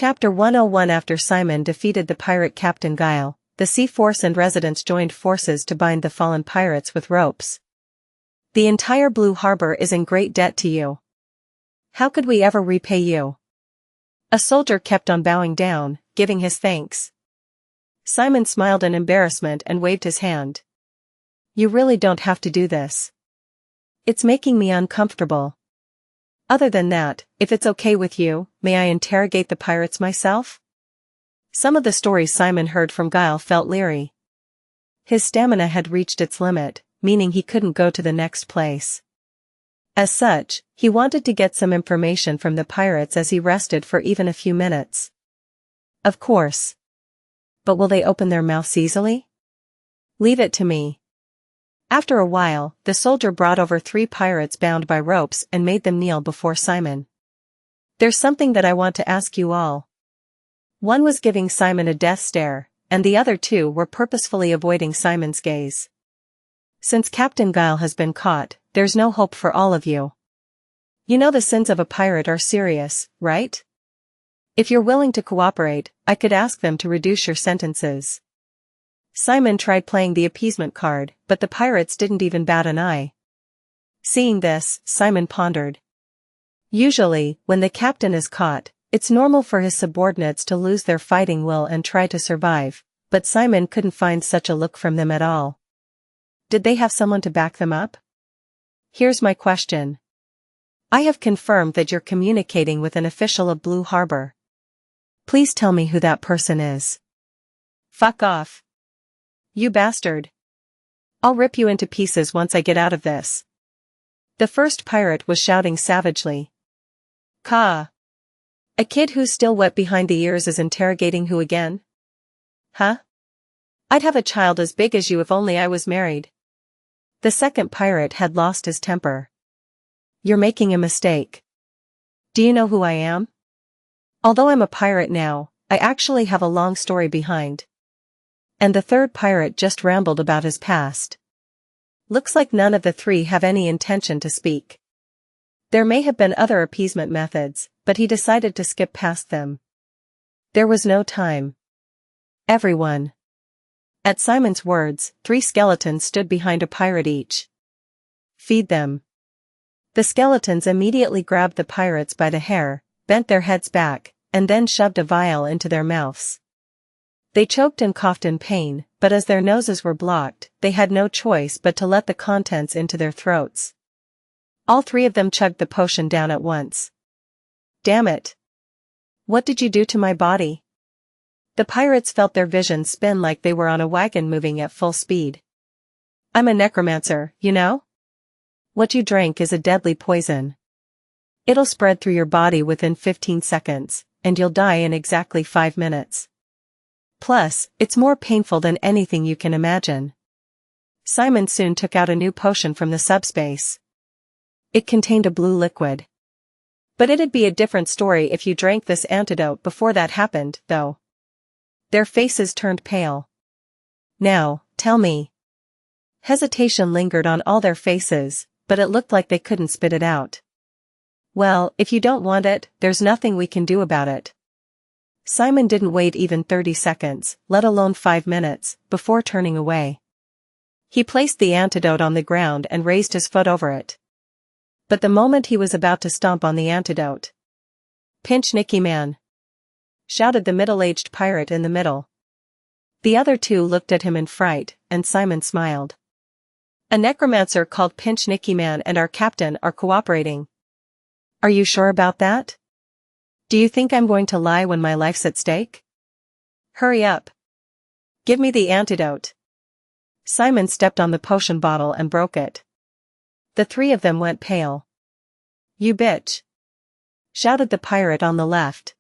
Chapter 101. After Simon defeated the pirate Captain Guile, the sea force and residents joined forces to bind the fallen pirates with ropes. The entire Blue Harbor is in great debt to you. How could we ever repay you? A soldier kept on bowing down, giving his thanks. Simon smiled in embarrassment and waved his hand. You really don't have to do this. It's making me uncomfortable. Other than that, if it's okay with you, may I interrogate the pirates myself? Some of the stories Simon heard from Guile felt leery. His stamina had reached its limit, meaning he couldn't go to the next place. As such, he wanted to get some information from the pirates as he rested for even a few minutes. Of course. But will they open their mouths easily? Leave it to me. After a while, the soldier brought over 3 pirates bound by ropes and made them kneel before Simon. There's something that I want to ask you all. One was giving Simon a death stare, and the other 2 were purposefully avoiding Simon's gaze. Since Captain Guile has been caught, there's no hope for all of you. You know the sins of a pirate are serious, right? If you're willing to cooperate, I could ask them to reduce your sentences. Simon tried playing the appeasement card, but the pirates didn't even bat an eye. Seeing this, Simon pondered. Usually, when the captain is caught, it's normal for his subordinates to lose their fighting will and try to survive, but Simon couldn't find such a look from them at all. Did they have someone to back them up? Here's my question. I have confirmed that you're communicating with an official of Blue Harbor. Please tell me who that person is. Fuck off. You bastard. I'll rip you into pieces once I get out of this. The first pirate was shouting savagely. Caw. A kid who's still wet behind the ears is interrogating who again? Huh? I'd have a child as big as you if only I was married. The second pirate had lost his temper. You're making a mistake. Do you know who I am? Although I'm a pirate now, I actually have a long story behind. And the third pirate just rambled about his past. Looks like none of the 3 have any intention to speak. There may have been other appeasement methods, but he decided to skip past them. There was no time. Everyone. At Simon's words, 3 skeletons stood behind a pirate each. Feed them. The skeletons immediately grabbed the pirates by the hair, bent their heads back, and then shoved a vial into their mouths. They choked and coughed in pain, but as their noses were blocked, they had no choice but to let the contents into their throats. All 3 of them chugged the potion down at once. Damn it. What did you do to my body? The pirates felt their vision spin like they were on a wagon moving at full speed. I'm a necromancer, you know? What you drank is a deadly poison. It'll spread through your body within 15 seconds, and you'll die in exactly 5 minutes. Plus, it's more painful than anything you can imagine. Simon soon took out a new potion from the subspace. It contained a blue liquid. But it'd be a different story if you drank this antidote before that happened, though. Their faces turned pale. Now, tell me. Hesitation lingered on all their faces, but it looked like they couldn't spit it out. Well, if you don't want it, there's nothing we can do about it. Simon didn't wait even 30 seconds, let alone 5 minutes, before turning away. He placed the antidote on the ground and raised his foot over it. But the moment he was about to stomp on the antidote. Pinch Nicky man! Shouted the middle-aged pirate in the middle. The other 2 looked at him in fright, and Simon smiled. A necromancer called Pinch Nicky man and our captain are cooperating. Are you sure about that? Do you think I'm going to lie when my life's at stake? Hurry up. Give me the antidote. Simon stepped on the potion bottle and broke it. The 3 of them went pale. You bitch! Shouted the pirate on the left.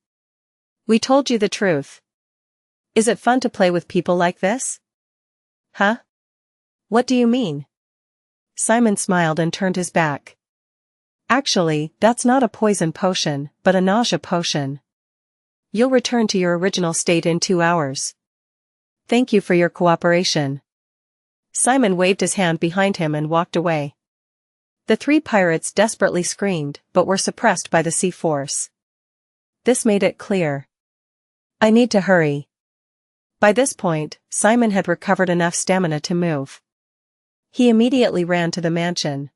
We told you the truth. Is it fun to play with people like this? Huh? What do you mean? Simon smiled and turned his back. Actually, that's not a poison potion, but a nausea potion. You'll return to your original state in 2 hours. Thank you for your cooperation. Simon waved his hand behind him and walked away. The 3 pirates desperately screamed, but were suppressed by the sea force. This made it clear. I need to hurry. By this point, Simon had recovered enough stamina to move. He immediately ran to the mansion.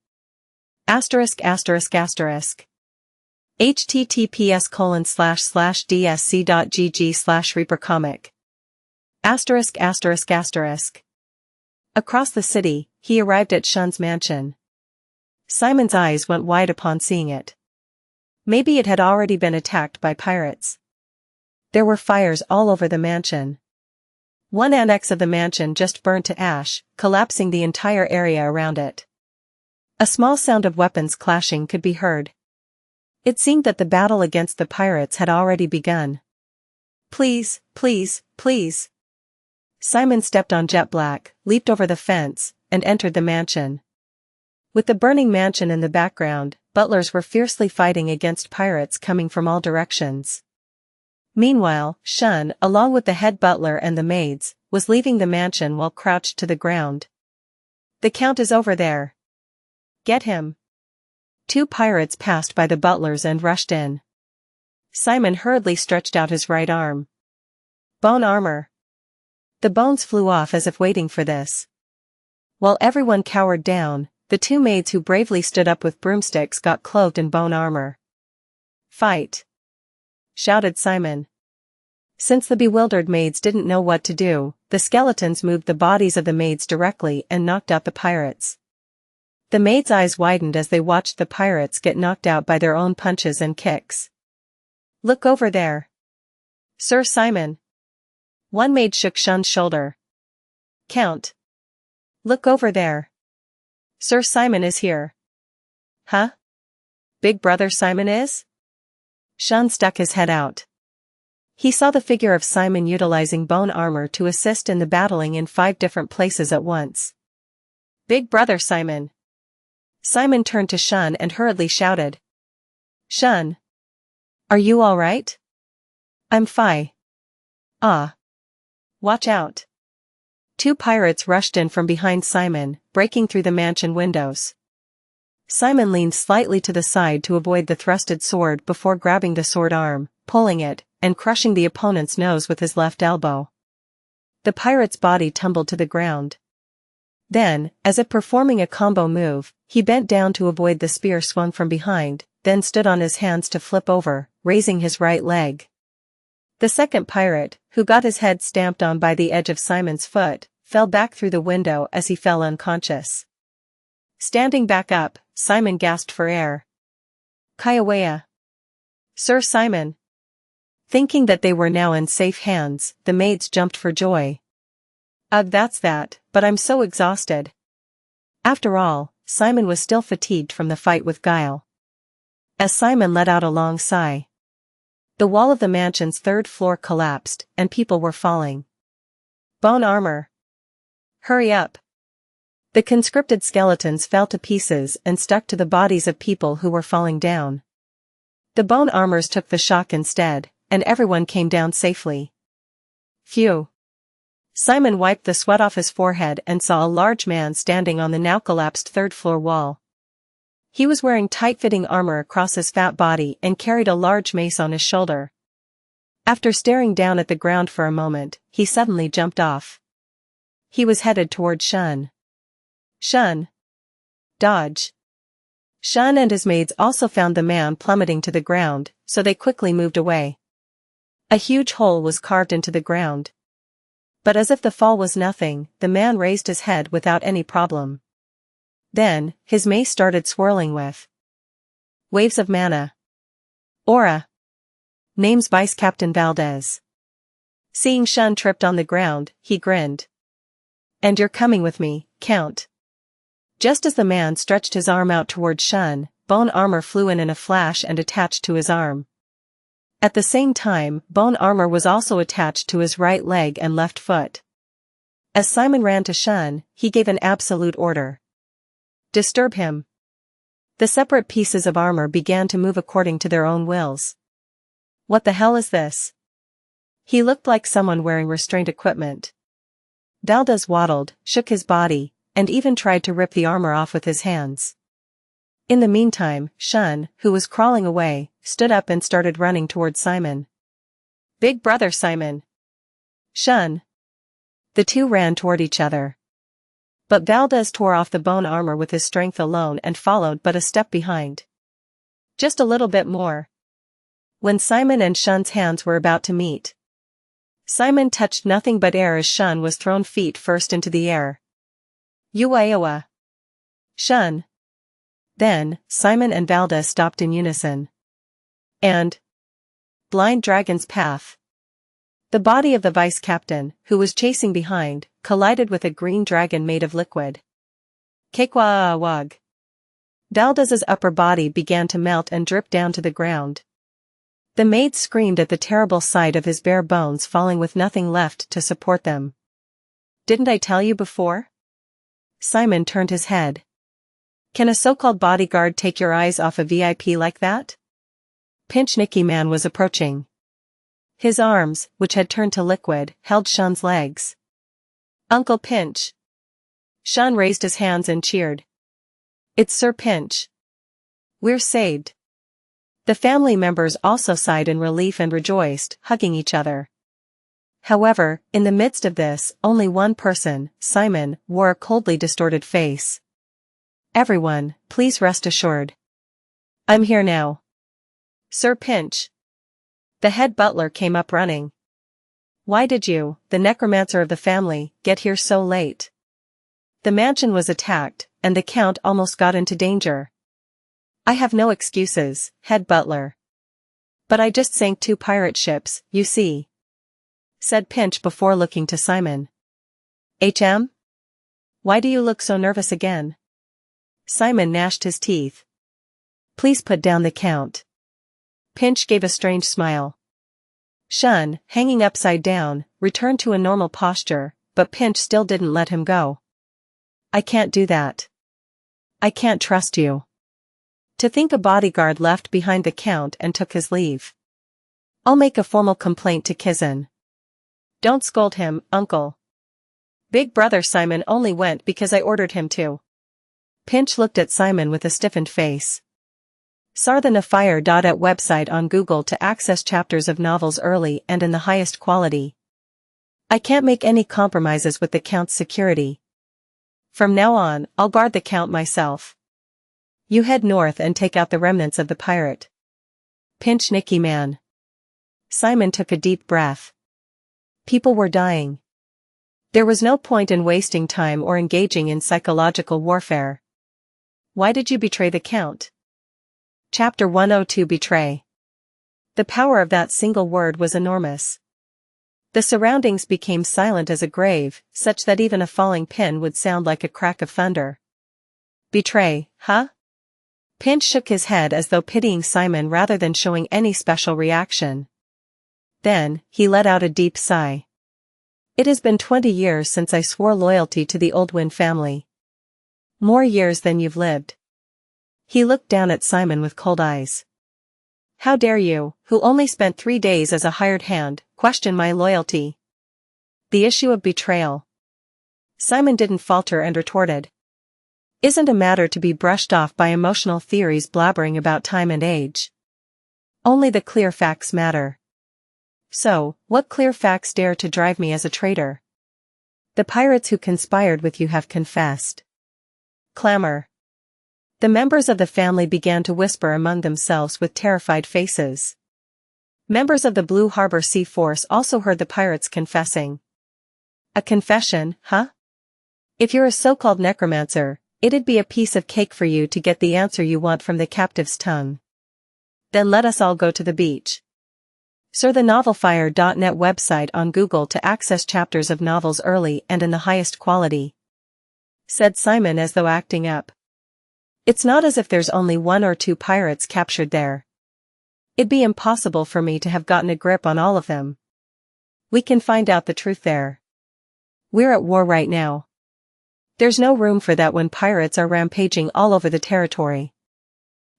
https://dsc.gg/reapercomic. Across the city, he arrived at Shun's mansion. Simon's eyes went wide upon seeing it. Maybe it had already been attacked by pirates. There were fires all over the mansion. One annex of the mansion just burnt to ash, collapsing the entire area around it. A small sound of weapons clashing could be heard. It seemed that the battle against the pirates had already begun. Please, please, please. Simon stepped on jet black, leaped over the fence, and entered the mansion. With the burning mansion in the background, butlers were fiercely fighting against pirates coming from all directions. Meanwhile, Shun, along with the head butler and the maids, was leaving the mansion while crouched to the ground. The count is over there. Get him. Two pirates passed by the butlers and rushed in. Simon hurriedly stretched out his right arm. Bone armor. The bones flew off as if waiting for this. While everyone cowered down, the two maids who bravely stood up with broomsticks got clothed in bone armor. Fight! Shouted Simon. Since the bewildered maids didn't know what to do, the skeletons moved the bodies of the maids directly and knocked out the pirates. The maids' eyes widened as they watched the pirates get knocked out by their own punches and kicks. Look over there. Sir Simon. One maid shook Shun's shoulder. Count. Look over there. Sir Simon is here. Huh? Big brother Simon is? Shun stuck his head out. He saw the figure of Simon utilizing bone armor to assist in the battling in 5 different places at once. Big brother Simon. Simon turned to Shun and hurriedly shouted. Shun. Are you all right? I'm fine. Ah. Watch out. 2 pirates rushed in from behind Simon, breaking through the mansion windows. Simon leaned slightly to the side to avoid the thrusted sword before grabbing the sword arm, pulling it, and crushing the opponent's nose with his left elbow. The pirate's body tumbled to the ground. Then, as if performing a combo move, he bent down to avoid the spear swung from behind, then stood on his hands to flip over, raising his right leg. The second pirate, who got his head stamped on by the edge of Simon's foot, fell back through the window as he fell unconscious. Standing back up, Simon gasped for air. Kaiawea. Sir Simon. Thinking that they were now in safe hands, the maids jumped for joy. Ugh, that's that, but I'm so exhausted. After all, Simon was still fatigued from the fight with Guile. As Simon let out a long sigh. The wall of the mansion's 3rd floor collapsed, and people were falling. Bone armor. Hurry up. The conscripted skeletons fell to pieces and stuck to the bodies of people who were falling down. The bone armors took the shock instead, and everyone came down safely. Phew. Simon wiped the sweat off his forehead and saw a large man standing on the now collapsed 3rd floor wall. He was wearing tight-fitting armor across his fat body and carried a large mace on his shoulder. After staring down at the ground for a moment, he suddenly jumped off. He was headed toward Shun. Shun. Dodge. Shun and his maids also found the man plummeting to the ground, so they quickly moved away. A huge hole was carved into the ground. But as if the fall was nothing, the man raised his head without any problem. Then, his mace started swirling with waves of mana. Aura. Name's Vice Captain Valdez. Seeing Shun tripped on the ground, he grinned. And you're coming with me, Count. Just as the man stretched his arm out toward Shun, bone armor flew in a flash and attached to his arm. At the same time, bone armor was also attached to his right leg and left foot. As Simon ran to Shun, he gave an absolute order. Disturb him. The separate pieces of armor began to move according to their own wills. What the hell is this? He looked like someone wearing restraint equipment. Valdez waddled, shook his body, and even tried to rip the armor off with his hands. In the meantime, Shun, who was crawling away, stood up and started running toward Simon. Big brother Simon. Shun. The two ran toward each other. But Valdez tore off the bone armor with his strength alone and followed but a step behind. Just a little bit more. When Simon and Shun's hands were about to meet, Simon touched nothing but air as Shun was thrown feet first into the air. Uaoa. Shun. Then, Simon and Valdez stopped in unison. And Blind Dragon's Path. The body of the vice captain, who was chasing behind, collided with a green dragon made of liquid. Kekwa'awag. Valdez's upper body began to melt and drip down to the ground. The maid screamed at the terrible sight of his bare bones falling with nothing left to support them. Didn't I tell you before? Simon turned his head. Can a so-called bodyguard take your eyes off a VIP like that? Pinch Nicky Man was approaching. His arms, which had turned to liquid, held Shun's legs. Uncle Pinch. Shun raised his hands and cheered. It's Sir Pinch. We're saved. The family members also sighed in relief and rejoiced, hugging each other. However, in the midst of this, only one person, Simon, wore a coldly distorted face. Everyone, please rest assured. I'm here now. Sir Pinch. The head butler came up running. Why did you, the necromancer of the family, get here so late? The mansion was attacked, and the count almost got into danger. I have no excuses, head butler. But I just sank 2 pirate ships, you see, said Pinch before looking to Simon. HM? Why do you look so nervous again? Simon gnashed his teeth. Please put down the count. Pinch gave a strange smile. Shun, hanging upside down, returned to a normal posture, but Pinch still didn't let him go. I can't do that. I can't trust you. To think a bodyguard left behind the count and took his leave. I'll make a formal complaint to Kizan. Don't scold him, uncle. Big brother Simon only went because I ordered him to. Pinch looked at Simon with a stiffened face. Sarthanafire.at website on Google to access chapters of novels early and in the highest quality. I can't make any compromises with the count's security. From now on, I'll guard the count myself. You head north and take out the remnants of the pirate. Pinch Nicky Man. Simon took a deep breath. People were dying. There was no point in wasting time or engaging in psychological warfare. Why did you betray the count? Chapter 102 Betray. The power of that single word was enormous. The surroundings became silent as a grave, such that even a falling pin would sound like a crack of thunder. Betray, huh? Pinch shook his head as though pitying Simon rather than showing any special reaction. Then, he let out a deep sigh. It has been 20 years since I swore loyalty to the Oldwin family. More years than you've lived. He looked down at Simon with cold eyes. How dare you, who only spent 3 days as a hired hand, question my loyalty? The issue of betrayal. Simon didn't falter and retorted. Isn't a matter to be brushed off by emotional theories blabbering about time and age. Only the clear facts matter. So, what clear facts dare to drive me as a traitor? The pirates who conspired with you have confessed. Clamor. The members of the family began to whisper among themselves with terrified faces. Members of the Blue Harbor Sea Force also heard the pirates confessing. A confession, huh? If you're a so-called necromancer, it'd be a piece of cake for you to get the answer you want from the captive's tongue. Then let us all go to the beach. Sarthanafire.net website on Google to access chapters of novels early and in the highest quality. Said Simon as though acting up. It's not as if there's only 1 or 2 pirates captured there. It'd be impossible for me to have gotten a grip on all of them. We can find out the truth there. We're at war right now. There's no room for that when pirates are rampaging all over the territory.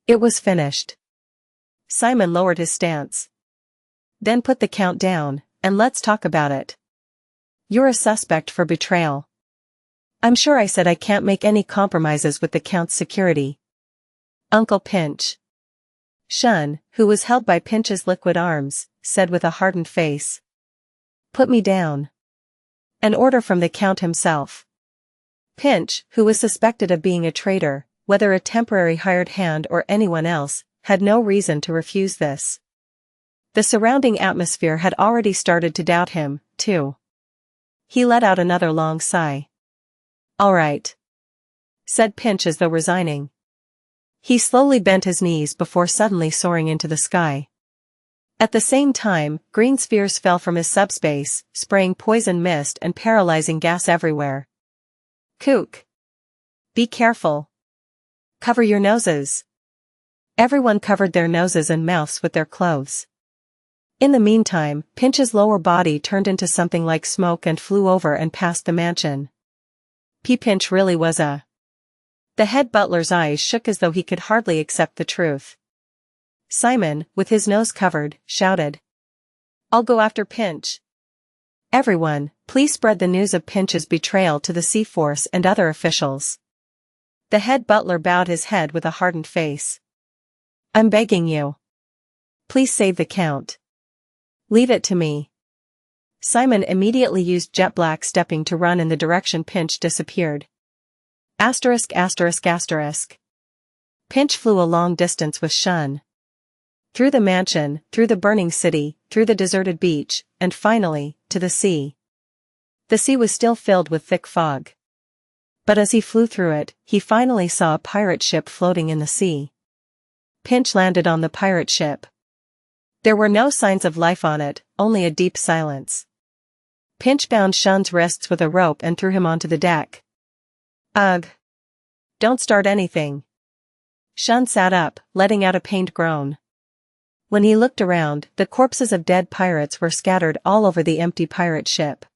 It was finished. Simon lowered his stance. Then put the count down, and let's talk about it. You're a suspect for betrayal. I'm sure I said I can't make any compromises with the count's security. Uncle Pinch. Shun, who was held by Pinch's liquid arms, said with a hardened face. Put me down. An order from the Count himself. Pinch, who was suspected of being a traitor, whether a temporary hired hand or anyone else, had no reason to refuse this. The surrounding atmosphere had already started to doubt him, too. He let out another long sigh. All right, said Pinch as though resigning. He slowly bent his knees before suddenly soaring into the sky. At the same time, green spheres fell from his subspace, spraying poison mist and paralyzing gas everywhere. Kook. Be careful. Cover your noses. Everyone covered their noses and mouths with their clothes. In the meantime, Pinch's lower body turned into something like smoke and flew over and past the mansion. Pinch really was a... The head butler's eyes shook as though he could hardly accept the truth. Simon, with his nose covered, shouted. I'll go after Pinch. Everyone, please spread the news of Pinch's betrayal to the Sea Force and other officials. The head butler bowed his head with a hardened face. I'm begging you. Please save the Count. Leave it to me. Simon immediately used jet black stepping to run in the direction Pinch disappeared. Asterisk. Pinch flew a long distance with Shun. Through the mansion, through the burning city, through the deserted beach, and finally, to the sea. The sea was still filled with thick fog. But as he flew through it, he finally saw a pirate ship floating in the sea. Pinch landed on the pirate ship. There were no signs of life on it, only a deep silence. Pinch bound Shun's wrists with a rope and threw him onto the deck. Ugh. Don't start anything. Shun sat up, letting out a pained groan. When he looked around, the corpses of dead pirates were scattered all over the empty pirate ship.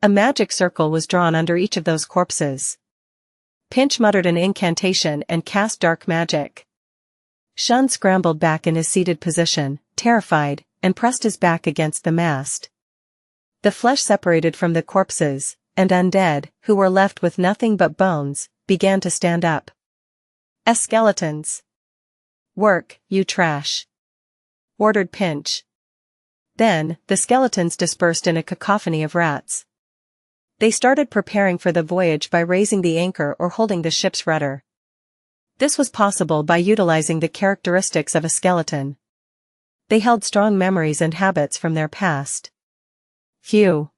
A magic circle was drawn under each of those corpses. Pinch muttered an incantation and cast dark magic. Shun scrambled back in his seated position, terrified, and pressed his back against the mast. The flesh separated from the corpses, and undead, who were left with nothing but bones, began to stand up. As skeletons. Work, you trash. Ordered Pinch. Then, the skeletons dispersed in a cacophony of rats. They started preparing for the voyage by raising the anchor or holding the ship's rudder. This was possible by utilizing the characteristics of a skeleton. They held strong memories and habits from their past. Phew.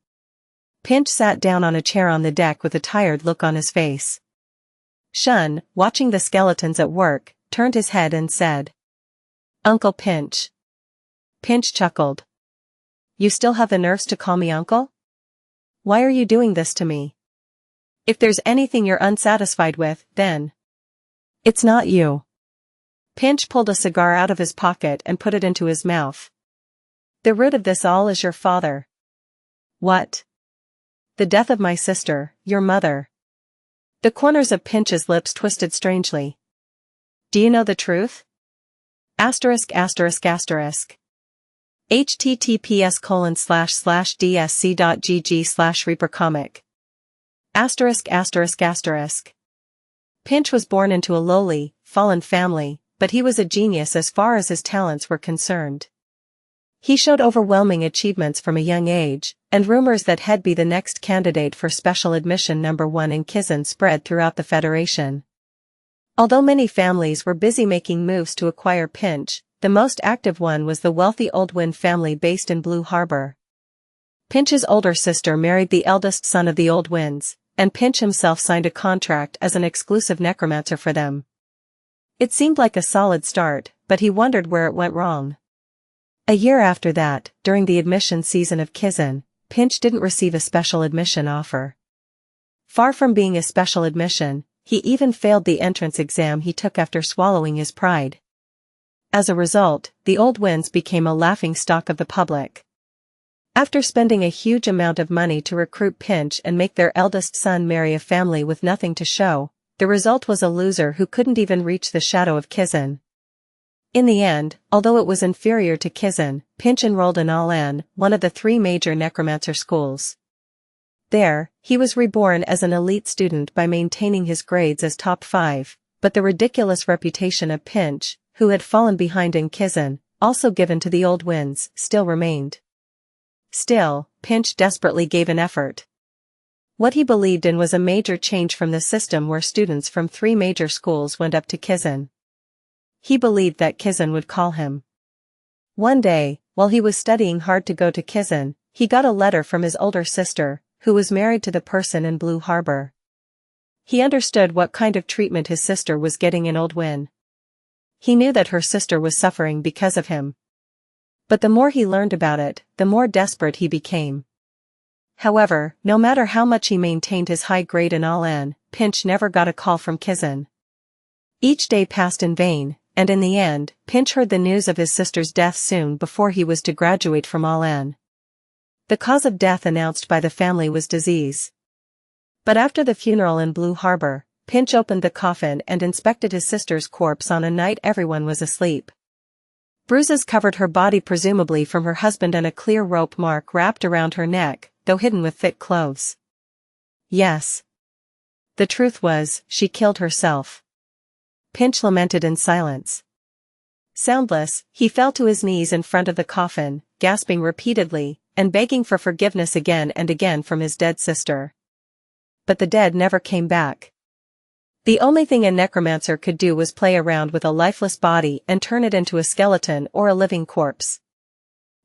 Pinch sat down on a chair on the deck with a tired look on his face. Shun, watching the skeletons at work, turned his head and said, Uncle Pinch. Pinch chuckled. You still have the nerves to call me uncle? Why are you doing this to me? If there's anything you're unsatisfied with, then... It's not you. Pinch pulled a cigar out of his pocket and put it into his mouth. The root of this all is your father. What? The death of my sister, your mother. The corners of Pinch's lips twisted strangely. Do you know the truth? Asterisk. https://dsc.gg/reapercomic. Asterisk. Pinch was born into a lowly, fallen family, but he was a genius as far as his talents were concerned. He showed overwhelming achievements from a young age, and rumors that he'd be the next candidate for special admission #1 in Kizan spread throughout the Federation. Although many families were busy making moves to acquire Pinch, the most active one was the wealthy Oldwind family based in Blue Harbor. Pinch's older sister married the eldest son of the Oldwinds, and Pinch himself signed a contract as an exclusive necromancer for them. It seemed like a solid start, but he wondered where it went wrong. A year after that, during the admission season of Kizan, Pinch didn't receive a special admission offer. Far from being a special admission, he even failed the entrance exam he took after swallowing his pride. As a result, the Oldwinds became a laughingstock of the public. After spending a huge amount of money to recruit Pinch and make their eldest son marry a family with nothing to show, the result was a loser who couldn't even reach the shadow of Kizan. In the end, although it was inferior to Kizan, Pinch enrolled in Alan, one of the 3 major necromancer schools. There, he was reborn as an elite student by maintaining his grades as top 5, but the ridiculous reputation of Pinch, who had fallen behind in Kizan, also given to the old winds, still remained. Still, Pinch desperately gave an effort. What he believed in was a major change from the system where students from 3 major schools went up to Kizan. He believed that Kizan would call him. One day, while he was studying hard to go to Kizan, he got a letter from his older sister, who was married to the person in Blue Harbor. He understood what kind of treatment his sister was getting in Old Win. He knew that her sister was suffering because of him. But the more he learned about it, the more desperate he became. However, no matter how much he maintained his high grade in Alan, Pinch never got a call from Kizan. Each day passed in vain, and in the end, Pinch heard the news of his sister's death soon before he was to graduate from Alan. The cause of death announced by the family was disease. But after the funeral in Blue Harbor, Pinch opened the coffin and inspected his sister's corpse on a night everyone was asleep. Bruises covered her body presumably from her husband and a clear rope mark wrapped around her neck, though hidden with thick clothes. Yes. The truth was, she killed herself. Pinch lamented in silence. Soundless, he fell to his knees in front of the coffin, gasping repeatedly, and begging for forgiveness again and again from his dead sister. But the dead never came back. The only thing a necromancer could do was play around with a lifeless body and turn it into a skeleton or a living corpse.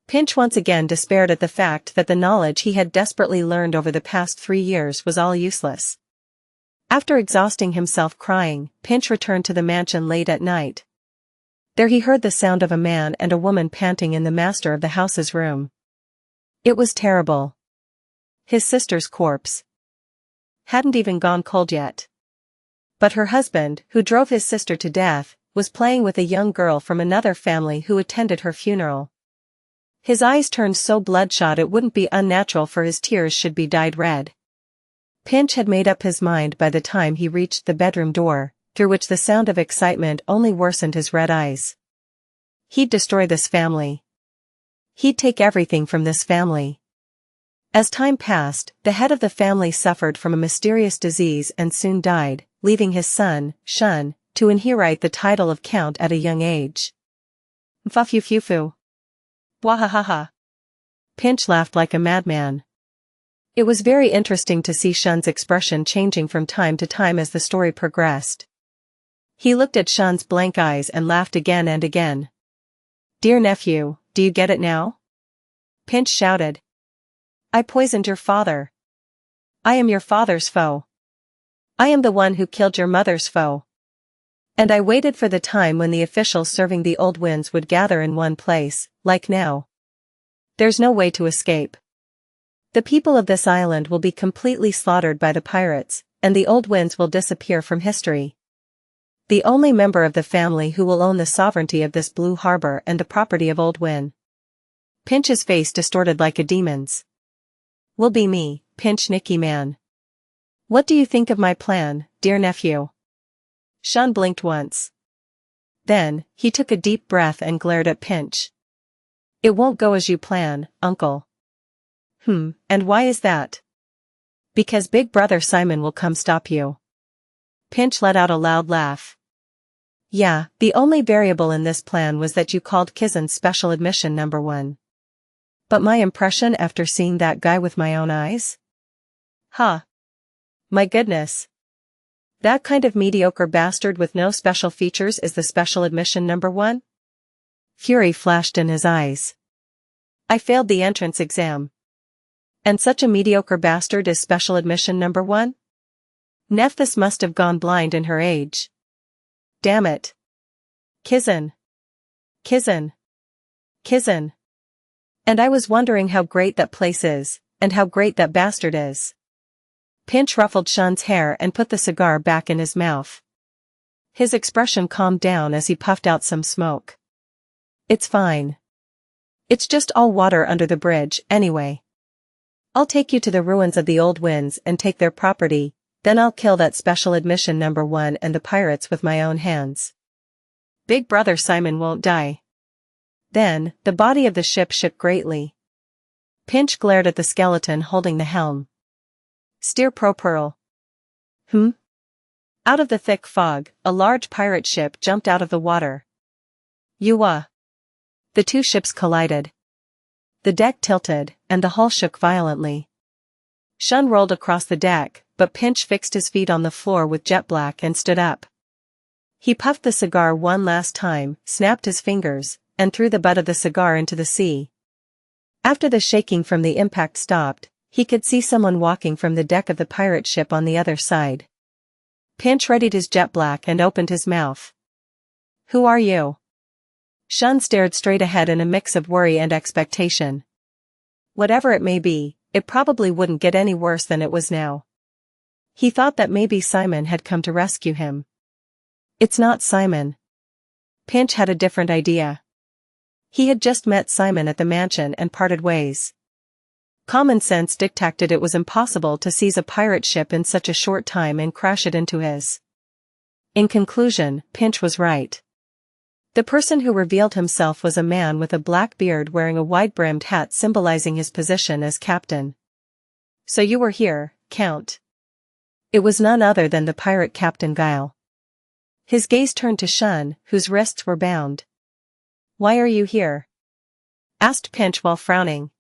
Pinch once again despaired at the fact that the knowledge he had desperately learned over the past 3 years was all useless. After exhausting himself crying, Pinch returned to the mansion late at night. There he heard the sound of a man and a woman panting in the master of the house's room. It was terrible. His sister's corpse hadn't even gone cold yet. But her husband, who drove his sister to death, was playing with a young girl from another family who attended her funeral. His eyes turned so bloodshot it wouldn't be unnatural for his tears should be dyed red. Pinch had made up his mind by the time he reached the bedroom door, through which the sound of excitement only worsened his red eyes. He'd destroy this family. He'd take everything from this family. As time passed, the head of the family suffered from a mysterious disease and soon died, leaving his son, Shun, to inherit the title of Count at a young age. Mfafufufu. Wahahaha. Pinch laughed like a madman. It was very interesting to see Shun's expression changing from time to time as the story progressed. He looked at Shun's blank eyes and laughed again and again. Dear nephew, do you get it now? Pinch shouted. I poisoned your father. I am your father's foe. I am the one who killed your mother's foe. And I waited for the time when the officials serving the old winds would gather in one place, like now. There's no way to escape. The people of this island will be completely slaughtered by the pirates, and the old winds will disappear from history. The only member of the family who will own the sovereignty of this Blue Harbor and the property of Old Win. Pinch's face distorted like a demon's. Will be me, Pinch Nicky Man. What do you think of my plan, dear nephew? Shun blinked once. Then, he took a deep breath and glared at Pinch. It won't go as you plan, uncle. And why is that? Because Big Brother Simon will come stop you. Pinch let out a loud laugh. Yeah, the only variable in this plan was that you called Kizan's special admission number 1. But my impression after seeing that guy with my own eyes? Huh. My goodness. That kind of mediocre bastard with no special features is the special admission number 1? Fury flashed in his eyes. I failed the entrance exam. And such a mediocre bastard is special admission number 1? Nephthys must have gone blind in her age. Damn it. Kizan. Kizan. Kizan. And I was wondering how great that place is, and how great that bastard is. Pinch ruffled Shun's hair and put the cigar back in his mouth. His expression calmed down as he puffed out some smoke. It's fine. It's just all water under the bridge, anyway. I'll take you to the ruins of the old winds and take their property, then I'll kill that special admission number 1 and the pirates with my own hands. Big Brother Simon won't die. Then, the body of the ship shook greatly. Pinch glared at the skeleton holding the helm. Steer pro pearl. Out of the thick fog, a large pirate ship jumped out of the water. Yuwa. The two ships collided. The deck tilted, and the hull shook violently. Shun rolled across the deck, but Pinch fixed his feet on the floor with jet black and stood up. He puffed the cigar one last time, snapped his fingers, and threw the butt of the cigar into the sea. After the shaking from the impact stopped, he could see someone walking from the deck of the pirate ship on the other side. Pinch readied his jet black and opened his mouth. "Who are you?" Shun stared straight ahead in a mix of worry and expectation. Whatever it may be, it probably wouldn't get any worse than it was now. He thought that maybe Simon had come to rescue him. It's not Simon. Pinch had a different idea. He had just met Simon at the mansion and parted ways. Common sense dictated it was impossible to seize a pirate ship in such a short time and crash it into his. In conclusion, Pinch was right. The person who revealed himself was a man with a black beard wearing a wide-brimmed hat symbolizing his position as captain. "So you were here, Count." It was none other than the pirate Captain Guile. His gaze turned to Shun, whose wrists were bound. "Why are you here?" asked Pinch while frowning.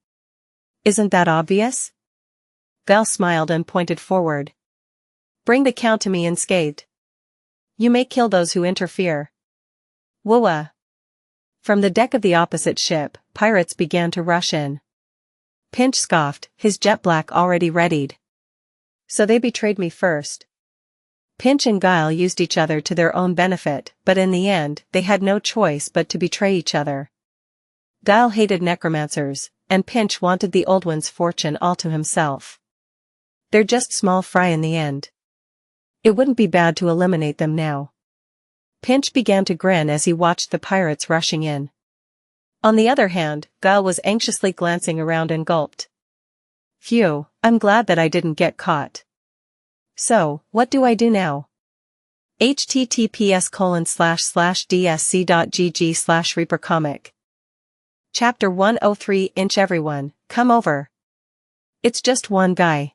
"Isn't that obvious?" Guile smiled and pointed forward. "Bring the Count to me unscathed. You may kill those who interfere." Wuxia. From the deck of the opposite ship, pirates began to rush in. Pinch scoffed, his jet black already readied. "So they betrayed me first." Pinch and Guile used each other to their own benefit, but in the end, they had no choice but to betray each other. Guile hated necromancers, and Pinch wanted the old one's fortune all to himself. They're just small fry in the end. It wouldn't be bad to eliminate them now. Pinch began to grin as he watched the pirates rushing in. On the other hand, Guile was anxiously glancing around and gulped. "Phew, I'm glad that I didn't get caught. So, what do I do now?" https://dsc.gg/reapercomic. Chapter 103 Inch Everyone, come over. It's just one guy.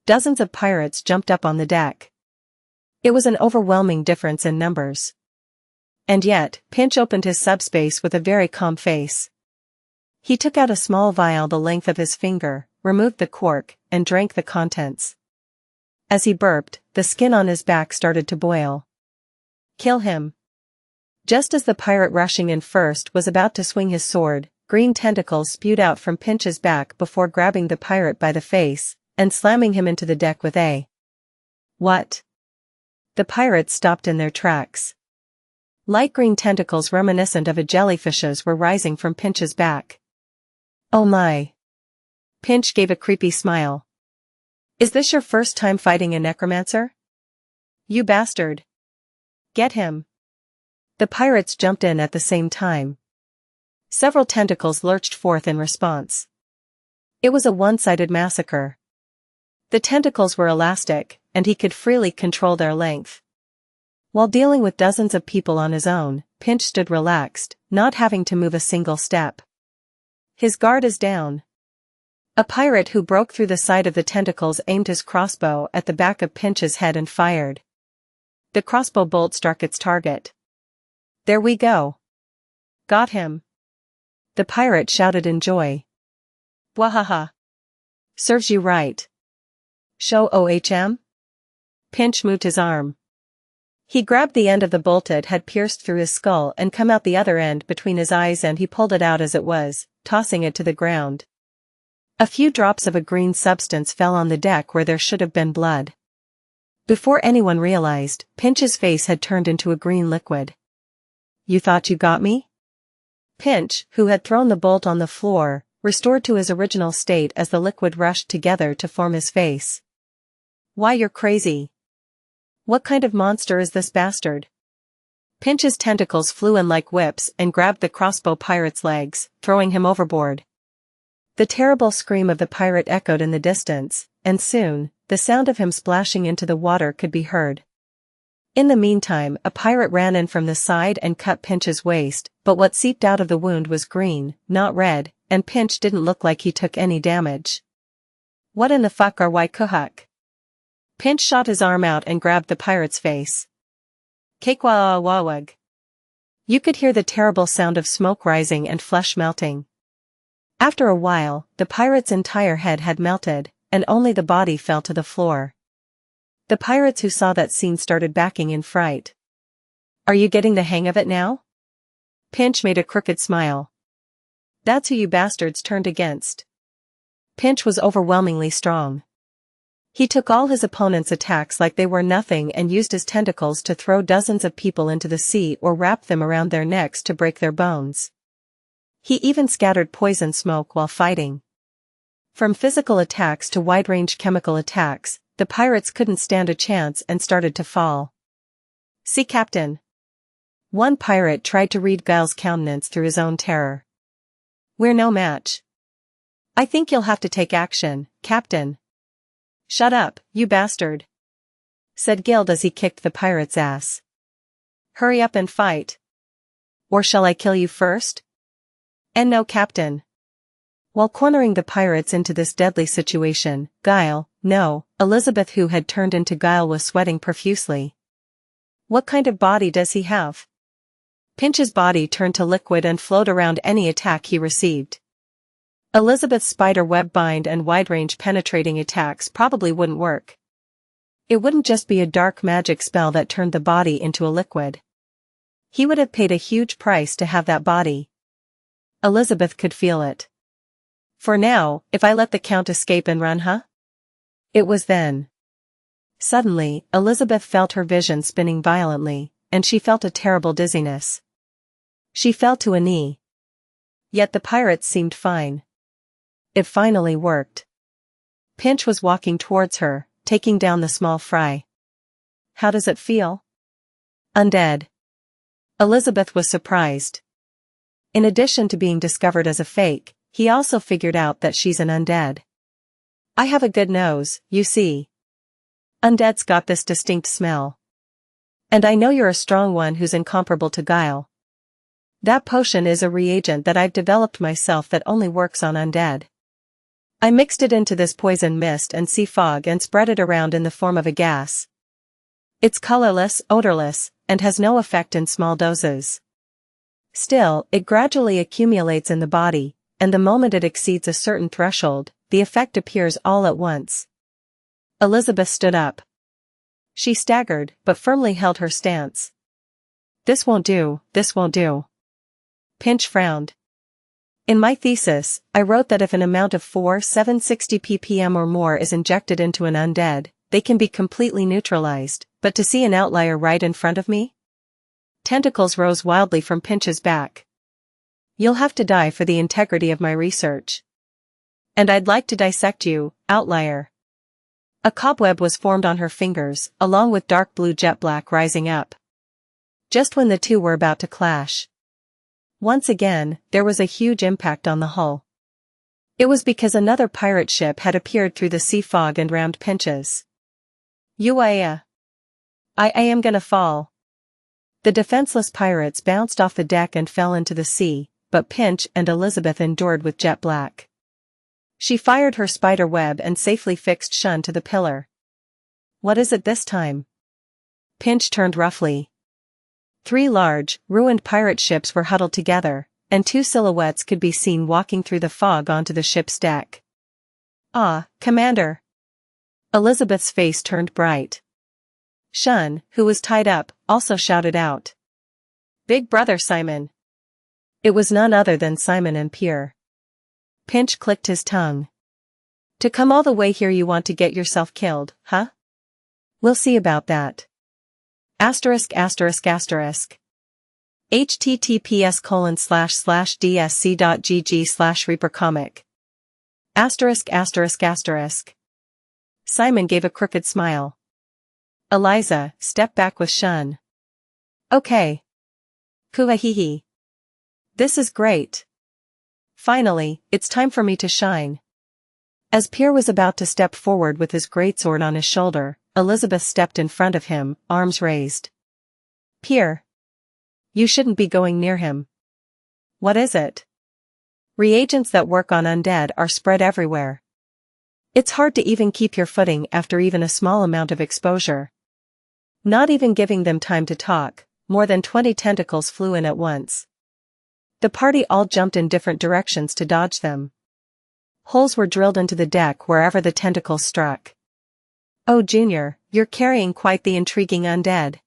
Dozens of pirates jumped up on the deck. It was an overwhelming difference in numbers. And yet, Pinch opened his subspace with a very calm face. He took out a small vial the length of his finger, removed the cork, and drank the contents. As he burped, the skin on his back started to boil. "Kill him." Just as the pirate rushing in first was about to swing his sword, green tentacles spewed out from Pinch's back before grabbing the pirate by the face, and slamming him into the deck with a "What?" The pirates stopped in their tracks. Light green tentacles reminiscent of a jellyfish's were rising from Pinch's back. "Oh my." Pinch gave a creepy smile. "Is this your first time fighting a necromancer? You bastard. Get him." The pirates jumped in at the same time. Several tentacles lurched forth in response. It was a one-sided massacre. The tentacles were elastic, and he could freely control their length. While dealing with dozens of people on his own, Pinch stood relaxed, not having to move a single step. His guard is down. A pirate who broke through the side of the tentacles aimed his crossbow at the back of Pinch's head and fired. The crossbow bolt struck its target. "There we go. Got him." The pirate shouted in joy. "Wahaha. Serves you right. Show OHM?" Pinch moved his arm. He grabbed the end of the bolt. It had pierced through his skull and come out the other end between his eyes, and he pulled it out as it was, tossing it to the ground. A few drops of a green substance fell on the deck where there should have been blood. Before anyone realized, Pinch's face had turned into a green liquid. "You thought you got me?" Pinch, who had thrown the bolt on the floor, restored to his original state as the liquid rushed together to form his face. "Why, you're crazy. What kind of monster is this bastard?" Pinch's tentacles flew in like whips and grabbed the crossbow pirate's legs, throwing him overboard. The terrible scream of the pirate echoed in the distance, and soon, the sound of him splashing into the water could be heard. In the meantime, a pirate ran in from the side and cut Pinch's waist, but what seeped out of the wound was green, not red, and Pinch didn't look like he took any damage. "What in the fuck are Kuhuk?" Pinch shot his arm out and grabbed the pirate's face. "Cakewawawawag." You could hear the terrible sound of smoke rising and flesh melting. After a while, the pirate's entire head had melted, and only the body fell to the floor. The pirates who saw that scene started backing in fright. Are you getting the hang of it now? Pinch made a crooked smile. That's who you bastards turned against. Pinch was overwhelmingly strong. He took all his opponent's attacks like they were nothing and used his tentacles to throw dozens of people into the sea or wrap them around their necks to break their bones. He even scattered poison smoke while fighting. From physical attacks to wide-range chemical attacks, the pirates couldn't stand a chance and started to fall. "See, Captain." One pirate tried to read Guile's countenance through his own terror. "We're no match." "I think you'll have to take action, Captain." "Shut up, you bastard," said Guild as he kicked the pirate's ass. "Hurry up and fight. Or shall I kill you first?" "And no, Captain." While cornering the pirates into this deadly situation, Elizabeth, who had turned into Guile, was sweating profusely. "What kind of body does he have?" Pinch's body turned to liquid and flowed around any attack he received. Elizabeth's spider web bind and wide-range penetrating attacks probably wouldn't work. It wouldn't just be a dark magic spell that turned the body into a liquid. He would have paid a huge price to have that body. Elizabeth could feel it. "For now, if I let the Count escape and run, huh?" It was then. Suddenly, Elizabeth felt her vision spinning violently, and she felt a terrible dizziness. She fell to a knee. Yet the pirates seemed fine. It finally worked. Pinch was walking towards her, taking down the small fry. "How does it feel?" "Undead." Elizabeth was surprised. In addition to being discovered as a fake, he also figured out that she's an undead. "I have a good nose, you see. Undead's got this distinct smell. And I know you're a strong one who's incomparable to Guile. That potion is a reagent that I've developed myself that only works on undead. I mixed it into this poison mist and sea fog and spread it around in the form of a gas. It's colorless, odorless, and has no effect in small doses. Still, it gradually accumulates in the body, and the moment it exceeds a certain threshold, the effect appears all at once." Elizabeth stood up. She staggered, but firmly held her stance. "This won't do, this won't do." Pinch frowned. "In my thesis, I wrote that if an amount of 4,760 ppm or more is injected into an undead, they can be completely neutralized, but to see an outlier right in front of me?" Tentacles rose wildly from Pinch's back. "You'll have to die for the integrity of my research. And I'd like to dissect you, outlier." A cobweb was formed on her fingers, along with dark blue jet black rising up. Just when the two were about to clash. Once again, there was a huge impact on the hull. It was because another pirate ship had appeared through the sea fog and rammed Pinch's. I am gonna fall." The defenseless pirates bounced off the deck and fell into the sea, but Pinch and Elizabeth endured with jet black. She fired her spider web and safely fixed Shun to the pillar. "What is it this time?" Pinch turned roughly. 3 large, ruined pirate ships were huddled together, and 2 silhouettes could be seen walking through the fog onto the ship's deck. "Ah, Commander!" Elizabeth's face turned bright. Shun, who was tied up, also shouted out. "Big brother Simon!" It was none other than Simon and Pierre. Pinch clicked his tongue. "To come all the way here you want to get yourself killed, huh? We'll see about that. https://dsc.gg/reapercomic. Simon gave a crooked smile. "Eliza, step back with Shun." "Okay." "Kuhahihi. This is great. Finally, it's time for me to shine." As Pierre was about to step forward with his greatsword on his shoulder, Elizabeth stepped in front of him, arms raised. "Pierre. You shouldn't be going near him." "What is it?" "Reagents that work on undead are spread everywhere. It's hard to even keep your footing after even a small amount of exposure. Not even giving them time to talk, more than 20 tentacles flew in at once. The party all jumped in different directions to dodge them. Holes were drilled into the deck wherever the tentacles struck. "Oh, Junior, you're carrying quite the intriguing undead."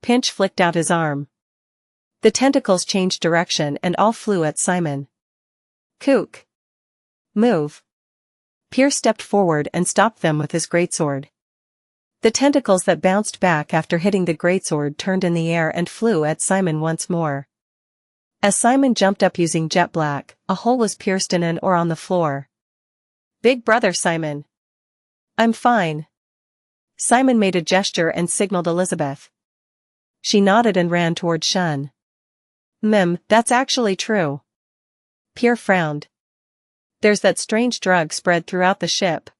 Pinch flicked out his arm. The tentacles changed direction and all flew at Simon. "Kook! Move!" Pierce stepped forward and stopped them with his greatsword. The tentacles that bounced back after hitting the greatsword turned in the air and flew at Simon once more. As Simon jumped up using jet black, a hole was pierced in an or on the floor. "Big brother Simon." "I'm fine." Simon made a gesture and signaled Elizabeth. She nodded and ran toward Shun. That's actually true." Pierre frowned. "There's that strange drug spread throughout the ship.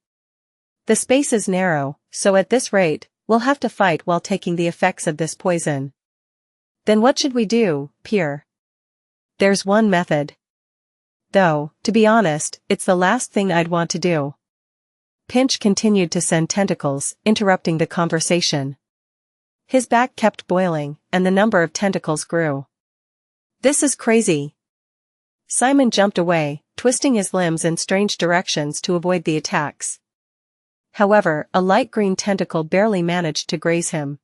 The space is narrow, so at this rate, we'll have to fight while taking the effects of this poison." "Then what should we do, Pierre?" "There's one method. Though, to be honest, it's the last thing I'd want to do." Pinch continued to send tentacles, interrupting the conversation. His back kept boiling, and the number of tentacles grew. "This is crazy." Simon jumped away, twisting his limbs in strange directions to avoid the attacks. However, a light green tentacle barely managed to graze him.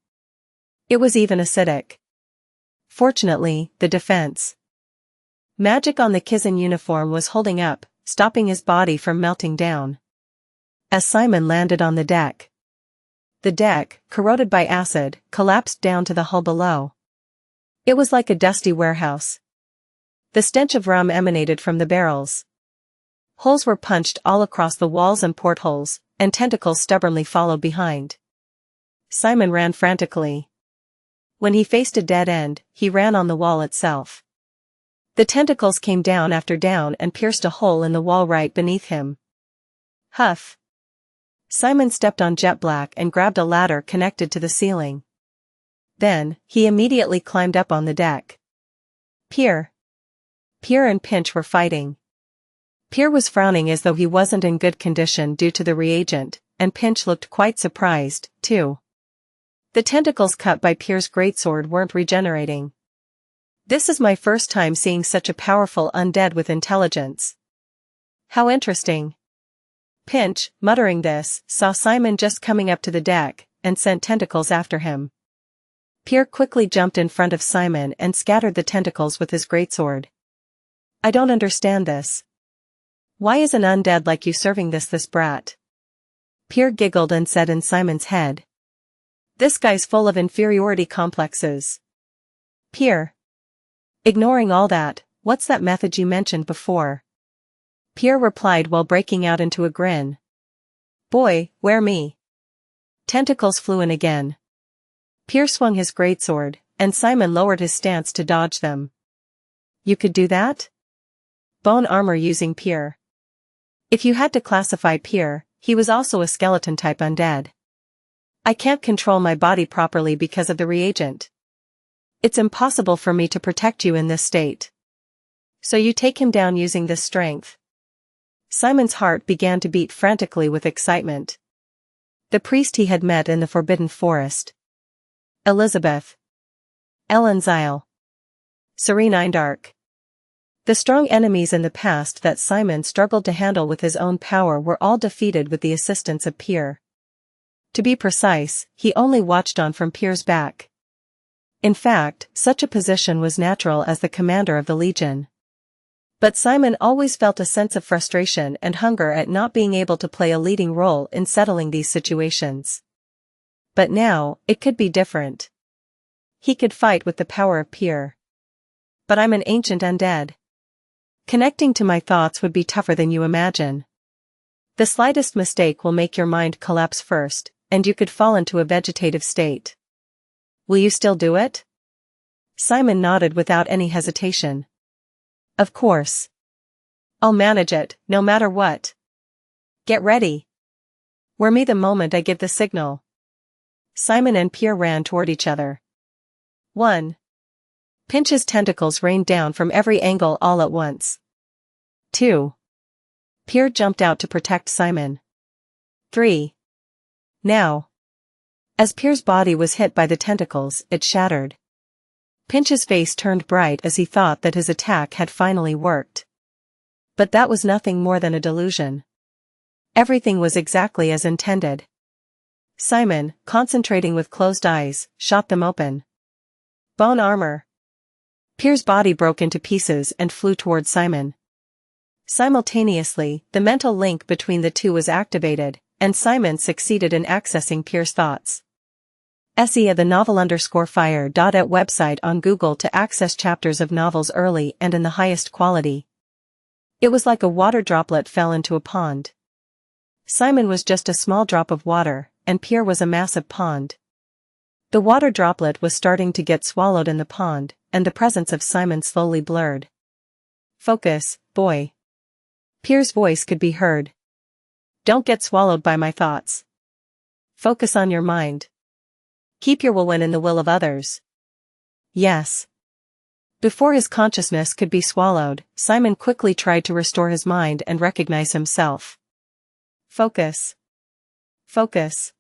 It was even acidic. Fortunately, the defense magic on the Kizan uniform was holding up, stopping his body from melting down. As Simon landed on the deck, corroded by acid, collapsed down to the hull below. It was like a dusty warehouse. The stench of rum emanated from the barrels. Holes were punched all across the walls and portholes, and tentacles stubbornly followed behind. Simon ran frantically. When he faced a dead end, he ran on the wall itself. The tentacles came down after down and pierced a hole in the wall right beneath him. Huff! Simon stepped on jet black and grabbed a ladder connected to the ceiling. Then, he immediately climbed up on the deck. Pierre and Pinch were fighting. Pierre was frowning as though he wasn't in good condition due to the reagent, and Pinch looked quite surprised, too. The tentacles cut by Pierre's greatsword weren't regenerating. "This is my first time seeing such a powerful undead with intelligence. How interesting." Pinch, muttering this, saw Simon just coming up to the deck, and sent tentacles after him. Pierre quickly jumped in front of Simon and scattered the tentacles with his greatsword. "I don't understand this. Why is an undead like you serving this brat?" Pierre giggled and said in Simon's head. "This guy's full of inferiority complexes." "Pierre. Ignoring all that, what's that method you mentioned before?" Pierre replied while breaking out into a grin. "Boy, where me?" Tentacles flew in again. Pierre swung his greatsword, and Simon lowered his stance to dodge them. "You could do that?" Bone armor using Pierre. If you had to classify Pierre, he was also a skeleton-type undead. "I can't control my body properly because of the reagent. It's impossible for me to protect you in this state. So you take him down using this strength." Simon's heart began to beat frantically with excitement. The priest he had met in the Forbidden Forest. Elizabeth. Ellen Zyle. Serene Eindark. The strong enemies in the past that Simon struggled to handle with his own power were all defeated with the assistance of Pierre. To be precise, he only watched on from Pierre's back. In fact, such a position was natural as the commander of the Legion. But Simon always felt a sense of frustration and hunger at not being able to play a leading role in settling these situations. But now, it could be different. He could fight with the power of Pierre. "But I'm an ancient undead. Connecting to my thoughts would be tougher than you imagine. The slightest mistake will make your mind collapse first, and you could fall into a vegetative state. Will you still do it?" Simon nodded without any hesitation. "Of course. I'll manage it, no matter what. Get ready. Wear me the moment I give the signal." Simon and Pierre ran toward each other. 1. Pinch's tentacles rained down from every angle all at once. 2. Pierre jumped out to protect Simon. 3. Now. As Pierre's body was hit by the tentacles, it shattered. Pinch's face turned bright as he thought that his attack had finally worked. But that was nothing more than a delusion. Everything was exactly as intended. Simon, concentrating with closed eyes, shot them open. Bone armor. Pierre's body broke into pieces and flew towards Simon. Simultaneously, the mental link between the two was activated, and Simon succeeded in accessing Pierre's thoughts. SEA the novel_fire.at website on Google to access chapters of novels early and in the highest quality. It was like a water droplet fell into a pond. Simon was just a small drop of water, and Pierre was a massive pond. The water droplet was starting to get swallowed in the pond, and the presence of Simon slowly blurred. Focus, boy. Pierre's voice could be heard. Don't get swallowed by my thoughts. Focus on your mind. Keep your will in the will of others. Yes. Before his consciousness could be swallowed, Simon quickly tried to restore his mind and recognize himself. Focus. Focus.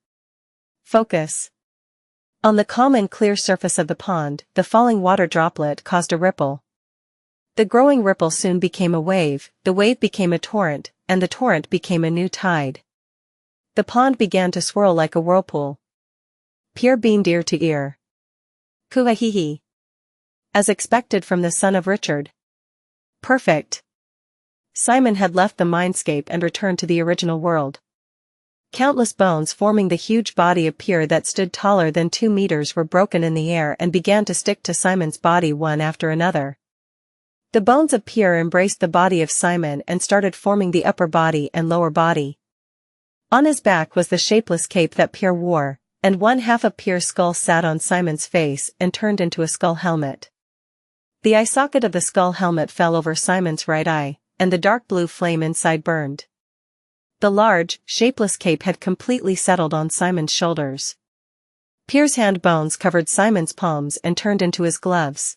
Focus. On the calm and clear surface of the pond, the falling water droplet caused a ripple. The growing ripple soon became a wave, the wave became a torrent, and the torrent became a new tide. The pond began to swirl like a whirlpool. Pierre beamed ear to ear. Kuahihi. As expected from the son of Richard. Perfect. Simon had left the mindscape and returned to the original world. Countless bones forming the huge body of Pierre that stood taller than 2 meters were broken in the air and began to stick to Simon's body one after another. The bones of Pierre embraced the body of Simon and started forming the upper body and lower body. On his back was the shapeless cape that Pierre wore, and one half of Pierre's skull sat on Simon's face and turned into a skull helmet. The eye socket of the skull helmet fell over Simon's right eye, and the dark blue flame inside burned. The large, shapeless cape had completely settled on Simon's shoulders. Pierre's hand bones covered Simon's palms and turned into his gloves.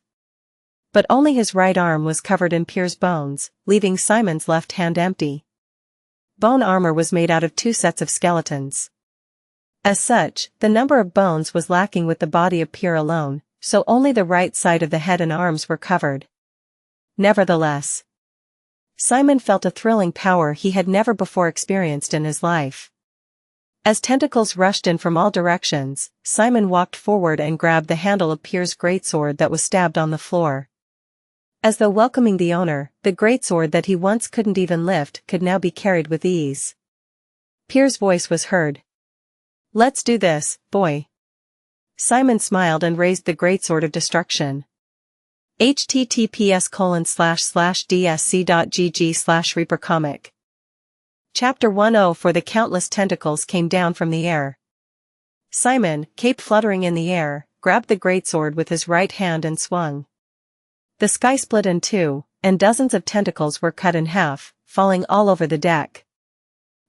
But only his right arm was covered in Pierre's bones, leaving Simon's left hand empty. Bone armor was made out of 2 sets of skeletons. As such, the number of bones was lacking with the body of Pierre alone, so only the right side of the head and arms were covered. Nevertheless, Simon felt a thrilling power he had never before experienced in his life. As tentacles rushed in from all directions, Simon walked forward and grabbed the handle of Pierre's greatsword that was stabbed on the floor. As though welcoming the owner, the greatsword that he once couldn't even lift could now be carried with ease. Pierre's voice was heard. Let's do this, boy. Simon smiled and raised the greatsword of destruction. https://dsc.gg/reapercomic. Chapter 10 For the countless tentacles came down from the air. Simon, cape fluttering in the air, grabbed the greatsword with his right hand and swung. The sky split in 2, and dozens of tentacles were cut in half, falling all over the deck.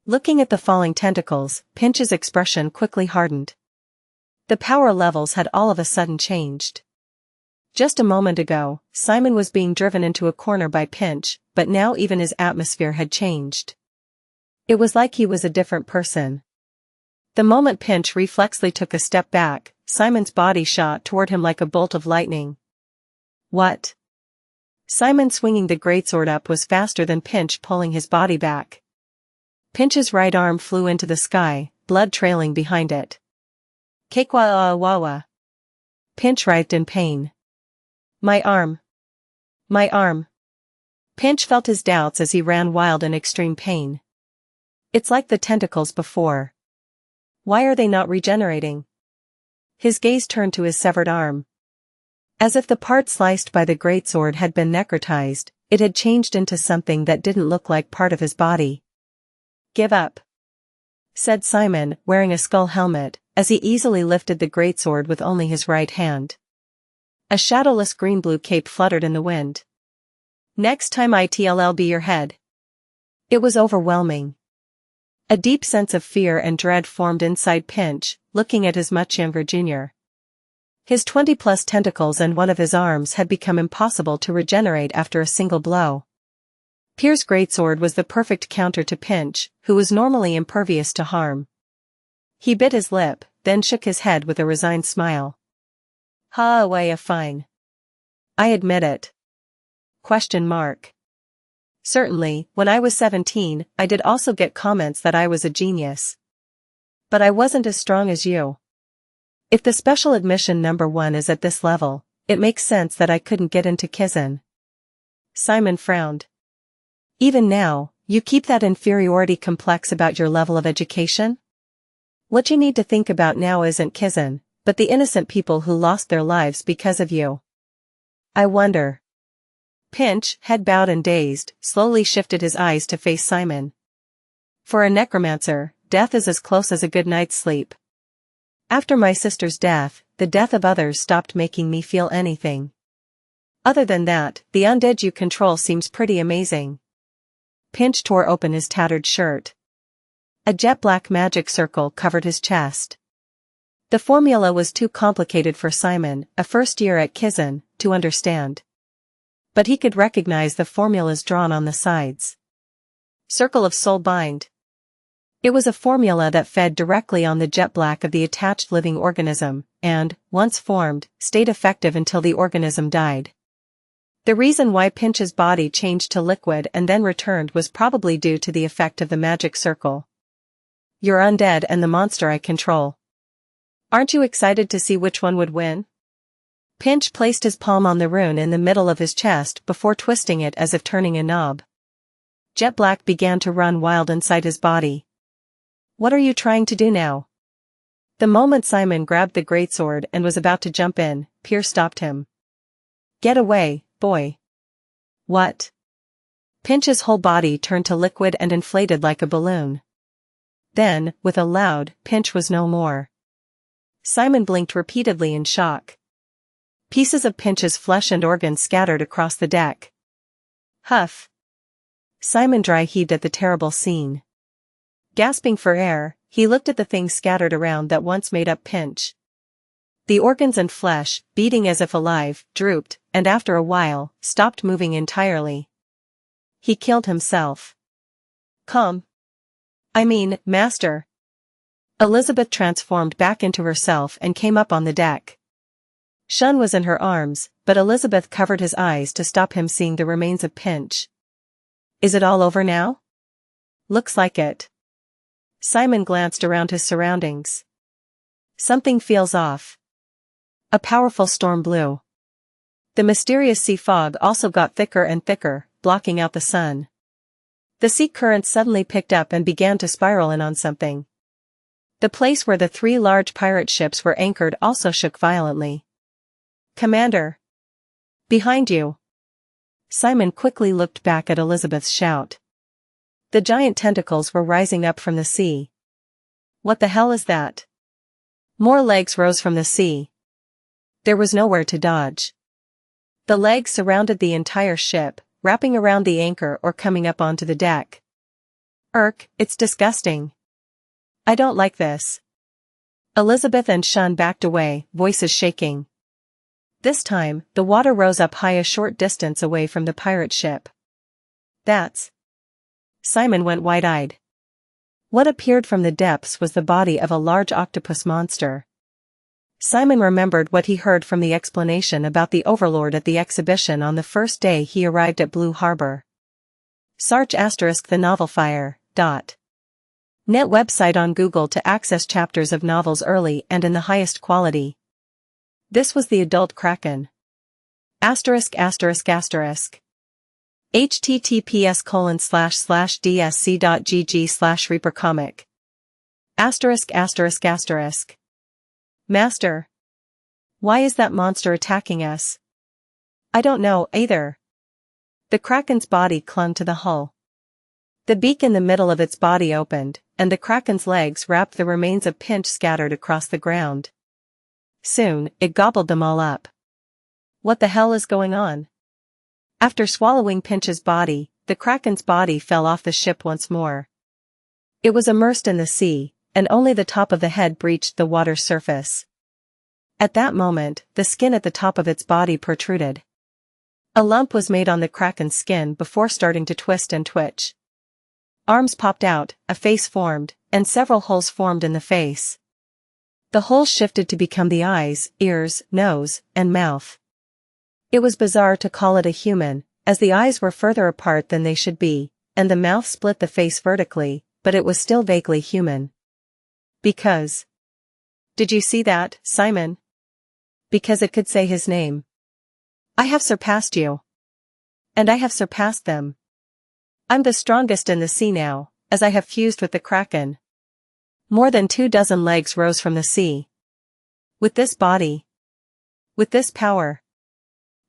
Looking at the falling tentacles, Pinch's expression quickly hardened. The power levels had all of a sudden changed. Just a moment ago, Simon was being driven into a corner by Pinch, but now even his atmosphere had changed. It was like he was a different person. The moment Pinch reflexly took a step back, Simon's body shot toward him like a bolt of lightning. What? Simon swinging the greatsword up was faster than Pinch pulling his body back. Pinch's right arm flew into the sky, blood trailing behind it. Kekwa-a-wawa. Pinch writhed in pain. My arm. My arm. Pinch felt his doubts as he ran wild in extreme pain. It's like the tentacles before. Why are they not regenerating? His gaze turned to his severed arm. As if the part sliced by the greatsword had been necrotized, it had changed into something that didn't look like part of his body. Give up, said Simon, wearing a skull helmet, as he easily lifted the greatsword with only his right hand. A shadowless green-blue cape fluttered in the wind. Next time I'll be your head. It was overwhelming. A deep sense of fear and dread formed inside Pinch, looking at his much younger junior. His 20-plus tentacles and one of his arms had become impossible to regenerate after a single blow. Pierre's greatsword was the perfect counter to Pinch, who was normally impervious to harm. He bit his lip, then shook his head with a resigned smile. Ha, way fine. I admit it. Question mark. Certainly, when I was 17, I did also get comments that I was a genius. But I wasn't as strong as you. If the special admission number 1 is at this level, it makes sense that I couldn't get into Kizan. Simon frowned. Even now, you keep that inferiority complex about your level of education? What you need to think about now isn't Kizan, but the innocent people who lost their lives because of you. I wonder. Pinch, head bowed and dazed, slowly shifted his eyes to face Simon. For a necromancer, death is as close as a good night's sleep. After my sister's death, the death of others stopped making me feel anything. Other than that, the undead you control seems pretty amazing. Pinch tore open his tattered shirt. A jet-black magic circle covered his chest. The formula was too complicated for Simon, a first year at Kizan, to understand. But he could recognize the formulas drawn on the sides. Circle of Soul Bind. It was a formula that fed directly on the jet black of the attached living organism, and, once formed, stayed effective until the organism died. The reason why Pinch's body changed to liquid and then returned was probably due to the effect of the magic circle. You're undead and the monster I control. Aren't you excited to see which one would win? Pinch placed his palm on the rune in the middle of his chest before twisting it as if turning a knob. Jet black began to run wild inside his body. What are you trying to do now? The moment Simon grabbed the greatsword and was about to jump in, Pierce stopped him. Get away, boy. What? Pinch's whole body turned to liquid and inflated like a balloon. Then, with a loud, Pinch was no more. Simon blinked repeatedly in shock. Pieces of Pinch's flesh and organs scattered across the deck. Huff. Simon dry heaved at the terrible scene. Gasping for air, he looked at the things scattered around that once made up Pinch. The organs and flesh, beating as if alive, drooped, and after a while, stopped moving entirely. He killed himself. Master. Elizabeth transformed back into herself and came up on the deck. Shun was in her arms, but Elizabeth covered his eyes to stop him seeing the remains of Pinch. Is it all over now? Looks like it. Simon glanced around his surroundings. Something feels off. A powerful storm blew. The mysterious sea fog also got thicker and thicker, blocking out the sun. The sea current suddenly picked up and began to spiral in on something. The place where the 3 large pirate ships were anchored also shook violently. Commander! Behind you! Simon quickly looked back at Elizabeth's shout. The giant tentacles were rising up from the sea. What the hell is that? More legs rose from the sea. There was nowhere to dodge. The legs surrounded the entire ship, wrapping around the anchor or coming up onto the deck. It's disgusting. I don't like this. Elizabeth and Shun backed away, voices shaking. This time, the water rose up high a short distance away from the pirate ship. That's... Simon went wide-eyed. What appeared from the depths was the body of a large octopus monster. Simon remembered what he heard from the explanation about the Overlord at the exhibition on the first day he arrived at Blue Harbor. Search the novel Fire. Net website on Google to access chapters of novels early and in the highest quality. This was the adult Kraken. https://dsc.gg/reapercomic. Master. Why is that monster attacking us? I don't know, either. The Kraken's body clung to the hull. The beak in the middle of its body opened, and the Kraken's legs wrapped the remains of Pinch scattered across the ground. Soon, it gobbled them all up. What the hell is going on? After swallowing Pinch's body, the Kraken's body fell off the ship once more. It was immersed in the sea, and only the top of the head breached the water's surface. At that moment, the skin at the top of its body protruded. A lump was made on the Kraken's skin before starting to twist and twitch. Arms popped out, a face formed, and several holes formed in the face. The holes shifted to become the eyes, ears, nose, and mouth. It was bizarre to call it a human, as the eyes were further apart than they should be, and the mouth split the face vertically, but it was still vaguely human. Because. Did you see that, Simon? Because it could say his name. I have surpassed you. And I have surpassed them. I'm the strongest in the sea now, as I have fused with the Kraken. More than 24 legs rose from the sea. With this body. With this power.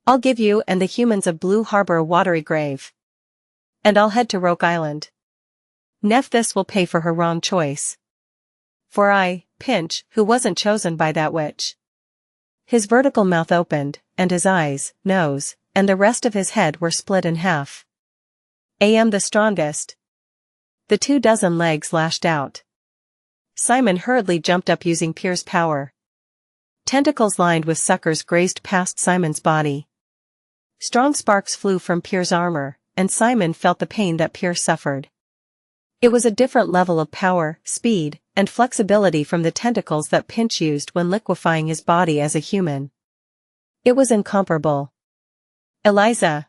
I'll give you and the humans of Blue Harbor a watery grave. And I'll head to Roke Island. This will pay for her wrong choice. For I, Pinch, who wasn't chosen by that witch. His vertical mouth opened, and his eyes, nose, and the rest of his head were split in half. I am the strongest. The 24 legs lashed out. Simon hurriedly jumped up using Pier's power. Tentacles lined with suckers grazed past Simon's body. Strong sparks flew from Pier's armor, and Simon felt the pain that Pier suffered. It was a different level of power, speed, and flexibility from the tentacles that Pinch used when liquefying his body as a human. It was incomparable. Eliza.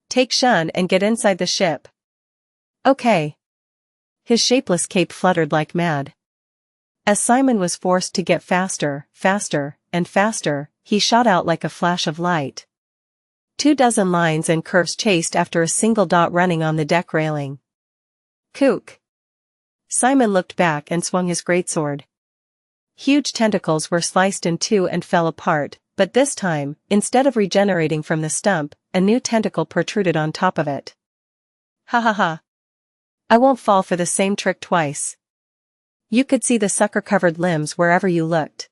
Take Shun and get inside the ship. Okay. His shapeless cape fluttered like mad. As Simon was forced to get faster, faster, and faster, he shot out like a flash of light. 24 lines and curves chased after a single dot running on the deck railing. Kook. Simon looked back and swung his greatsword. Huge tentacles were sliced in two and fell apart, but this time, instead of regenerating from the stump, a new tentacle protruded on top of it. Ha ha ha. I won't fall for the same trick twice. You could see the sucker-covered limbs wherever you looked.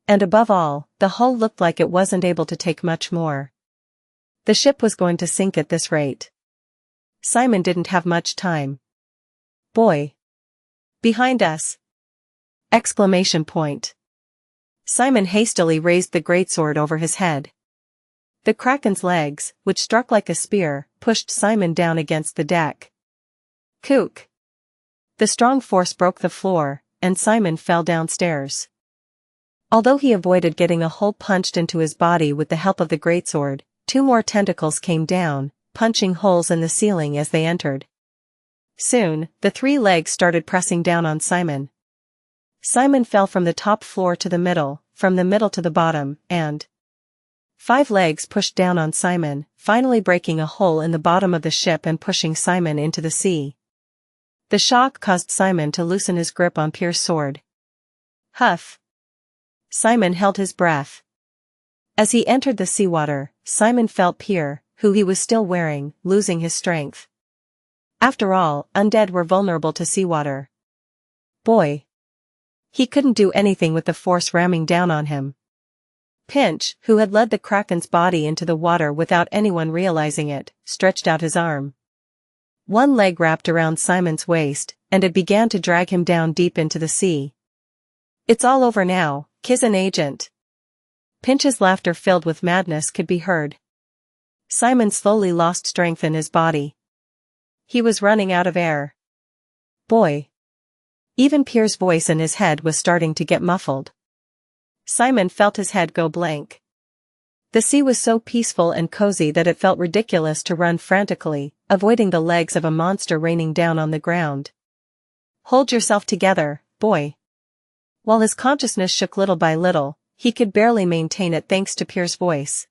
And above all, the hull looked like it wasn't able to take much more. The ship was going to sink at this rate. Simon didn't have much time. Boy. Behind us! Exclamation point. Simon hastily raised the greatsword over his head. The Kraken's legs, which struck like a spear, pushed Simon down against the deck. Kook! The strong force broke the floor, and Simon fell downstairs. Although he avoided getting a hole punched into his body with the help of the greatsword, 2 more tentacles came down, punching holes in the ceiling as they entered. Soon, the 3 legs started pressing down on Simon. Simon fell from the top floor to the middle, from the middle to the bottom, and 5 legs pushed down on Simon, finally breaking a hole in the bottom of the ship and pushing Simon into the sea. The shock caused Simon to loosen his grip on Pier's sword. Huff! Simon held his breath. As he entered the seawater, Simon felt Pier, who he was still wearing, losing his strength. After all, undead were vulnerable to seawater. Boy! He couldn't do anything with the force ramming down on him. Pinch, who had led the Kraken's body into the water without anyone realizing it, stretched out his arm. 1 leg wrapped around Simon's waist, and it began to drag him down deep into the sea. It's all over now, Kiz an agent. Pinch's laughter filled with madness could be heard. Simon slowly lost strength in his body. He was running out of air. Boy! Even Pier's voice in his head was starting to get muffled. Simon felt his head go blank. The sea was so peaceful and cozy that it felt ridiculous to run frantically, avoiding the legs of a monster raining down on the ground. Hold yourself together, boy. While his consciousness shook little by little, he could barely maintain it thanks to Pier's voice.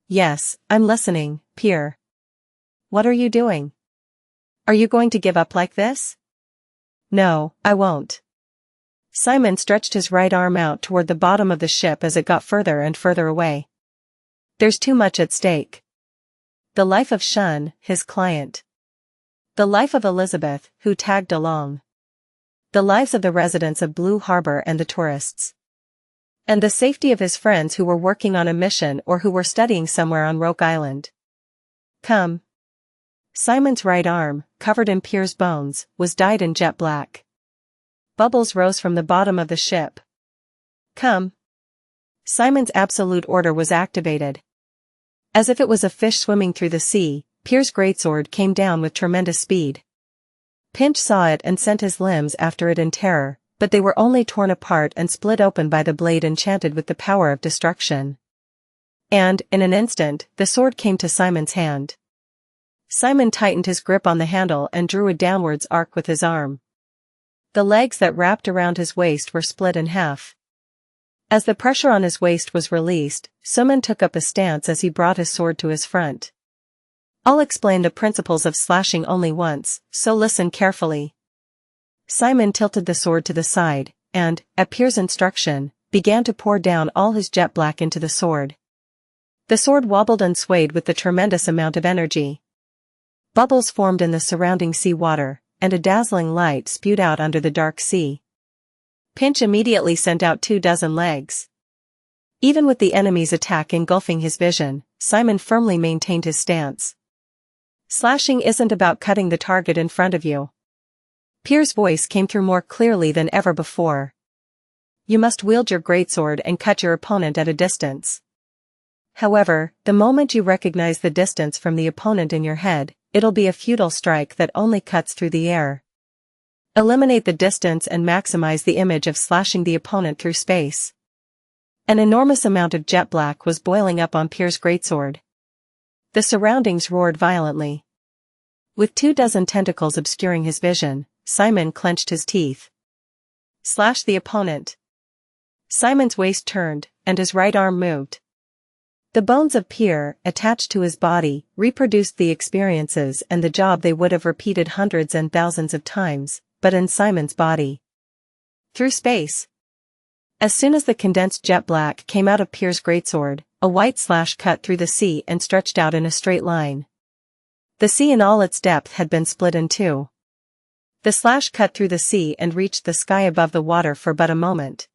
Yes, I'm listening, Pier. What are you doing? Are you going to give up like this? No, I won't. Simon stretched his right arm out toward the bottom of the ship as it got further and further away. There's too much at stake. The life of Shun, his client. The life of Elizabeth, who tagged along. The lives of the residents of Blue Harbor and the tourists. And the safety of his friends who were working on a mission or who were studying somewhere on Roke Island. Come. Simon's right arm, covered in Pier's bones, was dyed in jet black. Bubbles rose from the bottom of the ship. Come. Simon's absolute order was activated. As if it was a fish swimming through the sea, Pier's greatsword came down with tremendous speed. Pinch saw it and sent his limbs after it in terror, but they were only torn apart and split open by the blade enchanted with the power of destruction. And, in an instant, the sword came to Simon's hand. Simon tightened his grip on the handle and drew a downwards arc with his arm. The legs that wrapped around his waist were split in half. As the pressure on his waist was released, Simon took up a stance as he brought his sword to his front. I'll explain the principles of slashing only once, so listen carefully. Simon tilted the sword to the side, and, at Pierre's instruction, began to pour down all his jet black into the sword. The sword wobbled and swayed with the tremendous amount of energy. Bubbles formed in the surrounding sea water, and a dazzling light spewed out under the dark sea. Pinch immediately sent out 24 legs. Even with the enemy's attack engulfing his vision, Simon firmly maintained his stance. Slashing isn't about cutting the target in front of you. Pierre's voice came through more clearly than ever before. You must wield your greatsword and cut your opponent at a distance. However, the moment you recognize the distance from the opponent in your head, it'll be a futile strike that only cuts through the air. Eliminate the distance and maximize the image of slashing the opponent through space. An enormous amount of jet black was boiling up on Pierre's greatsword. The surroundings roared violently. With 24 tentacles obscuring his vision, Simon clenched his teeth. Slash the opponent. Simon's waist turned, and his right arm moved. The bones of Pierre, attached to his body, reproduced the experiences and the job they would have repeated hundreds and thousands of times, but in Simon's body. Through space. As soon as the condensed jet black came out of Pierre's greatsword, a white slash cut through the sea and stretched out in a straight line. The sea in all its depth had been split in two. The slash cut through the sea and reached the sky above the water for but a moment.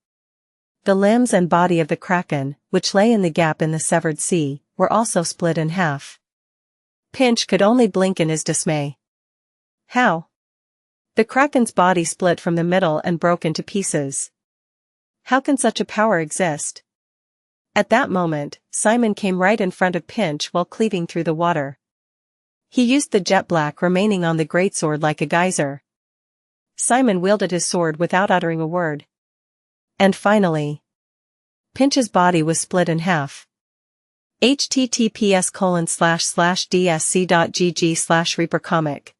The limbs and body of the kraken, which lay in the gap in the severed sea, were also split in half. Pinch could only blink in his dismay. How? The kraken's body split from the middle and broke into pieces. How can such a power exist? At that moment, Simon came right in front of Pinch while cleaving through the water. He used the jet black remaining on the greatsword like a geyser. Simon wielded his sword without uttering a word. And finally, Pinch's body was split in half. https://dsc.gg/reapercomic.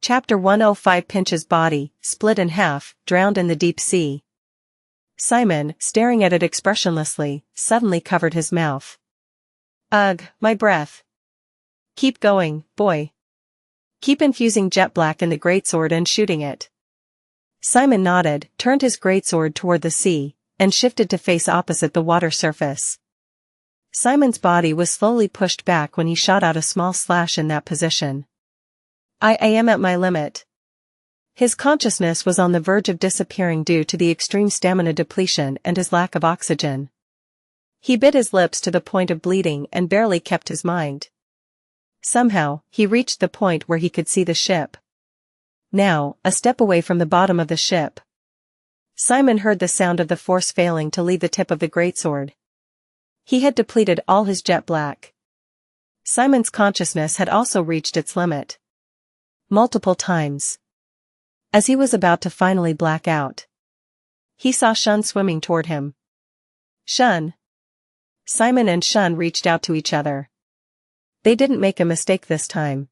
Chapter 105 Pinch's body, split in half, drowned in the deep sea. Simon, staring at it expressionlessly, suddenly covered his mouth. Ugh, my breath. Keep going, boy. Keep infusing jet black in the greatsword and shooting it. Simon nodded, turned his greatsword toward the sea, and shifted to face opposite the water surface. Simon's body was slowly pushed back when he shot out a small slash in that position. I am at my limit. His consciousness was on the verge of disappearing due to the extreme stamina depletion and his lack of oxygen. He bit his lips to the point of bleeding and barely kept his mind. Somehow, he reached the point where he could see the ship. Now, a step away from the bottom of the ship. Simon heard the sound of the force failing to leave the tip of the greatsword. He had depleted all his jet black. Simon's consciousness had also reached its limit. Multiple times. As he was about to finally black out, he saw Shun swimming toward him. Shun. Simon and Shun reached out to each other. They didn't make a mistake this time.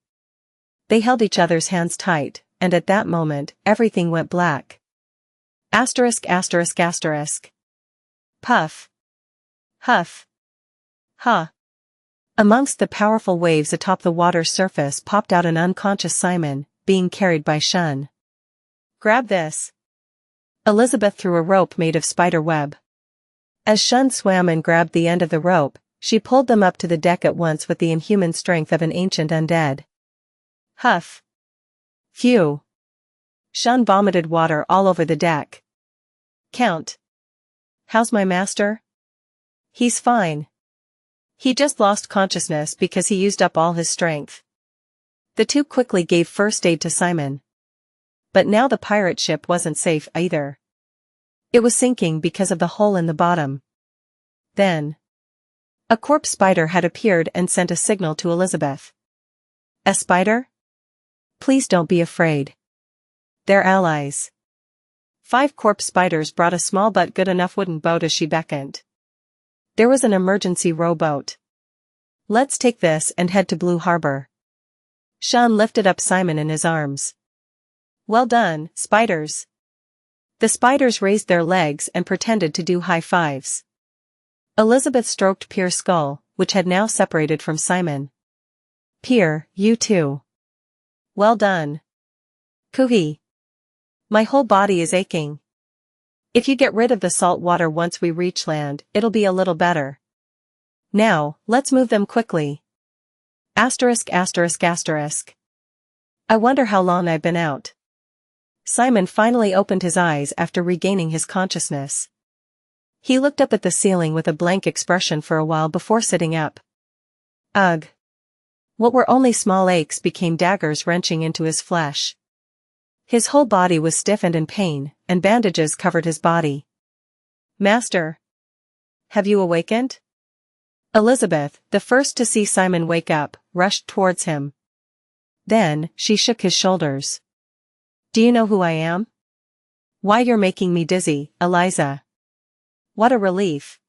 They held each other's hands tight, and at that moment, everything went black. Asterisk. Puff. Huff. Ha. Amongst the powerful waves atop the water's surface popped out an unconscious Simon, being carried by Shun. Grab this. Elizabeth threw a rope made of spider web. As Shun swam and grabbed the end of the rope, she pulled them up to the deck at once with the inhuman strength of an ancient undead. Huff. Phew. Shun vomited water all over the deck. Count. How's my master? He's fine. He just lost consciousness because he used up all his strength. The two quickly gave first aid to Simon. But now the pirate ship wasn't safe either. It was sinking because of the hole in the bottom. Then, a corpse spider had appeared and sent a signal to Elizabeth. A spider? Please don't be afraid. They're allies. 5 corpse spiders brought a small but good enough wooden boat as she beckoned. There was an emergency rowboat. Let's take this and head to Blue Harbor. Xian lifted up Simon in his arms. Well done, spiders. The spiders raised their legs and pretended to do high fives. Elizabeth stroked Pierre's skull, which had now separated from Simon. Pierre, you too. Well done. Cooey. My whole body is aching. If you get rid of the salt water once we reach land, it'll be a little better. Now, let's move them quickly. Asterisk asterisk asterisk. I wonder how long I've been out. Simon finally opened his eyes after regaining his consciousness. He looked up at the ceiling with a blank expression for a while before sitting up. Ugh. What were only small aches became daggers wrenching into his flesh. His whole body was stiff and in pain, and bandages covered his body. Master. Have you awakened? Elizabeth, the first to see Simon wake up, rushed towards him. Then, she shook his shoulders. Do you know who I am? Why, you're making me dizzy, Eliza. What a relief.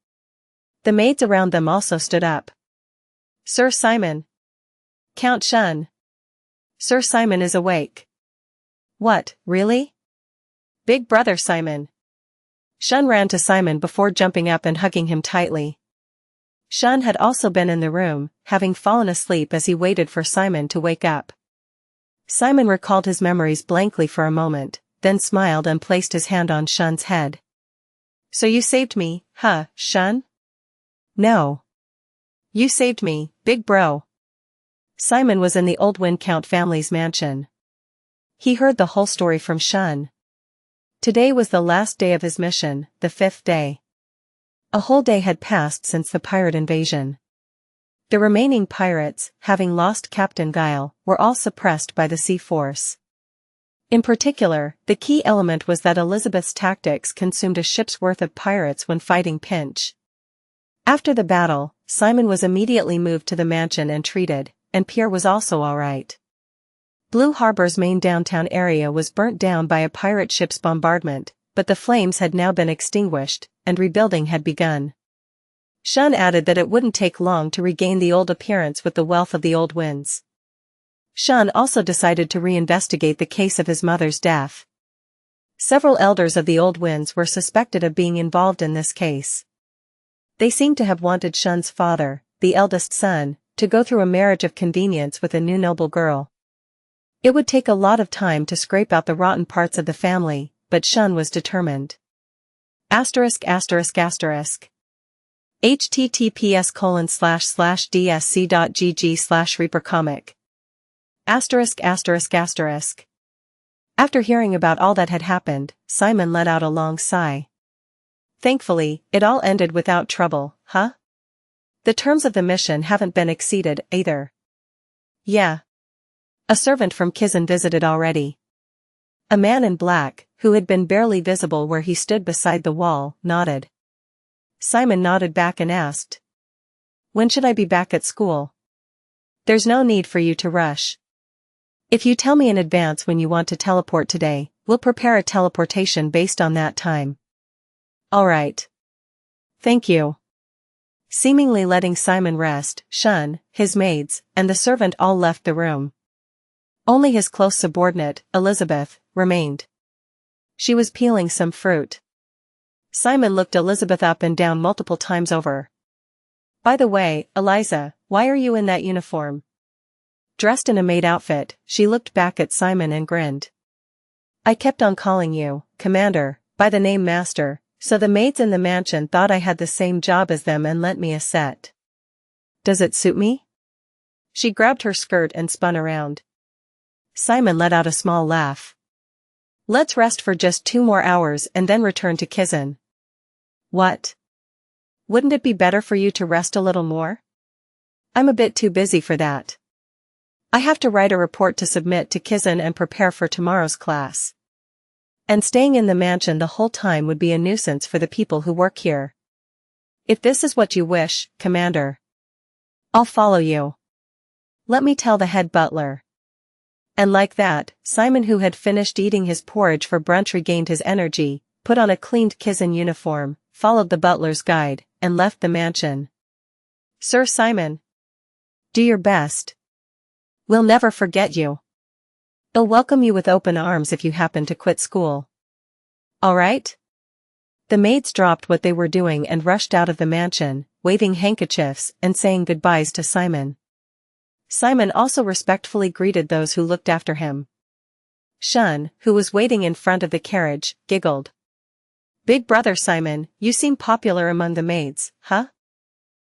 The maids around them also stood up. Sir Simon. Count Xian. Sir Simon is awake. What, really? Big brother Simon. Xian ran to Simon before jumping up and hugging him tightly. Xian had also been in the room, having fallen asleep as he waited for Simon to wake up. Simon recalled his memories blankly for a moment, then smiled and placed his hand on Xian's head. So you saved me, huh, Xian? No. You saved me, big bro. Simon was in the old Wind Count family's mansion. He heard the whole story from Xian. Today was the last day of his mission, the 5th day. A whole day had passed since the pirate invasion. The remaining pirates, having lost Captain Guile, were all suppressed by the sea force. In particular, the key element was that Elizabeth's tactics consumed a ship's worth of pirates when fighting pinch. After the battle, Simon was immediately moved to the mansion and treated, and Pierre was also alright. Blue Harbor's main downtown area was burnt down by a pirate ship's bombardment, but the flames had now been extinguished, and rebuilding had begun. Xian added that it wouldn't take long to regain the old appearance with the wealth of the old winds. Xian also decided to reinvestigate the case of his mother's death. Several elders of the old winds were suspected of being involved in this case. They seemed to have wanted Xian's father, the eldest son, to go through a marriage of convenience with a new noble girl. It would take a lot of time to scrape out the rotten parts of the family, but Xian was determined. Asterisk asterisk asterisk. https://dsc.gg/reapercomic. Asterisk asterisk asterisk. After hearing about all that had happened, Simon let out a long sigh. Thankfully, it all ended without trouble, huh? The terms of the mission haven't been exceeded, either. Yeah. A servant from Kizan visited already. A man in black, who had been barely visible where he stood beside the wall, nodded. Simon nodded back and asked. When should I be back at school? There's no need for you to rush. If you tell me in advance when you want to teleport today, we'll prepare a teleportation based on that time. Alright. Thank you. Seemingly letting Simon rest, Xian, his maids, and the servant all left the room. Only his close subordinate, Elizabeth, remained. She was peeling some fruit. Simon looked Elizabeth up and down multiple times over. By the way, Eliza, why are you in that uniform? Dressed in a maid outfit, she looked back at Simon and grinned. I kept on calling you, Commander, by the name Master, so the maids in the mansion thought I had the same job as them and lent me a set. Does it suit me? She grabbed her skirt and spun around. Simon let out a small laugh. Let's rest for just 2 more hours and then return to Kizan. What? Wouldn't it be better for you to rest a little more? I'm a bit too busy for that. I have to write a report to submit to Kizan and prepare for tomorrow's class. And staying in the mansion the whole time would be a nuisance for the people who work here. If this is what you wish, Commander, I'll follow you. Let me tell the head butler. And like that, Simon, who had finished eating his porridge for brunch, regained his energy, put on a cleaned Kizan uniform, followed the butler's guide, and left the mansion. Sir Simon. Do your best. We'll never forget you. They'll welcome you with open arms if you happen to quit school. All right? The maids dropped what they were doing and rushed out of the mansion, waving handkerchiefs and saying goodbyes to Simon. Simon also respectfully greeted those who looked after him. Xian, who was waiting in front of the carriage, giggled. Big brother Simon, you seem popular among the maids, huh?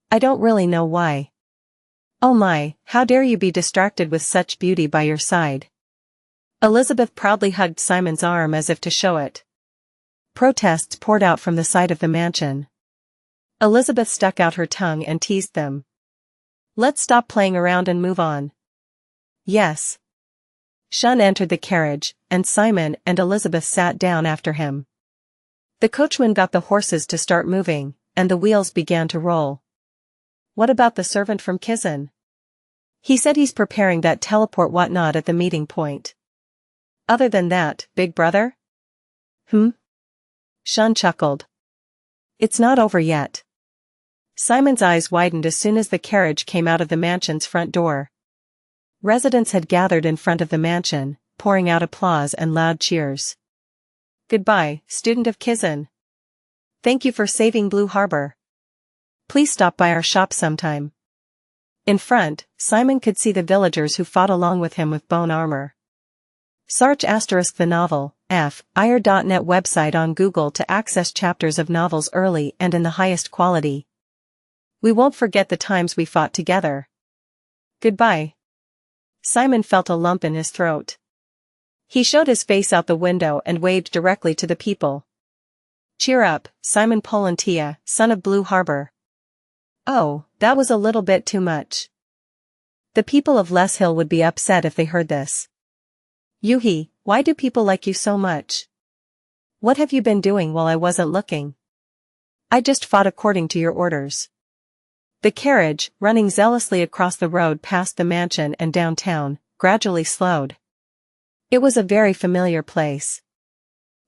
I don't really know why. Oh my, how dare you be distracted with such beauty by your side. Elizabeth proudly hugged Simon's arm as if to show it. Protests poured out from the side of the mansion. Elizabeth stuck out her tongue and teased them. Let's stop playing around and move on. Yes. Xian entered the carriage, and Simon and Elizabeth sat down after him. The coachman got the horses to start moving, and the wheels began to roll. What about the servant from Kizan? He said he's preparing that teleport whatnot at the meeting point. Other than that, big brother? Xian chuckled. It's not over yet. Simon's eyes widened as soon as the carriage came out of the mansion's front door. Residents had gathered in front of the mansion, pouring out applause and loud cheers. Goodbye, student of Kizan. Thank you for saving Blue Harbor. Please stop by our shop sometime. In front, Simon could see the villagers who fought along with him with bone armor. Search *the novel, ir.net website on Google to access chapters of novels early and in the highest quality. We won't forget the times we fought together. Goodbye. Simon felt a lump in his throat. He showed his face out the window and waved directly to the people. Cheer up, Simon Polantia, son of Blue Harbor. Oh, that was a little bit too much. The people of Les Hill would be upset if they heard this. Yuhi, why do people like you so much? What have you been doing while I wasn't looking? I just fought according to your orders. The carriage, running zealously across the road past the mansion and downtown, gradually slowed. It was a very familiar place.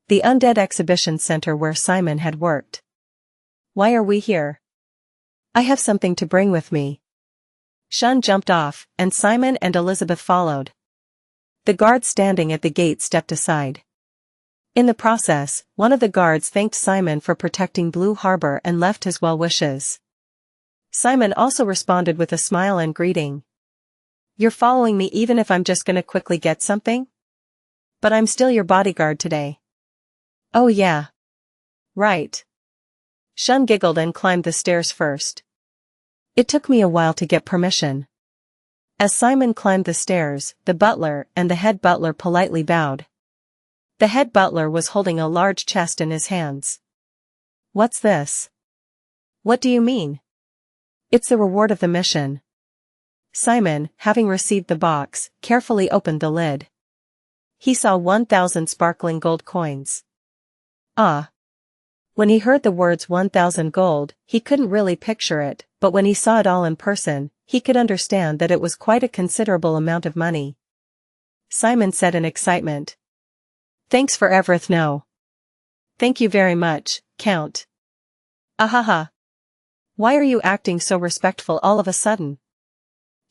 The Undead Exhibition Center where Simon had worked. Why are we here? I have something to bring with me. Xian jumped off, and Simon and Elizabeth followed. The guard standing at the gate stepped aside. In the process, one of the guards thanked Simon for protecting Blue Harbor and left his well wishes. Simon also responded with a smile and greeting. You're following me even if I'm just gonna quickly get something? But I'm still your bodyguard today. Oh yeah. Right. Xian giggled and climbed the stairs first. It took me a while to get permission. As Simon climbed the stairs, the butler and the head butler politely bowed. The head butler was holding a large chest in his hands. What's this? What do you mean? It's the reward of the mission. Simon, having received the box, carefully opened the lid. He saw 1,000 sparkling gold coins. Ah. When he heard the words 1,000 gold, he couldn't really picture it, but when he saw it all in person, he could understand that it was quite a considerable amount of money. Simon said in excitement. Thanks for everything. No. Thank you very much, Count. Ahaha. Why are you acting so respectful all of a sudden?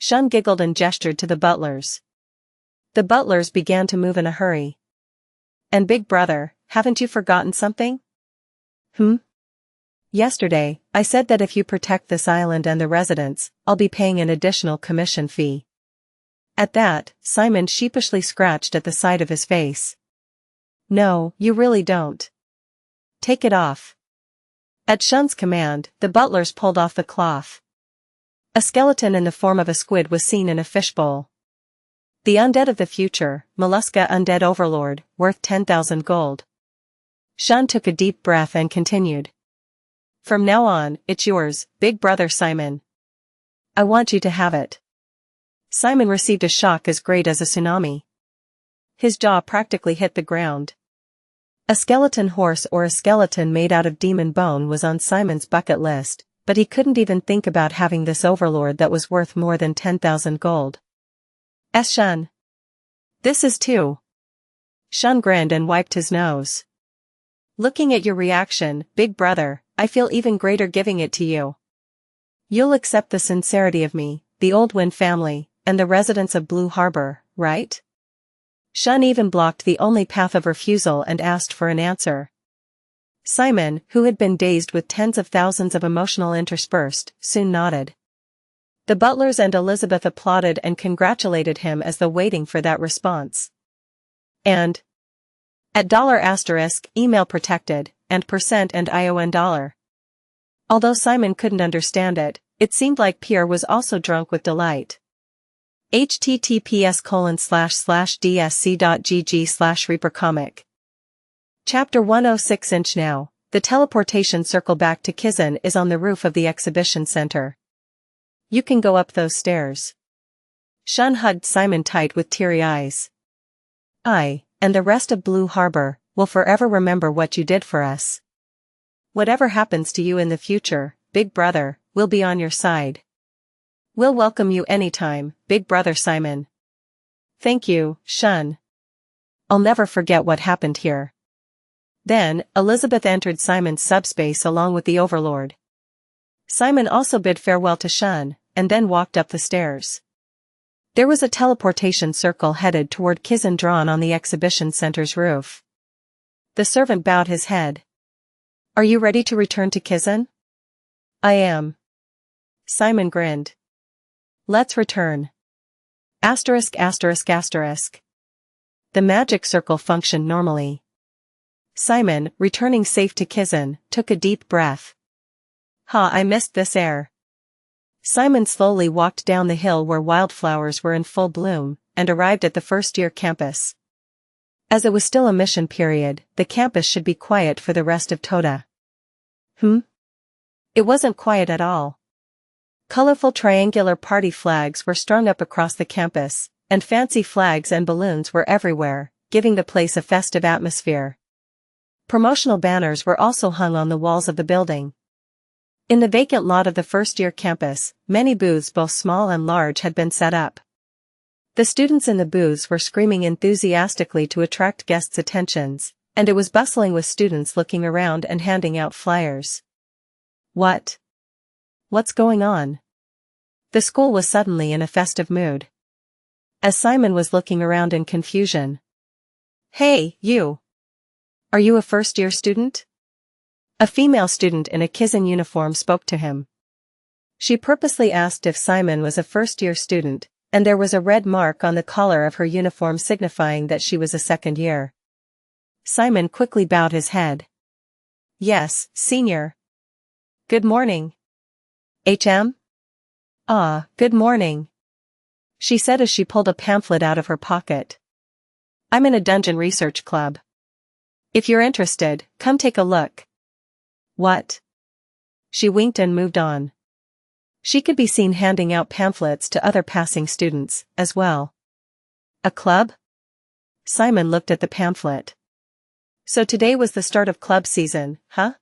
Xian giggled and gestured to the butlers. The butlers began to move in a hurry. And big brother, haven't you forgotten something? Yesterday, I said that if you protect this island and the residents, I'll be paying an additional commission fee. At that, Simon sheepishly scratched at the side of his face. No, you really don't. Take it off. At Xian's command, the butlers pulled off the cloth. A skeleton in the form of a squid was seen in a fishbowl. The undead of the future, Mollusca Undead Overlord, worth 10,000 gold. Xian took a deep breath and continued. From now on, it's yours, big brother Simon. I want you to have it. Simon received a shock as great as a tsunami. His jaw practically hit the ground. A skeleton horse or a skeleton made out of demon bone was on Simon's bucket list, but he couldn't even think about having this overlord that was worth more than 10,000 gold. Xian. This is too. Xian grinned and wiped his nose. Looking at your reaction, big brother, I feel even greater giving it to you. You'll accept the sincerity of me, the Old Wind family, and the residents of Blue Harbor, right? Shun even blocked the only path of refusal and asked for an answer. Simon, who had been dazed with tens of thousands of emotional interspersed, soon nodded. The butlers and Elizabeth applauded and congratulated him as though waiting for that response. And at $** email protected, and % and ION $. Although Simon couldn't understand it, it seemed like Pierre was also drunk with delight. https://dsc.gg/reapercomic. Chapter 106 Inch Now, the teleportation circle back to Kizan is on the roof of the exhibition center. You can go up those stairs. Shun hugged Simon tight with teary eyes. I, and the rest of Blue Harbor, will forever remember what you did for us. Whatever happens to you in the future, Big Brother, we'll be on your side. We'll welcome you anytime, Big Brother Simon. Thank you, Shun. I'll never forget what happened here. Then, Elizabeth entered Simon's subspace along with the Overlord. Simon also bid farewell to Shun, and then walked up the stairs. There was a teleportation circle headed toward Kizan drawn on the exhibition center's roof. The servant bowed his head. Are you ready to return to Kizan? I am. Simon grinned. Let's return. ******. The magic circle functioned normally. Simon, returning safe to Kizan, took a deep breath. I missed this air. Simon slowly walked down the hill where wildflowers were in full bloom, and arrived at the first-year campus. As it was still a mission period, the campus should be quiet for the rest of Toda. It wasn't quiet at all. Colorful triangular party flags were strung up across the campus, and fancy flags and balloons were everywhere, giving the place a festive atmosphere. Promotional banners were also hung on the walls of the building. In the vacant lot of the first-year campus, many booths both small and large had been set up. The students in the booths were screaming enthusiastically to attract guests' attentions, and it was bustling with students looking around and handing out flyers. What's going on? The school was suddenly in a festive mood. As Simon was looking around in confusion. Hey, you! Are you a first-year student? A female student in a Kizan uniform spoke to him. She purposely asked if Simon was a first-year student, and there was a red mark on the collar of her uniform signifying that she was a second year. Simon quickly bowed his head. Yes, senior. Good morning. HM? Good morning. She said as she pulled a pamphlet out of her pocket. I'm in a dungeon research club. If you're interested, come take a look. What? She winked and moved on. She could be seen handing out pamphlets to other passing students, as well. A club? Simon looked at the pamphlet. So today was the start of club season, huh?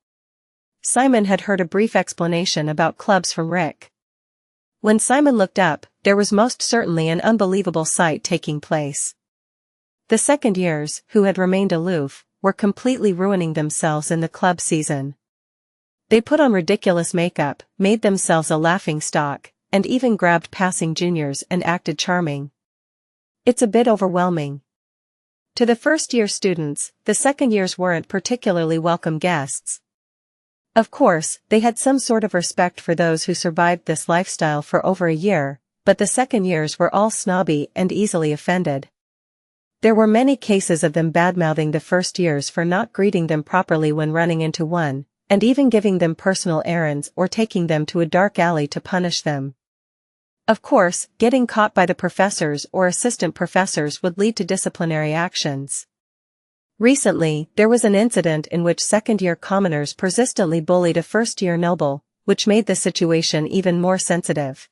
Simon had heard a brief explanation about clubs from Rick. When Simon looked up, there was most certainly an unbelievable sight taking place. The second years, who had remained aloof, were completely ruining themselves in the club season. They put on ridiculous makeup, made themselves a laughingstock, and even grabbed passing juniors and acted charming. It's a bit overwhelming. To the first-year students, the second years weren't particularly welcome guests. Of course, they had some sort of respect for those who survived this lifestyle for over a year, but the second years were all snobby and easily offended. There were many cases of them badmouthing the first years for not greeting them properly when running into one, and even giving them personal errands or taking them to a dark alley to punish them. Of course, getting caught by the professors or assistant professors would lead to disciplinary actions. Recently, there was an incident in which second-year commoners persistently bullied a first-year noble, which made the situation even more sensitive.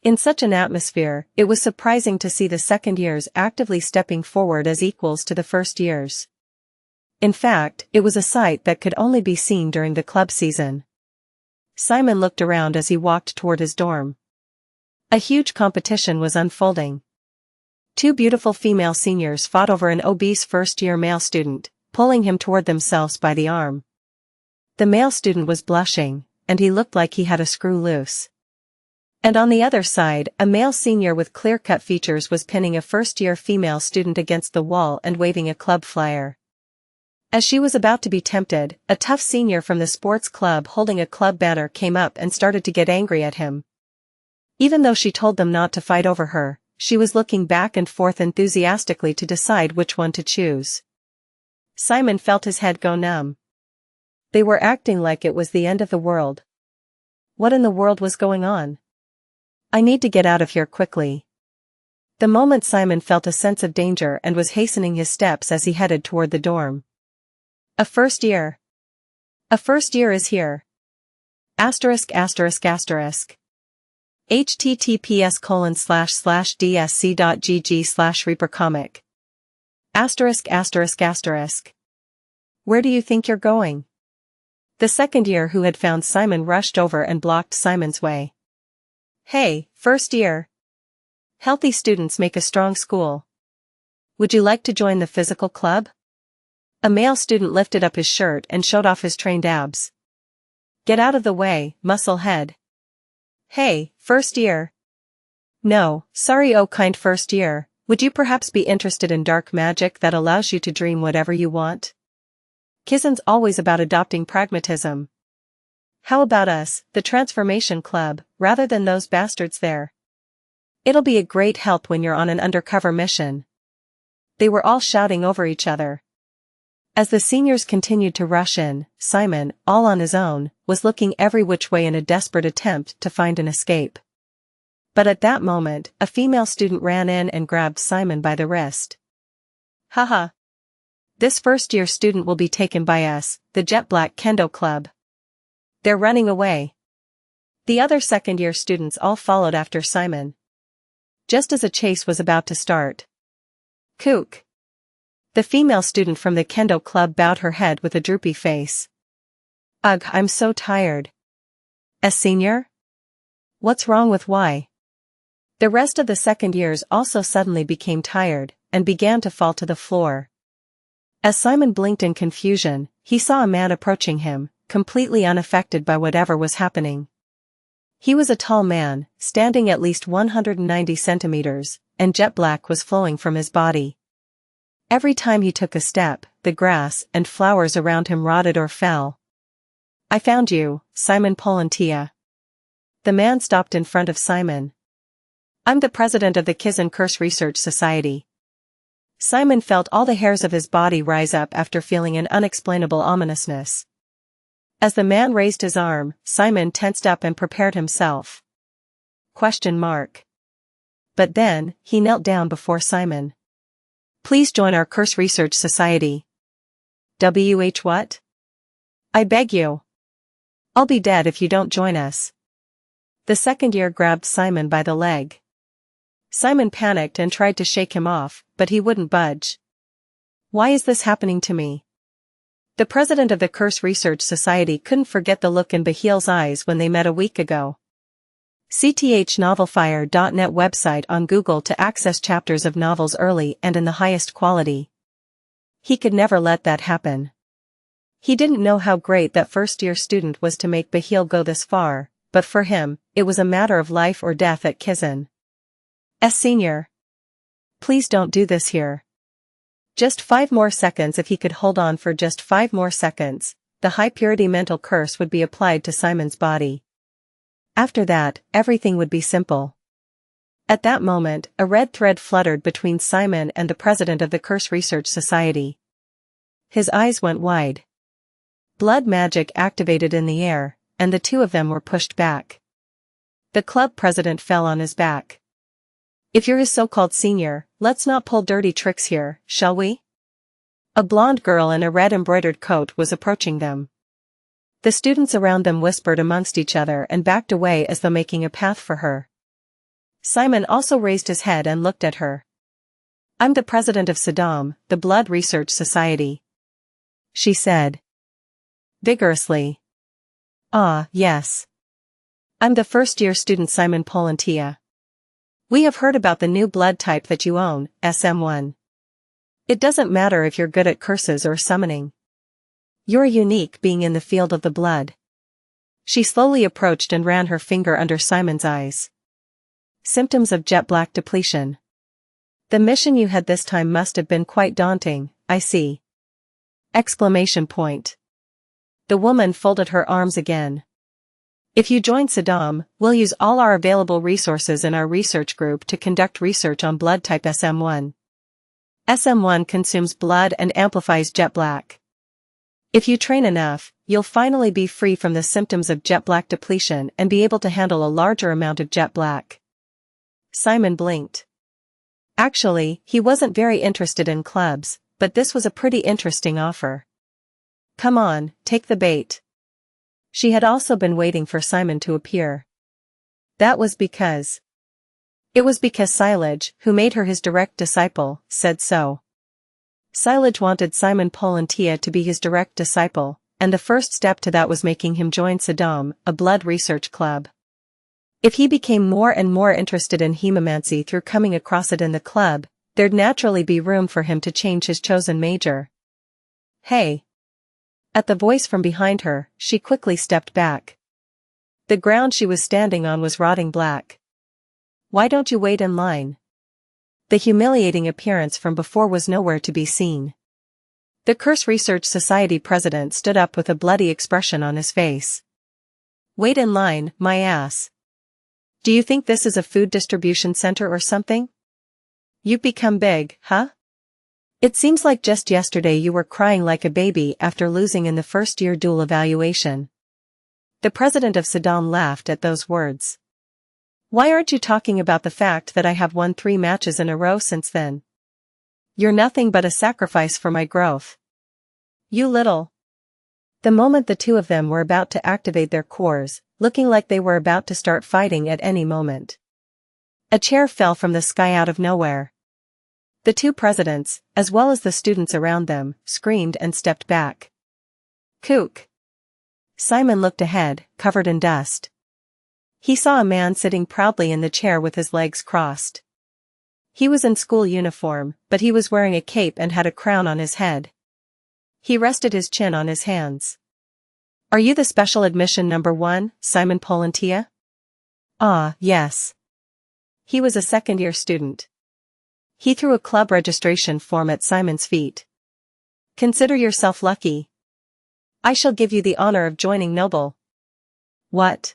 In such an atmosphere, it was surprising to see the second years actively stepping forward as equals to the first years. In fact, it was a sight that could only be seen during the club season. Simon looked around as he walked toward his dorm. A huge competition was unfolding. Two beautiful female seniors fought over an obese first-year male student, pulling him toward themselves by the arm. The male student was blushing, and he looked like he had a screw loose. And on the other side, a male senior with clear-cut features was pinning a first-year female student against the wall and waving a club flyer. As she was about to be tempted, a tough senior from the sports club holding a club banner came up and started to get angry at him. Even though she told them not to fight over her, she was looking back and forth enthusiastically to decide which one to choose. Simon felt his head go numb. They were acting like it was the end of the world. What in the world was going on? I need to get out of here quickly. The moment Simon felt a sense of danger and was hastening his steps as he headed toward the dorm. A first year. A first year is here. https://dsc.gg/reapercomic. Where do you think you're going? The second year who had found Simon rushed over and blocked Simon's way. Hey, first year. Healthy students make a strong school. Would you like to join the physical club? A male student lifted up his shirt and showed off his trained abs. Get out of the way, musclehead. Hey, first year. No, sorry, oh kind first year, would you perhaps be interested in dark magic that allows you to dream whatever you want? Kizen's always about adopting pragmatism. How about us, the Transformation Club, rather than those bastards there? It'll be a great help when you're on an undercover mission. They were all shouting over each other. As the seniors continued to rush in, Simon, all on his own, was looking every which way in a desperate attempt to find an escape. But at that moment, a female student ran in and grabbed Simon by the wrist. Haha. This first-year student will be taken by us, the Jet Black Kendo Club. They're running away. The other second-year students all followed after Simon. Just as a chase was about to start. Kook. The female student from the Kendo Club bowed her head with a droopy face. Ugh, I'm so tired. A senior? What's wrong with why? The rest of the second years also suddenly became tired, and began to fall to the floor. As Simon blinked in confusion, he saw a man approaching him, completely unaffected by whatever was happening. He was a tall man, standing at least 190 centimeters, and jet black was flowing from his body. Every time he took a step, the grass and flowers around him rotted or fell. I found you, Simon Polantia. The man stopped in front of Simon. I'm the president of the Xianxia Curse Research Society. Simon felt all the hairs of his body rise up after feeling an unexplainable ominousness. As the man raised his arm, Simon tensed up and prepared himself. But then, he knelt down before Simon. Please join our Curse Research Society. What? I beg you. I'll be dead if you don't join us. The second year grabbed Simon by the leg. Simon panicked and tried to shake him off, but he wouldn't budge. Why is this happening to me? The president of the Curse Research Society couldn't forget the look in Bahil's eyes when they met a week ago. cthnovelfire.net website on Google to access chapters of novels early and in the highest quality. He could never let that happen. He didn't know how great that first-year student was to make Bahil go this far, but for him, it was a matter of life or death at Xianxia. Senior. Please don't do this here. Just 5 more seconds. If he could hold on for just 5 more seconds, the high-purity mental curse would be applied to Simon's body. After that, everything would be simple. At that moment, a red thread fluttered between Simon and the president of the Curse Research Society. His eyes went wide. Blood magic activated in the air, and the two of them were pushed back. The club president fell on his back. If you're his so-called senior, let's not pull dirty tricks here, shall we? A blonde girl in a red embroidered coat was approaching them. The students around them whispered amongst each other and backed away as though making a path for her. Simon also raised his head and looked at her. I'm the president of Saddam, the Blood Research Society. She said. Vigorously. Ah, yes. I'm the first-year student Simon Polantia. We have heard about the new blood type that you own, SM1. It doesn't matter if you're good at curses or summoning. You're a unique being in the field of the blood. She slowly approached and ran her finger under Simon's eyes. Symptoms of jet black depletion. The mission you had this time must have been quite daunting, I see. Exclamation point. The woman folded her arms again. If you join Saddam, we'll use all our available resources in our research group to conduct research on blood type SM1. SM1 consumes blood and amplifies jet black. If you train enough, you'll finally be free from the symptoms of jet black depletion and be able to handle a larger amount of jet black. Simon blinked. Actually, he wasn't very interested in clubs, but this was a pretty interesting offer. Come on, take the bait. She had also been waiting for Simon to appear. That was because. It was because Silage, who made her his direct disciple, said so. Silage wanted Simon Polantia to be his direct disciple, and the first step to that was making him join Saddam, a blood research club. If he became more and more interested in hemomancy through coming across it in the club, there'd naturally be room for him to change his chosen major. Hey! At the voice from behind her, she quickly stepped back. The ground she was standing on was rotting black. Why don't you wait in line? The humiliating appearance from before was nowhere to be seen. The Curse Research Society president stood up with a bloody expression on his face. Wait in line, my ass. Do you think this is a food distribution center or something? You've become big, huh? It seems like just yesterday you were crying like a baby after losing in the first-year dual evaluation. The president of Saddam laughed at those words. Why aren't you talking about the fact that I have won 3 matches in a row since then? You're nothing but a sacrifice for my growth. You little. The moment the two of them were about to activate their cores, looking like they were about to start fighting at any moment. A chair fell from the sky out of nowhere. The two presidents, as well as the students around them, screamed and stepped back. Kook! Simon looked ahead, covered in dust. He saw a man sitting proudly in the chair with his legs crossed. He was in school uniform, but he was wearing a cape and had a crown on his head. He rested his chin on his hands. Are you the special admission number 1, Simon Polantia? Ah, yes. He was a second-year student. He threw a club registration form at Simon's feet. Consider yourself lucky. I shall give you the honor of joining Noble. What?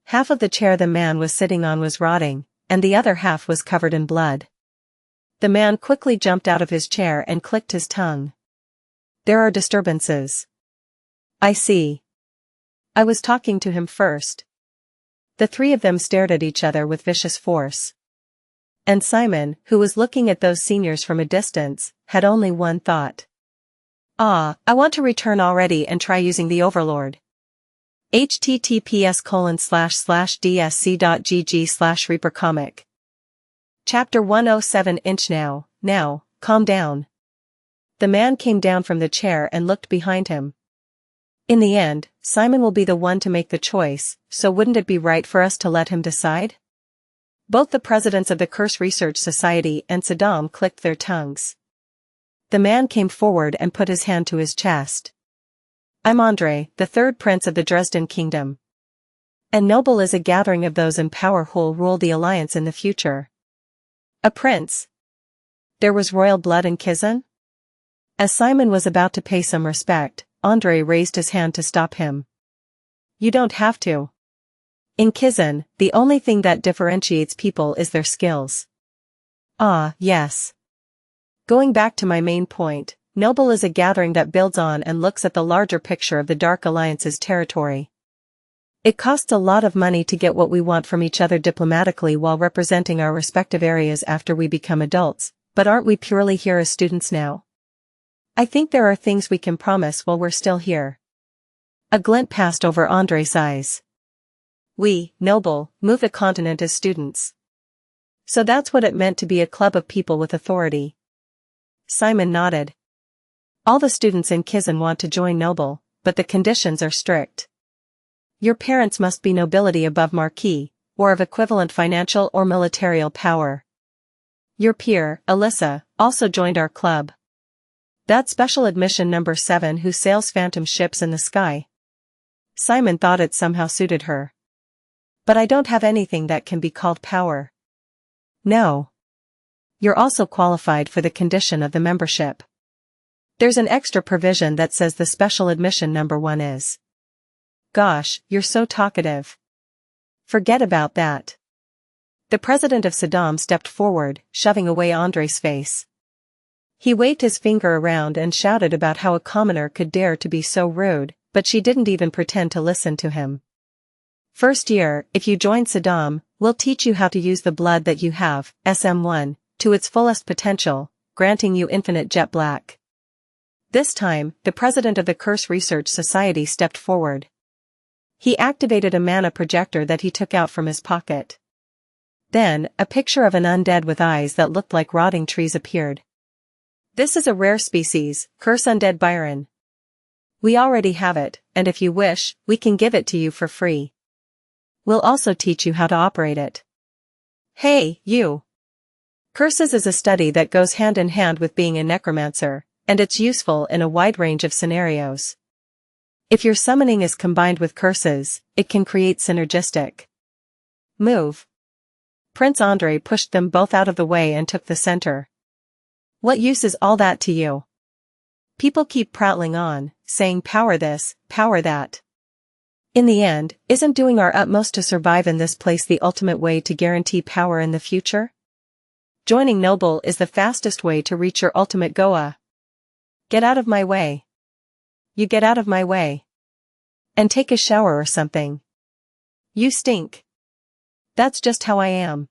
Half of the chair the man was sitting on was rotting, and the other half was covered in blood. The man quickly jumped out of his chair and clicked his tongue. There are disturbances. I see. I was talking to him first. The three of them stared at each other with vicious force. And Simon, who was looking at those seniors from a distance, had only one thought. I want to return already and try using the Overlord. https://dsc.gg/reapercomic. Chapter 107 Inch now, calm down. The man came down from the chair and looked behind him. In the end, Simon will be the one to make the choice, so wouldn't it be right for us to let him decide? Both the presidents of the Curse Research Society and Saddam clicked their tongues. The man came forward and put his hand to his chest. I'm Andre, the third prince of the Dresden Kingdom. And Noble is a gathering of those in power who'll rule the alliance in the future. A prince? There was royal blood in Kizan? As Simon was about to pay some respect, Andre raised his hand to stop him. You don't have to. In Kizan, the only thing that differentiates people is their skills. Yes. Going back to my main point, Noble is a gathering that builds on and looks at the larger picture of the Dark Alliance's territory. It costs a lot of money to get what we want from each other diplomatically while representing our respective areas after we become adults, but aren't we purely here as students now? I think there are things we can promise while we're still here. A glint passed over Andre's eyes. We, Noble, moved a continent as students. So that's what it meant to be a club of people with authority. Simon nodded. All the students in Kizan want to join Noble, but the conditions are strict. Your parents must be nobility above Marquis, or of equivalent financial or militarial power. Your peer, Alyssa, also joined our club. That's special admission number 7 who sails phantom ships in the sky. Simon thought it somehow suited her. But I don't have anything that can be called power. No. You're also qualified for the condition of the membership. There's an extra provision that says the special admission number 1 is. Gosh, you're so talkative. Forget about that. The president of Saddam stepped forward, shoving away Andre's face. He waved his finger around and shouted about how a commoner could dare to be so rude, but she didn't even pretend to listen to him. First year, if you join Saddam, we'll teach you how to use the blood that you have, SM1, to its fullest potential, granting you infinite jet black. This time, the president of the Curse Research Society stepped forward. He activated a mana projector that he took out from his pocket. Then, a picture of an undead with eyes that looked like rotting trees appeared. This is a rare species, Curse Undead Byron. We already have it, and if you wish, we can give it to you for free. We'll also teach you how to operate it. Hey, you! Curses is a study that goes hand in hand with being a necromancer, and it's useful in a wide range of scenarios. If your summoning is combined with curses, it can create synergistic. Move. Prince Andre pushed them both out of the way and took the center. What use is all that to you? People keep prattling on, saying power this, power that. In the end, isn't doing our utmost to survive in this place the ultimate way to guarantee power in the future? Joining Noble is the fastest way to reach your ultimate goal. Get out of my way. You get out of my way. And take a shower or something. You stink. That's just how I am.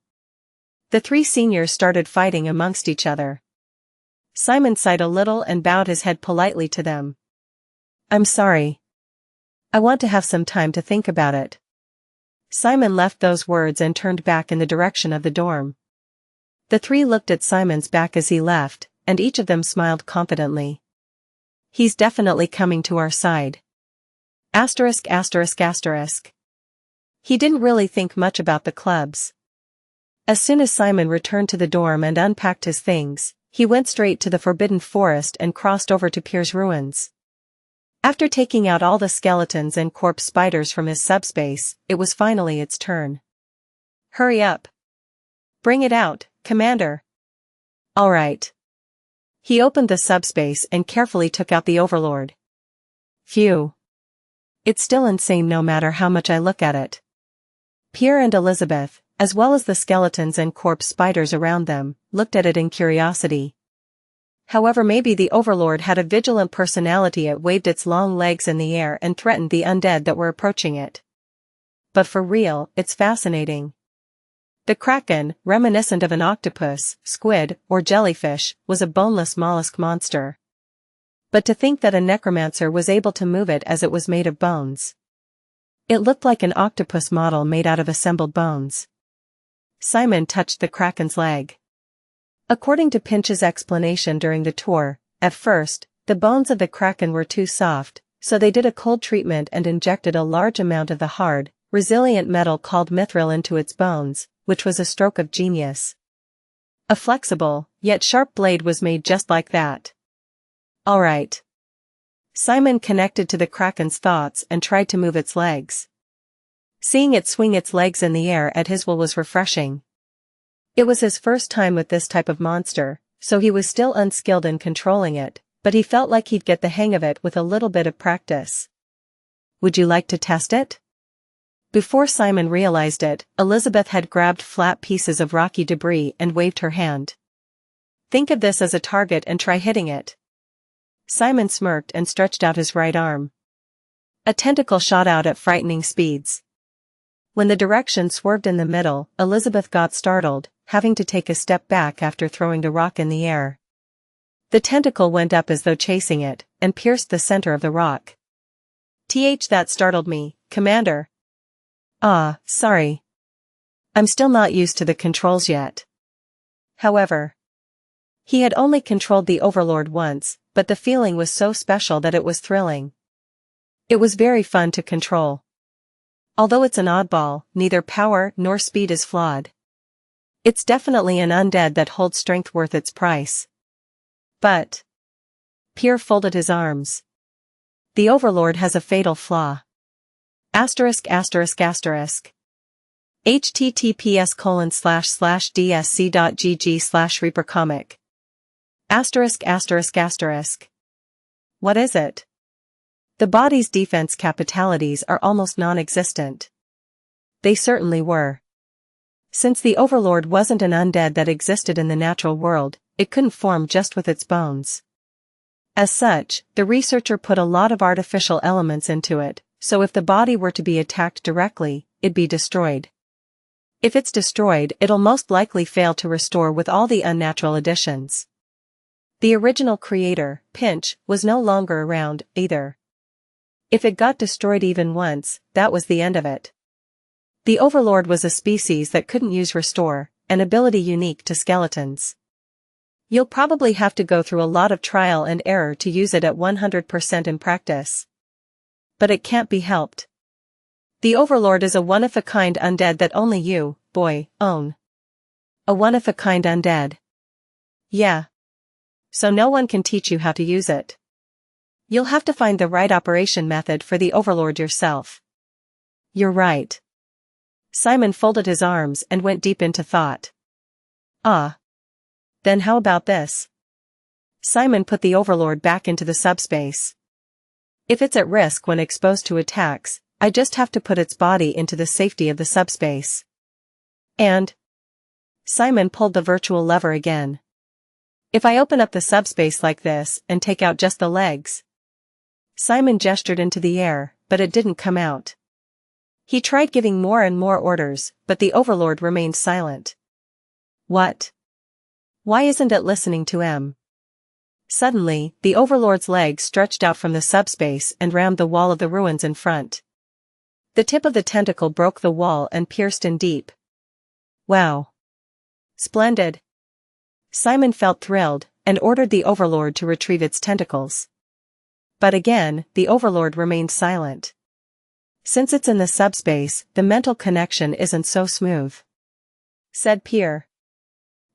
The 3 seniors started fighting amongst each other. Simon sighed a little and bowed his head politely to them. I'm sorry. I want to have some time to think about it. Simon left those words and turned back in the direction of the dorm. The 3 looked at Simon's back as he left, and each of them smiled confidently. He's definitely coming to our side. Asterisk asterisk asterisk. He didn't really think much about the clubs. As soon as Simon returned to the dorm and unpacked his things, he went straight to the Forbidden Forest and crossed over to Pier's ruins. After taking out all the skeletons and corpse spiders from his subspace, it was finally its turn. Hurry up. Bring it out, Commander. All right. He opened the subspace and carefully took out the Overlord. Phew. It's still insane no matter how much I look at it. Pierre and Elizabeth, as well as the skeletons and corpse spiders around them, looked at it in curiosity. However, maybe the Overlord had a vigilant personality. It waved its long legs in the air and threatened the undead that were approaching it. But for real, it's fascinating. The Kraken, reminiscent of an octopus, squid, or jellyfish, was a boneless mollusk monster. But to think that a necromancer was able to move it as it was made of bones. It looked like an octopus model made out of assembled bones. Simon touched the Kraken's leg. According to Pinch's explanation during the tour, at first, the bones of the Kraken were too soft, so they did a cold treatment and injected a large amount of the hard, resilient metal called mithril into its bones, which was a stroke of genius. A flexible, yet sharp blade was made just like that. All right. Simon connected to the Kraken's thoughts and tried to move its legs. Seeing it swing its legs in the air at his will was refreshing. It was his first time with this type of monster, so he was still unskilled in controlling it, but he felt like he'd get the hang of it with a little bit of practice. Would you like to test it? Before Simon realized it, Elizabeth had grabbed flat pieces of rocky debris and waved her hand. Think of this as a target and try hitting it. Simon smirked and stretched out his right arm. A tentacle shot out at frightening speeds. When the direction swerved in the middle, Elizabeth got startled, having to take a step back after throwing the rock in the air. The tentacle went up as though chasing it, and pierced the center of the rock. That startled me, Commander. Ah, sorry. I'm still not used to the controls yet. However, he had only controlled the Overlord once, but the feeling was so special that it was thrilling. It was very fun to control. Although it's an oddball, neither power nor speed is flawed. It's definitely an undead that holds strength worth its price. But Pierre folded his arms. The Overlord has a fatal flaw. ****. https://dsc.gg/reapercomic. ****. What is it? The body's defense capabilities are almost non-existent. They certainly were. Since the Overlord wasn't an undead that existed in the natural world, it couldn't form just with its bones. As such, the researcher put a lot of artificial elements into it, so if the body were to be attacked directly, it'd be destroyed. If it's destroyed, it'll most likely fail to restore with all the unnatural additions. The original creator, Pinch, was no longer around, either. If it got destroyed even once, that was the end of it. The Overlord was a species that couldn't use restore, an ability unique to skeletons. You'll probably have to go through a lot of trial and error to use it at 100% in practice. But it can't be helped. The Overlord is a one-of-a-kind undead that only you, boy, own. A one-of-a-kind undead. Yeah. So no one can teach you how to use it. You'll have to find the right operation method for the Overlord yourself. You're right. Simon folded his arms and went deep into thought. Then how about this? Simon put the Overlord back into the subspace. If it's at risk when exposed to attacks, I just have to put its body into the safety of the subspace. And Simon pulled the virtual lever again. If I open up the subspace like this and take out just the legs. Simon gestured into the air, but it didn't come out. He tried giving more and more orders, but the Overlord remained silent. What? Why isn't it listening to him? Suddenly, the Overlord's legs stretched out from the subspace and rammed the wall of the ruins in front. The tip of the tentacle broke the wall and pierced in deep. Wow. Splendid. Simon felt thrilled, and ordered the Overlord to retrieve its tentacles. But again, the Overlord remained silent. Since it's in the subspace, the mental connection isn't so smooth. Said Pierre.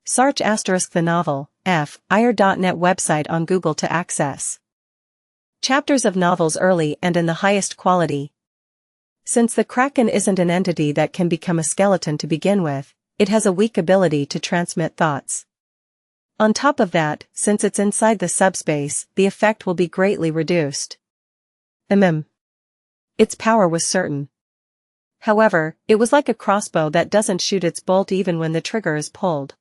Search ***the novel, *ir.net website on Google to access. Chapters of novels early and in the highest quality. Since the Kraken isn't an entity that can become a skeleton to begin with, it has a weak ability to transmit thoughts. On top of that, since it's inside the subspace, the effect will be greatly reduced. Its power was certain. However, it was like a crossbow that doesn't shoot its bolt even when the trigger is pulled.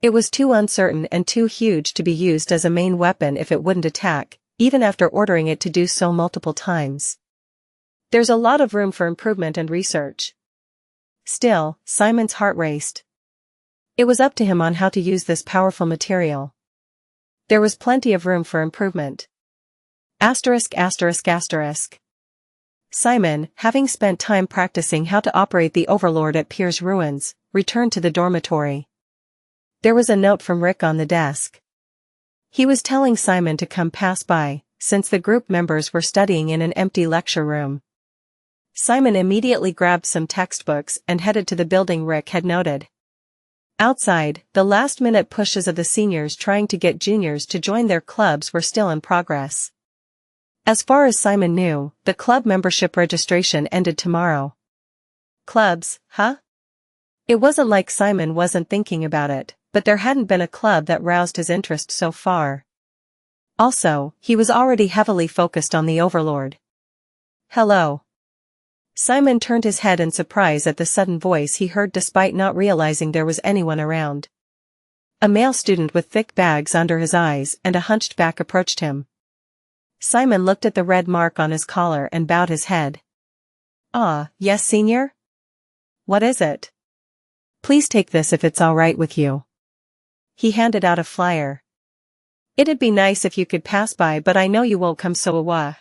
It was too uncertain and too huge to be used as a main weapon if it wouldn't attack, even after ordering it to do so multiple times. There's a lot of room for improvement and research. Still, Simon's heart raced. It was up to him on how to use this powerful material. There was plenty of room for improvement. ****. Simon, having spent time practicing how to operate the Overlord at Pierre's ruins, returned to the dormitory. There was a note from Rick on the desk. He was telling Simon to come pass by, since the group members were studying in an empty lecture room. Simon immediately grabbed some textbooks and headed to the building Rick had noted. Outside, the last-minute pushes of the seniors trying to get juniors to join their clubs were still in progress. As far as Simon knew, the club membership registration ended tomorrow. Clubs, huh? It wasn't like Simon wasn't thinking about it, but there hadn't been a club that roused his interest so far. Also, he was already heavily focused on the Overlord. Hello. Simon turned his head in surprise at the sudden voice he heard despite not realizing there was anyone around. A male student with thick bags under his eyes and a hunched back approached him. Simon looked at the red mark on his collar and bowed his head. Yes, senior? What is it? Please take this if it's all right with you. He handed out a flyer. It'd be nice if you could pass by, but I know you won't come, so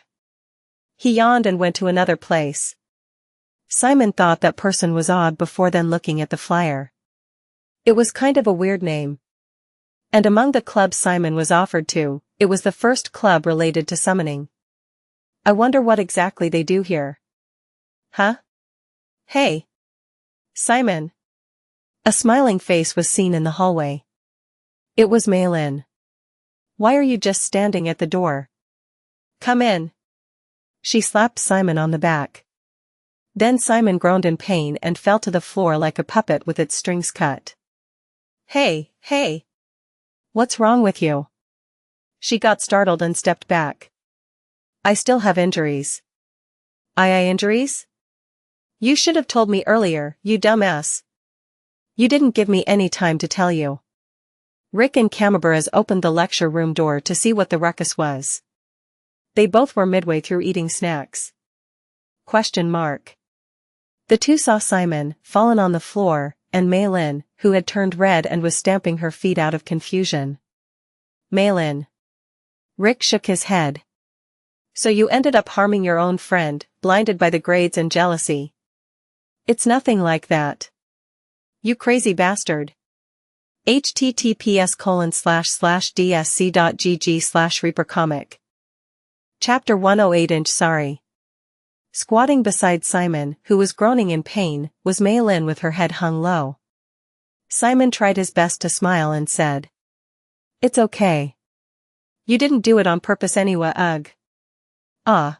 He yawned and went to another place. Simon thought that person was odd before then looking at the flyer. It was kind of a weird name. And among the clubs Simon was offered to, it was the first club related to summoning. I wonder what exactly they do here. Huh? Hey. Simon. A smiling face was seen in the hallway. It was Maylin. Why are you just standing at the door? Come in. She slapped Simon on the back. Then Simon groaned in pain and fell to the floor like a puppet with its strings cut. Hey, hey. What's wrong with you? She got startled and stepped back. I still have injuries. I injuries? You should have told me earlier, you dumbass. You didn't give me any time to tell you. Rick and Camabaras opened the lecture room door to see what the ruckus was. They both were midway through eating snacks. The two saw Simon, fallen on the floor, and Mei Lin, who had turned red and was stamping her feet out of confusion. Mei Lin. Rick shook his head. So you ended up harming your own friend, blinded by the grades and jealousy. It's nothing like that. You crazy bastard. https://dsc.gg/reapercomic. Chapter 108 Sorry. Squatting beside Simon, who was groaning in pain, was Mei Lin with her head hung low. Simon tried his best to smile and said. It's okay. You didn't do it on purpose anyway, ugh. Ah.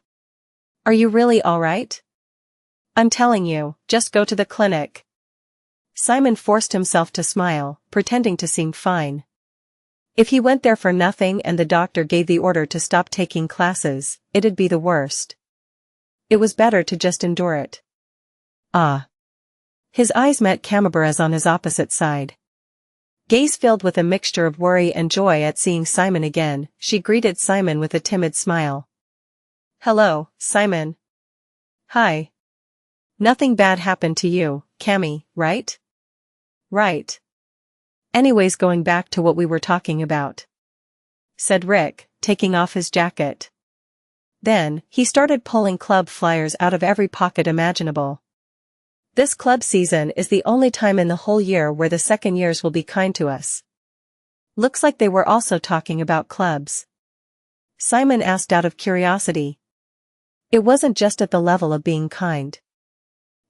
Are you really alright? I'm telling you, just go to the clinic. Simon forced himself to smile, pretending to seem fine. If he went there for nothing and the doctor gave the order to stop taking classes, it'd be the worst. It was better to just endure it. Ah. His eyes met Camabara's on his opposite side. Gaze filled with a mixture of worry and joy at seeing Simon again, she greeted Simon with a timid smile. Hello, Simon. Hi. Nothing bad happened to you, Cammy, right? Right. Anyways, going back to what we were talking about, said Rick, taking off his jacket. Then, he started pulling club flyers out of every pocket imaginable. This club season is the only time in the whole year where the second years will be kind to us. Looks like they were also talking about clubs. Simon asked out of curiosity. It wasn't just at the level of being kind.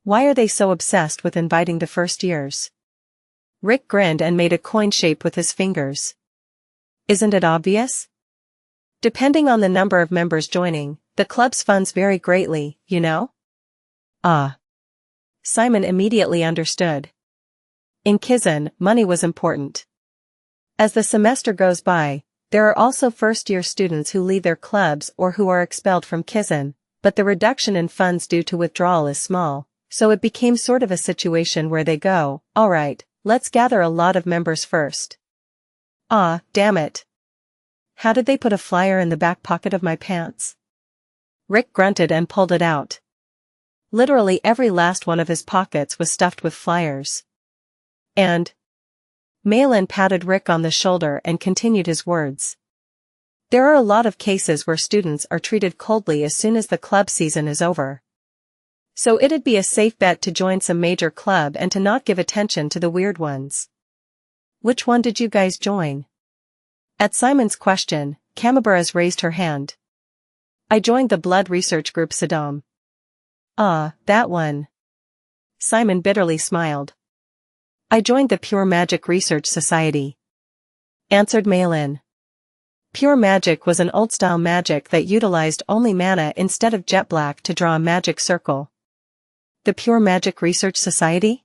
Why are they so obsessed with inviting the first years? Rick grinned and made a coin shape with his fingers. Isn't it obvious? Depending on the number of members joining, the club's funds vary greatly, you know? Ah. Simon immediately understood. In Kizan, money was important. As the semester goes by, there are also first-year students who leave their clubs or who are expelled from Kizan, but the reduction in funds due to withdrawal is small, so it became sort of a situation where they go, alright, let's gather a lot of members first. Ah, damn it. How did they put a flyer in the back pocket of my pants? Rick grunted and pulled it out. Literally every last one of his pockets was stuffed with flyers. And Mei Lin patted Rick on the shoulder and continued his words. There are a lot of cases where students are treated coldly as soon as the club season is over. So it'd be a safe bet to join some major club and to not give attention to the weird ones. Which one did you guys join? At Simon's question, Camabaras raised her hand. I joined the blood research group Saddam. Ah, that one. Simon bitterly smiled. I joined the Pure Magic Research Society. Answered Mei Lin. Pure magic was an old-style magic that utilized only mana instead of jet black to draw a magic circle. The Pure Magic Research Society?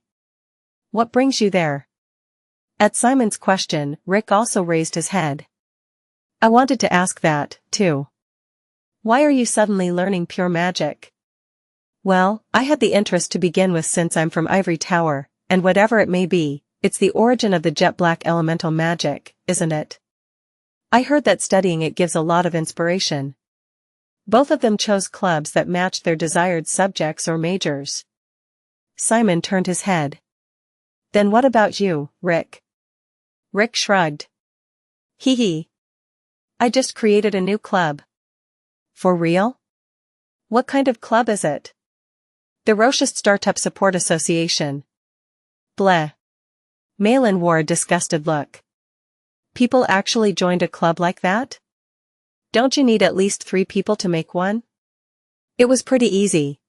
What brings you there? At Simon's question, Rick also raised his head. I wanted to ask that, too. Why are you suddenly learning pure magic? Well, I had the interest to begin with since I'm from Ivory Tower, and whatever it may be, it's the origin of the jet black elemental magic, isn't it? I heard that studying it gives a lot of inspiration. Both of them chose clubs that matched their desired subjects or majors. Simon turned his head. Then what about you, Rick? Rick shrugged. Hee hee. I just created a new club. For real? What kind of club is it? The Rochest Startup Support Association. Bleh. Mei Lin wore a disgusted look. People actually joined a club like that? Don't you need at least 3 people to make one? It was pretty easy.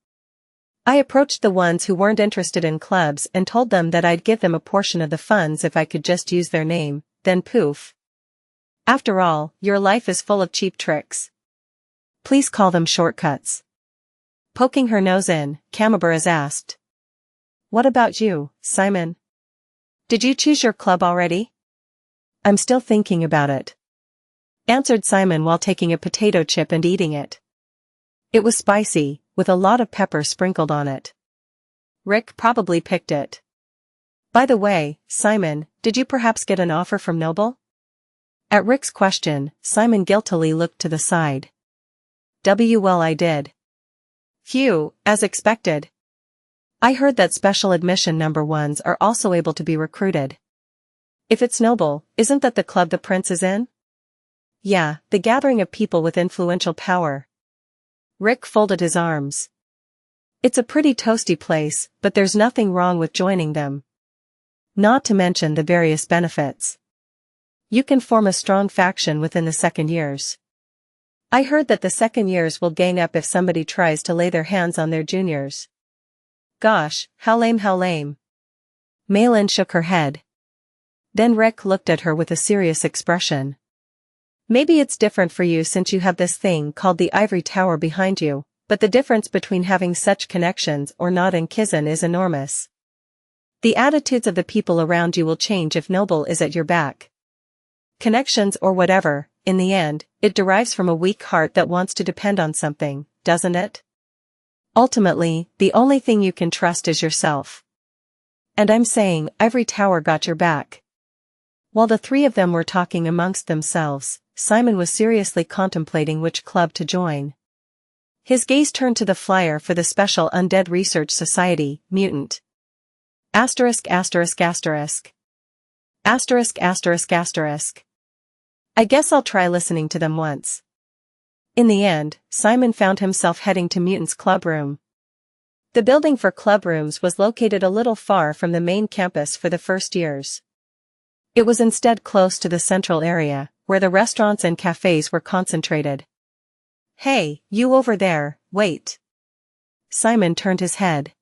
I approached the ones who weren't interested in clubs and told them that I'd give them a portion of the funds if I could just use their name, then poof. After all, your life is full of cheap tricks. Please call them shortcuts. Poking her nose in, Kamaburas asked. What about you, Simon? Did you choose your club already? I'm still thinking about it, answered Simon while taking a potato chip and eating it. It was spicy, with a lot of pepper sprinkled on it. Rick probably picked it. By the way, Simon, did you perhaps get an offer from Noble? At Rick's question, Simon guiltily looked to the side. Well, I did. Phew, as expected. I heard that special admission number ones are also able to be recruited. If it's Noble, isn't that the club the prince is in? Yeah, the gathering of people with influential power. Rick folded his arms. It's a pretty toasty place, but there's nothing wrong with joining them. Not to mention the various benefits. You can form a strong faction within the second years. I heard that the second years will gang up if somebody tries to lay their hands on their juniors. Gosh, how lame, how lame. Malin shook her head. Then Rick looked at her with a serious expression. Maybe it's different for you since you have this thing called the Ivory Tower behind you, but the difference between having such connections or not in Kizan is enormous. The attitudes of the people around you will change if Noble is at your back. Connections or whatever, in the end, it derives from a weak heart that wants to depend on something, doesn't it? Ultimately, the only thing you can trust is yourself. And I'm saying Ivory Tower got your back. While the three of them were talking amongst themselves, Simon was seriously contemplating which club to join. His gaze turned to the flyer for the Special Undead Research Society, Mutant. Asterisk asterisk asterisk. Asterisk asterisk asterisk. I guess I'll try listening to them once. In the end, Simon found himself heading to Mutant's club room. The building for club rooms was located a little far from the main campus for the first years. It was instead close to the central area, where the restaurants and cafes were concentrated. Hey, you over there, wait. Simon turned his head.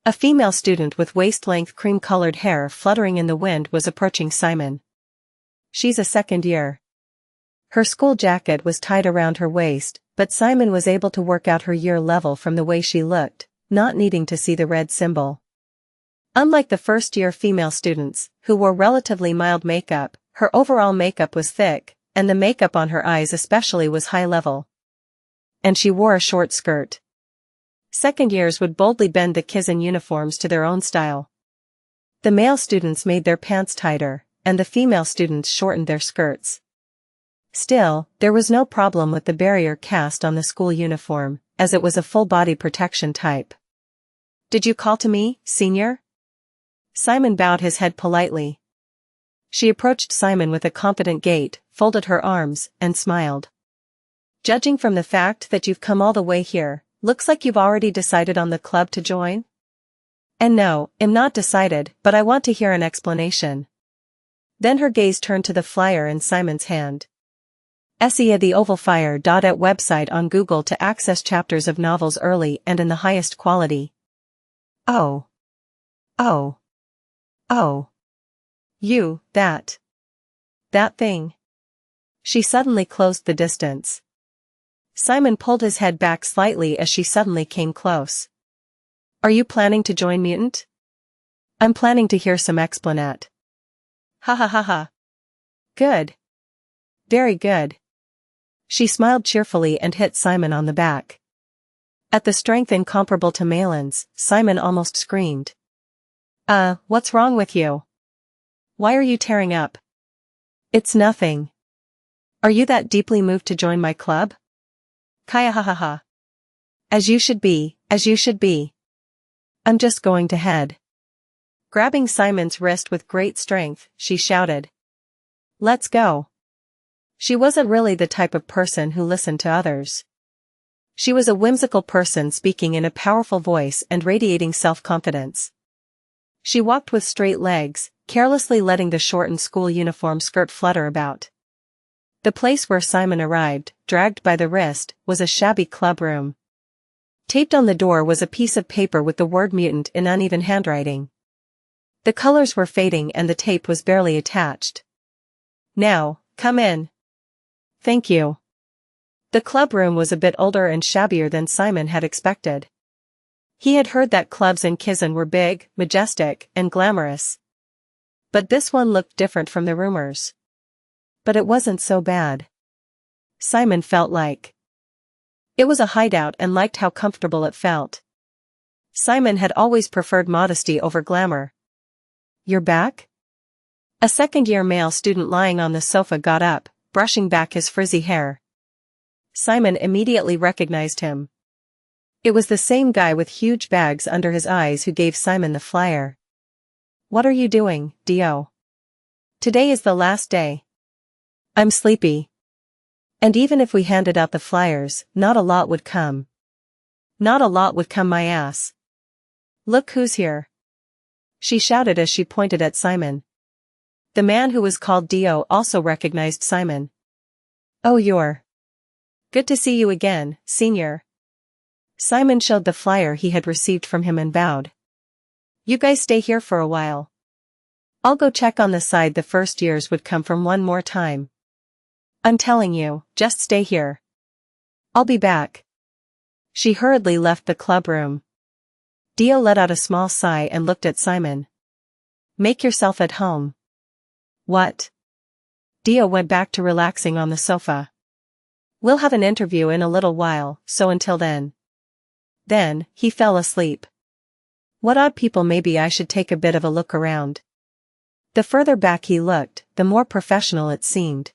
A female student with waist-length cream-colored hair fluttering in the wind was approaching Simon. She's a second year. Her school jacket was tied around her waist, but Simon was able to work out her year level from the way she looked, not needing to see the red symbol. Unlike the first-year female students, who wore relatively mild makeup, her overall makeup was thick, and the makeup on her eyes especially was high level. And she wore a short skirt. Second years would boldly bend the Kizan uniforms to their own style. The male students made their pants tighter, and the female students shortened their skirts. Still, there was no problem with the barrier cast on the school uniform, as it was a full-body protection type. Did you call to me, senior? Simon bowed his head politely. She approached Simon with a confident gait, folded her arms, and smiled. Judging from the fact that you've come all the way here, looks like you've already decided on the club to join? And no, I'm not decided, but I want to hear an explanation. Then her gaze turned to the flyer in Simon's hand. SEA the Oval Fire. At website on Google to access chapters of novels early and in the highest quality. Oh. Oh. Oh. You, that thing. She suddenly closed the distance. Simon pulled his head back slightly as she suddenly came close. Are you planning to join Mutant? I'm planning to hear some explanat. Ha ha ha ha. Good. Very good. She smiled cheerfully and hit Simon on the back. At the strength incomparable to Malin's, Simon almost screamed. What's wrong with you? Why are you tearing up? It's nothing. Are you that deeply moved to join my club? Kaya ha ha ha. As you should be, as you should be. I'm just going to head. Grabbing Simon's wrist with great strength, she shouted. Let's go. She wasn't really the type of person who listened to others. She was a whimsical person speaking in a powerful voice and radiating self-confidence. She walked with straight legs, carelessly letting the shortened school uniform skirt flutter about. The place where Simon arrived, dragged by the wrist, was a shabby club room. Taped on the door was a piece of paper with the word mutant in uneven handwriting. The colors were fading and the tape was barely attached. Now, Come in. Thank you. The club room was a bit older and shabbier than Simon had expected. He had heard that clubs in Kizan were big, majestic, and glamorous. But this one looked different from the rumors. But it wasn't so bad. Simon felt like it was a hideout and liked how comfortable it felt. Simon had always preferred modesty over glamour. You're back? A second-year male student lying on the sofa got up, brushing back his frizzy hair. Simon immediately recognized him. It was the same guy with huge bags under his eyes who gave Simon the flyer. What are you doing, Dio? Today is the last day. I'm sleepy. And even if we handed out the flyers, not a lot would come. Not a lot would come my ass. Look who's here. She shouted as she pointed at Simon. The man who was called Dio also recognized Simon. Oh, you're. Good to see you again, senior. Simon showed the flyer he had received from him and bowed. You guys stay here for a while. I'll go check on the side the first years would come from one more time. I'm telling you, just stay here. I'll be back. She hurriedly left the club room. Dio let out a small sigh and looked at Simon. Make yourself at home. What? Dio went back to relaxing on the sofa. We'll have an interview in a little while, so until then. Then, he fell asleep. What odd people, maybe I should take a bit of a look around. The further back he looked, the more professional it seemed.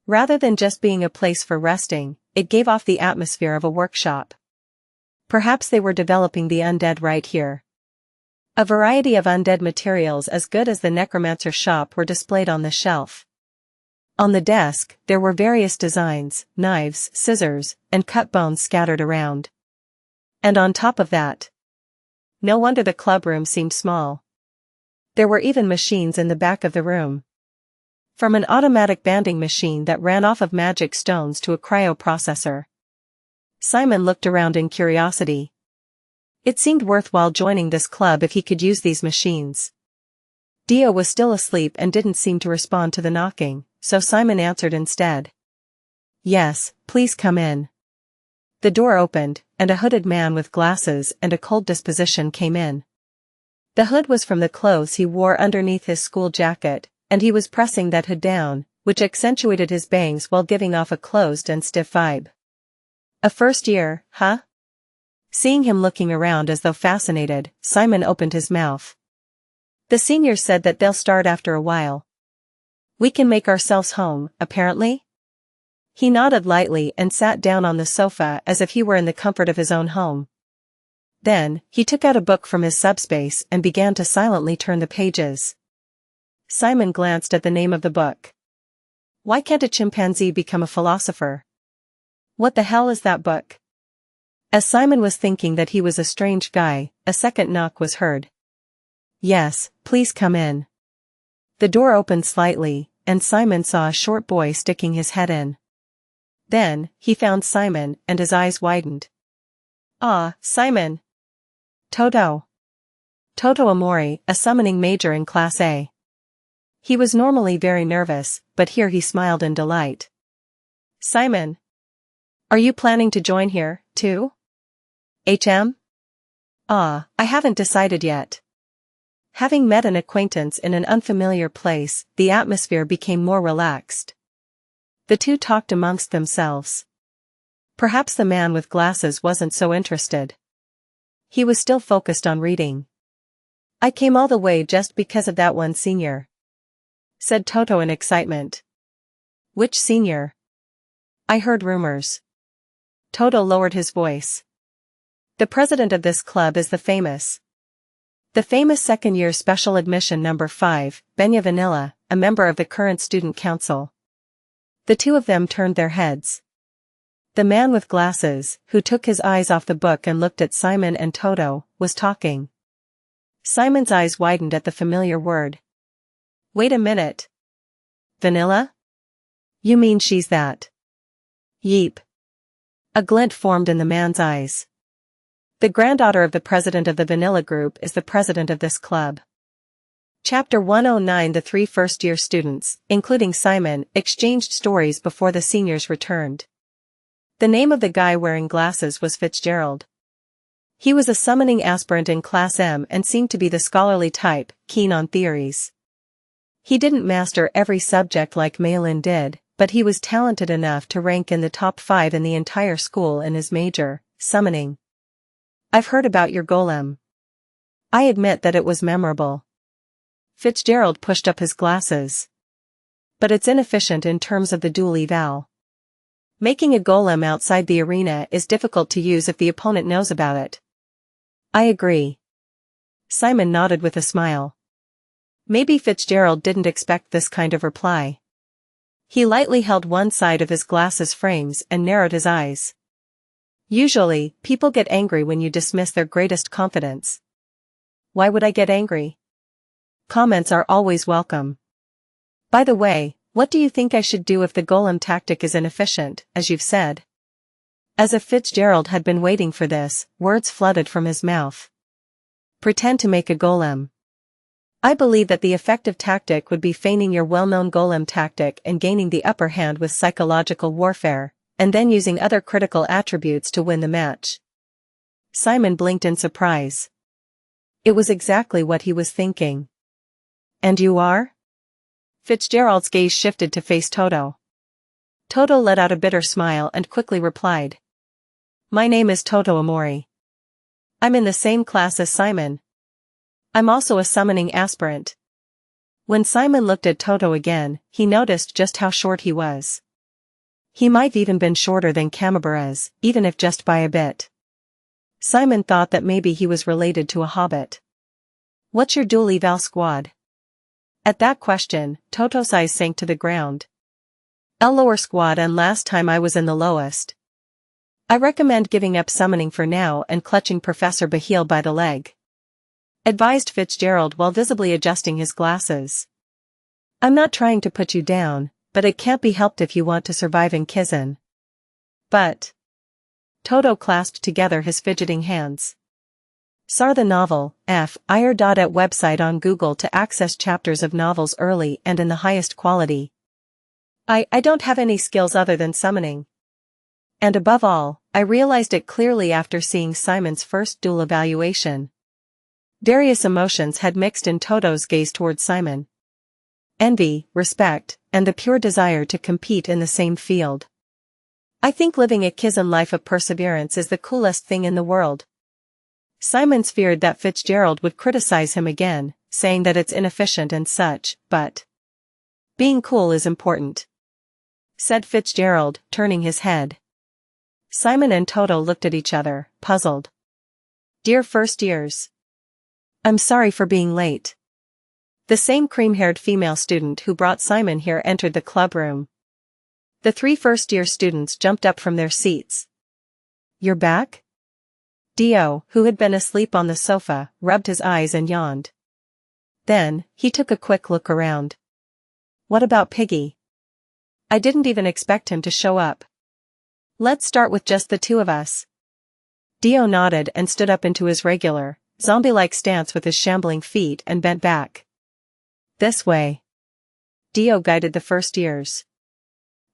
Rather than just being a place for resting, it gave off the atmosphere of a workshop. Perhaps they were developing the undead right here. A variety of undead materials as good as the Necromancer shop were displayed on the shelf. On the desk, there were various designs, knives, scissors, and cut bones scattered around. And on top of that, no wonder the club room seemed small. There were even machines in the back of the room. From an automatic banding machine that ran off of magic stones to a cryoprocessor. Simon looked around in curiosity. It seemed worthwhile joining this club if he could use these machines. Dio was still asleep and didn't seem to respond to the knocking, so Simon answered instead. Yes, please come in. The door opened, and a hooded man with glasses and a cold disposition came in. The hood was from the clothes he wore underneath his school jacket, and he was pressing that hood down, which accentuated his bangs while giving off a closed and stiff vibe. A first year, huh? Seeing him looking around as though fascinated, Simon opened his mouth. The senior said that they'll start after a while. We can make ourselves home, apparently? He nodded lightly and sat down on the sofa as if he were in the comfort of his own home. Then, he took out a book from his subspace and began to silently turn the pages. Simon glanced at the name of the book. Why can't a chimpanzee become a philosopher? What the hell is that book? As Simon was thinking that he was a strange guy, a second knock was heard. Yes, please come in. The door opened slightly, and Simon saw a short boy sticking his head in. Then, he found Simon, and his eyes widened. Ah, Simon. Toto. Toto Amori, a summoning major in Class A. He was normally very nervous, but here he smiled in delight. Simon. Are you planning to join here, too? HM? Ah, I haven't decided yet. Having met an acquaintance in an unfamiliar place, the atmosphere became more relaxed. The two talked amongst themselves. Perhaps the man with glasses wasn't so interested. He was still focused on reading. I came all the way just because of that one senior, said Toto in excitement. Which senior? I heard rumors. Toto lowered his voice. The president of this club is the famous second-year special admission number 5, Benya Vanilla, a member of the current student council. The two of them turned their heads. The man with glasses, who took his eyes off the book and looked at Simon and Toto, was talking. Simon's eyes widened at the familiar word. Wait a minute. Vanilla? You mean she's that? Yeep. A glint formed in the man's eyes. The granddaughter of the president of the Vanilla Group is the president of this club. Chapter 109. The three first-year students, including Simon, exchanged stories before the seniors returned. The name of the guy wearing glasses was Fitzgerald. He was a summoning aspirant in Class M and seemed to be the scholarly type, keen on theories. He didn't master every subject like Malin did, but he was talented enough to rank in the top 5 in the entire school in his major, summoning. I've heard about your golem. I admit that it was memorable. Fitzgerald pushed up his glasses. But it's inefficient in terms of the duel eval. Making a golem outside the arena is difficult to use if the opponent knows about it. I agree. Simon nodded with a smile. Maybe Fitzgerald didn't expect this kind of reply. He lightly held one side of his glasses frames and narrowed his eyes. Usually, people get angry when you dismiss their greatest confidence. Why would I get angry? Comments are always welcome. By the way, what do you think I should do if the golem tactic is inefficient, as you've said? As if Fitzgerald had been waiting for this, words flooded from his mouth. Pretend to make a golem. I believe that the effective tactic would be feigning your well-known golem tactic and gaining the upper hand with psychological warfare, and then using other critical attributes to win the match. Simon blinked in surprise. It was exactly what he was thinking. And you are? Fitzgerald's gaze shifted to face Toto. Toto let out a bitter smile and quickly replied. My name is Toto Amori. I'm in the same class as Simon. I'm also a summoning aspirant. When Simon looked at Toto again, he noticed just how short he was. He might have even been shorter than Camabarez, even if just by a bit. Simon thought that maybe he was related to a hobbit. What's your dual eval squad? At that question, Toto's eyes sank to the ground. Lower squad, and last time I was in the lowest. I recommend giving up summoning for now and clutching Professor Bahil by the leg. Advised Fitzgerald while visibly adjusting his glasses. I'm not trying to put you down, but it can't be helped if you want to survive in Kizan. But. Toto clasped together his fidgeting hands. Sar the novel, F.ir.at website on Google to access chapters of novels early and in the highest quality. I don't have any skills other than summoning. And above all, I realized it clearly after seeing Simon's first duel evaluation. Various emotions had mixed in Toto's gaze toward Simon. Envy, respect, and the pure desire to compete in the same field. I think living a Kizan life of perseverance is the coolest thing in the world. Simon feared that Fitzgerald would criticize him again, saying that it's inefficient and such, but being cool is important, said Fitzgerald, turning his head. Simon and Toto looked at each other, puzzled. Dear first years. I'm sorry for being late. The same cream-haired female student who brought Simon here entered the club room. The 3 first-year students jumped up from their seats. You're back? Dio, who had been asleep on the sofa, rubbed his eyes and yawned. Then, he took a quick look around. What about Piggy? I didn't even expect him to show up. Let's start with just the 2 of us. Dio nodded and stood up into his regular, zombie-like stance with his shambling feet and bent back. This way. Dio guided the first years.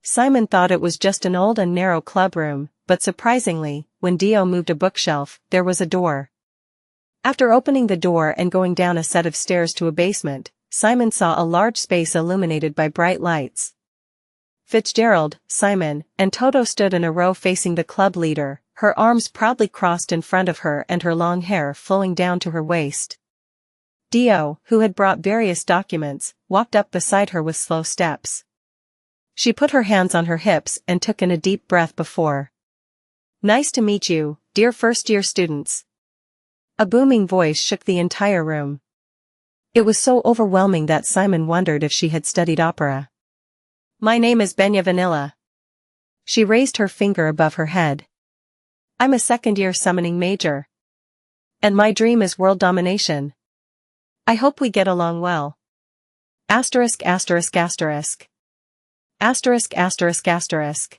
Simon thought it was just an old and narrow club room, but surprisingly, when Dio moved a bookshelf, there was a door. After opening the door and going down a set of stairs to a basement, Simon saw a large space illuminated by bright lights. Fitzgerald, Simon, and Toto stood in a row facing the club leader, her arms proudly crossed in front of her and her long hair flowing down to her waist. Dio, who had brought various documents, walked up beside her with slow steps. She put her hands on her hips and took in a deep breath before. Nice to meet you, dear first-year students. A booming voice shook the entire room. It was so overwhelming that Simon wondered if she had studied opera. My name is Benya Vanilla. She raised her finger above her head. I'm a second-year summoning major. And my dream is world domination. I hope we get along well. Asterisk asterisk asterisk. Asterisk asterisk asterisk.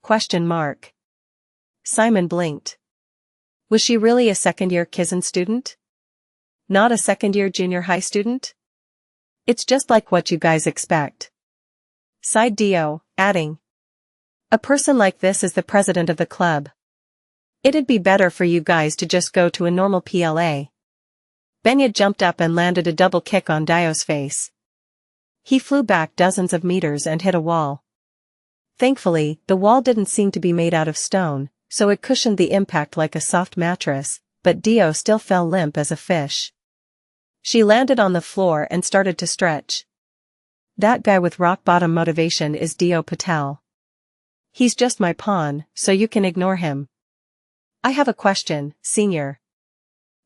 Question mark. Simon blinked. Was she really a second-year Kizan student? Not a second-year junior high student? It's just like what you guys expect. Sighed Dio, adding. A person like this is the president of the club. It'd be better for you guys to just go to a normal PLA. Benya jumped up and landed a double kick on Dio's face. He flew back dozens of meters and hit a wall. Thankfully, the wall didn't seem to be made out of stone, so it cushioned the impact like a soft mattress, but Dio still fell limp as a fish. She landed on the floor and started to stretch. That guy with rock-bottom motivation is Dio Patel. He's just my pawn, so you can ignore him. I have a question, Senior.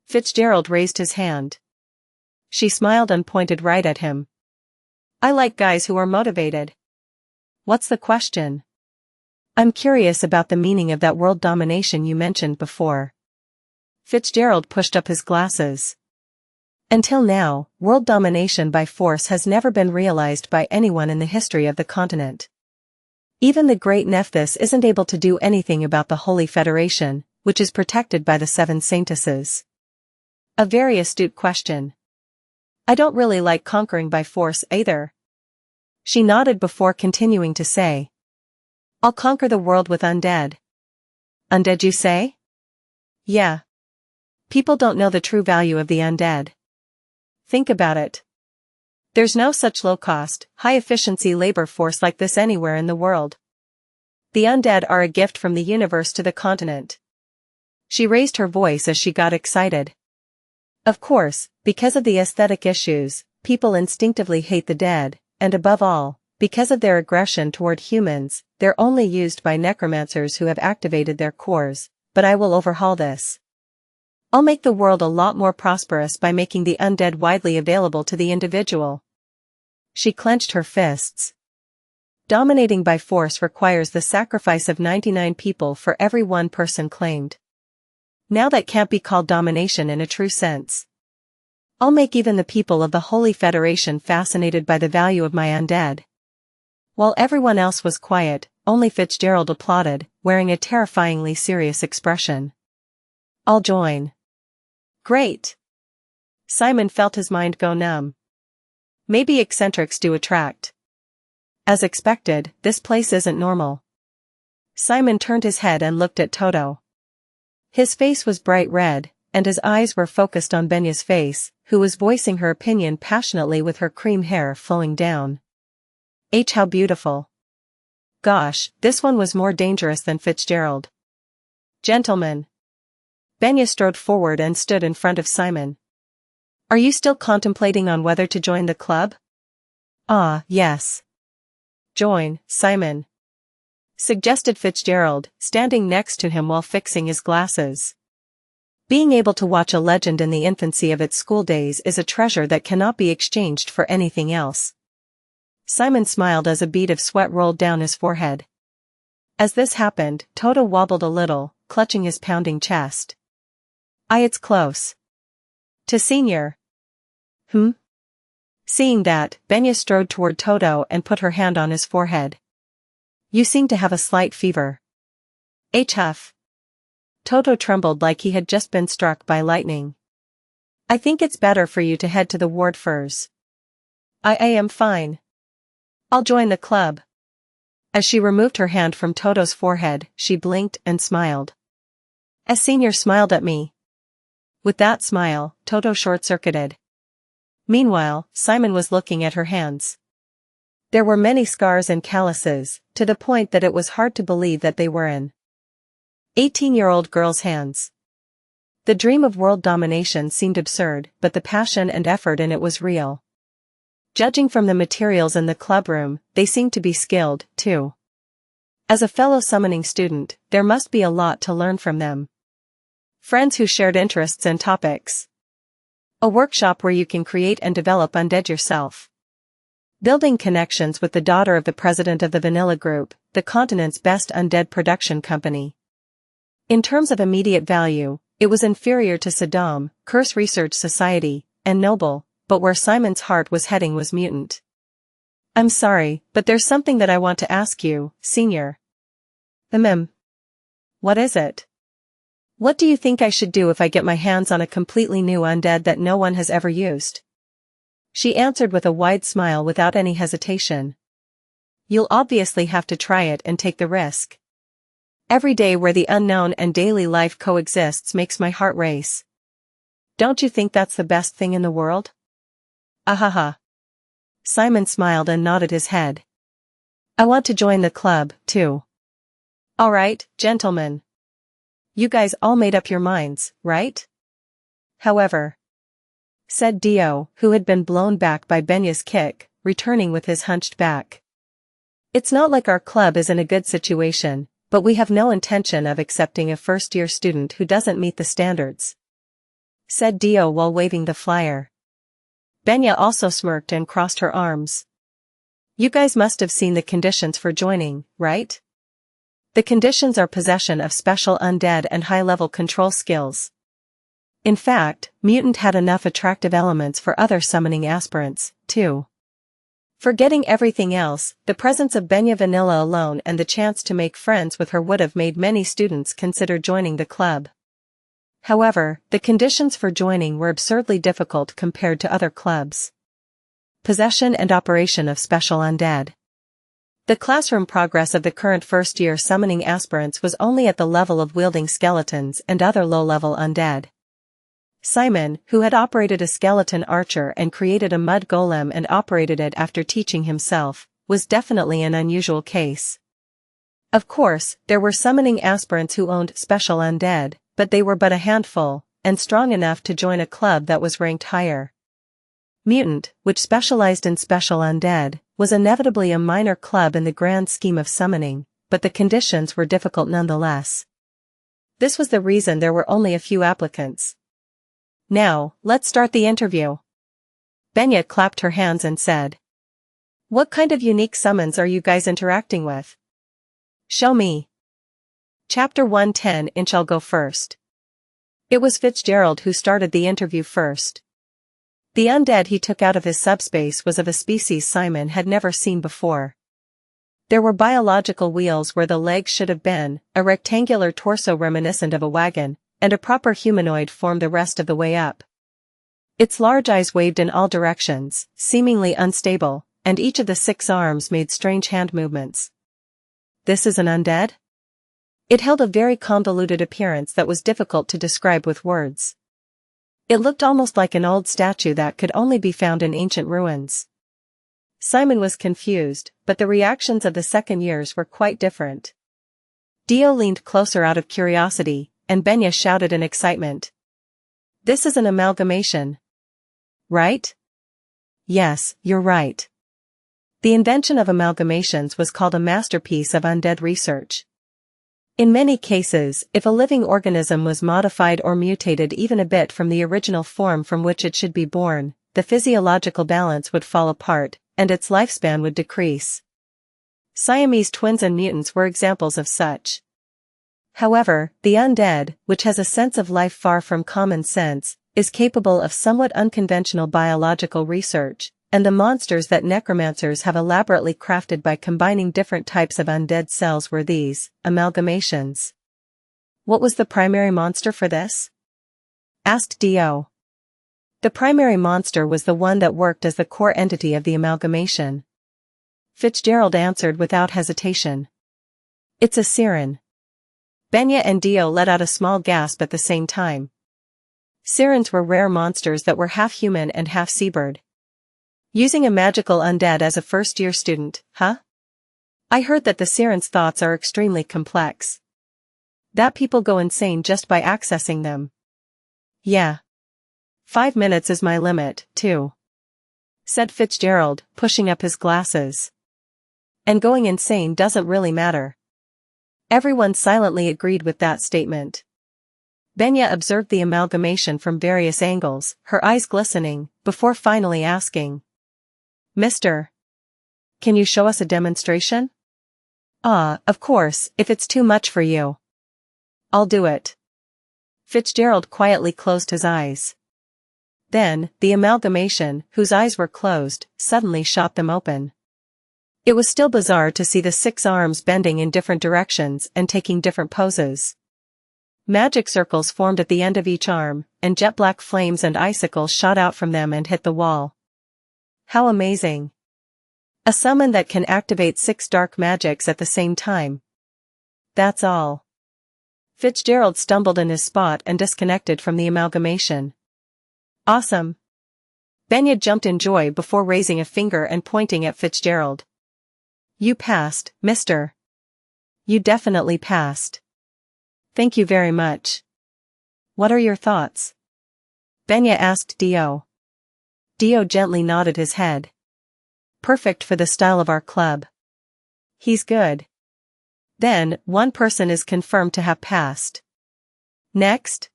Fitzgerald raised his hand. She smiled and pointed right at him. I like guys who are motivated. What's the question? I'm curious about the meaning of that world domination you mentioned before. Fitzgerald pushed up his glasses. Until now, world domination by force has never been realized by anyone in the history of the continent. Even the great Nephthys isn't able to do anything about the Holy Federation, which is protected by the Seven Saintesses. A very astute question. I don't really like conquering by force either. She nodded before continuing to say. I'll conquer the world with undead. Undead, you say? Yeah. People don't know the true value of the undead. Think about it. There's no such low-cost, high-efficiency labor force like this anywhere in the world. The undead are a gift from the universe to the continent. She raised her voice as she got excited. Of course, because of the aesthetic issues, people instinctively hate the dead, and above all, because of their aggression toward humans, they're only used by necromancers who have activated their cores, but I will overhaul this. I'll make the world a lot more prosperous by making the undead widely available to the individual. She clenched her fists. Dominating by force requires the sacrifice of 99 people for every one person claimed. Now that can't be called domination in a true sense. I'll make even the people of the Holy Federation fascinated by the value of my undead. While everyone else was quiet, only Fitzgerald applauded, wearing a terrifyingly serious expression. I'll join. Great. Simon felt his mind go numb. Maybe eccentrics do attract. As expected, this place isn't normal. Simon turned his head and looked at Toto. His face was bright red, and his eyes were focused on Benya's face, who was voicing her opinion passionately with her cream hair flowing down. How beautiful. Gosh, this one was more dangerous than Fitzgerald. Gentlemen. Benya strode forward and stood in front of Simon. Are you still contemplating on whether to join the club? Ah, yes. Join, Simon. Suggested Fitzgerald, standing next to him while fixing his glasses. Being able to watch a legend in the infancy of its school days is a treasure that cannot be exchanged for anything else. Simon smiled as a bead of sweat rolled down his forehead. As this happened, Toto wobbled a little, clutching his pounding chest. It's close. To Senior. Seeing that, Benya strode toward Toto and put her hand on his forehead. You seem to have a slight fever. Huff. Toto trembled like he had just been struck by lightning. I think it's better for you to head to the ward first. I am fine. I'll join the club. As she removed her hand from Toto's forehead, she blinked and smiled. As Senior smiled at me. With that smile, Toto short-circuited. Meanwhile, Simon was looking at her hands. There were many scars and calluses, to the point that it was hard to believe that they were an 18-year-old girl's hands. The dream of world domination seemed absurd, but the passion and effort in it was real. Judging from the materials in the clubroom, they seemed to be skilled, too. As a fellow summoning student, there must be a lot to learn from them. Friends who shared interests and topics. A workshop where you can create and develop undead yourself. Building connections with the daughter of the president of the Vanilla Group, the continent's best undead production company. In terms of immediate value, it was inferior to Saddam, Curse Research Society, and Noble, but where Simon's heart was heading was mutant. I'm sorry, but there's something that I want to ask you, Senior. What is it? What do you think I should do if I get my hands on a completely new undead that no one has ever used? She answered with a wide smile without any hesitation. You'll obviously have to try it and take the risk. Every day where the unknown and daily life coexists makes my heart race. Don't you think that's the best thing in the world? Ahaha. Simon smiled and nodded his head. I want to join the club, too. All right, gentlemen. You guys all made up your minds, right? However, said Dio, who had been blown back by Benya's kick, returning with his hunched back. It's not like our club is in a good situation, but we have no intention of accepting a first-year student who doesn't meet the standards, said Dio while waving the flyer. Benya also smirked and crossed her arms. You guys must have seen the conditions for joining, right? The conditions are possession of special undead and high-level control skills. In fact, Mutant had enough attractive elements for other summoning aspirants, too. Forgetting everything else, the presence of Benya Vanilla alone and the chance to make friends with her would have made many students consider joining the club. However, the conditions for joining were absurdly difficult compared to other clubs. Possession and operation of special undead. The classroom progress of the current first-year summoning aspirants was only at the level of wielding skeletons and other low-level undead. Simon, who had operated a skeleton archer and created a mud golem and operated it after teaching himself, was definitely an unusual case. Of course, there were summoning aspirants who owned special undead, but they were but a handful, and strong enough to join a club that was ranked higher. Mutant, which specialized in special undead, was inevitably a minor club in the grand scheme of summoning, but the conditions were difficult nonetheless. This was the reason there were only a few applicants. Now, let's start the interview. Benya clapped her hands and said. What kind of unique summons are you guys interacting with? Show me. Chapter 110. I'll go first. It was Fitzgerald who started the interview first. The undead he took out of his subspace was of a species Simon had never seen before. There were biological wheels where the legs should have been, a rectangular torso reminiscent of a wagon, and a proper humanoid formed the rest of the way up. Its large eyes waved in all directions, seemingly unstable, and each of the 6 arms made strange hand movements. This is an undead? It held a very convoluted appearance that was difficult to describe with words. It looked almost like an old statue that could only be found in ancient ruins. Simon was confused, but the reactions of the second years were quite different. Dio leaned closer out of curiosity, and Benya shouted in excitement. This is an amalgamation. Right? Yes, you're right. The invention of amalgamations was called a masterpiece of undead research. In many cases, if a living organism was modified or mutated even a bit from the original form from which it should be born, the physiological balance would fall apart, and its lifespan would decrease. Siamese twins and mutants were examples of such. However, the undead, which has a sense of life far from common sense, is capable of somewhat unconventional biological research, and the monsters that necromancers have elaborately crafted by combining different types of undead cells were these, amalgamations. What was the primary monster for this? Asked Dio. The primary monster was the one that worked as the core entity of the amalgamation. Fitzgerald answered without hesitation. It's a siren. Benya and Dio let out a small gasp at the same time. Sirens were rare monsters that were half human and half seabird. Using a magical undead as a first-year student, huh? I heard that the siren's thoughts are extremely complex. That people go insane just by accessing them. Yeah. 5 minutes is my limit, too, said Fitzgerald, pushing up his glasses. And going insane doesn't really matter. Everyone silently agreed with that statement. Benya observed the amalgamation from various angles, her eyes glistening, before finally asking. Mister, can you show us a demonstration? Of course, if it's too much for you. I'll do it. Fitzgerald quietly closed his eyes. Then, the amalgamation, whose eyes were closed, suddenly shot them open. It was still bizarre to see the 6 arms bending in different directions and taking different poses. Magic circles formed at the end of each arm, and jet-black flames and icicles shot out from them and hit the wall. How amazing! A summon that can activate 6 dark magics at the same time. That's all. Fitzgerald stumbled in his spot and disconnected from the amalgamation. Awesome! Benya jumped in joy before raising a finger and pointing at Fitzgerald. You passed, mister. You definitely passed. Thank you very much. What are your thoughts? Benya asked Dio. Dio gently nodded his head. Perfect for the style of our club. He's good. Then, one person is confirmed to have passed. Next?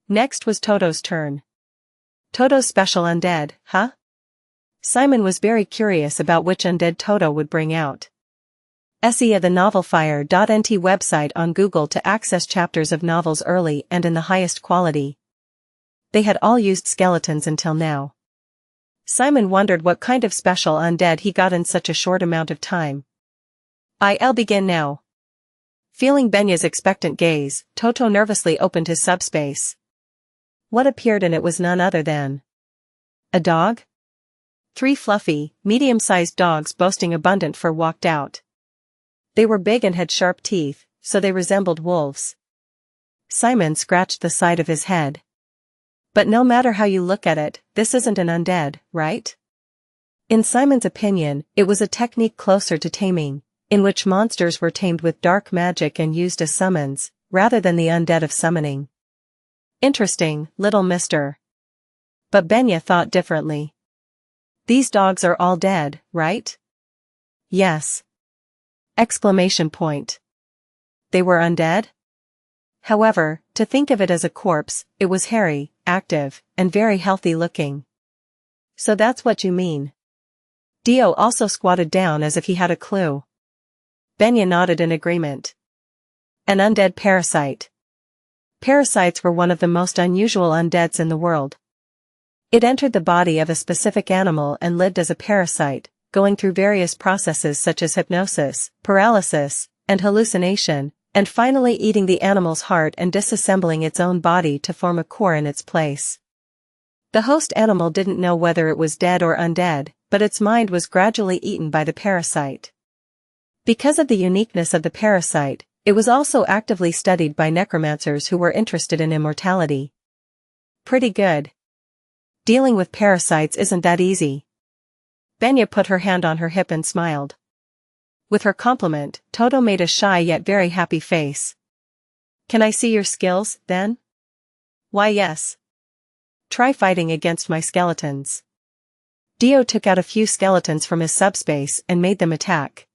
Next was Toto's turn. Toto's special undead, huh? Simon was very curious about which undead Toto would bring out. SEA the novelfire.nt website on Google to access chapters of novels early and in the highest quality. They had all used skeletons until now. Simon wondered what kind of special undead he got in such a short amount of time. I'll begin now. Feeling Benya's expectant gaze, Toto nervously opened his subspace. What appeared in it was none other than a dog? 3 fluffy, medium-sized dogs boasting abundant fur walked out. They were big and had sharp teeth, so they resembled wolves. Simon scratched the side of his head. But no matter how you look at it, this isn't an undead, right? In Simon's opinion, it was a technique closer to taming, in which monsters were tamed with dark magic and used as summons, rather than the undead of summoning. Interesting, little mister. But Benya thought differently. These dogs are all dead, right? Yes. Exclamation point. They were undead? However, to think of it as a corpse, it was hairy, active, and very healthy looking. So that's what you mean. Dio also squatted down as if he had a clue. Benya nodded in agreement. An undead parasite. Parasites were one of the most unusual undeads in the world. It entered the body of a specific animal and lived as a parasite, going through various processes such as hypnosis, paralysis, and hallucination, and finally eating the animal's heart and disassembling its own body to form a core in its place. The host animal didn't know whether it was dead or undead, but its mind was gradually eaten by the parasite. Because of the uniqueness of the parasite, it was also actively studied by necromancers who were interested in immortality. Pretty good. Dealing with parasites isn't that easy. Benya put her hand on her hip and smiled. With her compliment, Toto made a shy yet very happy face. Can I see your skills, then? Why yes. Try fighting against my skeletons. Dio took out a few skeletons from his subspace and made them attack.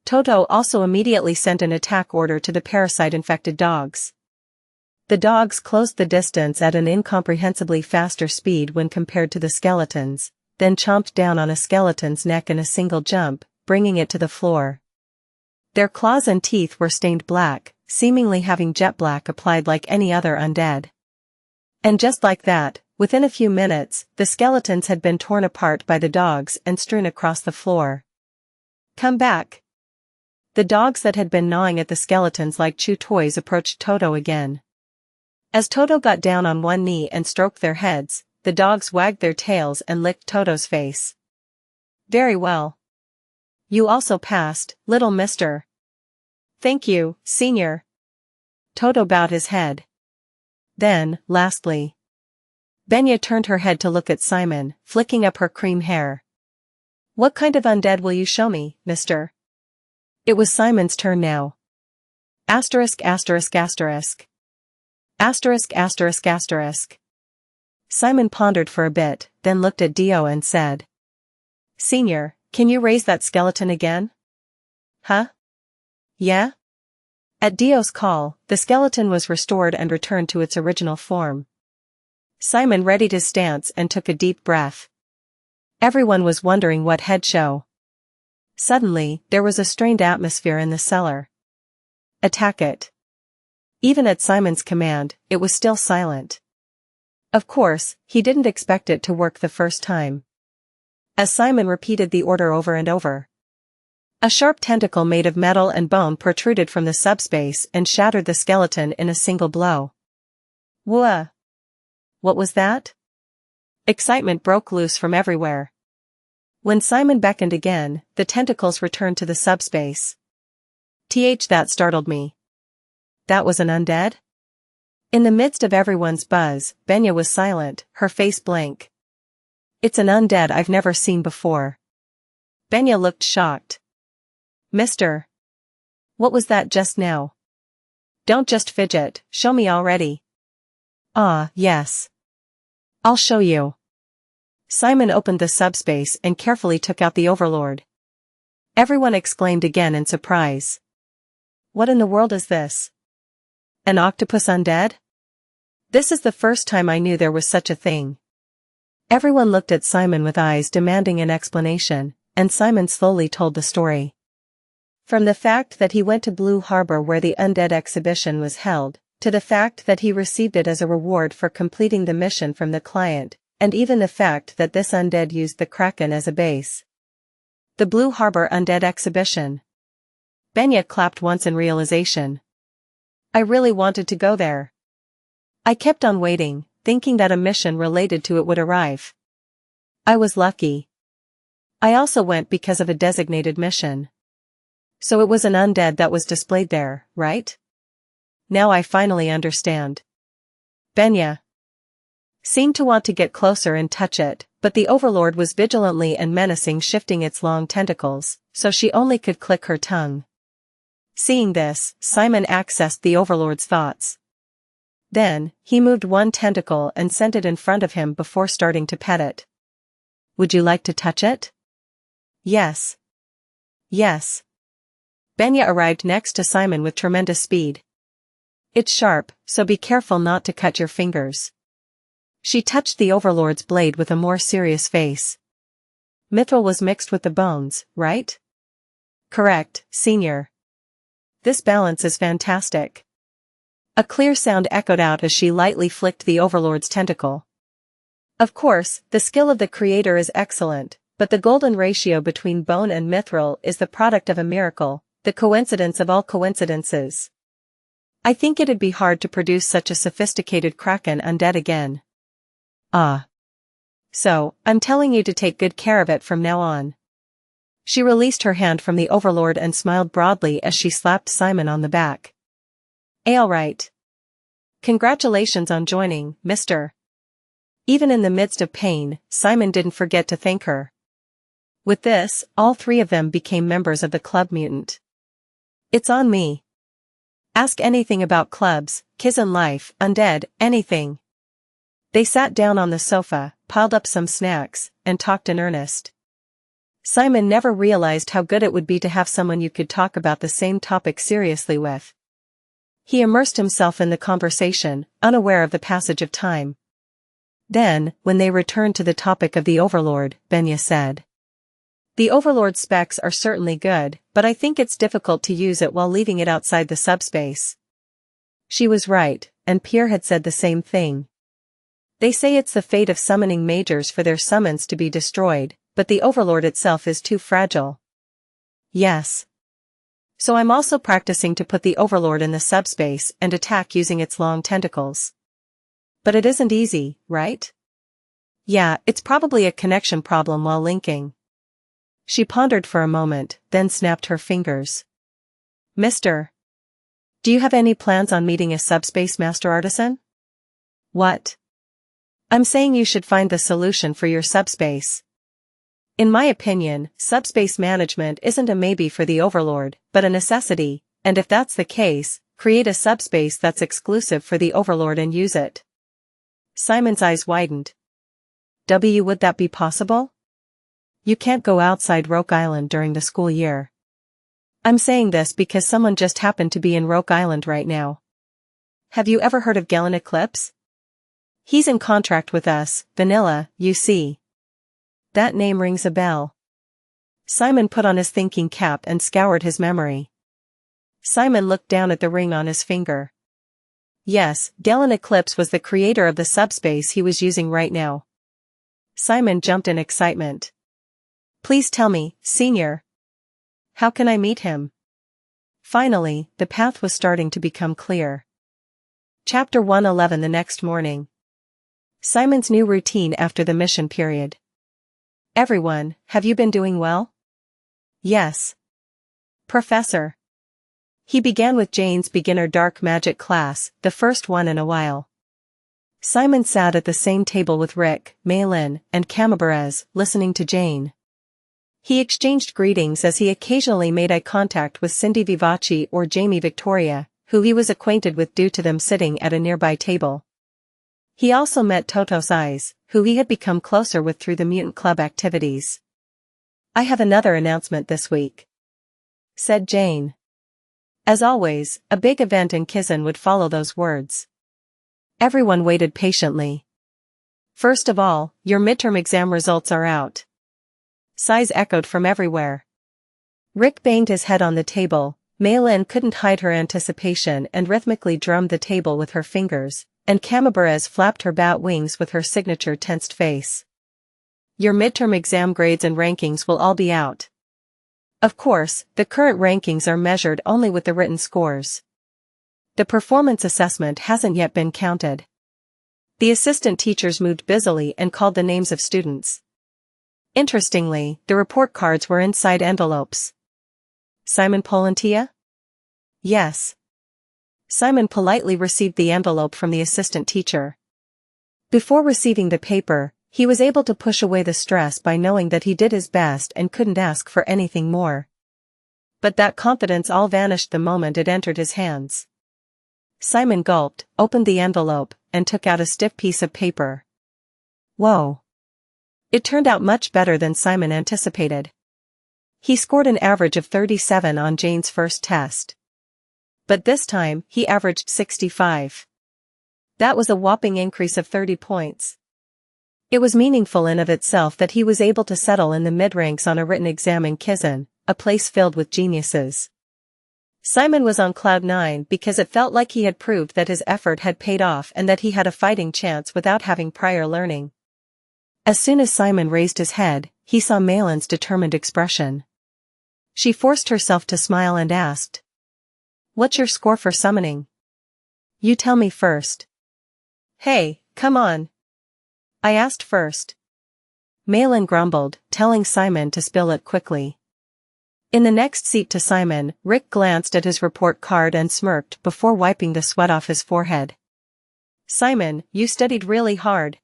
Toto also immediately sent an attack order to the parasite-infected dogs. The dogs closed the distance at an incomprehensibly faster speed when compared to the skeletons, then chomped down on a skeleton's neck in a single jump, bringing it to the floor. Their claws and teeth were stained black, seemingly having jet black applied like any other undead. And just like that, within a few minutes, the skeletons had been torn apart by the dogs and strewn across the floor. Come back. The dogs that had been gnawing at the skeletons like chew toys approached Toto again. As Toto got down on one knee and stroked their heads, the dogs wagged their tails and licked Toto's face. Very well. You also passed, little mister. Thank you, senior. Toto bowed his head. Then, lastly. Benya turned her head to look at Simon, flicking up her cream hair. What kind of undead will you show me, mister? It was Simon's turn now. Asterisk asterisk asterisk. Asterisk asterisk asterisk. Simon pondered for a bit, then looked at Dio and said. Senior, can you raise that skeleton again? Huh? Yeah? At Dio's call, the skeleton was restored and returned to its original form. Simon readied his stance and took a deep breath. Everyone was wondering what head show. Suddenly, there was a strained atmosphere in the cellar. Attack it. Even at Simon's command, it was still silent. Of course, he didn't expect it to work the first time. As Simon repeated the order over and over. A sharp tentacle made of metal and bone protruded from the subspace and shattered the skeleton in a single blow. Whoa! What was that? Excitement broke loose from everywhere. When Simon beckoned again, the tentacles returned to the subspace. That startled me. That was an undead? In the midst of everyone's buzz, Benya was silent, her face blank. It's an undead I've never seen before. Benya looked shocked. Mister. What was that just now? Don't just fidget, show me already. Ah, yes. I'll show you. Simon opened the subspace and carefully took out the overlord. Everyone exclaimed again in surprise. What in the world is this? An octopus undead? This is the first time I knew there was such a thing. Everyone looked at Simon with eyes demanding an explanation, and Simon slowly told the story. From the fact that he went to Blue Harbor where the undead exhibition was held, to the fact that he received it as a reward for completing the mission from the client, and even the fact that this undead used the Kraken as a base. The Blue Harbor Undead Exhibition. Benya clapped once in realization. I really wanted to go there. I kept on waiting, thinking that a mission related to it would arrive. I was lucky. I also went because of a designated mission. So it was an undead that was displayed there, right? Now I finally understand. Benya seemed to want to get closer and touch it, but the overlord was vigilantly and menacing, shifting its long tentacles, so she only could click her tongue. Seeing this, Simon accessed the overlord's thoughts. Then, he moved one tentacle and sent it in front of him before starting to pet it. Would you like to touch it? Yes. Yes. Benya arrived next to Simon with tremendous speed. It's sharp, so be careful not to cut your fingers. She touched the overlord's blade with a more serious face. Mithril was mixed with the bones, right? Correct, Senior. This balance is fantastic. A clear sound echoed out as she lightly flicked the overlord's tentacle. Of course, the skill of the creator is excellent, but the golden ratio between bone and mithril is the product of a miracle, the coincidence of all coincidences. I think it'd be hard to produce such a sophisticated Kraken undead again. Ah. So, I'm telling you to take good care of it from now on. She released her hand from the overlord and smiled broadly as she slapped Simon on the back. Alright. Congratulations on joining, mister. Even in the midst of pain, Simon didn't forget to thank her. With this, all three of them became members of the Club Mutant. It's on me. Ask anything about clubs, Kizan life, undead, anything. They sat down on the sofa, piled up some snacks, and talked in earnest. Simon never realized how good it would be to have someone you could talk about the same topic seriously with. He immersed himself in the conversation, unaware of the passage of time. Then, when they returned to the topic of the Overlord, Benya said. The Overlord's specs are certainly good, but I think it's difficult to use it while leaving it outside the subspace. She was right, and Pierre had said the same thing. They say it's the fate of summoning majors for their summons to be destroyed, but the Overlord itself is too fragile. Yes. So I'm also practicing to put the Overlord in the subspace and attack using its long tentacles. But it isn't easy, right? Yeah, it's probably a connection problem while linking. She pondered for a moment, then snapped her fingers. Mister. Do you have any plans on meeting a subspace master artisan? What? I'm saying you should find the solution for your subspace. In my opinion, subspace management isn't a maybe for the Overlord, but a necessity, and if that's the case, create a subspace that's exclusive for the Overlord and use it. Simon's eyes widened. Would that be possible? You can't go outside Roke Island during the school year. I'm saying this because someone just happened to be in Roke Island right now. Have you ever heard of Galen Eclipse? He's in contract with us, Vanilla, you see. That name rings a bell. Simon put on his thinking cap and scoured his memory. Simon looked down at the ring on his finger. Yes, Galen Eclipse was the creator of the subspace he was using right now. Simon jumped in excitement. Please tell me, Senior. How can I meet him? Finally, the path was starting to become clear. Chapter 111. The next morning. Simon's new routine after the mission period. Everyone, have you been doing well? Yes. Professor. He began with Jane's beginner dark magic class, the first one in a while. Simon sat at the same table with Rick, Maylin, and Camabarez, listening to Jane. He exchanged greetings as he occasionally made eye contact with Cindy Vivace or Jamie Victoria, who he was acquainted with due to them sitting at a nearby table. He also met Totos Eyes, who he had become closer with through the Mutant Club activities. I have another announcement this week, said Jane. As always, a big event in Kizan would follow those words. Everyone waited patiently. First of all, your midterm exam results are out. Sighs echoed from everywhere. Rick banged his head on the table, Maylin couldn't hide her anticipation and rhythmically drummed the table with her fingers, and Camabarez flapped her bat wings with her signature tensed face. Your midterm exam grades and rankings will all be out. Of course, the current rankings are measured only with the written scores. The performance assessment hasn't yet been counted. The assistant teachers moved busily and called the names of students. Interestingly, the report cards were inside envelopes. Simon Polentia? Yes. Simon politely received the envelope from the assistant teacher. Before receiving the paper, he was able to push away the stress by knowing that he did his best and couldn't ask for anything more. But that confidence all vanished the moment it entered his hands. Simon gulped, opened the envelope, and took out a stiff piece of paper. Whoa. It turned out much better than Simon anticipated. He scored an average of 37 on Jane's first test. But this time, he averaged 65. That was a whopping increase of 30 points. It was meaningful in of itself that he was able to settle in the mid-ranks on a written exam in Kizan, a place filled with geniuses. Simon was on cloud 9 because it felt like he had proved that his effort had paid off and that he had a fighting chance without having prior learning. As soon as Simon raised his head, he saw Maylin's determined expression. She forced herself to smile and asked, "What's your score for summoning? You tell me first." "Hey, come on. I asked first." Maylin grumbled, telling Simon to spill it quickly. In the next seat to Simon, Rick glanced at his report card and smirked before wiping the sweat off his forehead. "Simon, you studied really hard.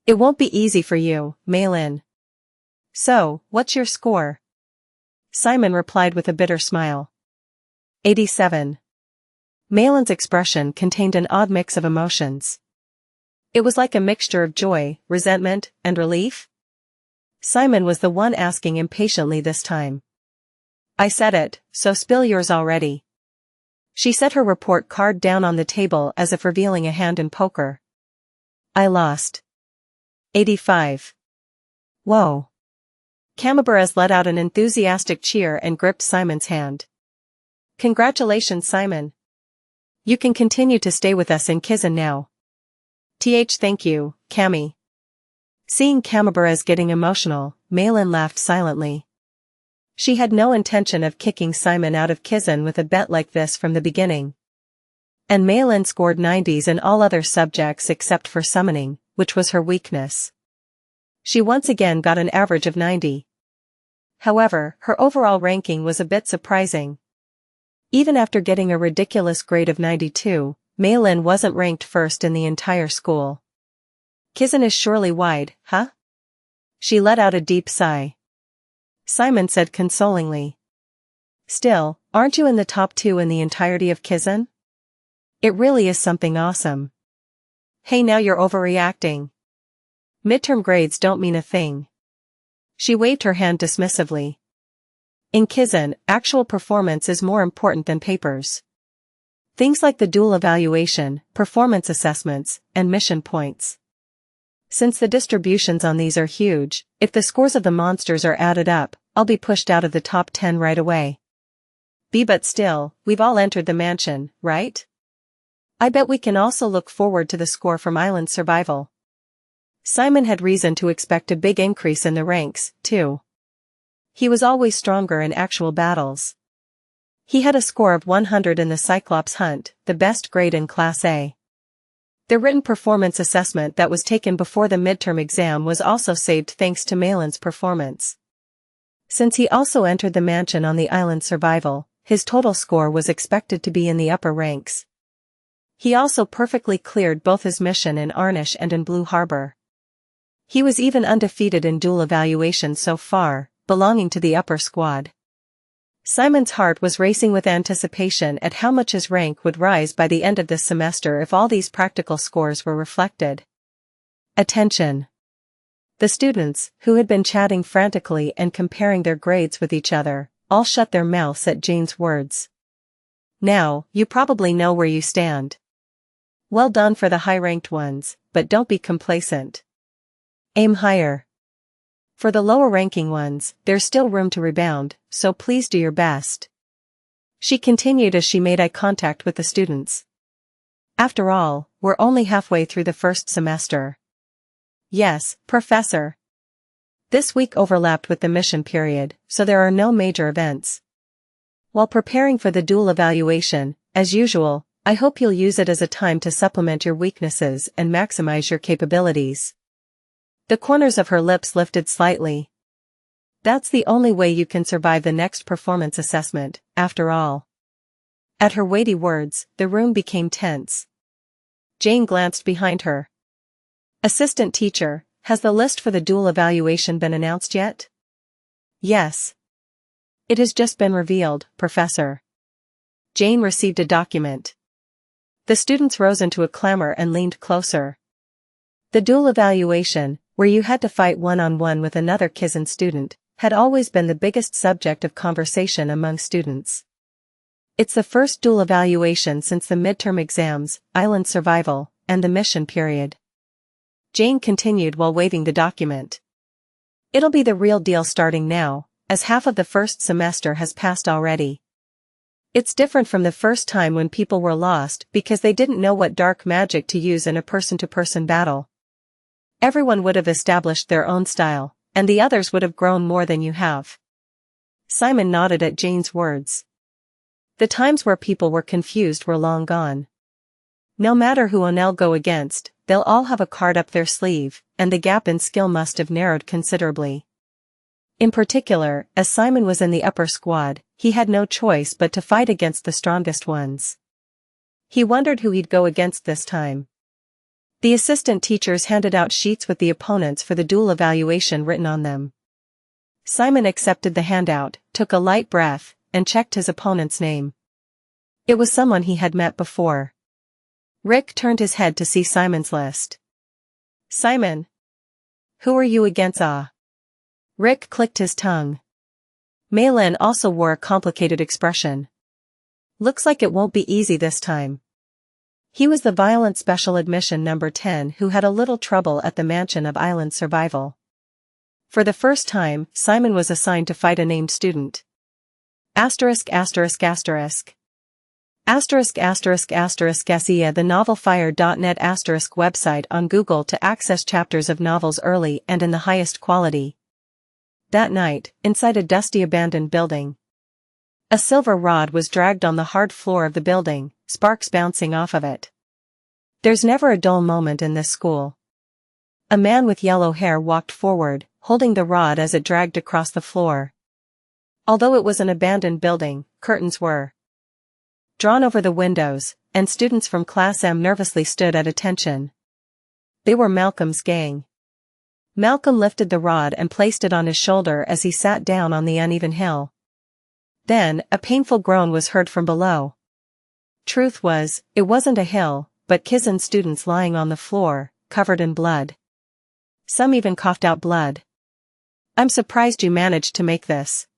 It won't be easy for you, Maylin." "So, what's your score?" Simon replied with a bitter smile. 87. Maylin's expression contained an odd mix of emotions. It was like a mixture of joy, resentment, and relief. Simon was the one asking impatiently this time. "I said it, so spill yours already." She set her report card down on the table as if revealing a hand in poker. "I lost. 85. Whoa. Camabarez let out an enthusiastic cheer and gripped Simon's hand. "Congratulations, Simon. You can continue to stay with us in Kizan now." Thank you, Cami." Seeing Camabarez getting emotional, Maylin laughed silently. She had no intention of kicking Simon out of Kizan with a bet like this from the beginning. And Maylin scored 90s in all other subjects except for summoning, which was her weakness. She once again got an average of 90. However, her overall ranking was a bit surprising. Even after getting a ridiculous grade of 92, Maylin wasn't ranked first in the entire school. "Kizan is surely wide, huh?" She let out a deep sigh. Simon said consolingly. "Still, aren't you in the top 2 in the entirety of Kizan? It really is something awesome." "Hey, now you're overreacting. Midterm grades don't mean a thing." She waved her hand dismissively. In Kizan, actual performance is more important than papers. Things like the dual evaluation, performance assessments, and mission points. Since the distributions on these are huge, if the scores of the monsters are added up, I'll be pushed out of the top 10 right away. But still, we've all entered the mansion, right? I bet we can also look forward to the score from island survival." Simon had reason to expect a big increase in the ranks, too. He was always stronger in actual battles. He had a score of 100 in the Cyclops hunt, the best grade in Class A. The written performance assessment that was taken before the midterm exam was also saved thanks to Malin's performance. Since he also entered the mansion on the island survival, his total score was expected to be in the upper ranks. He also perfectly cleared both his mission in Arnish and in Blue Harbor. He was even undefeated in duel evaluations so far, belonging to the upper squad. Simon's heart was racing with anticipation at how much his rank would rise by the end of this semester if all these practical scores were reflected. Attention! The students, who had been chatting frantically and comparing their grades with each other, all shut their mouths at Jane's words. Now, you probably know where you stand. Well done for the high-ranked ones, but don't be complacent. Aim higher. For the lower-ranking ones, there's still room to rebound, so please do your best. She continued as she made eye contact with the students. After all, we're only halfway through the first semester. Yes, Professor. This week overlapped with the mission period, so there are no major events. While preparing for the dual evaluation, as usual, I hope you'll use it as a time to supplement your weaknesses and maximize your capabilities. The corners of her lips lifted slightly. That's the only way you can survive the next performance assessment, after all. At her weighty words, the room became tense. Jane glanced behind her. Assistant teacher, has the list for the dual evaluation been announced yet? Yes. It has just been revealed, Professor. Jane received a document. The students rose into a clamor and leaned closer. The dual evaluation, where you had to fight one-on-one with another Kizan student, had always been the biggest subject of conversation among students. It's the first dual evaluation since the midterm exams, island survival, and the mission period. Jane continued while waving the document. It'll be the real deal starting now, as half of the first semester has passed already. It's different from the first time when people were lost because they didn't know what dark magic to use in a person-to-person battle. Everyone would have established their own style, and the others would have grown more than you have. Simon nodded at Jane's words. The times where people were confused were long gone. No matter who Onel go against, they'll all have a card up their sleeve, and the gap in skill must have narrowed considerably. In particular, as Simon was in the upper squad, he had no choice but to fight against the strongest ones. He wondered who he'd go against this time. The assistant teachers handed out sheets with the opponents for the dual evaluation written on them. Simon accepted the handout, took a light breath, and checked his opponent's name. It was someone he had met before. Rick turned his head to see Simon's list. Simon. Who are you against? Rick clicked his tongue. Malin also wore a complicated expression. Looks like it won't be easy this time. He was the violent special admission number 10 who had a little trouble at the mansion of island survival. For the first time, Simon was assigned to fight a named student. ***************************************************************************************************************************************************************************************************************************************************************************** Jane glanced behind her. Website on Google to access chapters of novels early and in the highest quality. That night, inside a dusty abandoned building. A silver rod was dragged on the hard floor of the building, sparks bouncing off of it. There's never a dull moment in this school. A man with yellow hair walked forward, holding the rod as it dragged across the floor. Although it was an abandoned building, curtains were drawn over the windows, and students from Class M nervously stood at attention. They were Malcolm's gang. Malcolm lifted the rod and placed it on his shoulder as he sat down on the uneven hill. Then, a painful groan was heard from below. Truth was, it wasn't a hill, but Kizan students lying on the floor, covered in blood. Some even coughed out blood. I'm surprised you managed to make this.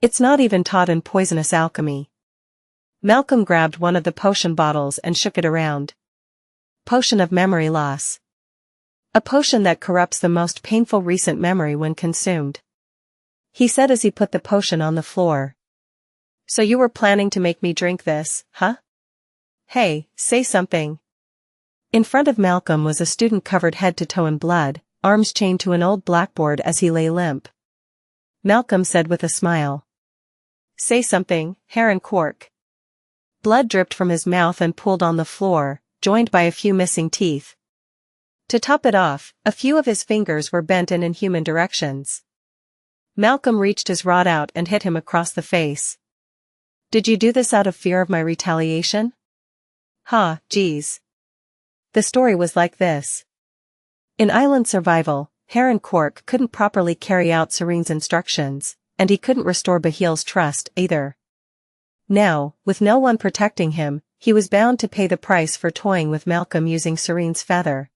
It's not even taught in poisonous alchemy. Malcolm grabbed one of the potion bottles and shook it around. Potion of memory loss. A potion that corrupts the most painful recent memory when consumed. He said as he put the potion on the floor. So you were planning to make me drink this, huh? Hey, say something. In front of Malcolm was a student covered head to toe in blood, arms chained to an old blackboard as he lay limp. Malcolm said with a smile. Say something, Heron Quark. Blood dripped from his mouth and pooled on the floor, joined by a few missing teeth. To top it off, a few of his fingers were bent in inhuman directions. Malcolm reached his rod out and hit him across the face. Did you do this out of fear of my retaliation? Ha, geez. The story was like this. In island survival, Heron Quark couldn't properly carry out Serene's instructions, and he couldn't restore Bahil's trust either. Now, with no one protecting him, he was bound to pay the price for toying with Malcolm using Serene's feather.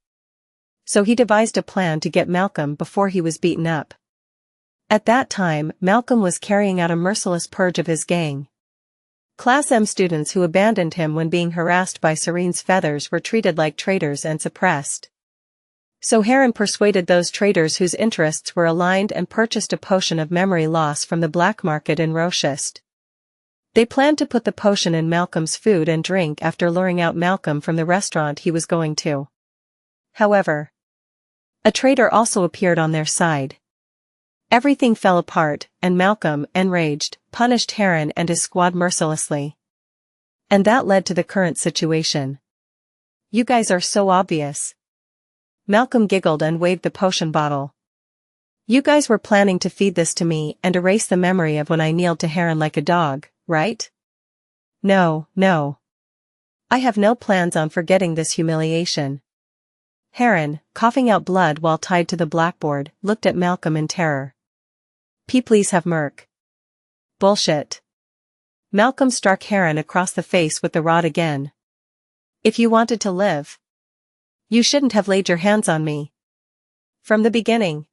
So he devised a plan to get Malcolm before he was beaten up. At that time, Malcolm was carrying out a merciless purge of his gang. Class M students who abandoned him when being harassed by Serene's feathers were treated like traitors and suppressed. So Heron persuaded those traitors whose interests were aligned and purchased a potion of memory loss from the black market in Rochest. They planned to put the potion in Malcolm's food and drink after luring out Malcolm from the restaurant he was going to. However, a traitor also appeared on their side. Everything fell apart, and Malcolm, enraged, punished Heron and his squad mercilessly. And that led to the current situation. You guys are so obvious. Malcolm giggled and waved the potion bottle. You guys were planning to feed this to me and erase the memory of when I kneeled to Heron like a dog, right? No, no. I have no plans on forgetting this humiliation. Heron, coughing out blood while tied to the blackboard, looked at Malcolm in terror. Please have merc. Bullshit. Malcolm struck Heron across the face with the rod again. If you wanted to live, you shouldn't have laid your hands on me. From the beginning.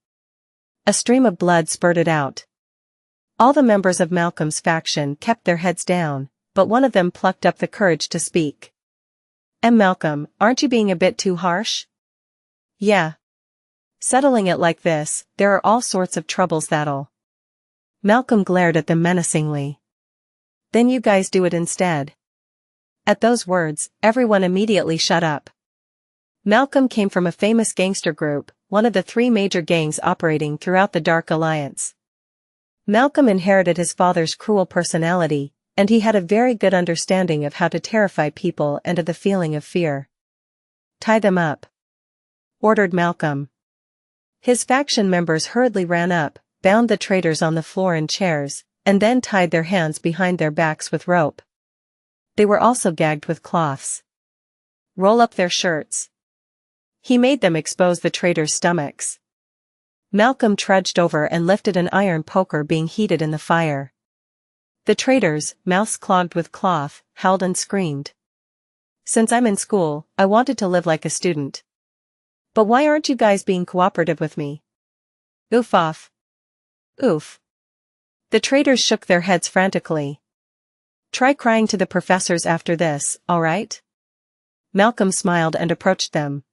A stream of blood spurted out. All the members of Malcolm's faction kept their heads down, but one of them plucked up the courage to speak. Malcolm, aren't you being a bit too harsh? Yeah. Settling it like this, there are all sorts of troubles that'll. Malcolm glared at them menacingly. Then you guys do it instead. At those words, everyone immediately shut up. Malcolm came from a famous gangster group, one of the 3 major gangs operating throughout the Dark Alliance. Malcolm inherited his father's cruel personality, and he had a very good understanding of how to terrify people and of the feeling of fear. Tie them up, ordered Malcolm. His faction members hurriedly ran up, bound the traitors on the floor in chairs, and then tied their hands behind their backs with rope. They were also gagged with cloths. Roll up their shirts. He made them expose the traitors' stomachs. Malcolm trudged over and lifted an iron poker being heated in the fire. The traitors, mouths clogged with cloth, howled and screamed. Since I'm in school, I wanted to live like a student. But why aren't you guys being cooperative with me? Oof off. Oof. The traitors shook their heads frantically. Try crying to the professors after this, alright? Malcolm smiled and approached them.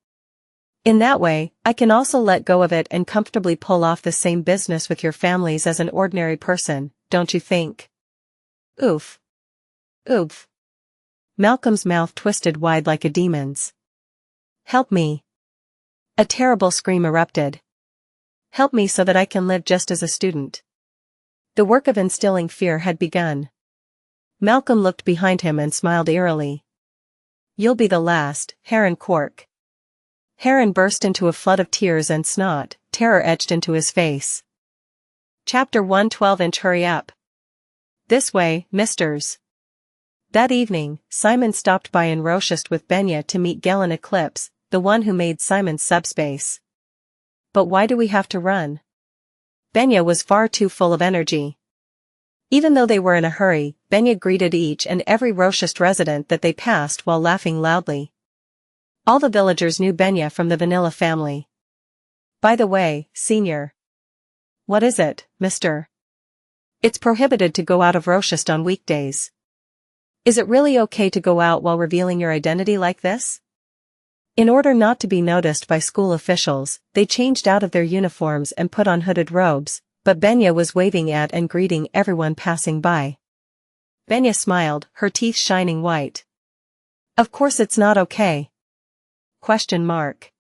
In that way, I can also let go of it and comfortably pull off the same business with your families as an ordinary person, don't you think? Oof. Oof. Malcolm's mouth twisted wide like a demon's. Help me. A terrible scream erupted. Help me so that I can live just as a student. The work of instilling fear had begun. Malcolm looked behind him and smiled eerily. You'll be the last, Heron Quark. Heron burst into a flood of tears and snot, terror etched into his face. Chapter 112. Hurry up. This way, misters. That evening, Simon stopped by in Rochest with Benya to meet Galen Eclipse, the one who made Simon's subspace. But why do we have to run? Benya was far too full of energy. Even though they were in a hurry, Benya greeted each and every Rochest resident that they passed while laughing loudly. All the villagers knew Benya from the Vanilla family. By the way, Senior. What is it, mister? It's prohibited to go out of Rochest on weekdays. Is it really okay to go out while revealing your identity like this? In order not to be noticed by school officials, they changed out of their uniforms and put on hooded robes, but Benya was waving at and greeting everyone passing by. Benya smiled, her teeth shining white. Of course it's not okay. Question mark.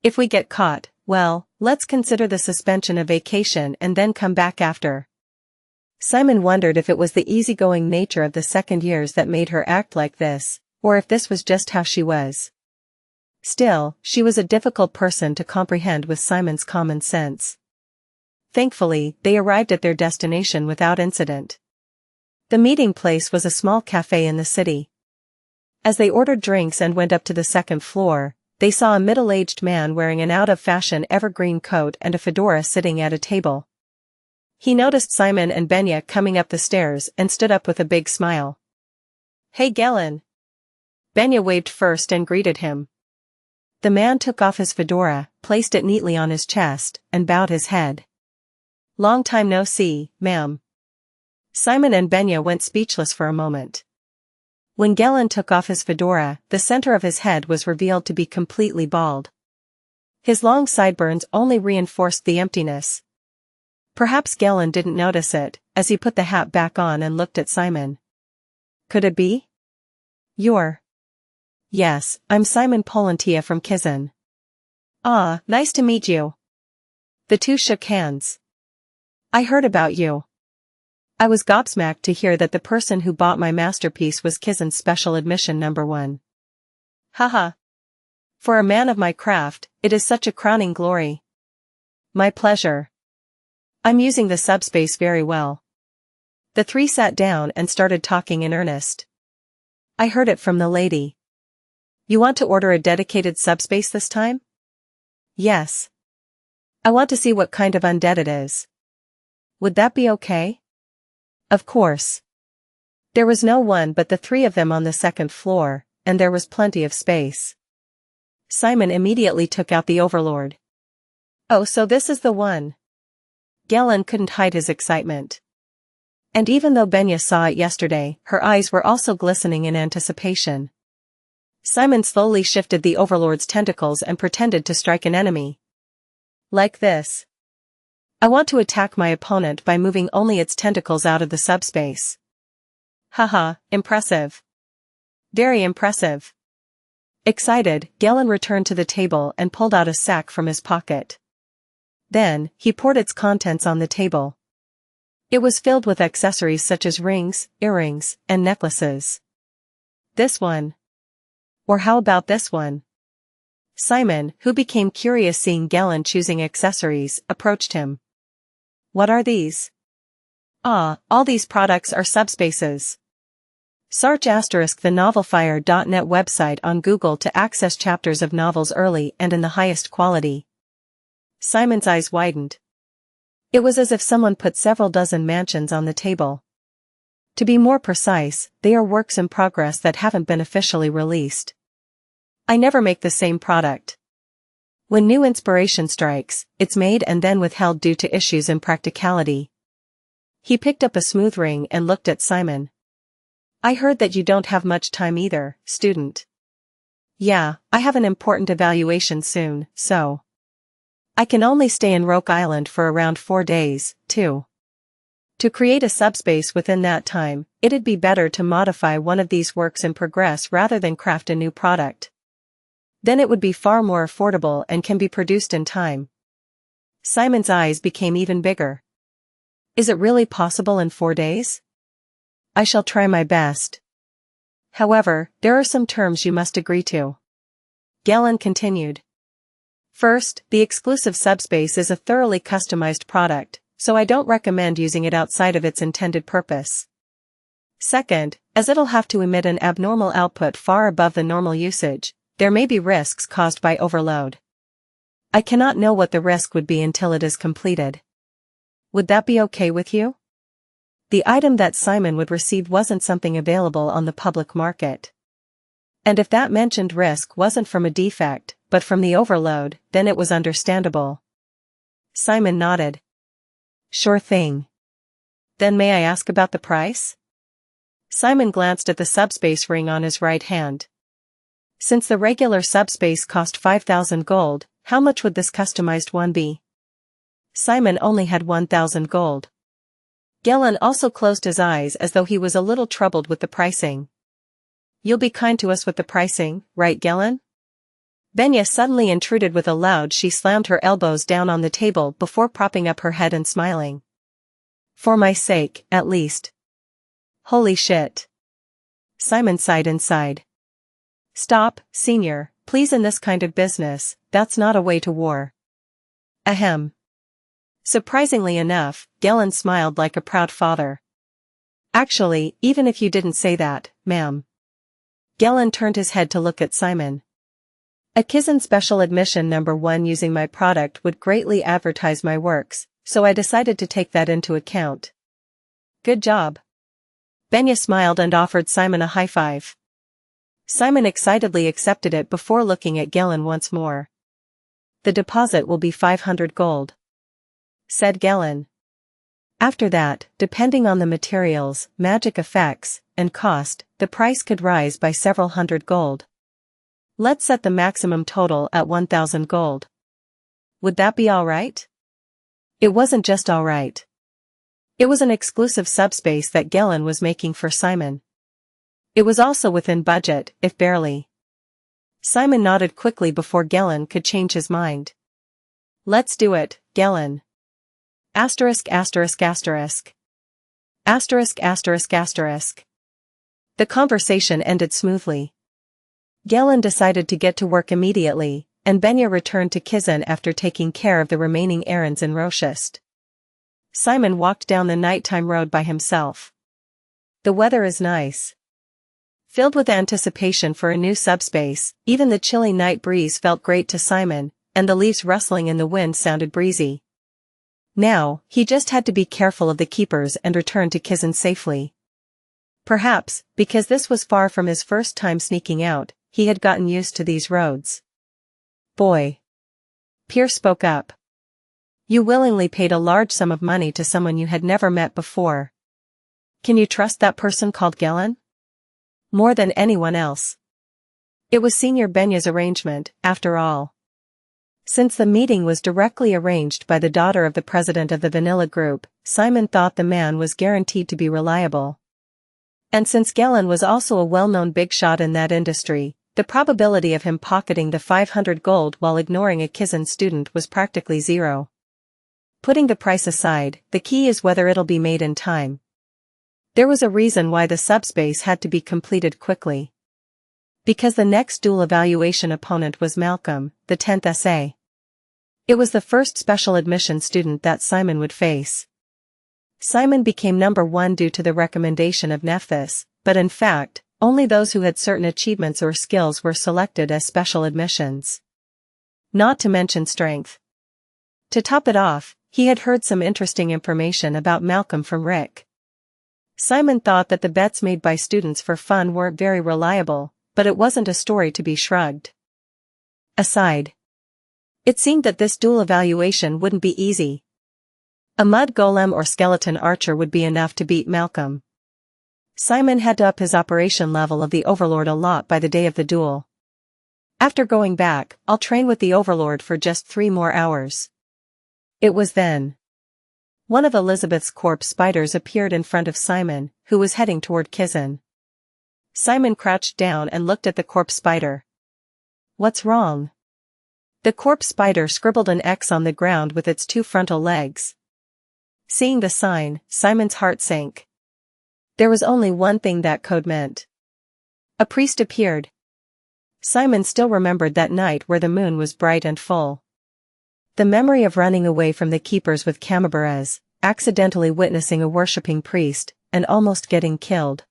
If we get caught, Well, let's consider the suspension a vacation and then come back after. Simon wondered if it was the easygoing nature of the second years that made her act like this, or if this was just how she was. Still, she was a difficult person to comprehend with Simon's common sense. Thankfully, they arrived at their destination without incident. The meeting place was a small cafe in the city. As they ordered drinks and went up to the second floor, they saw a middle-aged man wearing an out-of-fashion evergreen coat and a fedora sitting at a table. He noticed Simon and Benya coming up the stairs and stood up with a big smile. "Hey Galen!" Benya waved first and greeted him. The man took off his fedora, placed it neatly on his chest, and bowed his head. "Long time no see, ma'am." Simon and Benya went speechless for a moment. When Galen took off his fedora, the center of his head was revealed to be completely bald. His long sideburns only reinforced the emptiness. Perhaps Galen didn't notice it, as he put the hat back on and looked at Simon. "Could it be? You're—" "Yes, I'm Simon Polantia from Kizan." "Ah, nice to meet you." The two shook hands. "I heard about you. I was gobsmacked to hear that the person who bought my masterpiece was Kizan's special admission #1. Haha. For a man of my craft, it is such a crowning glory." "My pleasure. I'm using the subspace very well." The three sat down and started talking in earnest. "I heard it from the lady. You want to order a dedicated subspace this time?" "Yes. I want to see what kind of undead it is." "Would that be okay?" "Of course." There was no one but the three of them on the second floor, and there was plenty of space. Simon immediately took out the Overlord. "Oh, so this is the one." Galen couldn't hide his excitement. And even though Benya saw it yesterday, her eyes were also glistening in anticipation. Simon slowly shifted the Overlord's tentacles and pretended to strike an enemy. "Like this. I want to attack my opponent by moving only its tentacles out of the subspace." "Haha, impressive. Very impressive." Excited, Galen returned to the table and pulled out a sack from his pocket. Then, he poured its contents on the table. It was filled with accessories such as rings, earrings, and necklaces. "This one. Or how about this one?" Simon, who became curious seeing Galen choosing accessories, approached him. "What are these?" "Ah, all these products are subspaces. Search *the novelfire.net website on Google to access chapters of novels early and in the highest quality." Simon's eyes widened. It was as if someone put several dozen mansions on the table. To be more precise, they are works in progress that haven't been officially released. I never make the same product. When new inspiration strikes, it's made and then withheld due to issues in practicality. He picked up a smooth ring and looked at Simon. "I heard that you don't have much time either, student." "Yeah, I have an important evaluation soon, so I can only stay in Roke Island for around 4 days, too. To create a subspace within that time, it'd be better to modify one of these works in progress rather than craft a new product. Then it would be far more affordable and can be produced in time." Simon's eyes became even bigger. "Is it really possible in 4 days?" "I shall try my best. However, there are some terms you must agree to." Galen continued. "First, the exclusive subspace is a thoroughly customized product, so I don't recommend using it outside of its intended purpose. Second, as it'll have to emit an abnormal output far above the normal usage, there may be risks caused by overload. I cannot know what the risk would be until it is completed. Would that be okay with you?" The item that Simon would receive wasn't something available on the public market. And if that mentioned risk wasn't from a defect, but from the overload, then it was understandable. Simon nodded. "Sure thing. Then may I ask about the price?" Simon glanced at the subspace ring on his right hand. Since the regular subspace cost 5,000 gold, how much would this customized one be? Simon only had 1,000 gold. Galen also closed his eyes as though he was a little troubled with the pricing. "You'll be kind to us with the pricing, right Galen?" Benya suddenly intruded with a loud. She slammed her elbows down on the table before propping up her head and smiling. For my sake, at least. Holy shit. Simon sighed inside. Stop, senior, please, in this kind of business, that's not a way to war. Ahem. Surprisingly enough, Galen smiled like a proud father. Actually, even if you didn't say that, ma'am. Galen turned his head to look at Simon. A Kizan special admission #1 using my product would greatly advertise my works, so I decided to take that into account. Good job. Benya smiled and offered Simon a high five. Simon excitedly accepted it before looking at Galen once more. The deposit will be 500 gold. Said Galen. After that, depending on the materials, magic effects, and cost, the price could rise by several hundred gold. Let's set the maximum total at 1,000 gold. Would that be alright? It wasn't just alright. It was an exclusive subspace that Galen was making for Simon. It was also within budget, if barely. Simon nodded quickly before Galen could change his mind. Let's do it, Galen. Asterisk asterisk asterisk. Asterisk asterisk asterisk. The conversation ended smoothly. Galen decided to get to work immediately, and Benya returned to Kizan after taking care of the remaining errands in Roshist. Simon walked down the nighttime road by himself. The weather is nice. Filled with anticipation for a new subspace, even the chilly night breeze felt great to Simon, and the leaves rustling in the wind sounded breezy. Now, he just had to be careful of the keepers and return to Kizan safely. Perhaps, because this was far from his first time sneaking out, he had gotten used to these roads. Boy. Pierce spoke up. You willingly paid a large sum of money to someone you had never met before. Can you trust that person called Galen? More than anyone else. It was Senior Benya's arrangement, after all. Since the meeting was directly arranged by the daughter of the president of the Vanilla Group, Simon thought the man was guaranteed to be reliable. And since Galen was also a well-known big shot in that industry, the probability of him pocketing the 500 gold while ignoring a Kizan student was practically zero. Putting the price aside, the key is whether it'll be made in time. There was a reason why the subspace had to be completed quickly. Because the next dual evaluation opponent was Malcolm, the 10th SA. It was the first special admission student that Simon would face. Simon became #1 due to the recommendation of Nephthys, but in fact, only those who had certain achievements or skills were selected as special admissions. Not to mention strength. To top it off, he had heard some interesting information about Malcolm from Rick. Simon thought that the bets made by students for fun weren't very reliable, but it wasn't a story to be shrugged aside. It seemed that this dual evaluation wouldn't be easy. A mud golem or skeleton archer would be enough to beat Malcolm. Simon had to up his operation level of the Overlord a lot by the day of the duel. After going back, I'll train with the Overlord for just 3 more hours. It was then. One of Elizabeth's corpse spiders appeared in front of Simon, who was heading toward Kizan. Simon crouched down and looked at the corpse spider. What's wrong? The corpse spider scribbled an X on the ground with its 2 frontal legs. Seeing the sign, Simon's heart sank. There was only one thing that code meant. A priest appeared. Simon still remembered that night where the moon was bright and full. The memory of running away from the keepers with Camabarez, accidentally witnessing a worshipping priest, and almost getting killed.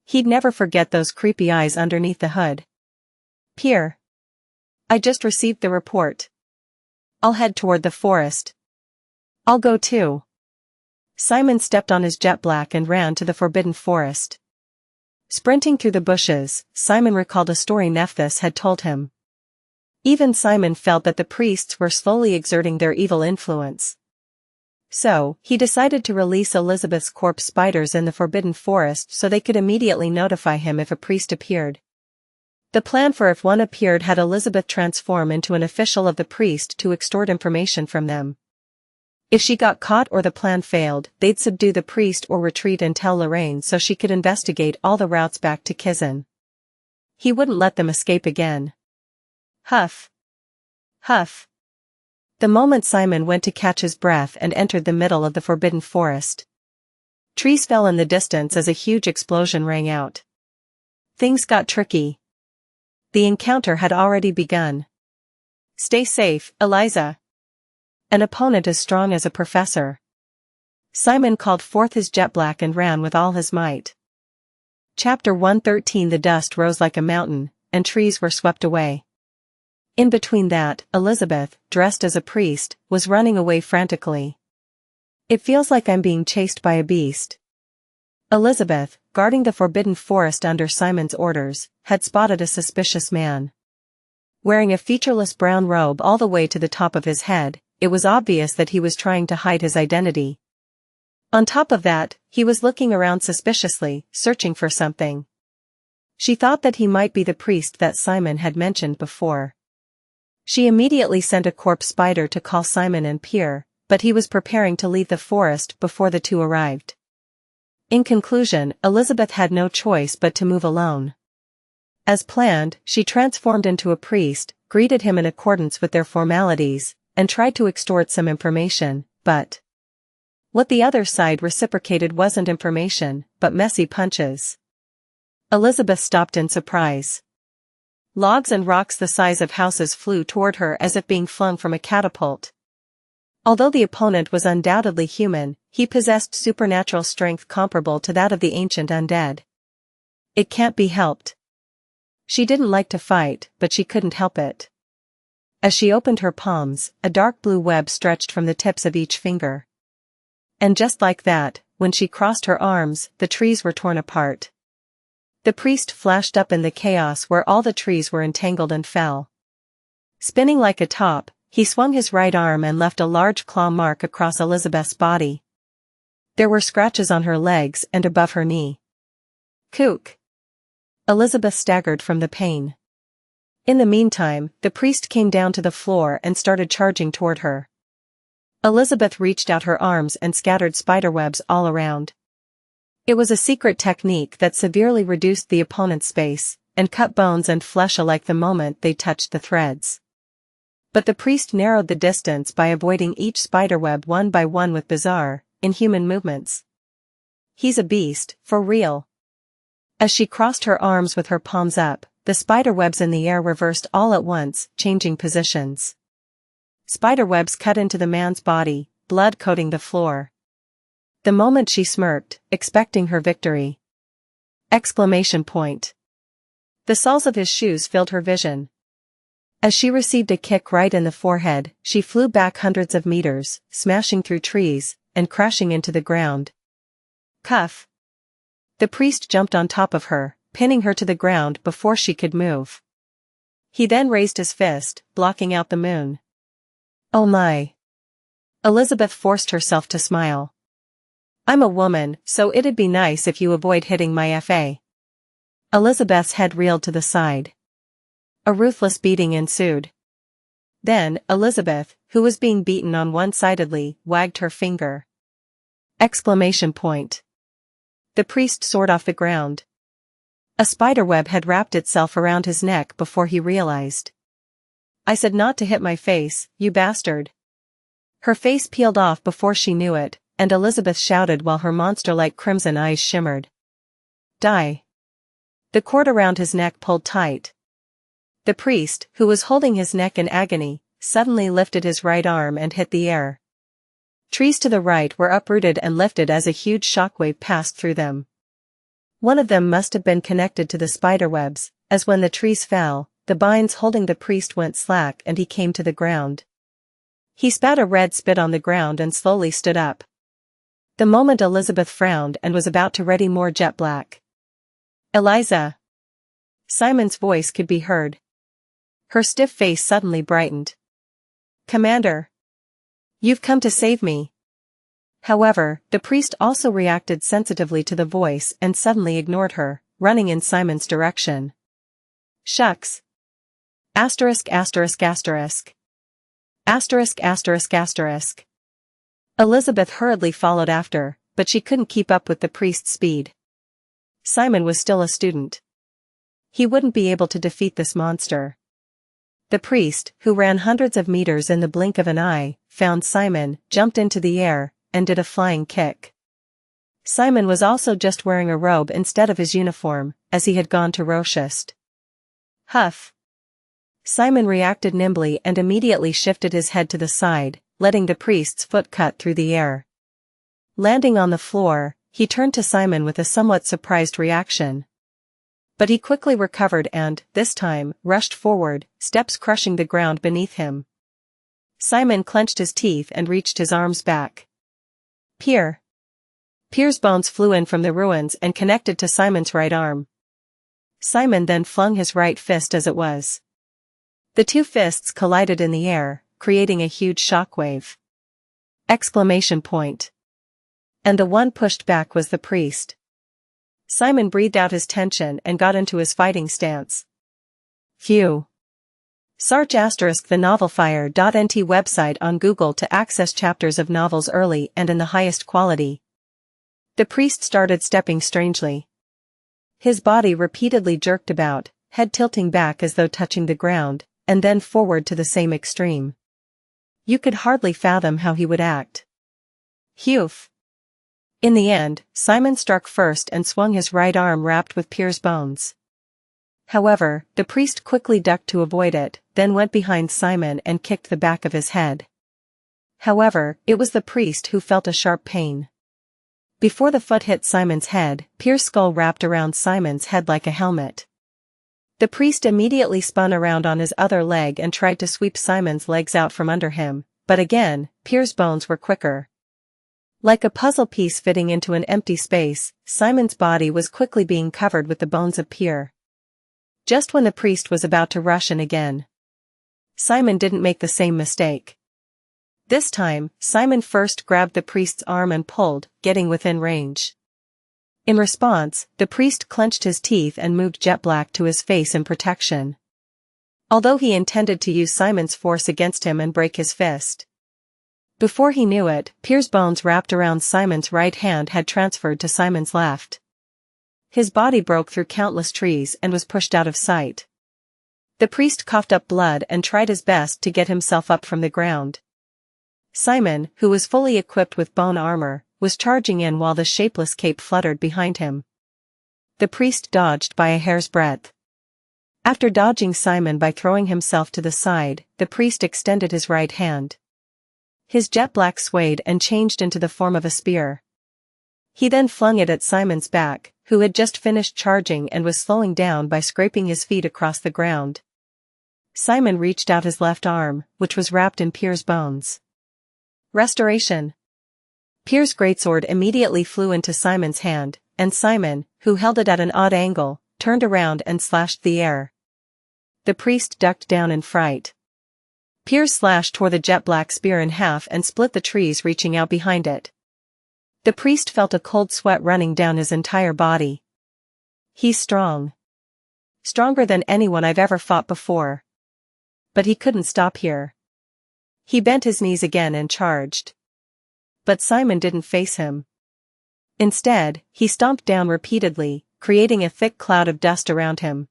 He'd never forget those creepy eyes underneath the hood. Pierre. I just received the report. I'll head toward the forest. I'll go too. Simon stepped on his jet black and ran to the forbidden forest. Sprinting through the bushes, Simon recalled a story Nephthys had told him. Even Simon felt that the priests were slowly exerting their evil influence. So, he decided to release Elizabeth's corpse spiders in the forbidden forest so they could immediately notify him if a priest appeared. The plan for if one appeared had Elizabeth transform into an official of the priest to extort information from them. If she got caught or the plan failed, they'd subdue the priest or retreat and tell Lorraine so she could investigate all the routes back to Kizan. He wouldn't let them escape again. Huff. Huff. The moment Simon went to catch his breath and entered the middle of the forbidden forest. Trees fell in the distance as a huge explosion rang out. Things got tricky. The encounter had already begun. Stay safe, Eliza. An opponent as strong as a professor. Simon called forth his jet black and ran with all his might. Chapter 113. The dust rose like a mountain, and trees were swept away. In between that, Elizabeth, dressed as a priest, was running away frantically. It feels like I'm being chased by a beast. Elizabeth, guarding the forbidden forest under Simon's orders, had spotted a suspicious man. Wearing a featureless brown robe all the way to the top of his head, it was obvious that he was trying to hide his identity. On top of that, he was looking around suspiciously, searching for something. She thought that he might be the priest that Simon had mentioned before. She immediately sent a corpse spider to call Simon and peer, but he was preparing to leave the forest before the two arrived. In conclusion, Elizabeth had no choice but to move alone. As planned, she transformed into a priest, greeted him in accordance with their formalities, and tried to extort some information, but what the other side reciprocated wasn't information, but messy punches. Elizabeth stopped in surprise. Logs and rocks the size of houses flew toward her as if being flung from a catapult. Although the opponent was undoubtedly human, he possessed supernatural strength comparable to that of the ancient undead. It can't be helped. She didn't like to fight, but she couldn't help it. As she opened her palms, a dark blue web stretched from the tips of each finger. And just like that, when she crossed her arms, the trees were torn apart. The priest flashed up in the chaos where all the trees were entangled and fell. Spinning like a top, he swung his right arm and left a large claw mark across Elizabeth's body. There were scratches on her legs and above her knee. Kook! Elizabeth staggered from the pain. In the meantime, the priest came down to the floor and started charging toward her. Elizabeth reached out her arms and scattered spiderwebs all around. It was a secret technique that severely reduced the opponent's space, and cut bones and flesh alike the moment they touched the threads. But the priest narrowed the distance by avoiding each spiderweb one by one with bizarre, inhuman movements. He's a beast, for real. As she crossed her arms with her palms up, the spiderwebs in the air reversed all at once, changing positions. Spiderwebs cut into the man's body, blood coating the floor. The moment she smirked, expecting her victory. Exclamation point. The soles of his shoes filled her vision. As she received a kick right in the forehead, she flew back hundreds of meters, smashing through trees, and crashing into the ground. Cuff. The priest jumped on top of her, pinning her to the ground before she could move. He then raised his fist, blocking out the moon. Oh my. Elizabeth forced herself to smile. I'm a woman, so it'd be nice if you avoid hitting my FA. Elizabeth's head reeled to the side. A ruthless beating ensued. Then, Elizabeth, who was being beaten on one-sidedly, wagged her finger. Exclamation point. The priest soared off the ground. A spiderweb had wrapped itself around his neck before he realized. I said not to hit my face, you bastard. Her face peeled off before she knew it, and Elizabeth shouted while her monster-like crimson eyes shimmered. Die. The cord around his neck pulled tight. The priest, who was holding his neck in agony, suddenly lifted his right arm and hit the air. Trees to the right were uprooted and lifted as a huge shockwave passed through them. One of them must have been connected to the spiderwebs, as when the trees fell, the binds holding the priest went slack and he came to the ground. He spat a red spit on the ground and slowly stood up. The moment Elizabeth frowned and was about to ready more jet black. Eliza. Simon's voice could be heard. Her stiff face suddenly brightened. Commander. You've come to save me. However, the priest also reacted sensitively to the voice and suddenly ignored her, running in Simon's direction. Shucks. Asterisk asterisk asterisk. Asterisk asterisk asterisk. Elizabeth hurriedly followed after, but she couldn't keep up with the priest's speed. Simon was still a student. He wouldn't be able to defeat this monster. The priest, who ran hundreds of meters in the blink of an eye, found Simon, jumped into the air, and did a flying kick. Simon was also just wearing a robe instead of his uniform, as he had gone to Rochest. Huff! Simon reacted nimbly and immediately shifted his head to the side, letting the priest's foot cut through the air. Landing on the floor, he turned to Simon with a somewhat surprised reaction. But he quickly recovered and, this time, rushed forward, steps crushing the ground beneath him. Simon clenched his teeth and reached his arms back. Pierre's bones flew in from the ruins and connected to Simon's right arm. Simon then flung his right fist as it was. The two fists collided in the air, creating a huge shockwave. Exclamation point. And the one pushed back was the priest. Simon breathed out his tension and got into his fighting stance. Phew. Search *thenovelfire.nt website on Google to access chapters of novels early and in the highest quality. The priest started stepping strangely. His body repeatedly jerked about, head tilting back as though touching the ground, and then forward to the same extreme. You could hardly fathom how he would act. Phew. In the end, Simon struck first and swung his right arm wrapped with Pierre's bones. However, the priest quickly ducked to avoid it, then went behind Simon and kicked the back of his head. However, it was the priest who felt a sharp pain. Before the foot hit Simon's head, Pierre's skull wrapped around Simon's head like a helmet. The priest immediately spun around on his other leg and tried to sweep Simon's legs out from under him, but again, Pierre's bones were quicker. Like a puzzle piece fitting into an empty space, Simon's body was quickly being covered with the bones of Pierre. Just when the priest was about to rush in again, Simon didn't make the same mistake. This time, Simon first grabbed the priest's arm and pulled, getting within range. In response, the priest clenched his teeth and moved jet black to his face in protection. Although he intended to use Simon's force against him and break his fist. Before he knew it, Pierre's bones wrapped around Simon's right hand had transferred to Simon's left. His body broke through countless trees and was pushed out of sight. The priest coughed up blood and tried his best to get himself up from the ground. Simon, who was fully equipped with bone armor, was charging in while the shapeless cape fluttered behind him. The priest dodged by a hair's breadth. After dodging Simon by throwing himself to the side, the priest extended his right hand. His jet black swayed and changed into the form of a spear. He then flung it at Simon's back, who had just finished charging and was slowing down by scraping his feet across the ground. Simon reached out his left arm, which was wrapped in Pierre's bones. Restoration. Pierre's greatsword immediately flew into Simon's hand, and Simon, who held it at an odd angle, turned around and slashed the air. The priest ducked down in fright. Pierre's slash tore the jet-black spear in half and split the trees reaching out behind it. The priest felt a cold sweat running down his entire body. He's strong. Stronger than anyone I've ever fought before. But he couldn't stop here. He bent his knees again and charged. But Simon didn't face him. Instead, he stomped down repeatedly, creating a thick cloud of dust around him.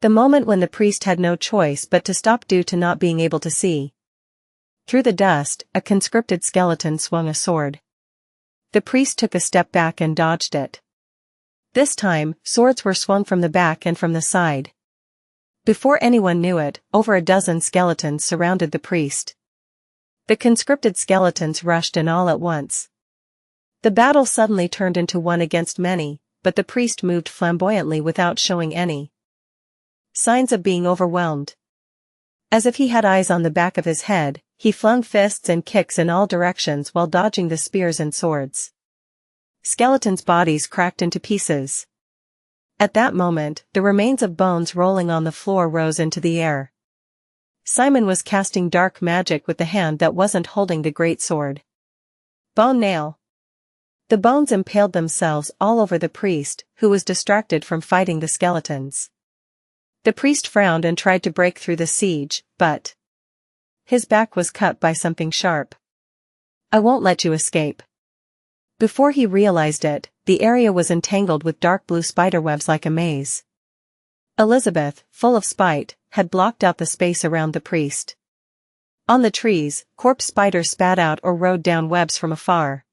The moment when the priest had no choice but to stop due to not being able to see. Through the dust, a conscripted skeleton swung a sword. The priest took a step back and dodged it. This time, swords were swung from the back and from the side. Before anyone knew it, over a dozen skeletons surrounded the priest. The conscripted skeletons rushed in all at once. The battle suddenly turned into one against many, but the priest moved flamboyantly without showing any signs of being overwhelmed. As if he had eyes on the back of his head, he flung fists and kicks in all directions while dodging the spears and swords. Skeletons' bodies cracked into pieces. At that moment, the remains of bones rolling on the floor rose into the air. Simon was casting dark magic with the hand that wasn't holding the great sword. Bone nail. The bones impaled themselves all over the priest, who was distracted from fighting the skeletons. The priest frowned and tried to break through the siege, but his back was cut by something sharp. I won't let you escape. Before he realized it, the area was entangled with dark blue spiderwebs like a maze. Elizabeth, full of spite, had blocked out the space around the priest. On the trees, corpse spiders spat out or rode down webs from afar.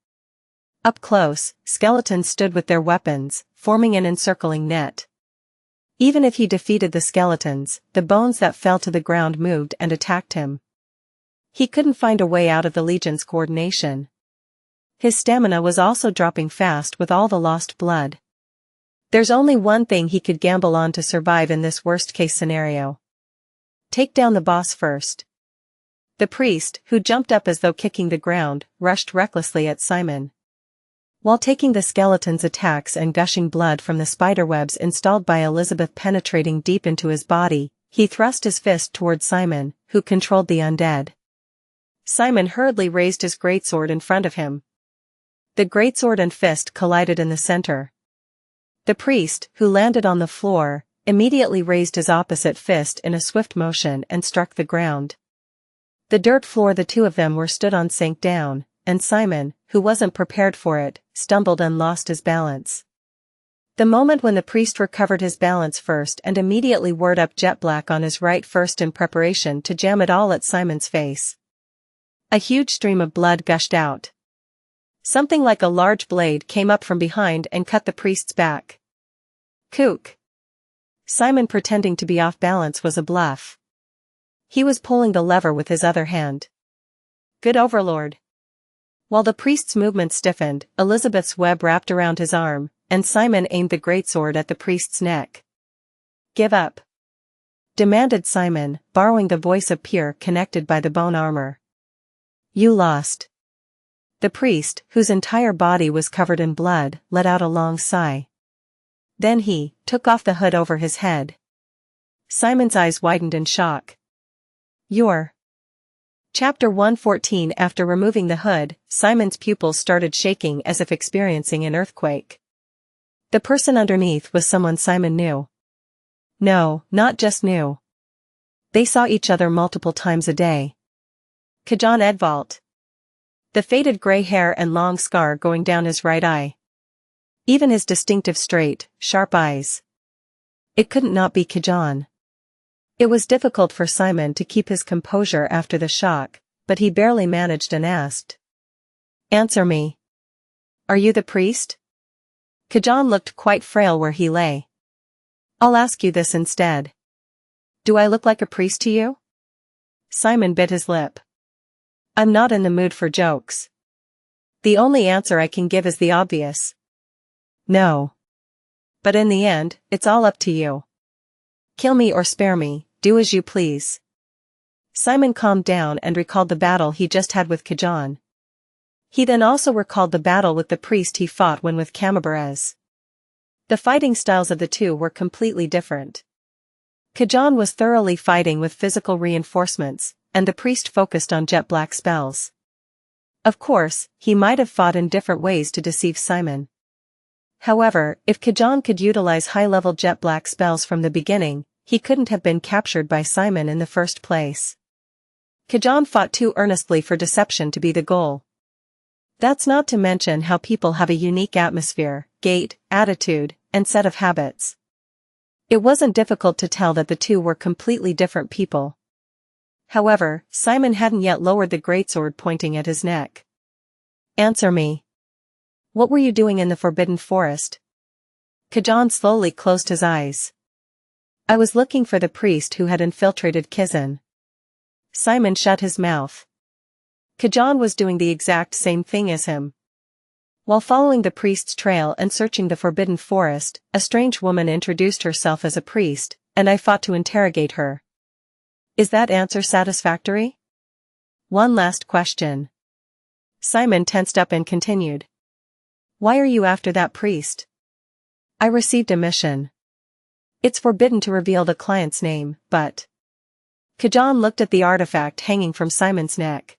Up close, skeletons stood with their weapons, forming an encircling net. Even if he defeated the skeletons, the bones that fell to the ground moved and attacked him. He couldn't find a way out of the Legion's coordination. His stamina was also dropping fast with all the lost blood. There's only one thing he could gamble on to survive in this worst-case scenario. Take down the boss first. The priest, who jumped up as though kicking the ground, rushed recklessly at Simon. While taking the skeleton's attacks and gushing blood from the spiderwebs installed by Elizabeth penetrating deep into his body, he thrust his fist toward Simon, who controlled the undead. Simon hurriedly raised his greatsword in front of him. The greatsword and fist collided in the center. The priest, who landed on the floor, immediately raised his opposite fist in a swift motion and struck the ground. The dirt floor the two of them were stood on sank down, and Simon, who wasn't prepared for it, stumbled and lost his balance. The moment when the priest recovered his balance first and immediately whirred up jet black on his right first in preparation to jam it all at Simon's face. A huge stream of blood gushed out. Something like a large blade came up from behind and cut the priest's back. Kook. Simon pretending to be off balance was a bluff. He was pulling the lever with his other hand. Good overlord. While the priest's movement stiffened, Elizabeth's web wrapped around his arm, and Simon aimed the greatsword at the priest's neck. Give up. Demanded Simon, borrowing the voice of Pierre connected by the bone armor. You lost. The priest, whose entire body was covered in blood, let out a long sigh. Then he took off the hood over his head. Simon's eyes widened in shock. You're... Chapter 114. After removing the hood, Simon's pupils started shaking as if experiencing an earthquake. The person underneath was someone Simon knew. No, not just knew. They saw each other multiple times a day. Kajan Edvalt. The faded gray hair and long scar going down his right eye. Even his distinctive straight, sharp eyes. It couldn't not be Kajan. It was difficult for Simon to keep his composure after the shock, but he barely managed and asked. Answer me. Are you the priest? Kajan looked quite frail where he lay. I'll ask you this instead. Do I look like a priest to you? Simon bit his lip. I'm not in the mood for jokes. The only answer I can give is the obvious. No. But in the end, it's all up to you. Kill me or spare me, do as you please. Simon calmed down and recalled the battle he just had with Kajan. He then also recalled the battle with the priest he fought when with Camabarez. The fighting styles of the two were completely different. Kajan was thoroughly fighting with physical reinforcements, and the priest focused on jet black spells. Of course, he might have fought in different ways to deceive Simon. However, if Kajan could utilize high-level jet black spells from the beginning, he couldn't have been captured by Simon in the first place. Kajan fought too earnestly for deception to be the goal. That's not to mention how people have a unique atmosphere, gait, attitude, and set of habits. It wasn't difficult to tell that the two were completely different people. However, Simon hadn't yet lowered the greatsword pointing at his neck. Answer me. What were you doing in the Forbidden Forest? Kajan slowly closed his eyes. I was looking for the priest who had infiltrated Kizan. Simon shut his mouth. Kajan was doing the exact same thing as him. While following the priest's trail and searching the Forbidden Forest, a strange woman introduced herself as a priest, and I fought to interrogate her. Is that answer satisfactory? One last question. Simon tensed up and continued. Why are you after that priest? I received a mission. It's forbidden to reveal the client's name, but... Kajan looked at the artifact hanging from Simon's neck.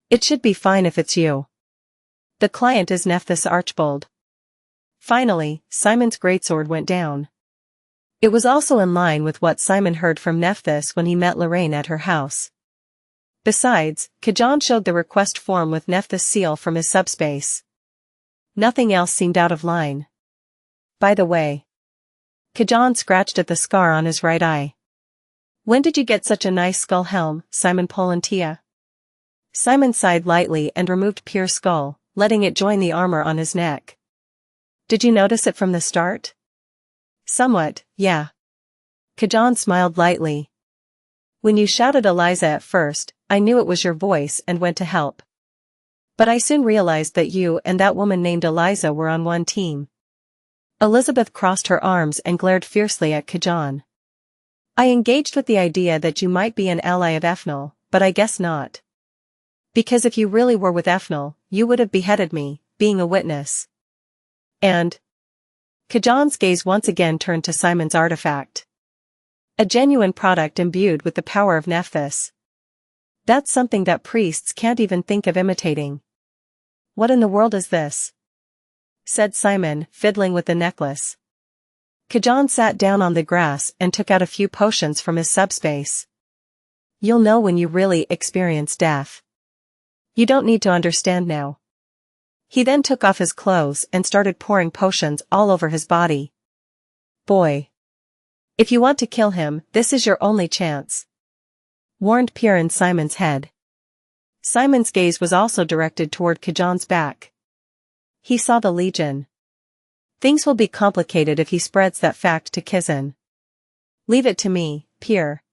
It should be fine if it's you. The client is Nephthys Archbold. Finally, Simon's greatsword went down. It was also in line with what Simon heard from Nephthys when he met Lorraine at her house. Besides, Kajan showed the request form with Nephthys' seal from his subspace. Nothing else seemed out of line. By the way. Kajan scratched at the scar on his right eye. When did you get such a nice skull helm, Simon Polantia? Simon sighed lightly and removed Pierre's skull, letting it join the armor on his neck. Did you notice it from the start? Somewhat, yeah. Kajan smiled lightly. When you shouted Eliza at first, I knew it was your voice and went to help. But I soon realized that you and that woman named Eliza were on one team. Elizabeth crossed her arms and glared fiercely at Kajan. I engaged with the idea that you might be an ally of Ethnal, but I guess not. Because if you really were with Ethnal, you would have beheaded me, being a witness. And? Kajan's gaze once again turned to Simon's artifact. A genuine product imbued with the power of Nephthys. That's something that priests can't even think of imitating. What in the world is this? Said Simon, fiddling with the necklace. Kajan sat down on the grass and took out a few potions from his subspace. You'll know when you really experience death. You don't need to understand now. He then took off his clothes and started pouring potions all over his body. Boy. If you want to kill him, this is your only chance. Warned Pierre in Simon's head. Simon's gaze was also directed toward Kajan's back. He saw the Legion. Things will be complicated if he spreads that fact to Kizan. Leave it to me, Pierre.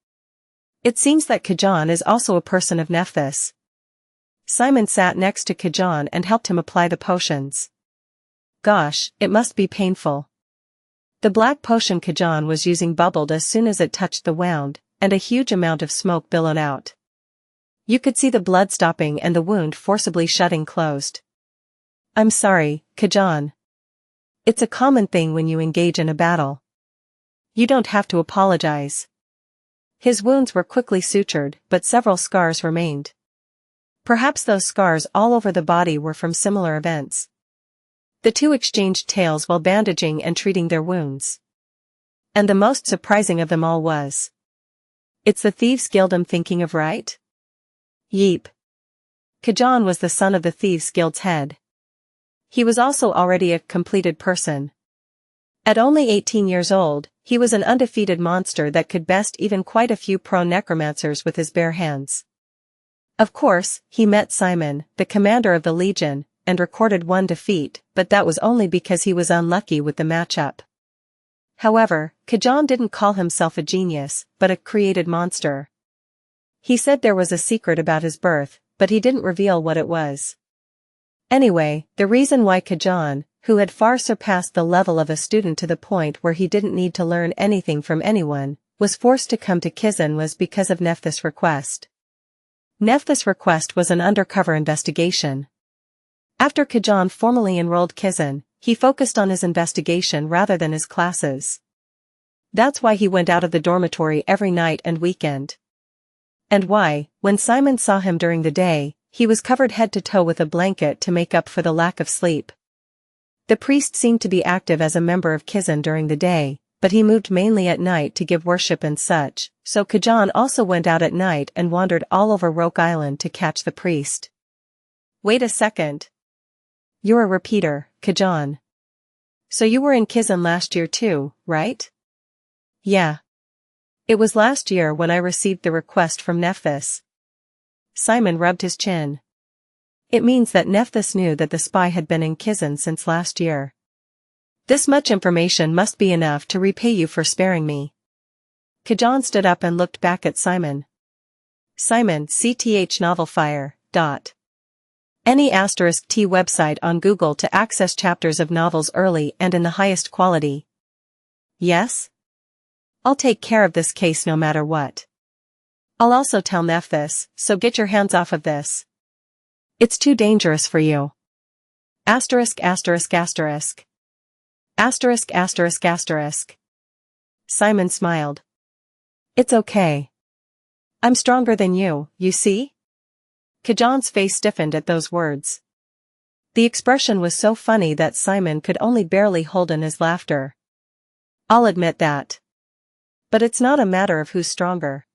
It seems that Kajan is also a person of Nephthys. Simon sat next to Kajan and helped him apply the potions. Gosh, it must be painful. The black potion Kajan was using bubbled as soon as it touched the wound, and a huge amount of smoke billowed out. You could see the blood stopping and the wound forcibly shutting closed. I'm sorry, Kajan. It's a common thing when you engage in a battle. You don't have to apologize. His wounds were quickly sutured, but several scars remained. Perhaps those scars all over the body were from similar events. The two exchanged tales while bandaging and treating their wounds. And the most surprising of them all was, it's the Thieves' Guild I'm thinking of, right? Yeep. Kajan was the son of the Thieves' Guild's head. He was also already a completed person. At only 18 years old, he was an undefeated monster that could best even quite a few pro necromancers with his bare hands. Of course, he met Simon, the commander of the Legion, and recorded one defeat, but that was only because he was unlucky with the matchup. However, Kajan didn't call himself a genius, but a created monster. He said there was a secret about his birth, but he didn't reveal what it was. Anyway, the reason why Kajan, who had far surpassed the level of a student to the point where he didn't need to learn anything from anyone, was forced to come to Kizan was because of Nephthys' request. Nephthys' request was an undercover investigation. After Kajan formally enrolled Kizan, he focused on his investigation rather than his classes. That's why he went out of the dormitory every night and weekend. And why, when Simon saw him during the day, he was covered head to toe with a blanket to make up for the lack of sleep. The priest seemed to be active as a member of Kizan during the day, but he moved mainly at night to give worship and such, so Kajan also went out at night and wandered all over Roke Island to catch the priest. Wait a second. You're a repeater, Kajan. So you were in Kizan last year too, right? Yeah. It was last year when I received the request from Nephthys. Simon rubbed his chin. It means that Nephthys knew that the spy had been in Kizan since last year. This much information must be enough to repay you for sparing me. Kajan stood up and looked back at Simon. Simon, CTH Novel Fire. Any *T website on Google to access chapters of novels early and in the highest quality. Yes? I'll take care of this case no matter what. I'll also tell Nephthys, so get your hands off of this. It's too dangerous for you. Asterisk. Simon smiled. It's okay. I'm stronger than you see? Kajan's face stiffened at those words. The expression was so funny that Simon could only barely hold in his laughter. I'll admit that. But it's not a matter of who's stronger.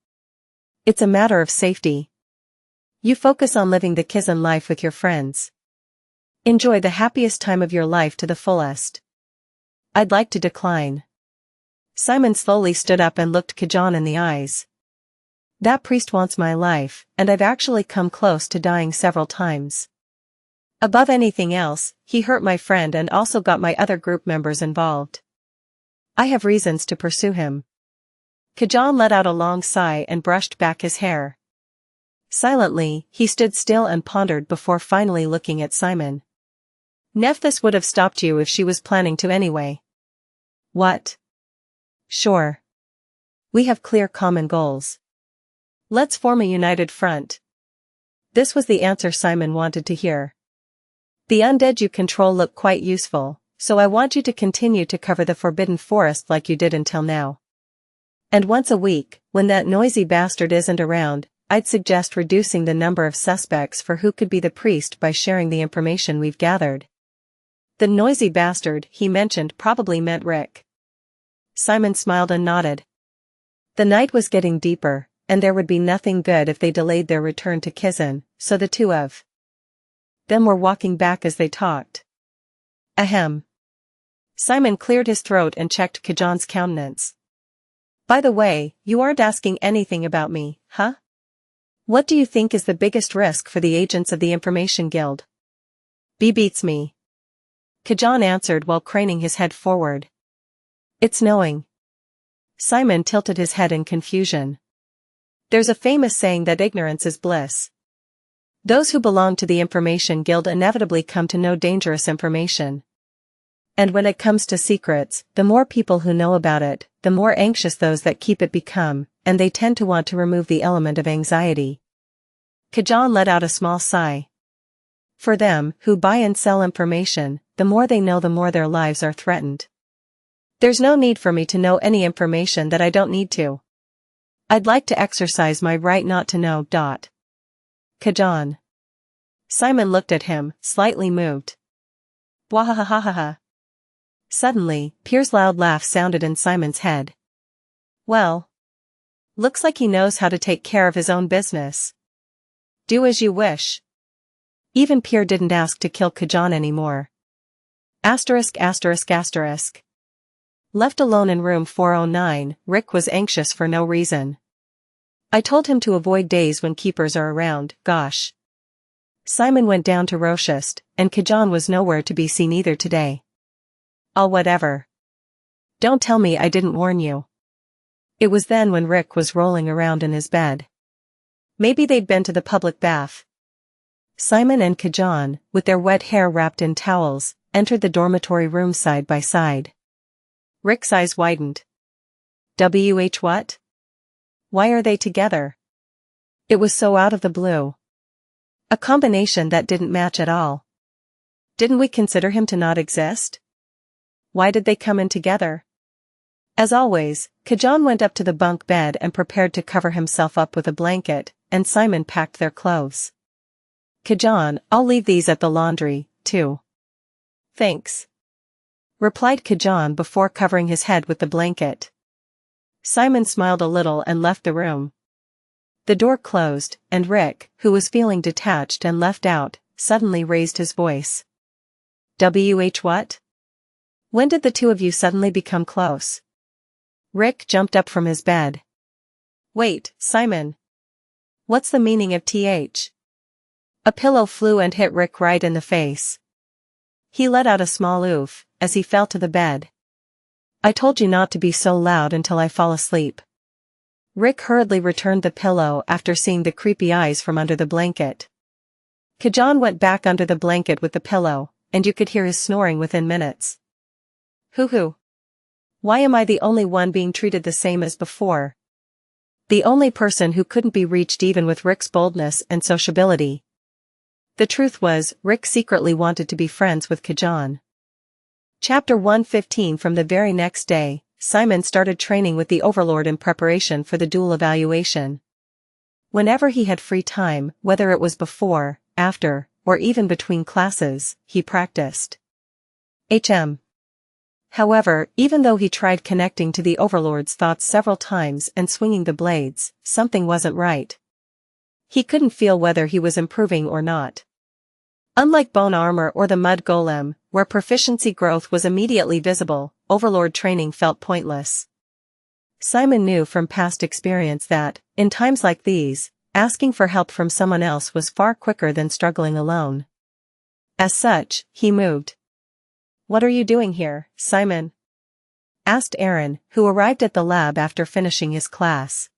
It's a matter of safety. You focus on living the Kizan life with your friends. Enjoy the happiest time of your life to the fullest. I'd like to decline. Simon slowly stood up and looked Kajan in the eyes. That priest wants my life, and I've actually come close to dying several times. Above anything else, he hurt my friend and also got my other group members involved. I have reasons to pursue him. Kajan let out a long sigh and brushed back his hair. Silently, he stood still and pondered before finally looking at Simon. Nephthys would have stopped you if she was planning to anyway. What? Sure. We have clear common goals. Let's form a united front. This was the answer Simon wanted to hear. The undead you control look quite useful, so I want you to continue to cover the Forbidden Forest like you did until now. And once a week, when that noisy bastard isn't around, I'd suggest reducing the number of suspects for who could be the priest by sharing the information we've gathered. The noisy bastard he mentioned probably meant Rick. Simon smiled and nodded. The night was getting deeper, and there would be nothing good if they delayed their return to Kizan, so the two of them were walking back as they talked. Ahem. Simon cleared his throat and checked Kajan's countenance. By the way, you aren't asking anything about me, huh? What do you think is the biggest risk for the agents of the Information Guild? B beats me. Kajan answered while craning his head forward. It's knowing. Simon tilted his head in confusion. There's a famous saying that ignorance is bliss. Those who belong to the Information Guild inevitably come to know dangerous information. And when it comes to secrets, the more people who know about it, the more anxious those that keep it become, and they tend to want to remove the element of anxiety. Kajan let out a small sigh. For them, who buy and sell information, the more they know the more their lives are threatened. There's no need for me to know any information that I don't need to. I'd like to exercise my right not to know. Kajan. Simon looked at him, slightly moved. Bwahahahaha. Suddenly, Pierre's loud laugh sounded in Simon's head. Well. Looks like he knows how to take care of his own business. Do as you wish. Even Pierre didn't ask to kill Kajan anymore. Asterisk. Left alone in room 409, Rick was anxious for no reason. I told him to avoid days when keepers are around, gosh. Simon went down to Rochest, and Kajan was nowhere to be seen either today. Oh whatever. Don't tell me I didn't warn you. It was then when Rick was rolling around in his bed. Maybe they'd been to the public bath. Simon and Kajan, with their wet hair wrapped in towels, entered the dormitory room side by side. Rick's eyes widened. What? Why are they together? It was so out of the blue. A combination that didn't match at all. Didn't we consider him to not exist? Why did they come in together? As always, Kajan went up to the bunk bed and prepared to cover himself up with a blanket, and Simon packed their clothes. Kajan, I'll leave these at the laundry, too. Thanks. Replied Kajan before covering his head with the blanket. Simon smiled a little and left the room. The door closed, and Rick, who was feeling detached and left out, suddenly raised his voice. What? When did the two of you suddenly become close? Rick jumped up from his bed. Wait, Simon. What's the meaning of th? A pillow flew and hit Rick right in the face. He let out a small oof, as he fell to the bed. I told you not to be so loud until I fall asleep. Rick hurriedly returned the pillow after seeing the creepy eyes from under the blanket. Kajan went back under the blanket with the pillow, and you could hear his snoring within minutes. Hoo-hoo. Why am I the only one being treated the same as before? The only person who couldn't be reached even with Rick's boldness and sociability. The truth was, Rick secretly wanted to be friends with Kajan. Chapter 115. From the very next day, Simon started training with the Overlord in preparation for the dual evaluation. Whenever he had free time, whether it was before, after, or even between classes, he practiced. However, even though he tried connecting to the Overlord's thoughts several times and swinging the blades, something wasn't right. He couldn't feel whether he was improving or not. Unlike bone armor or the mud golem, where proficiency growth was immediately visible, Overlord training felt pointless. Simon knew from past experience that, in times like these, asking for help from someone else was far quicker than struggling alone. As such, he moved. "What are you doing here, Simon?" asked Aaron, who arrived at the lab after finishing his class.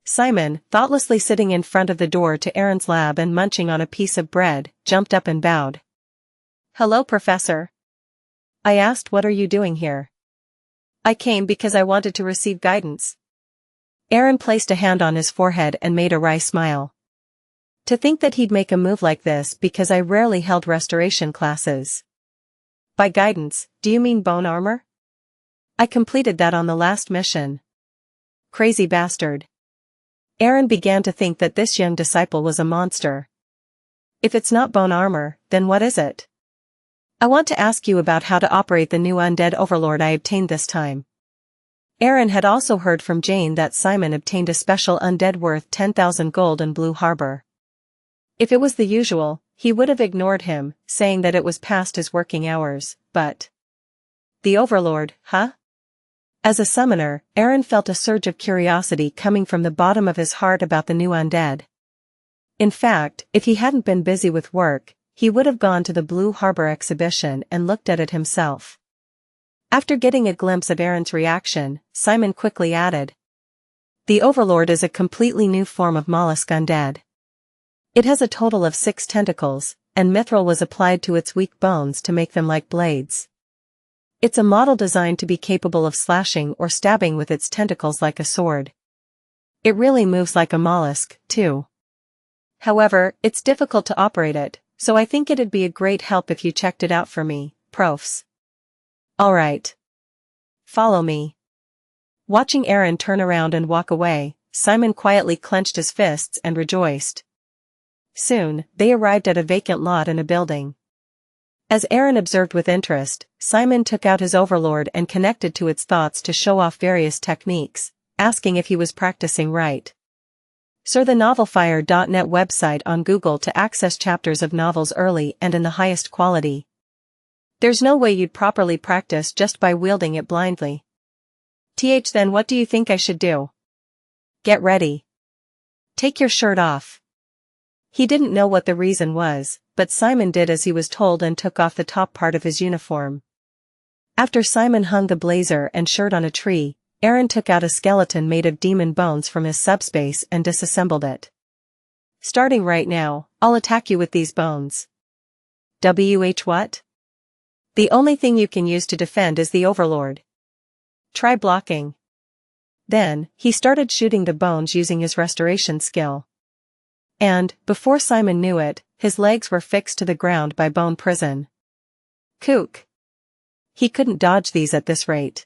Simon, thoughtlessly sitting in front of the door to Aaron's lab and munching on a piece of bread, jumped up and bowed. "Hello, Professor." I asked, "What are you doing here?" "I came because I wanted to receive guidance." Aaron placed a hand on his forehead and made a wry smile. To think that he'd make a move like this because I rarely held restoration classes. "By guidance, do you mean bone armor? I completed that on the last mission." Crazy bastard. Aaron began to think that this young disciple was a monster. "If it's not bone armor, then what is it?" "I want to ask you about how to operate the new undead overlord I obtained this time." Aaron had also heard from Jane that Simon obtained a special undead worth 10,000 gold in Blue Harbor. If it was the usual, he would have ignored him, saying that it was past his working hours, but... The overlord, huh? As a summoner, Aaron felt a surge of curiosity coming from the bottom of his heart about the new undead. In fact, if he hadn't been busy with work, he would have gone to the Blue Harbor exhibition and looked at it himself. After getting a glimpse of Aaron's reaction, Simon quickly added. "The overlord is a completely new form of mollusk undead. It has a total of 6 tentacles, and mithril was applied to its weak bones to make them like blades. It's a model designed to be capable of slashing or stabbing with its tentacles like a sword. It really moves like a mollusk, too. However, it's difficult to operate it, so I think it'd be a great help if you checked it out for me, profs." "Alright. Follow me." Watching Aaron turn around and walk away, Simon quietly clenched his fists and rejoiced. Soon, they arrived at a vacant lot in a building. As Aaron observed with interest, Simon took out his overlord and connected to its thoughts to show off various techniques, asking if he was practicing right. Search the novelfire.net website on Google to access chapters of novels early and in the highest quality. There's no way you'd properly practice just by wielding it blindly. Then what do you think I should do? Get ready. Take your shirt off. He didn't know what the reason was, but Simon did as he was told and took off the top part of his uniform. After Simon hung the blazer and shirt on a tree, Aaron took out a skeleton made of demon bones from his subspace and disassembled it. "Starting right now, I'll attack you with these bones." What? "The only thing you can use to defend is the overlord. Try blocking." Then, he started shooting the bones using his restoration skill. And, before Simon knew it, his legs were fixed to the ground by bone prison. Kook. He couldn't dodge these at this rate.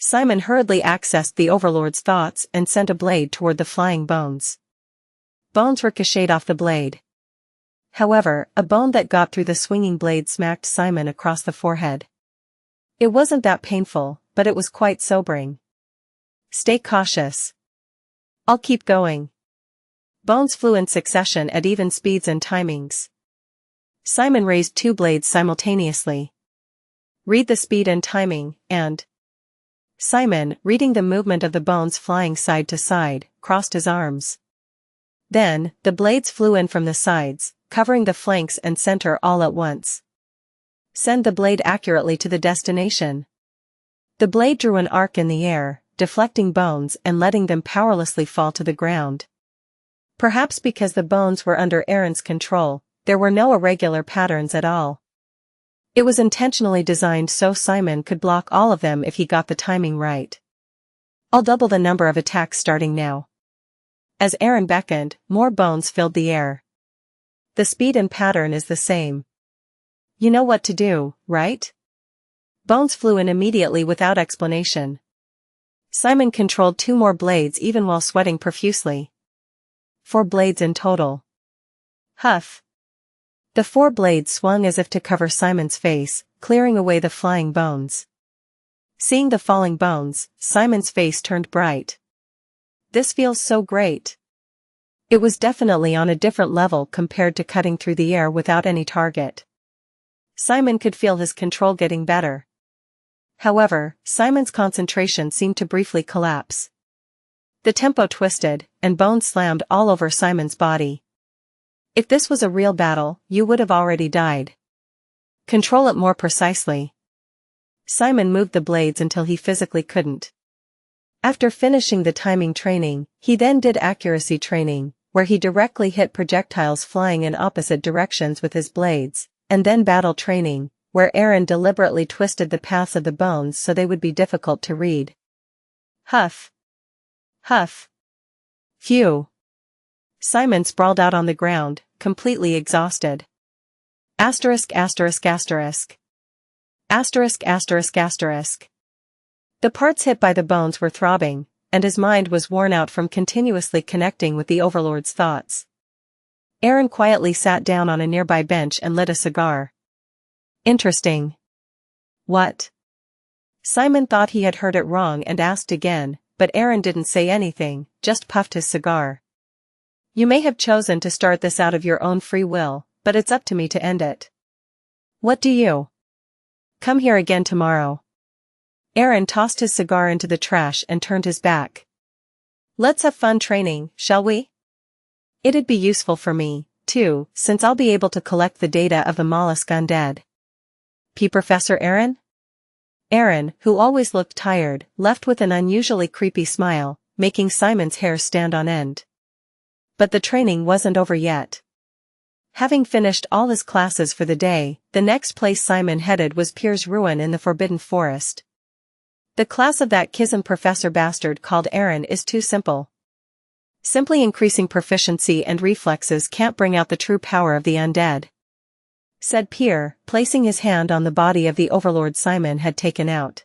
Simon hurriedly accessed the overlord's thoughts and sent a blade toward the flying bones. Bones ricocheted off the blade. However, a bone that got through the swinging blade smacked Simon across the forehead. It wasn't that painful, but it was quite sobering. "Stay cautious. I'll keep going." Bones flew in succession at even speeds and timings. Simon raised 2 blades simultaneously. "Read the speed and timing, and..." Simon, reading the movement of the bones flying side to side, crossed his arms. Then, the blades flew in from the sides, covering the flanks and center all at once. Send the blade accurately to the destination. The blade drew an arc in the air, deflecting bones and letting them powerlessly fall to the ground. Perhaps because the bones were under Aaron's control, there were no irregular patterns at all. It was intentionally designed so Simon could block all of them if he got the timing right. "I'll double the number of attacks starting now." As Aaron beckoned, more bones filled the air. "The speed and pattern is the same. You know what to do, right?" Bones flew in immediately without explanation. Simon controlled 2 more blades even while sweating profusely. 4 blades in total. Huff. The 4 blades swung as if to cover Simon's face, clearing away the flying bones. Seeing the falling bones, Simon's face turned bright. "This feels so great." It was definitely on a different level compared to cutting through the air without any target. Simon could feel his control getting better. However, Simon's concentration seemed to briefly collapse. The tempo twisted, and bones slammed all over Simon's body. If this was a real battle, you would have already died. Control it more precisely. Simon moved the blades until he physically couldn't. After finishing the timing training, he then did accuracy training, where he directly hit projectiles flying in opposite directions with his blades, and then battle training, where Aaron deliberately twisted the paths of the bones so they would be difficult to read. Huff. Huff. Phew. Simon sprawled out on the ground, completely exhausted. Asterisk asterisk asterisk. Asterisk asterisk asterisk. The parts hit by the bones were throbbing, and his mind was worn out from continuously connecting with the Overlord's thoughts. Aaron quietly sat down on a nearby bench and lit a cigar. Interesting. What? Simon thought he had heard it wrong and asked again, but Aaron didn't say anything, just puffed his cigar. You may have chosen to start this out of your own free will, but it's up to me to end it. What do you? Come here again tomorrow. Aaron tossed his cigar into the trash and turned his back. Let's have fun training, shall we? It'd be useful for me, too, since I'll be able to collect the data of the mollusk undead. Professor Aaron? Aaron, who always looked tired, left with an unusually creepy smile, making Simon's hair stand on end. But the training wasn't over yet. Having finished all his classes for the day, the next place Simon headed was Pierre's ruin in the Forbidden Forest. The class of that Kism professor bastard called Aaron is too simple. Simply increasing proficiency and reflexes can't bring out the true power of the undead, said Pierre, placing his hand on the body of the overlord Simon had taken out.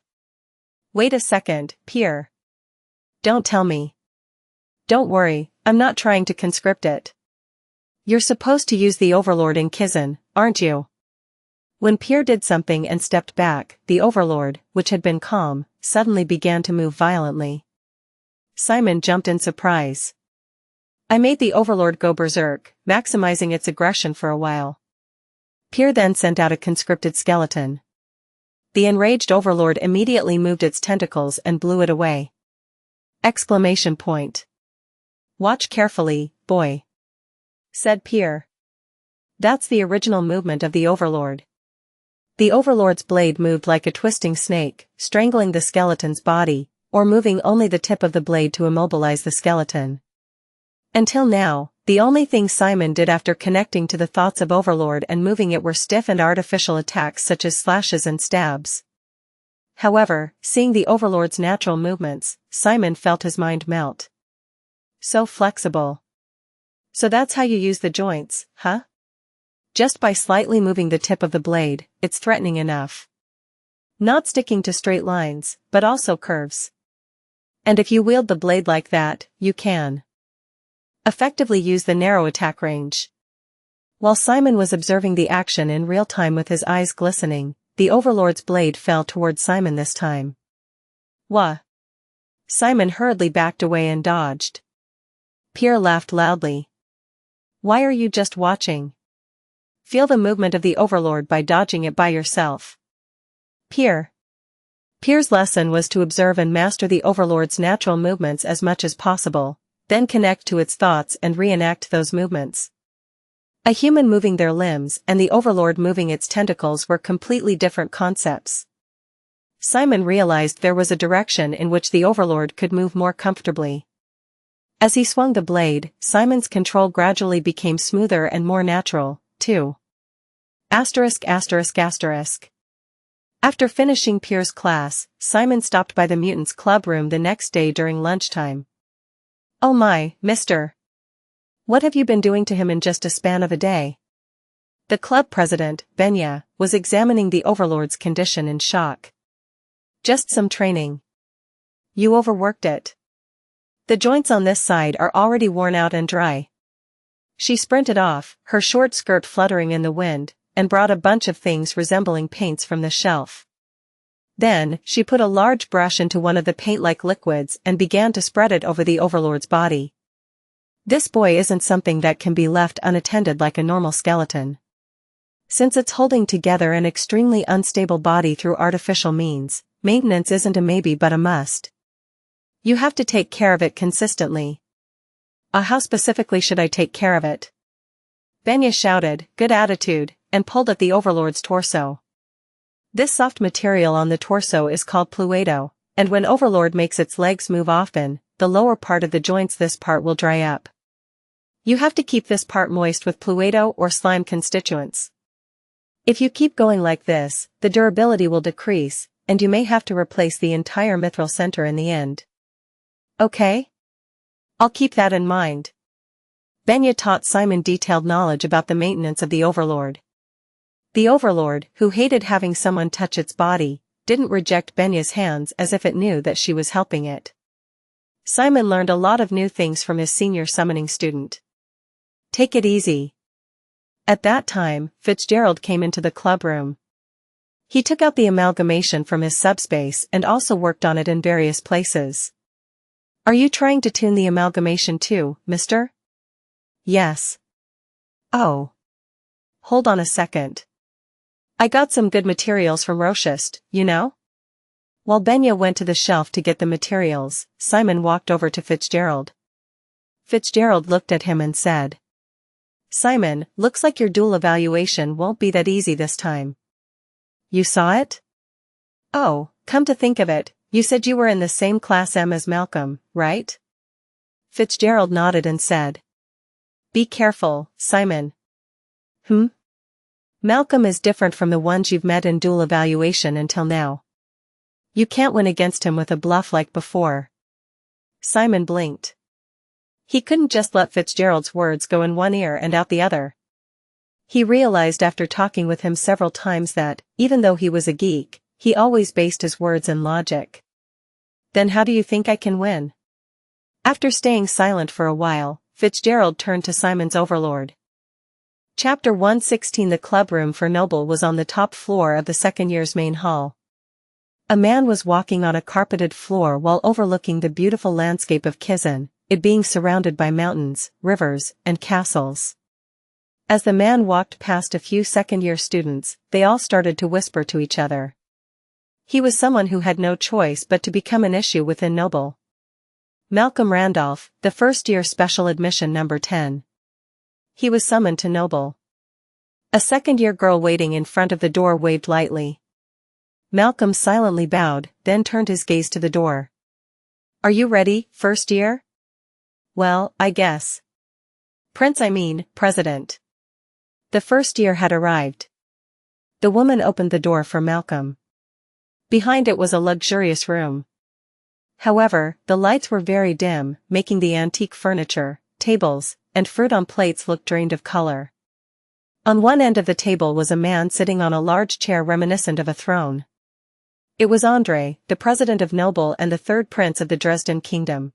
Wait a second, Pierre. Don't tell me. Don't worry, I'm not trying to conscript it. You're supposed to use the overlord in Kizan, aren't you? When Pierre did something and stepped back, the overlord, which had been calm, suddenly began to move violently. Simon jumped in surprise. I made the overlord go berserk, maximizing its aggression for a while. Pierre then sent out a conscripted skeleton. The enraged overlord immediately moved its tentacles and blew it away. Exclamation point. Watch carefully, boy, said Pierre. That's the original movement of the overlord. The overlord's blade moved like a twisting snake, strangling the skeleton's body, or moving only the tip of the blade to immobilize the skeleton. Until now, the only thing Simon did after connecting to the thoughts of Overlord and moving it were stiff and artificial attacks such as slashes and stabs. However, seeing the Overlord's natural movements, Simon felt his mind melt. So flexible. So that's how you use the joints, huh? Just by slightly moving the tip of the blade, it's threatening enough. Not sticking to straight lines, but also curves. And if you wield the blade like that, you can effectively use the narrow attack range. While Simon was observing the action in real time with his eyes glistening, the Overlord's blade fell toward Simon this time. Wha? Simon hurriedly backed away and dodged. Pierre laughed loudly. Why are you just watching? Feel the movement of the Overlord by dodging it by yourself. Pierre's lesson was to observe and master the Overlord's natural movements as much as possible, then connect to its thoughts and reenact those movements. A human moving their limbs and the Overlord moving its tentacles were completely different concepts. Simon realized there was a direction in which the Overlord could move more comfortably. As he swung the blade, Simon's control gradually became smoother and more natural, too. Asterisk asterisk asterisk. After finishing Pierre's class, Simon stopped by the Mutants' Club room the next day during lunchtime. Oh my, mister. What have you been doing to him in just a span of a day? The club president, Benya, was examining the Overlord's condition in shock. Just some training. You overworked it. The joints on this side are already worn out and dry. She sprinted off, her short skirt fluttering in the wind, and brought a bunch of things resembling paints from the shelf. Then, she put a large brush into one of the paint-like liquids and began to spread it over the Overlord's body. This boy isn't something that can be left unattended like a normal skeleton. Since it's holding together an extremely unstable body through artificial means, Maintenance isn't a maybe but a must. You have to take care of it consistently. How specifically should I take care of it? Benya shouted, good attitude, and pulled at the overlord's torso. This soft material on the torso is called pluedo, and when overlord makes its legs move often, the lower part of the joints this part will dry up. You have to keep this part moist with pluedo or slime constituents. If you keep going like this, the durability will decrease, and you may have to replace the entire mithril center in the end. Okay? I'll keep that in mind. Benya taught Simon detailed knowledge about the maintenance of the overlord. The overlord, who hated having someone touch its body, didn't reject Benya's hands as if it knew that she was helping it. Simon learned a lot of new things from his senior summoning student. Take it easy. At that time, Fitzgerald came into the club room. He took out the amalgamation from his subspace and also worked on it in various places. Are you trying to tune the amalgamation too, mister? Yes. Oh. Hold on a second. I got some good materials from Rochest, you know? While Benya went to the shelf to get the materials, Simon walked over to Fitzgerald. Fitzgerald looked at him and said, Simon, looks like your dual evaluation won't be that easy this time. You saw it? Oh, come to think of it, you said you were in the same class M as Malcolm, right? Fitzgerald nodded and said, be careful, Simon. Malcolm is different from the ones you've met in dual evaluation until now. You can't win against him with a bluff like before. Simon blinked. He couldn't just let Fitzgerald's words go in one ear and out the other. He realized after talking with him several times that, even though he was a geek, he always based his words in logic. Then how do you think I can win? After staying silent for a while, Fitzgerald turned to Simon's overlord. Chapter 116. The club room for Noble was on the top floor of the second year's main hall. A man was walking on a carpeted floor while overlooking the beautiful landscape of Kizan, it being surrounded by mountains, rivers, and castles. As the man walked past a few second-year students, they all started to whisper to each other. He was someone who had no choice but to become an issue within Noble. Malcolm Randolph, the first-year special admission number 10. He was summoned to Noble. A second-year girl waiting in front of the door waved lightly. Malcolm silently bowed, then turned his gaze to the door. Are you ready, first year? Well, I guess. President. The first year had arrived. The woman opened the door for Malcolm. Behind it was a luxurious room. However, the lights were very dim, making the antique furniture, tables, and fruit on plates look drained of color. On one end of the table was a man sitting on a large chair reminiscent of a throne. It was Andrei, the president of Noble and the third prince of the Dresden kingdom.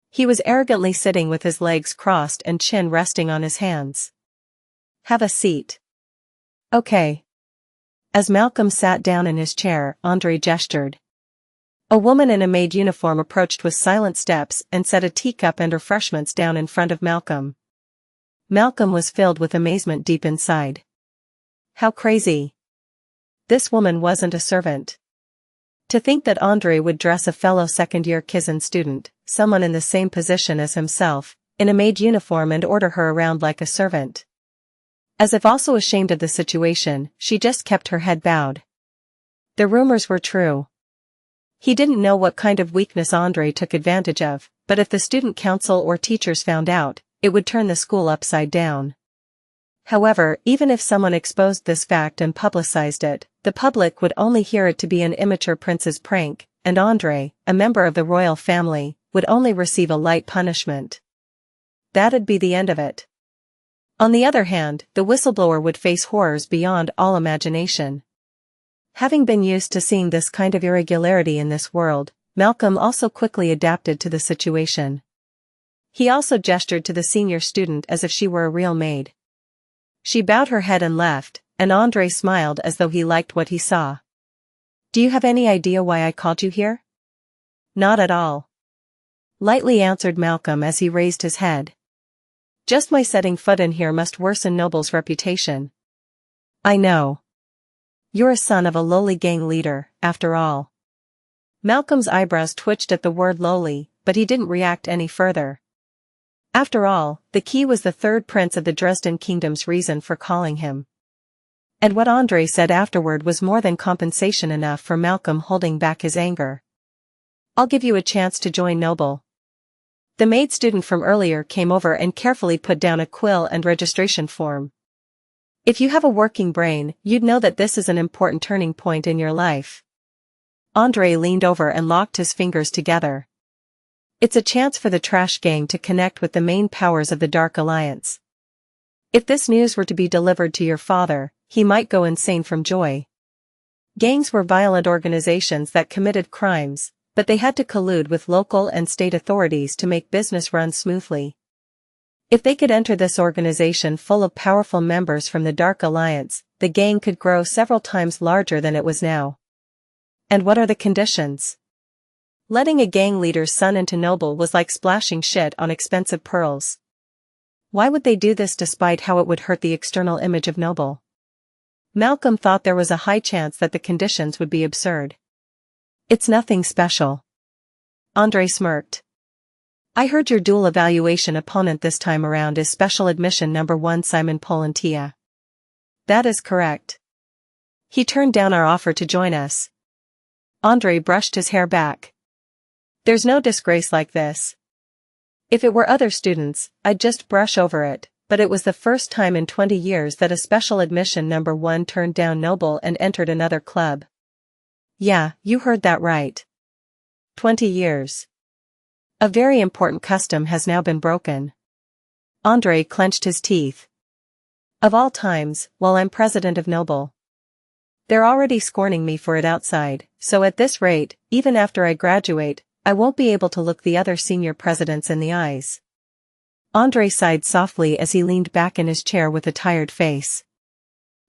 He was arrogantly sitting with his legs crossed and chin resting on his hands. Have a seat. Okay. As Malcolm sat down in his chair, Andrei gestured. A woman in a maid uniform approached with silent steps and set a teacup and refreshments down in front of Malcolm. Malcolm was filled with amazement deep inside. How crazy. This woman wasn't a servant. To think that Andrei would dress a fellow second-year Kizan student, someone in the same position as himself, in a maid uniform and order her around like a servant. As if also ashamed of the situation, she just kept her head bowed. The rumors were true. He didn't know what kind of weakness Andrei took advantage of, but if the student council or teachers found out, it would turn the school upside down. However, even if someone exposed this fact and publicized it, the public would only hear it to be an immature prince's prank, and Andrei, a member of the royal family, would only receive a light punishment. That'd be the end of it. On the other hand, the whistleblower would face horrors beyond all imagination. Having been used to seeing this kind of irregularity in this world, Malcolm also quickly adapted to the situation. He also gestured to the senior student as if she were a real maid. She bowed her head and left, and Andrei smiled as though he liked what he saw. Do you have any idea why I called you here? Not at all. Lightly answered Malcolm as he raised his head. Just my setting foot in here must worsen Noble's reputation. I know. You're a son of a lowly gang leader, after all. Malcolm's eyebrows twitched at the word lowly, but he didn't react any further. After all, the key was the third prince of the Dresden kingdom's reason for calling him. And what Andre said afterward was more than compensation enough for Malcolm holding back his anger. I'll give you a chance to join Noble. The maid student from earlier came over and carefully put down a quill and registration form. If you have a working brain, you'd know that this is an important turning point in your life. Andre leaned over and locked his fingers together. It's a chance for the trash gang to connect with the main powers of the Dark Alliance. If this news were to be delivered to your father, he might go insane from joy. Gangs were violent organizations that committed crimes, but they had to collude with local and state authorities to make business run smoothly. If they could enter this organization full of powerful members from the Dark Alliance, the gang could grow several times larger than it was now. And what are the conditions? Letting a gang leader's son into Noble was like splashing shit on expensive pearls. Why would they do this despite how it would hurt the external image of Noble? Malcolm thought there was a high chance that the conditions would be absurd. It's nothing special. Andre smirked. I heard your dual evaluation opponent this time around is special admission number 1 Simon Polentia. That is correct. He turned down our offer to join us. Andre brushed his hair back. There's no disgrace like this. If it were other students, I'd just brush over it, but it was the first time in 20 years that a special admission number 1 turned down Noble and entered another club. Yeah, you heard that right. 20 years. A very important custom has now been broken. Andre clenched his teeth. Of all times, while I'm president of Noble. They're already scorning me for it outside, so at this rate, even after I graduate, I won't be able to look the other senior presidents in the eyes. Andre sighed softly as he leaned back in his chair with a tired face.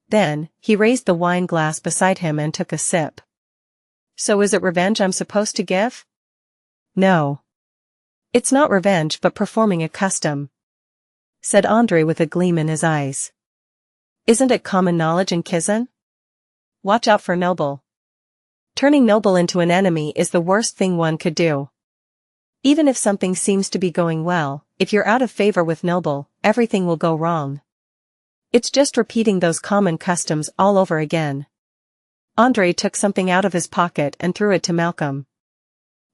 Then, he raised the wine glass beside him and took a sip. So is it revenge I'm supposed to give? No. It's not revenge but performing a custom, said Andre with a gleam in his eyes. Isn't it common knowledge in Kizan? Watch out for Noble. Turning Noble into an enemy is the worst thing one could do. Even if something seems to be going well, if you're out of favor with Noble, everything will go wrong. It's just repeating those common customs all over again. Andre took something out of his pocket and threw it to Malcolm.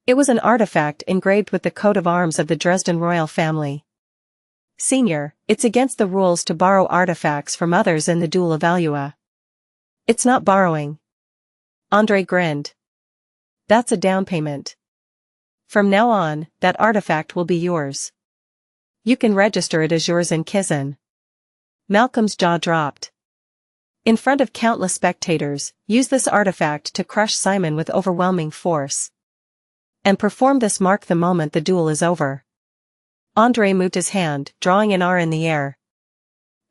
It was an artifact engraved with the coat of arms of the Dresden royal family. Senior, it's against the rules to borrow artifacts from others in the duel evalua. It's not borrowing. Andre grinned. That's a down payment. From now on, that artifact will be yours. You can register it as yours in Kizan. Malcolm's jaw dropped. In front of countless spectators, use this artifact to crush Simon with overwhelming force. And perform this mark the moment the duel is over. Andre moved his hand, drawing an R in the air.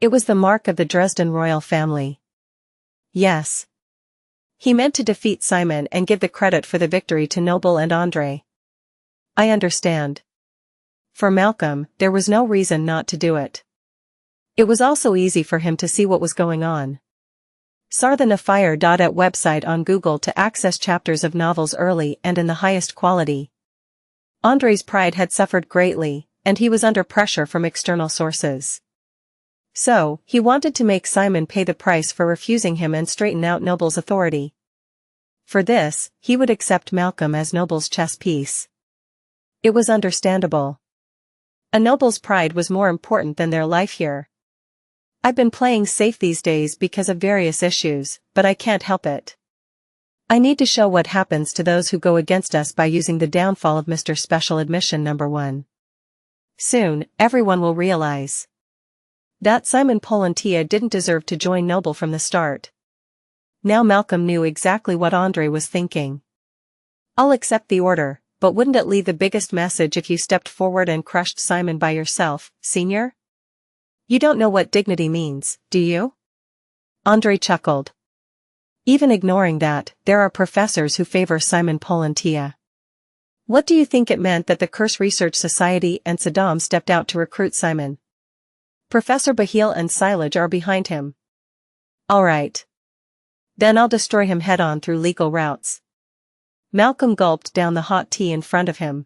It was the mark of the Dresden royal family. Yes. He meant to defeat Simon and give the credit for the victory to Noble and Andre. I understand. For Malcolm, there was no reason not to do it. It was also easy for him to see what was going on. Sarthanafire.at website on Google to access chapters of novels early and in the highest quality. Andre's pride had suffered greatly, and he was under pressure from external sources. So, he wanted to make Simon pay the price for refusing him and straighten out Noble's authority. For this, he would accept Malcolm as Noble's chess piece. It was understandable. A Noble's pride was more important than their life here. I've been playing safe these days because of various issues, but I can't help it. I need to show what happens to those who go against us by using the downfall of Mr. Special Admission number 1. Soon, everyone will realize that Simon Polentia didn't deserve to join Noble from the start. Now Malcolm knew exactly what Andre was thinking. I'll accept the order, but wouldn't it leave the biggest message if you stepped forward and crushed Simon by yourself, Senior? You don't know what dignity means, do you? Andre chuckled. Even ignoring that, there are professors who favor Simon Polentia. What do you think it meant that the Curse Research Society and Saddam stepped out to recruit Simon? Professor Bahil and Silage are behind him. All right. Then I'll destroy him head-on through legal routes. Malcolm gulped down the hot tea in front of him.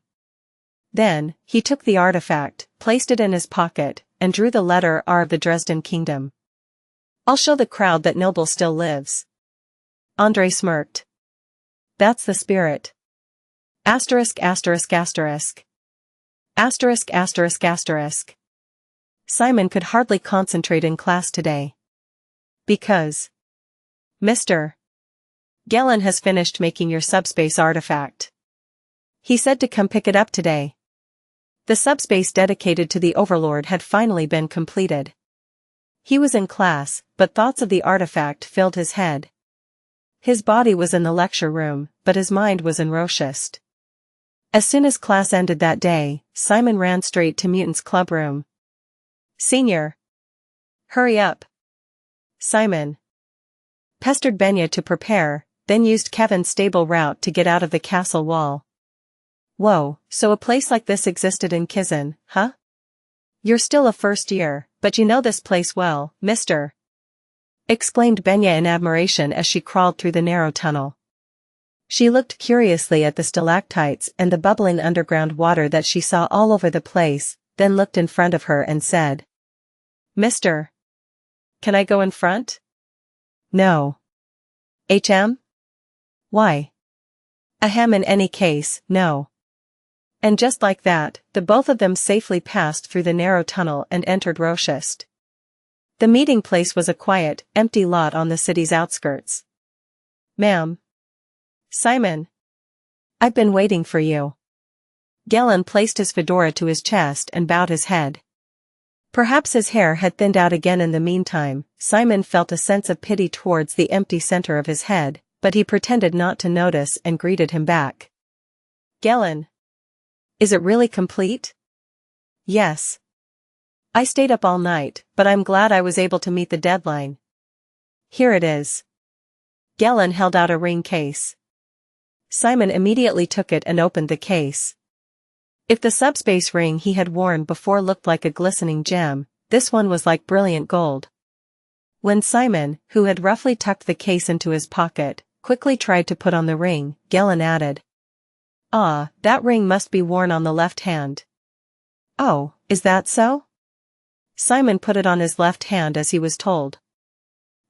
Then, he took the artifact, placed it in his pocket, and drew the letter R of the Dresden Kingdom. I'll show the crowd that Noble still lives. Andre smirked. That's the spirit. Asterisk asterisk asterisk. Asterisk asterisk asterisk. Simon could hardly concentrate in class today. Because Mr. Gellin has finished making your subspace artifact. He said to come pick it up today. The subspace dedicated to the Overlord had finally been completed. He was in class, but thoughts of the artifact filled his head. His body was in the lecture room, but his mind was in Rochest. As soon as class ended that day, Simon ran straight to Mutant's club room. Senior! Hurry up! Simon pestered Benya to prepare, then used Kevin's stable route to get out of the castle wall. Whoa, so a place like this existed in Kizan, huh? You're still a first year, but you know this place well, mister. Exclaimed Benya in admiration as she crawled through the narrow tunnel. She looked curiously at the stalactites and the bubbling underground water that she saw all over the place, then looked in front of her and said, Mister, can I go in front? No. HM? Why? Ahem, in any case, no. And just like that, the both of them safely passed through the narrow tunnel and entered Rochest. The meeting place was a quiet, empty lot on the city's outskirts. Ma'am. Simon. I've been waiting for you. Gellin placed his fedora to his chest and bowed his head. Perhaps his hair had thinned out again in the meantime. Simon felt a sense of pity towards the empty center of his head, but he pretended not to notice and greeted him back. Gellin. Is it really complete? Yes. I stayed up all night, but I'm glad I was able to meet the deadline. Here it is. Gellin held out a ring case. Simon immediately took it and opened the case. If the subspace ring he had worn before looked like a glistening gem, this one was like brilliant gold. When Simon, who had roughly tucked the case into his pocket, quickly tried to put on the ring, Gellin added, Ah, that ring must be worn on the left hand. Oh, is that so? Simon put it on his left hand as he was told.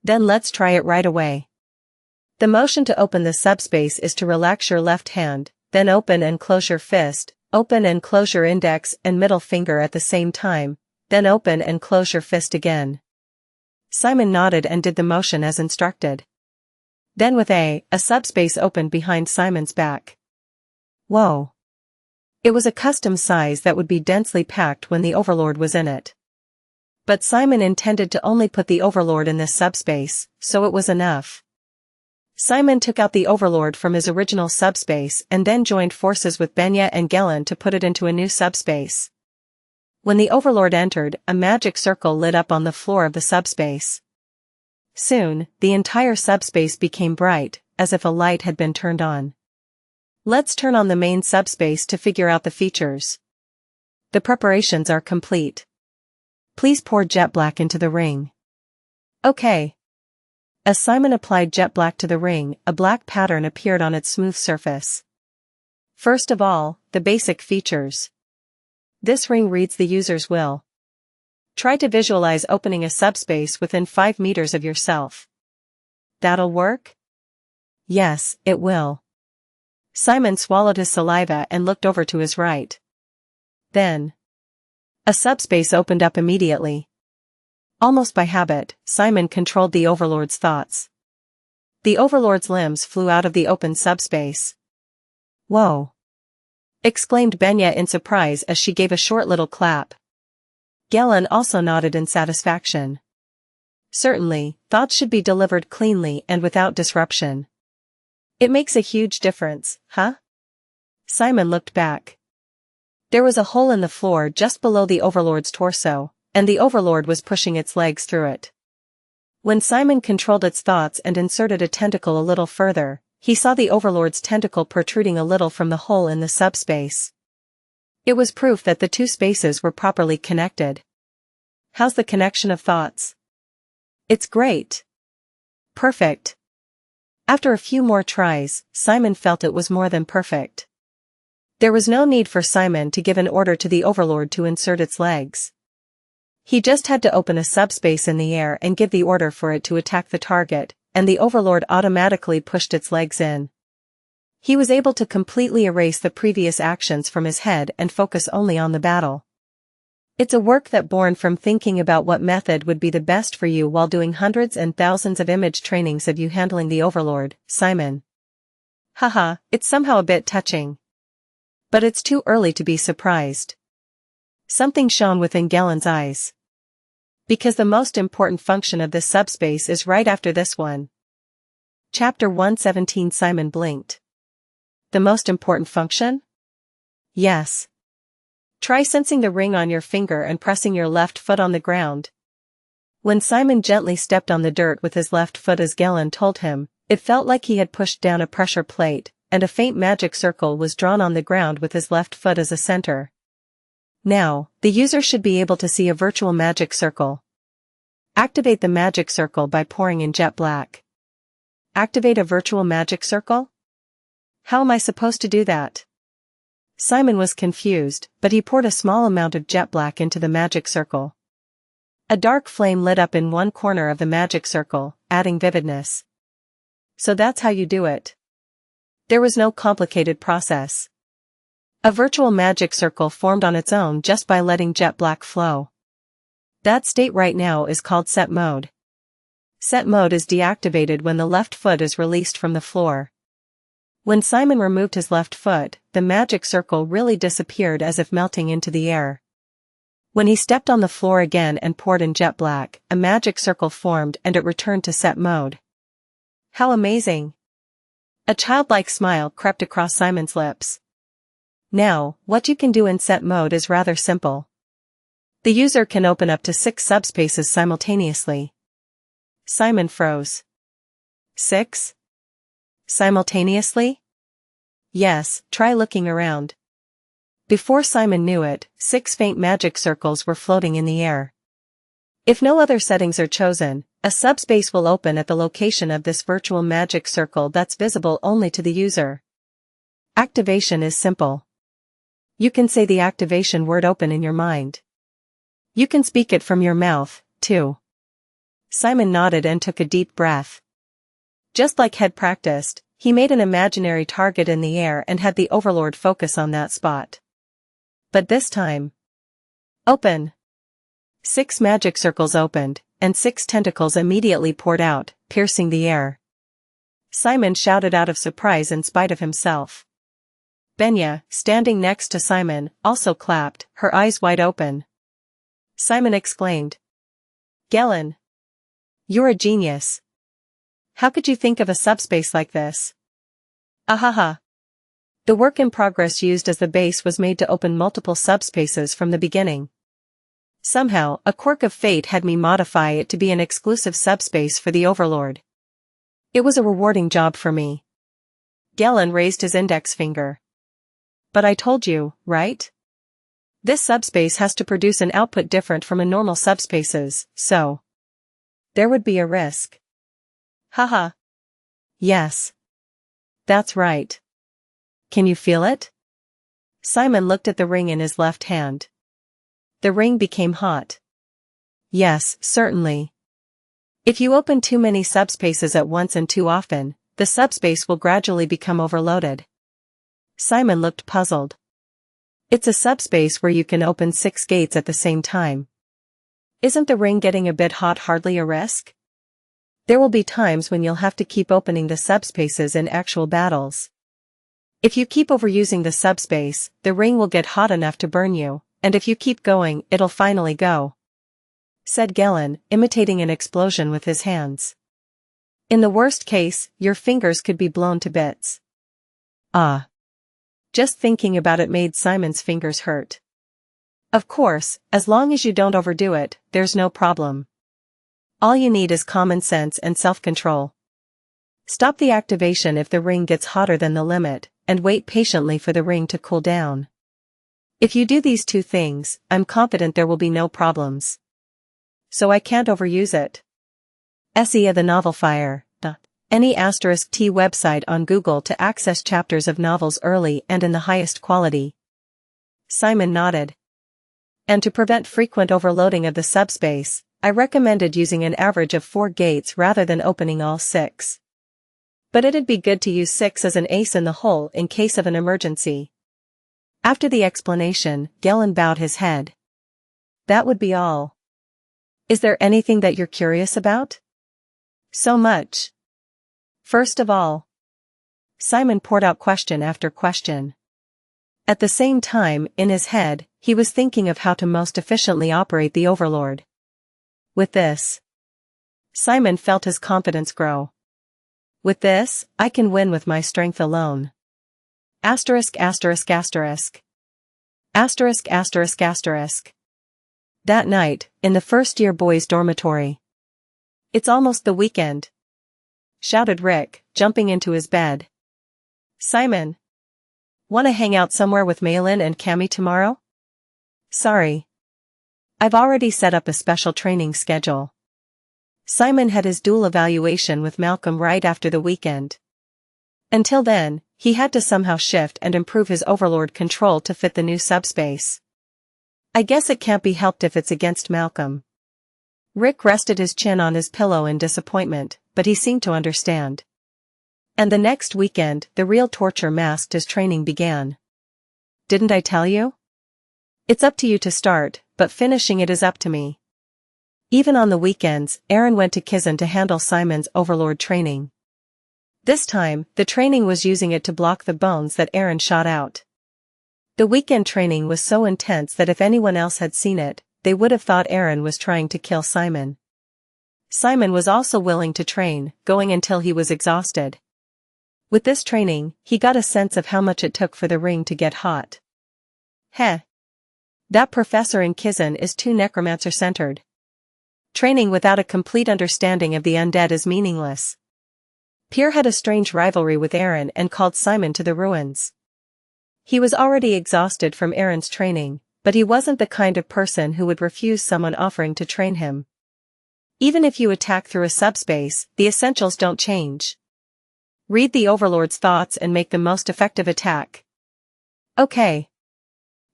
Then let's try it right away. The motion to open the subspace is to relax your left hand, then open and close your fist, open and close your index and middle finger at the same time, then open and close your fist again. Simon nodded and did the motion as instructed. Then with a subspace opened behind Simon's back. Whoa. It was a custom size that would be densely packed when the Overlord was in it. But Simon intended to only put the Overlord in this subspace, so it was enough. Simon took out the Overlord from his original subspace and then joined forces with Benya and Gellin to put it into a new subspace. When the Overlord entered, a magic circle lit up on the floor of the subspace. Soon, the entire subspace became bright, as if a light had been turned on. Let's turn on the main subspace to figure out the features. The preparations are complete. Please pour jet black into the ring. Okay. As Simon applied jet black to the ring, a black pattern appeared on its smooth surface. First of all, the basic features. This ring reads the user's will. Try to visualize opening a subspace within 5 meters of yourself. That'll work? Yes, it will. Simon swallowed his saliva and looked over to his right. Then, a subspace opened up immediately. Almost by habit, Simon controlled the Overlord's thoughts. The Overlord's limbs flew out of the open subspace. Whoa! Exclaimed Benya in surprise as she gave a short little clap. Gellin also nodded in satisfaction. Certainly, thoughts should be delivered cleanly and without disruption. It makes a huge difference, huh? Simon looked back. There was a hole in the floor just below the Overlord's torso, and the Overlord was pushing its legs through it. When Simon controlled its thoughts and inserted a tentacle a little further, he saw the Overlord's tentacle protruding a little from the hole in the subspace. It was proof that the two spaces were properly connected. How's the connection of thoughts? It's great. Perfect. After a few more tries, Simon felt it was more than perfect. There was no need for Simon to give an order to the overlord to insert its legs. He just had to open a subspace in the air and give the order for it to attack the target, and the overlord automatically pushed its legs in. He was able to completely erase the previous actions from his head and focus only on the battle. It's a work that born from thinking about what method would be the best for you while doing hundreds and thousands of image trainings of you handling the overlord, Simon. Haha, it's somehow a bit touching. But it's too early to be surprised. Something shone within Gellen's eyes. Because the most important function of this subspace is right after this one. Chapter 117. Simon blinked. The most important function? Yes. Try sensing the ring on your finger and pressing your left foot on the ground. When Simon gently stepped on the dirt with his left foot as Gellen told him, it felt like he had pushed down a pressure plate, and a faint magic circle was drawn on the ground with his left foot as a center. Now, the user should be able to see a virtual magic circle. Activate the magic circle by pouring in jet black. Activate a virtual magic circle? How am I supposed to do that? Simon was confused, but he poured a small amount of jet black into the magic circle. A dark flame lit up in one corner of the magic circle, adding vividness. So that's how you do it. There was no complicated process. A virtual magic circle formed on its own just by letting jet black flow. That state right now is called set mode. Set mode is deactivated when the left foot is released from the floor. When Simon removed his left foot, the magic circle really disappeared as if melting into the air. When he stepped on the floor again and poured in jet black, a magic circle formed and it returned to set mode. How amazing! A childlike smile crept across Simon's lips. Now, what you can do in set mode is rather simple. The user can open up to 6 subspaces simultaneously. Simon froze. 6? Simultaneously? Yes, try looking around. Before Simon knew it, 6 faint magic circles were floating in the air. If no other settings are chosen, a subspace will open at the location of this virtual magic circle that's visible only to the user. Activation is simple. You can say the activation word open in your mind. You can speak it from your mouth, too. Simon nodded and took a deep breath. Just like had practiced, he made an imaginary target in the air and had the overlord focus on that spot. But this time, open! 6 magic circles opened, and 6 tentacles immediately poured out, piercing the air. Simon shouted out of surprise in spite of himself. Benya, standing next to Simon, also clapped, her eyes wide open. Simon exclaimed. Gellen! You're a genius. How could you think of a subspace like this? Ahaha. The work in progress used as the base was made to open multiple subspaces from the beginning. Somehow, a quirk of fate had me modify it to be an exclusive subspace for the overlord. It was a rewarding job for me. Gellen raised his index finger. But I told you, right? This subspace has to produce an output different from a normal subspaces, so there would be a risk. Haha. Yes. That's right. Can you feel it? Simon looked at the ring in his left hand. The ring became hot. Yes, certainly. If you open too many subspaces at once and too often, the subspace will gradually become overloaded. Simon looked puzzled. It's a subspace where you can open 6 gates at the same time. Isn't the ring getting a bit hot hardly a risk? There will be times when you'll have to keep opening the subspaces in actual battles. If you keep overusing the subspace, the ring will get hot enough to burn you, and if you keep going, it'll finally go. Said Gellen, imitating an explosion with his hands. In the worst case, your fingers could be blown to bits. Ah. Just thinking about it made Simon's fingers hurt. Of course, as long as you don't overdo it, there's no problem. All you need is common sense and self-control. Stop the activation if the ring gets hotter than the limit, and wait patiently for the ring to cool down. If you do these 2 things, I'm confident there will be no problems. So I can't overuse it. Sia the novel fire. Any *T website on Google to access chapters of novels early and in the highest quality. Simon nodded. And to prevent frequent overloading of the subspace, I recommended using an average of 4 gates rather than opening all 6. But it'd be good to use 6 as an ace in the hole in case of an emergency. After the explanation, Galen bowed his head. That would be all. Is there anything that you're curious about? So much. First of all. Simon poured out question after question. At the same time, in his head, he was thinking of how to most efficiently operate the Overlord. With this, Simon felt his confidence grow. With this, I can win with my strength alone. Asterisk asterisk asterisk. Asterisk asterisk asterisk. That night, in the first-year boys' dormitory. It's almost the weekend, shouted Rick, jumping into his bed. Simon, wanna hang out somewhere with Malin and Cammy tomorrow? Sorry. I've already set up a special training schedule. Simon had his dual evaluation with Malcolm right after the weekend. Until then, he had to somehow shift and improve his Overlord control to fit the new subspace. I guess it can't be helped if it's against Malcolm. Rick rested his chin on his pillow in disappointment, but he seemed to understand. And the next weekend, the real torture masked as training began. Didn't I tell you? It's up to you to start, but finishing it is up to me. Even on the weekends, Aaron went to Kizan to handle Simon's Overlord training. This time, the training was using it to block the bones that Aaron shot out. The weekend training was so intense that if anyone else had seen it, they would have thought Aaron was trying to kill Simon. Simon was also willing to train, going until he was exhausted. With this training, he got a sense of how much it took for the ring to get hot. Heh. That professor in Kizan is too necromancer-centered. Training without a complete understanding of the undead is meaningless. Pierre had a strange rivalry with Aaron and called Simon to the ruins. He was already exhausted from Aaron's training, but he wasn't the kind of person who would refuse someone offering to train him. Even if you attack through a subspace, the essentials don't change. Read the Overlord's thoughts and make the most effective attack. Okay.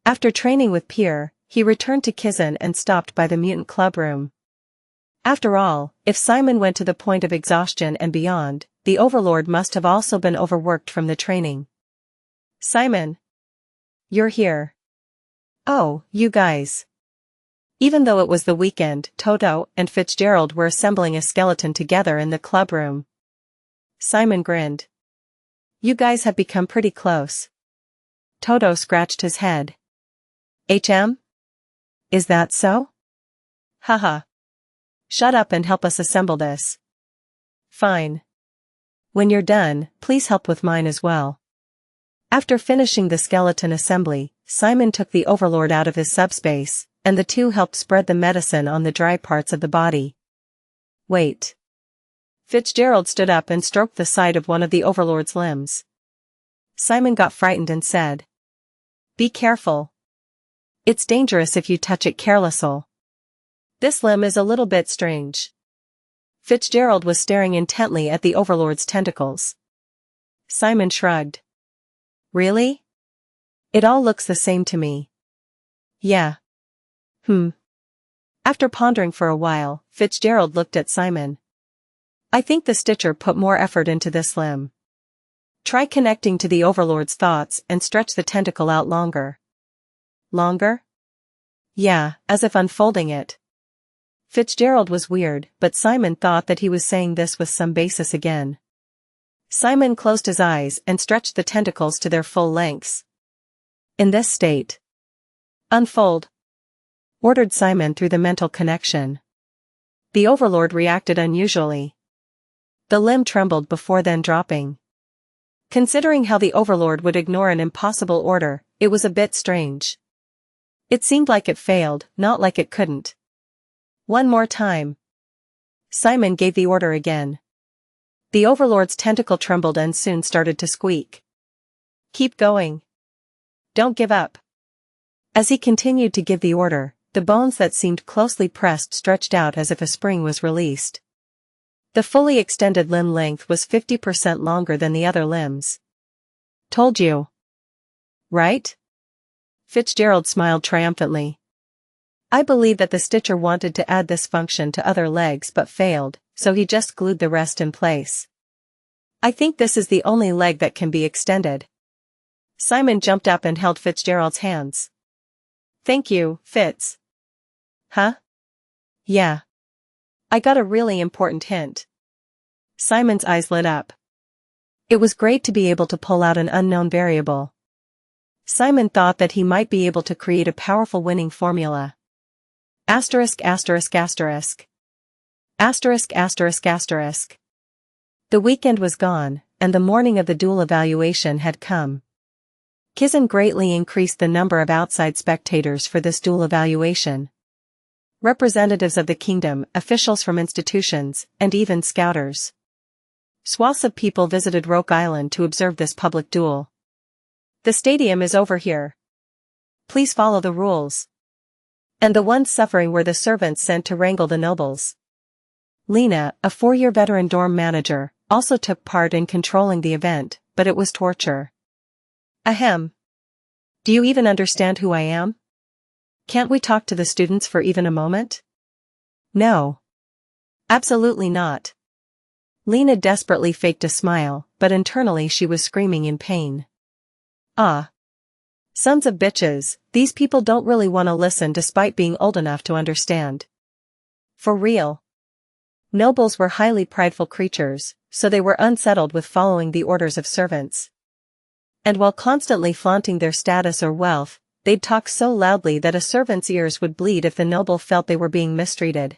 After training with Pierre, he returned to Kizan and stopped by the mutant club room. After all, if Simon went to the point of exhaustion and beyond, the Overlord must have also been overworked from the training. Simon. You're here. Oh, you guys. Even though it was the weekend, Toto and Fitzgerald were assembling a skeleton together in the club room. Simon grinned. You guys have become pretty close. Toto scratched his head. HM? Is that so? Haha. Shut up and help us assemble this. Fine. When you're done, please help with mine as well. After finishing the skeleton assembly, Simon took the Overlord out of his subspace, and the two helped spread the medicine on the dry parts of the body. Wait. Fitzgerald stood up and stroked the side of one of the Overlord's limbs. Simon got frightened and said, Be careful. It's dangerous if you touch it carelessly. This limb is a little bit strange. Fitzgerald was staring intently at the Overlord's tentacles. Simon shrugged. Really? It all looks the same to me. Yeah. After pondering for a while, Fitzgerald looked at Simon. I think the Stitcher put more effort into this limb. Try connecting to the Overlord's thoughts and stretch the tentacle out longer. Longer? Yeah, as if unfolding it. Fitzgerald was weird, but Simon thought that he was saying this with some basis again. Simon closed his eyes and stretched the tentacles to their full lengths. In this state. Unfold. Ordered Simon through the mental connection. The Overlord reacted unusually. The limb trembled before then dropping. Considering how the Overlord would ignore an impossible order, it was a bit strange. It seemed like it failed, not like it couldn't. One more time. Simon gave the order again. The Overlord's tentacle trembled and soon started to squeak. Keep going. Don't give up. As he continued to give the order, the bones that seemed closely pressed stretched out as if a spring was released. The fully extended limb length was 50% longer than the other limbs. Told you. Right? Fitzgerald smiled triumphantly. I believe that the stitcher wanted to add this function to other legs but failed, so he just glued the rest in place. I think this is the only leg that can be extended. Simon jumped up and held Fitzgerald's hands. Thank you, Fitz. Huh? Yeah. I got a really important hint. Simon's eyes lit up. It was great to be able to pull out an unknown variable. Simon thought that he might be able to create a powerful winning formula. Asterisk asterisk asterisk. Asterisk asterisk asterisk. The weekend was gone, and the morning of the duel evaluation had come. Kizan greatly increased the number of outside spectators for this duel evaluation. Representatives of the kingdom, officials from institutions, and even scouters. Swaths of people visited Roke Island to observe this public duel. The stadium is over here. Please follow the rules. And the ones suffering were the servants sent to wrangle the nobles. Lena, a 4-year veteran dorm manager, also took part in controlling the event, but it was torture. Ahem. Do you even understand who I am? Can't we talk to the students for even a moment? No. Absolutely not. Lena desperately faked a smile, but internally she was screaming in pain. Ah. Sons of bitches, these people don't really want to listen despite being old enough to understand. For real. Nobles were highly prideful creatures, so they were unsettled with following the orders of servants. And while constantly flaunting their status or wealth, they'd talk so loudly that a servant's ears would bleed if the noble felt they were being mistreated.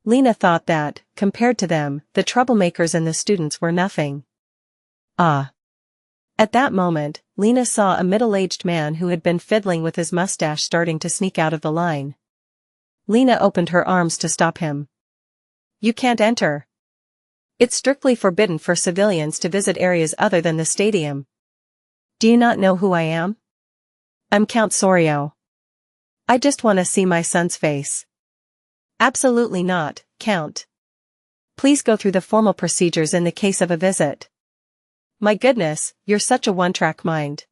Lena thought that, compared to them, the troublemakers and the students were nothing. Ah. At that moment, Lena saw a middle-aged man who had been fiddling with his mustache starting to sneak out of the line. Lena opened her arms to stop him. You can't enter. It's strictly forbidden for civilians to visit areas other than the stadium. Do you not know who I am? I'm Count Sorio. I just want to see my son's face. Absolutely not, Count. Please go through the formal procedures in the case of a visit. My goodness, you're such a one-track mind.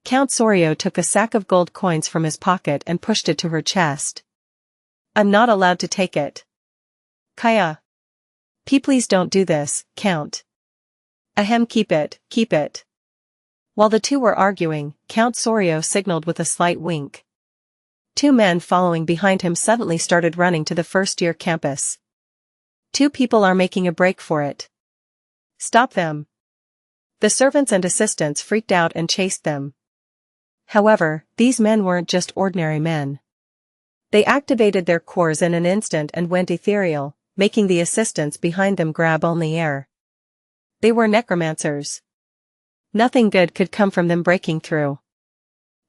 Count Sorio took a sack of gold coins from his pocket and pushed it to her chest. I'm not allowed to take it. Kaya. Please don't do this, Count. Ahem, keep it, keep it. While the two were arguing, Count Sorio signaled with a slight wink. 2 men following behind him suddenly started running to the first-year campus. 2 people are making a break for it. Stop them. The servants and assistants freaked out and chased them. However, these men weren't just ordinary men. They activated their cores in an instant and went ethereal, making the assistants behind them grab only air. They were necromancers. Nothing good could come from them breaking through.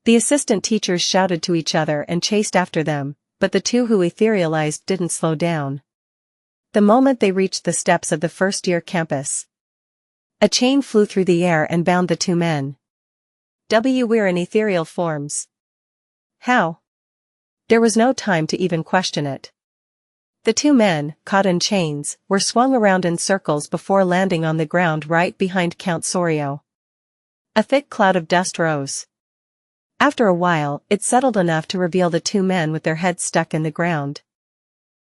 The assistant teachers shouted to each other and chased after them, but the 2 who etherealized didn't slow down. The moment they reached the steps of the first-year campus, a chain flew through the air and bound the 2 men. We're in ethereal forms. How? There was no time to even question it. The 2 men, caught in chains, were swung around in circles before landing on the ground right behind Count Sorio. A thick cloud of dust rose. After a while, it settled enough to reveal the 2 men with their heads stuck in the ground.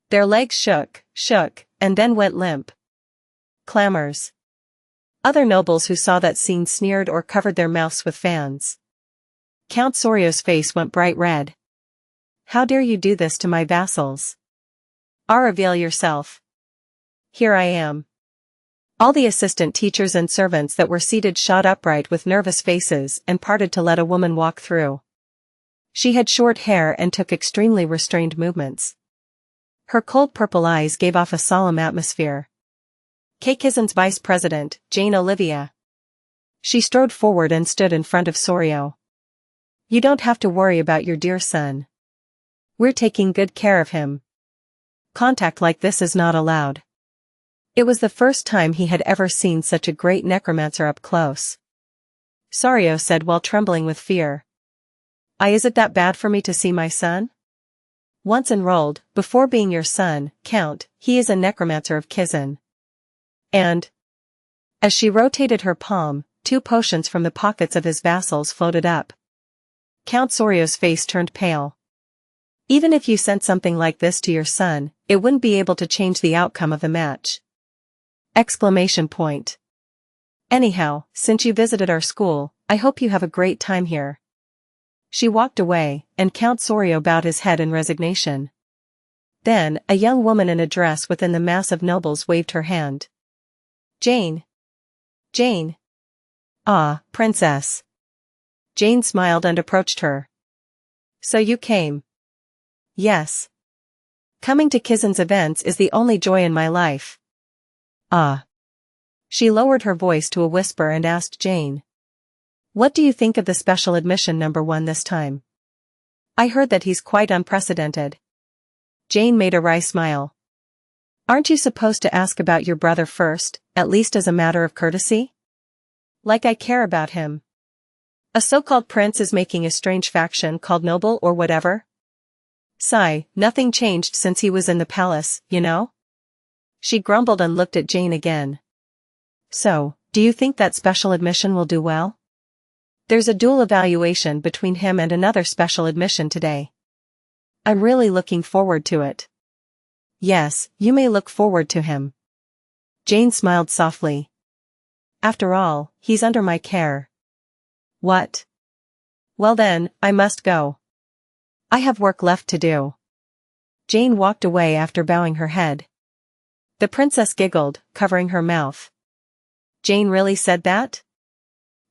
Their legs shook, and then went limp. Clamors. Other nobles who saw that scene sneered or covered their mouths with fans. Count Sorio's face went bright red. How dare you do this to my vassals? Reveal yourself. Here I am. All the assistant teachers and servants that were seated shot upright with nervous faces and parted to let a woman walk through. She had short hair and took extremely restrained movements. Her cold purple eyes gave off a solemn atmosphere. Kizan's vice president, Jane Olivia. She strode forward and stood in front of Sorio. You don't have to worry about your dear son. We're taking good care of him. Contact like this is not allowed. It was the first time he had ever seen such a great necromancer up close. Sorio said while trembling with fear. Is it that bad for me to see my son? Once enrolled, before being your son, Count, he is a necromancer of Kizan. And, as she rotated her palm, 2 potions from the pockets of his vassals floated up. Count Sorio's face turned pale. Even if you sent something like this to your son, it wouldn't be able to change the outcome of the match. Exclamation point. Anyhow, since you visited our school, I hope you have a great time here. She walked away, and Count Sorio bowed his head in resignation. Then, a young woman in a dress within the mass of nobles waved her hand. Jane. Jane. Ah, princess. Jane smiled and approached her. So you came. Yes. Coming to Kizan's events is the only joy in my life. Ah. She lowered her voice to a whisper and asked Jane. What do you think of the special admission number 1 this time? I heard that he's quite unprecedented. Jane made a wry smile. Aren't you supposed to ask about your brother first, at least as a matter of courtesy? Like I care about him. A so-called prince is making a strange faction called noble or whatever? Sigh, nothing changed since he was in the palace, you know? She grumbled and looked at Jane again. So, do you think that special admission will do well? There's a dual evaluation between him and another special admission today. I'm really looking forward to it. Yes, you may look forward to him. Jane smiled softly. After all, he's under my care. What? Well then, I must go. I have work left to do. Jane walked away after bowing her head. The princess giggled, covering her mouth. Jane really said that?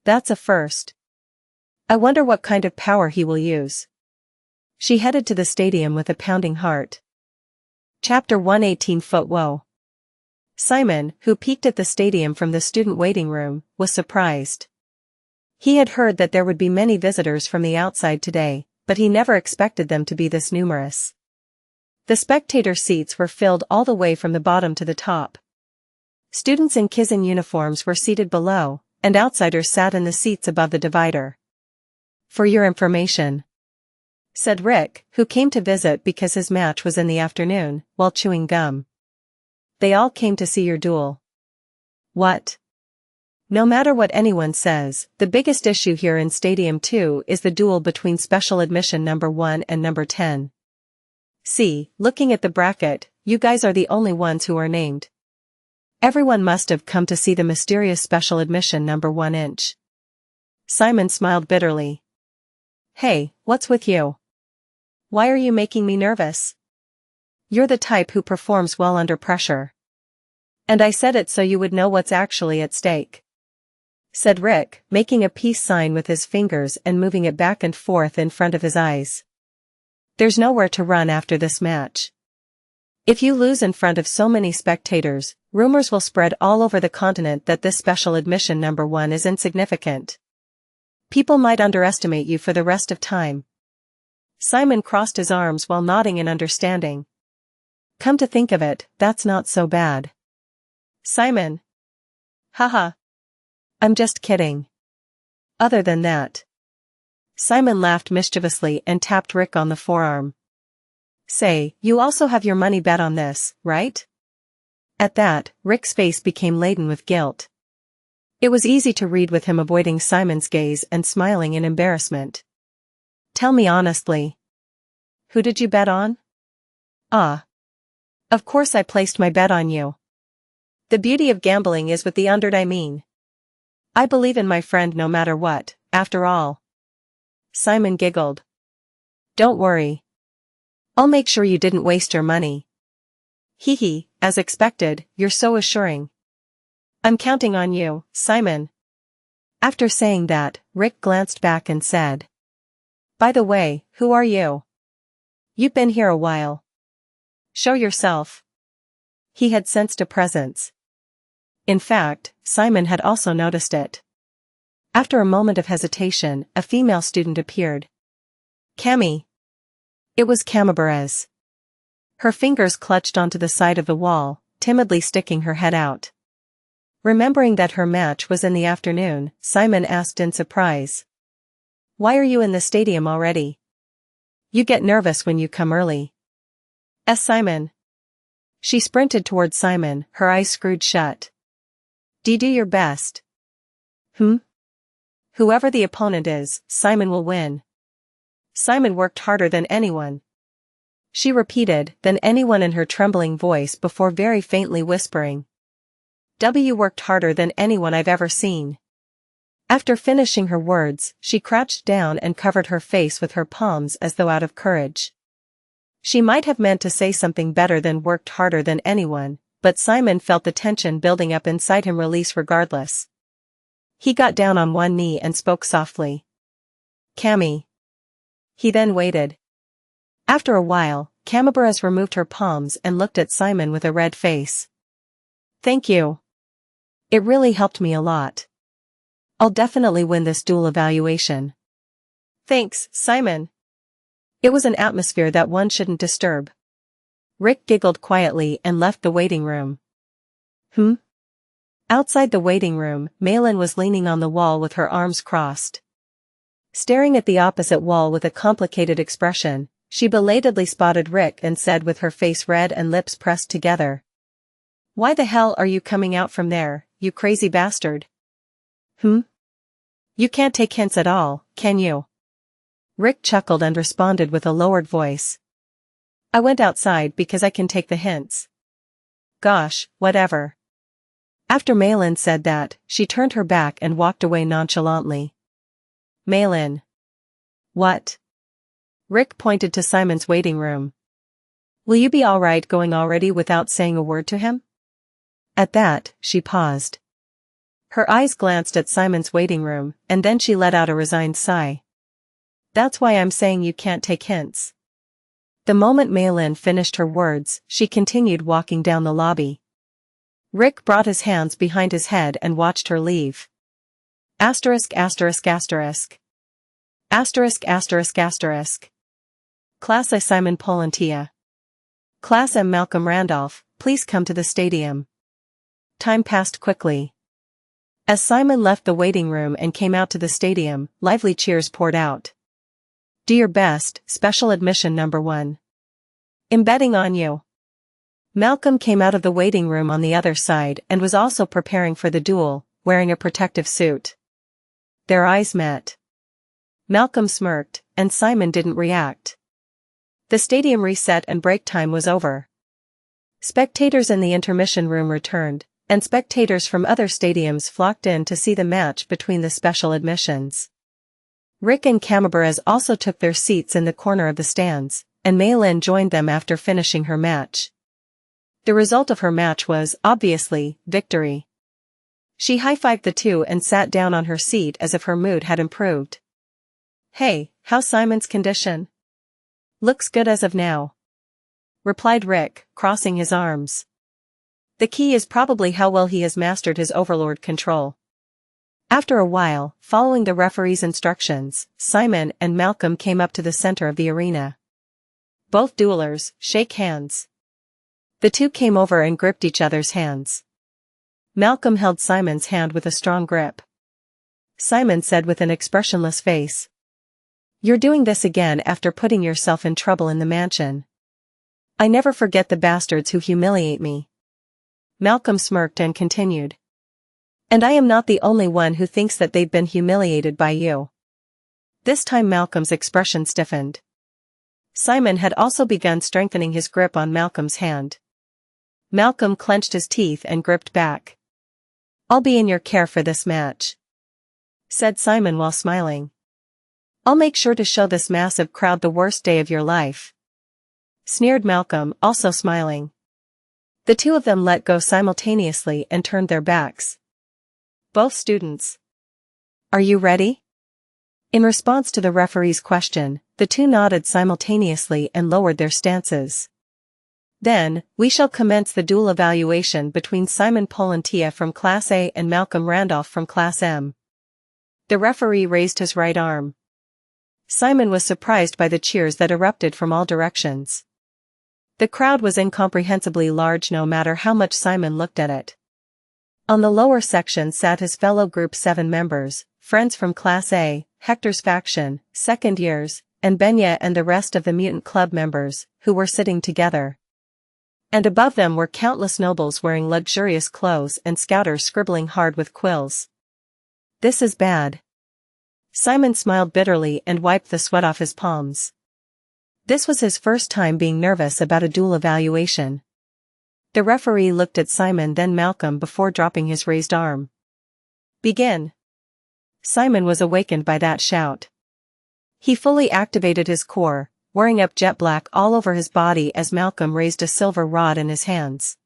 That's a first. I wonder what kind of power he will use. She headed to the stadium with a pounding heart. Chapter 118 Foot Woe. Simon, who peeked at the stadium from the student waiting room, was surprised. He had heard that there would be many visitors from the outside today, but he never expected them to be this numerous. The spectator seats were filled all the way from the bottom to the top. Students in Kizan uniforms were seated below, and outsiders sat in the seats above the divider. For your information, said Rick, who came to visit because his match was in the afternoon, while chewing gum. They all came to see your duel. What? No matter what anyone says, the biggest issue here in Stadium 2 is the duel between special admission number 1 and number 10. See, looking at the bracket, you guys are the only ones who are named. Everyone must have come to see the mysterious special admission number 1 inch. Simon smiled bitterly. Hey, what's with you? Why are you making me nervous? You're the type who performs well under pressure. And I said it so you would know what's actually at stake, said Rick, making a peace sign with his fingers and moving it back and forth in front of his eyes. There's nowhere to run after this match. If you lose in front of so many spectators, rumors will spread all over the continent that this special admission number 1 is insignificant. People might underestimate you for the rest of time. Simon crossed his arms while nodding in understanding. Come to think of it, that's not so bad. Simon. Haha. I'm just kidding. Other than that. Simon laughed mischievously and tapped Rick on the forearm. Say, you also have your money bet on this, right? At that, Rick's face became laden with guilt. It was easy to read with him avoiding Simon's gaze and smiling in embarrassment. Tell me honestly. Who did you bet on? Ah. Of course I placed my bet on you. The beauty of gambling is with the underdog. I believe in my friend no matter what, after all. Simon giggled. Don't worry. I'll make sure you didn't waste your money. Hee hee, as expected, you're so assuring. I'm counting on you, Simon. After saying that, Rick glanced back and said. By the way, who are you? You've been here a while. Show yourself. He had sensed a presence. In fact, Simon had also noticed it. After a moment of hesitation, a female student appeared. Cami. It was Camabarez. Her fingers clutched onto the side of the wall, timidly sticking her head out. Remembering that her match was in the afternoon, Simon asked in surprise. Why are you in the stadium already? You get nervous when you come early. Simon. She sprinted towards Simon, her eyes screwed shut. Do your best. Whoever the opponent is, Simon will win. Simon worked harder than anyone. She repeated, than anyone in her trembling voice before very faintly whispering. Worked harder than anyone I've ever seen. After finishing her words, she crouched down and covered her face with her palms as though out of courage. She might have meant to say something better than worked harder than anyone, but Simon felt the tension building up inside him release regardless. He got down on one knee and spoke softly. Cammy. He then waited. After a while, Camabaras removed her palms and looked at Simon with a red face. Thank you. It really helped me a lot. I'll definitely win this duel evaluation. Thanks, Simon. It was an atmosphere that one shouldn't disturb. Rick giggled quietly and left the waiting room. Outside the waiting room, Malin was leaning on the wall with her arms crossed. Staring at the opposite wall with a complicated expression, she belatedly spotted Rick and said with her face red and lips pressed together. Why the hell are you coming out from there, you crazy bastard? You can't take hints at all, can you? Rick chuckled and responded with a lowered voice. I went outside because I can take the hints. Gosh, whatever. After Malin said that, she turned her back and walked away nonchalantly. Malin. What? Rick pointed to Simon's waiting room. Will you be alright going already without saying a word to him? At that, she paused. Her eyes glanced at Simon's waiting room, and then she let out a resigned sigh. That's why I'm saying you can't take hints. The moment Malin finished her words, she continued walking down the lobby. Rick brought his hands behind his head and watched her leave. Asterisk. Class A Simon Polantia. Class M Malcolm Randolph, please come to the stadium. Time passed quickly. As Simon left the waiting room and came out to the stadium, lively cheers poured out. Do your best, special admission number 1. I'm betting on you. Malcolm came out of the waiting room on the other side and was also preparing for the duel, wearing a protective suit. Their eyes met. Malcolm smirked, and Simon didn't react. The stadium reset and break time was over. Spectators in the intermission room returned, and spectators from other stadiums flocked in to see the match between the special admissions. Rick and Camabaras also took their seats in the corner of the stands, and Malin joined them after finishing her match. The result of her match was, obviously, victory. She high-fived the two and sat down on her seat as if her mood had improved. Hey, how's Simon's condition? Looks good as of now. Replied Rick, crossing his arms. The key is probably how well he has mastered his overlord control. After a while, following the referee's instructions, Simon and Malcolm came up to the center of the arena. Both duelers, shake hands. The two came over and gripped each other's hands. Malcolm held Simon's hand with a strong grip. Simon said with an expressionless face. You're doing this again after putting yourself in trouble in the mansion. I never forget the bastards who humiliate me. Malcolm smirked and continued. And I am not the only one who thinks that they've been humiliated by you. This time Malcolm's expression stiffened. Simon had also begun strengthening his grip on Malcolm's hand. Malcolm clenched his teeth and gripped back. I'll be in your care for this match, said Simon while smiling. I'll make sure to show this massive crowd the worst day of your life, sneered Malcolm, also smiling. The two of them let go simultaneously and turned their backs. Both students. Are you ready? In response to the referee's question, the two nodded simultaneously and lowered their stances. Then, we shall commence the duel evaluation between Simon Polantia from Class A and Malcolm Randolph from Class M. The referee raised his right arm. Simon was surprised by the cheers that erupted from all directions. The crowd was incomprehensibly large no matter how much Simon looked at it. On the lower section sat his fellow Group 7 members, friends from Class A, Hector's faction, second years, and Benya and the rest of the mutant club members, who were sitting together. And above them were countless nobles wearing luxurious clothes and scouters scribbling hard with quills. This is bad. Simon smiled bitterly and wiped the sweat off his palms. This was his first time being nervous about a duel evaluation. The referee looked at Simon, then Malcolm, before dropping his raised arm. Begin. Simon was awakened by that shout. He fully activated his core, wearing up jet black all over his body as Malcolm raised a silver rod in his hands.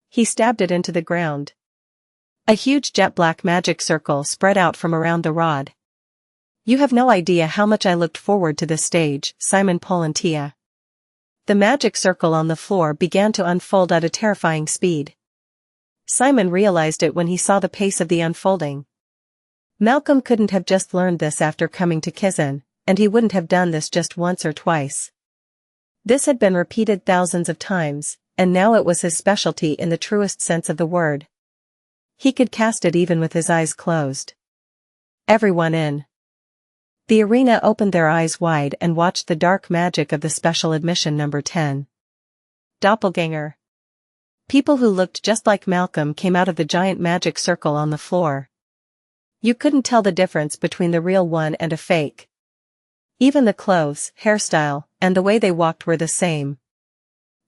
He stabbed it into the ground. A huge jet black magic circle spread out from around the rod. You have no idea how much I looked forward to this stage, Simon Polantia. The magic circle on the floor began to unfold at a terrifying speed. Simon realized it when he saw the pace of the unfolding. Malcolm couldn't have just learned this after coming to Kizan, and he wouldn't have done this just once or twice. This had been repeated thousands of times, and now it was his specialty in the truest sense of the word. He could cast it even with his eyes closed. Everyone in the arena opened their eyes wide and watched the dark magic of the special admission number 10. Doppelganger. People who looked just like Malcolm came out of the giant magic circle on the floor. You couldn't tell the difference between the real one and a fake. Even the clothes, hairstyle, and the way they walked were the same.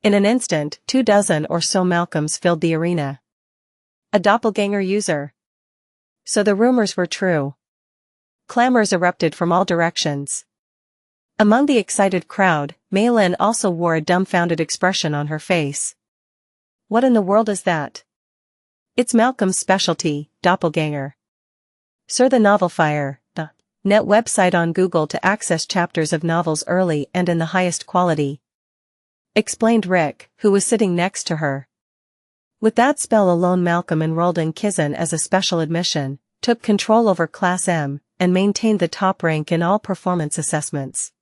In an instant, 24 or so Malcolms filled the arena. A doppelganger user. So the rumors were true. Clamors erupted from all directions. Among the excited crowd, Maylin also wore a dumbfounded expression on her face. What in the world is that? It's Malcolm's specialty, doppelganger. Sir, the Novelfire, the net website on Google to access chapters of novels early and in the highest quality. Explained Rick, who was sitting next to her. With that spell alone, Malcolm enrolled in Kizan as a special admission, took control over Class M, and maintained the top rank in all performance assessments.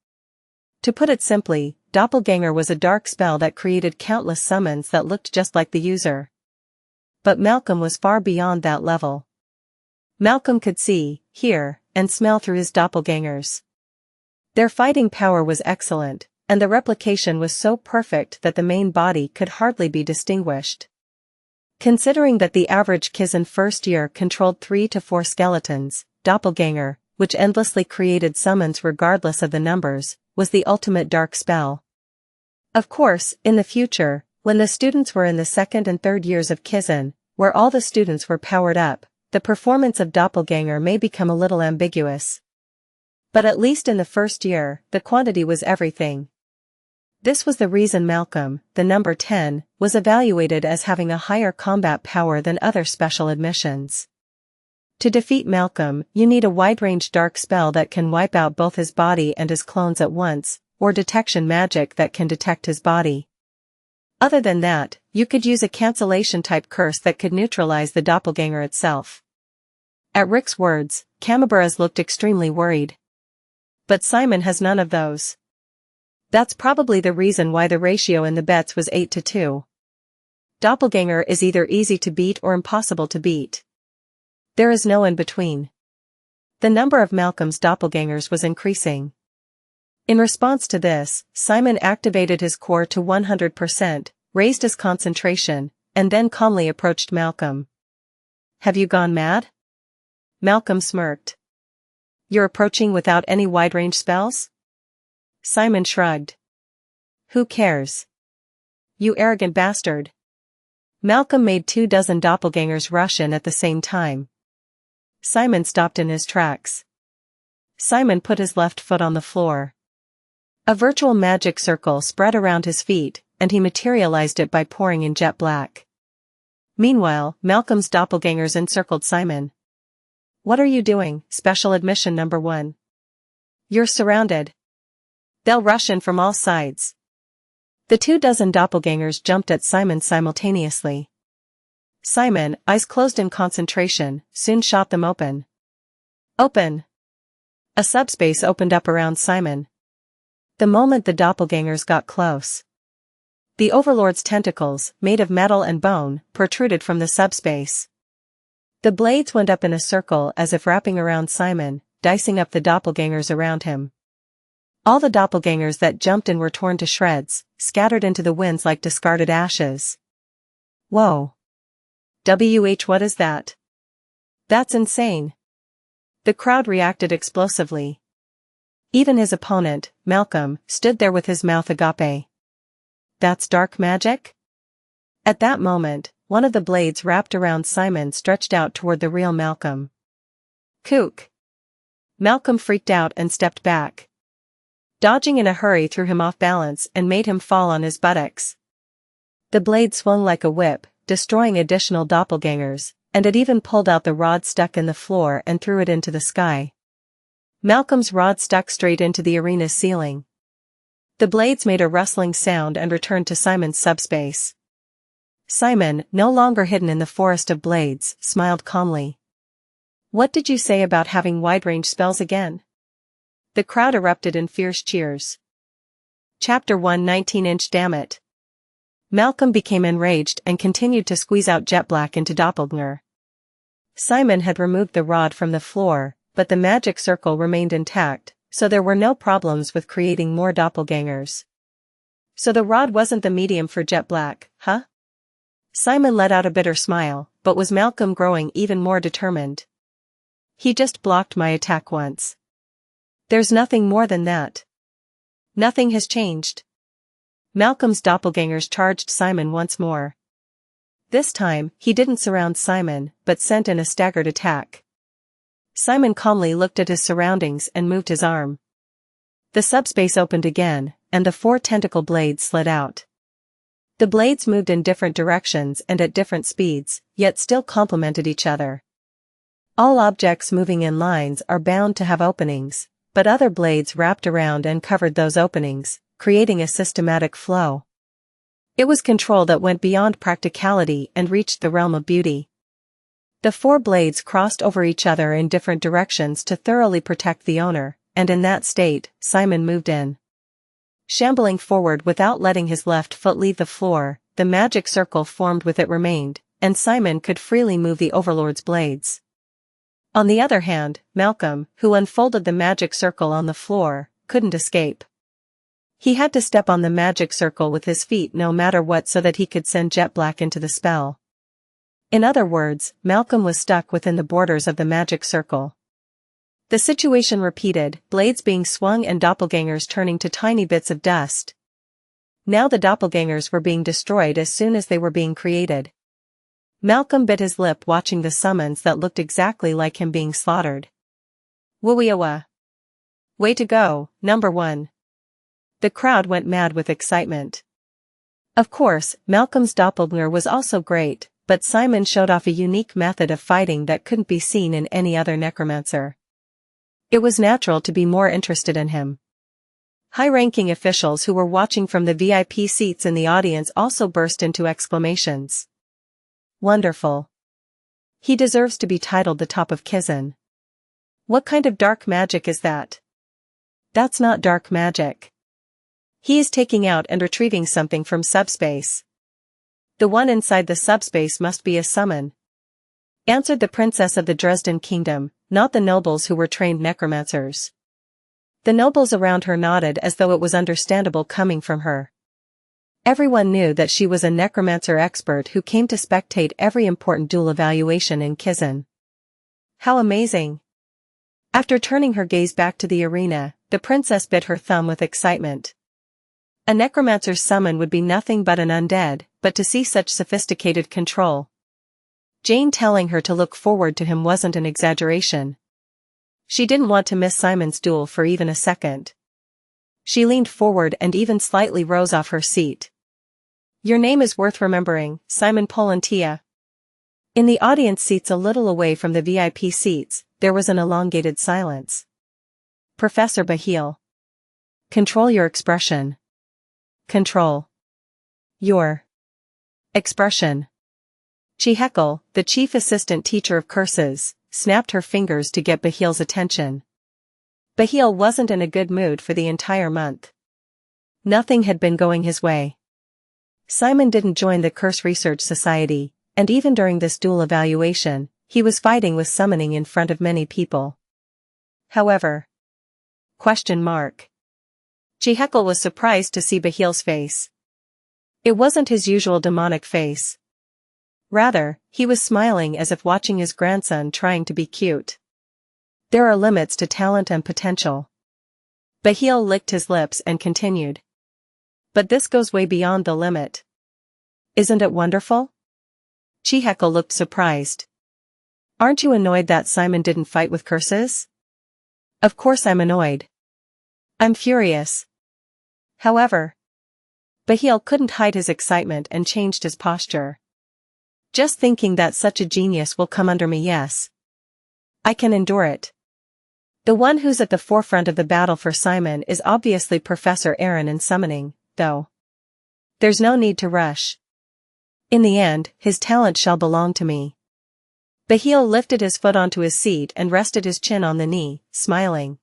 To put it simply, Doppelganger was a dark spell that created countless summons that looked just like the user. But Malcolm was far beyond that level. Malcolm could see, hear, and smell through his doppelgangers. Their fighting power was excellent, and the replication was so perfect that the main body could hardly be distinguished. Considering that the average Kizan first year controlled 3 to 4 skeletons, Doppelganger, which endlessly created summons regardless of the numbers, was the ultimate dark spell. Of course, in the future, when the students were in the second and third years of Kizan, where all the students were powered up, the performance of Doppelganger may become a little ambiguous. But at least in the first year, the quantity was everything. This was the reason Malcolm, the number 10, was evaluated as having a higher combat power than other special admissions. To defeat Malcolm, you need a wide-range dark spell that can wipe out both his body and his clones at once, or detection magic that can detect his body. Other than that, you could use a cancellation-type curse that could neutralize the doppelganger itself. At Rick's words, Kamaburas looked extremely worried. But Simon has none of those. That's probably the reason why the ratio in the bets was 8 to 2. Doppelganger is either easy to beat or impossible to beat. There is no in between. The number of Malcolm's doppelgangers was increasing. In response to this, Simon activated his core to 100%, raised his concentration, and then calmly approached Malcolm. Have you gone mad? Malcolm smirked. You're approaching without any wide-range spells? Simon shrugged. Who cares? You arrogant bastard. Malcolm made 24 doppelgangers rush in at the same time. Simon stopped in his tracks. Simon put his left foot on the floor. A virtual magic circle spread around his feet, and he materialized it by pouring in jet black. Meanwhile, Malcolm's doppelgangers encircled Simon. What are you doing, special admission number 1? You're surrounded. They'll rush in from all sides. The 24 doppelgangers jumped at Simon simultaneously. Simon, eyes closed in concentration, soon shot them open. Open! A subspace opened up around Simon. The moment the doppelgangers got close, the Overlord's tentacles, made of metal and bone, protruded from the subspace. The blades went up in a circle as if wrapping around Simon, dicing up the doppelgangers around him. All the doppelgangers that jumped in were torn to shreds, scattered into the winds like discarded ashes. Whoa. What is that? That's insane. The crowd reacted explosively. Even his opponent, Malcolm, stood there with his mouth agape. That's dark magic? At that moment, one of the blades wrapped around Simon stretched out toward the real Malcolm. Kook! Malcolm freaked out and stepped back. Dodging in a hurry threw him off balance and made him fall on his buttocks. The blade swung like a whip, destroying additional doppelgangers, and it even pulled out the rod stuck in the floor and threw it into the sky. Malcolm's rod stuck straight into the arena's ceiling. The blades made a rustling sound and returned to Simon's subspace. Simon, no longer hidden in the forest of blades, smiled calmly. What did you say about having wide-range spells again? The crowd erupted in fierce cheers. Chapter 1 19-inch damn it. Malcolm became enraged and continued to squeeze out jet black into Doppelganger. Simon had removed the rod from the floor, but the magic circle remained intact, so there were no problems with creating more doppelgangers. So the rod wasn't the medium for jet black, huh? Simon let out a bitter smile, but was Malcolm growing even more determined? He just blocked my attack once. There's nothing more than that. Nothing has changed. Malcolm's doppelgangers charged Simon once more. This time, he didn't surround Simon, but sent in a staggered attack. Simon calmly looked at his surroundings and moved his arm. The subspace opened again, and the 4 tentacle blades slid out. The blades moved in different directions and at different speeds, yet still complemented each other. All objects moving in lines are bound to have openings, but other blades wrapped around and covered those openings, creating a systematic flow. It was control that went beyond practicality and reached the realm of beauty. The 4 blades crossed over each other in different directions to thoroughly protect the owner, and in that state, Simon moved in. Shambling forward without letting his left foot leave the floor, the magic circle formed with it remained, and Simon could freely move the Overlord's blades. On the other hand, Malcolm, who unfolded the magic circle on the floor, couldn't escape. He had to step on the magic circle with his feet no matter what so that he could send jet black into the spell. In other words, Malcolm was stuck within the borders of the magic circle. The situation repeated, blades being swung and doppelgangers turning to tiny bits of dust. Now the doppelgangers were being destroyed as soon as they were being created. Malcolm bit his lip watching the summons that looked exactly like him being slaughtered. Wuxia. Way to go, number 1. The crowd went mad with excitement. Of course, Malcolm's doppelganger was also great, but Simon showed off a unique method of fighting that couldn't be seen in any other necromancer. It was natural to be more interested in him. High-ranking officials who were watching from the VIP seats in the audience also burst into exclamations. Wonderful. He deserves to be titled the top of Kizan. What kind of dark magic is that? That's not dark magic. He is taking out and retrieving something from subspace. The one inside the subspace must be a summon. Answered the princess of the Dresden kingdom, not the nobles who were trained necromancers. The nobles around her nodded as though it was understandable coming from her. Everyone knew that she was a necromancer expert who came to spectate every important duel evaluation in Kizan. How amazing! After turning her gaze back to the arena, the princess bit her thumb with excitement. A necromancer's summon would be nothing but an undead, but to see such sophisticated control. Jane telling her to look forward to him wasn't an exaggeration. She didn't want to miss Simon's duel for even a second. She leaned forward and even slightly rose off her seat. Your name is worth remembering, Simon Polantia. In the audience seats a little away from the VIP seats, there was an elongated silence. Professor Bahil. Control your expression. Control your expression. Chihekel, the chief assistant teacher of curses, snapped her fingers to get Bahil's attention. Bahil wasn't in a good mood for the entire month. Nothing had been going his way. Simon didn't join the Curse Research Society, and even during this duel evaluation, he was fighting with summoning in front of many people. However. Xianxia was surprised to see Bahil's face. It wasn't his usual demonic face. Rather, he was smiling as if watching his grandson trying to be cute. There are limits to talent and potential. Bahil licked his lips and continued. But this goes way beyond the limit. Isn't it wonderful? Xianxia looked surprised. Aren't you annoyed that Simon didn't fight with curses? Of course I'm annoyed. I'm furious. However, Bahil couldn't hide his excitement and changed his posture. Just thinking that such a genius will come under me, yes. I can endure it. The one who's at the forefront of the battle for Simon is obviously Professor Aaron in summoning, though. There's no need to rush. In the end, his talent shall belong to me. Bahil lifted his foot onto his seat and rested his chin on the knee, smiling.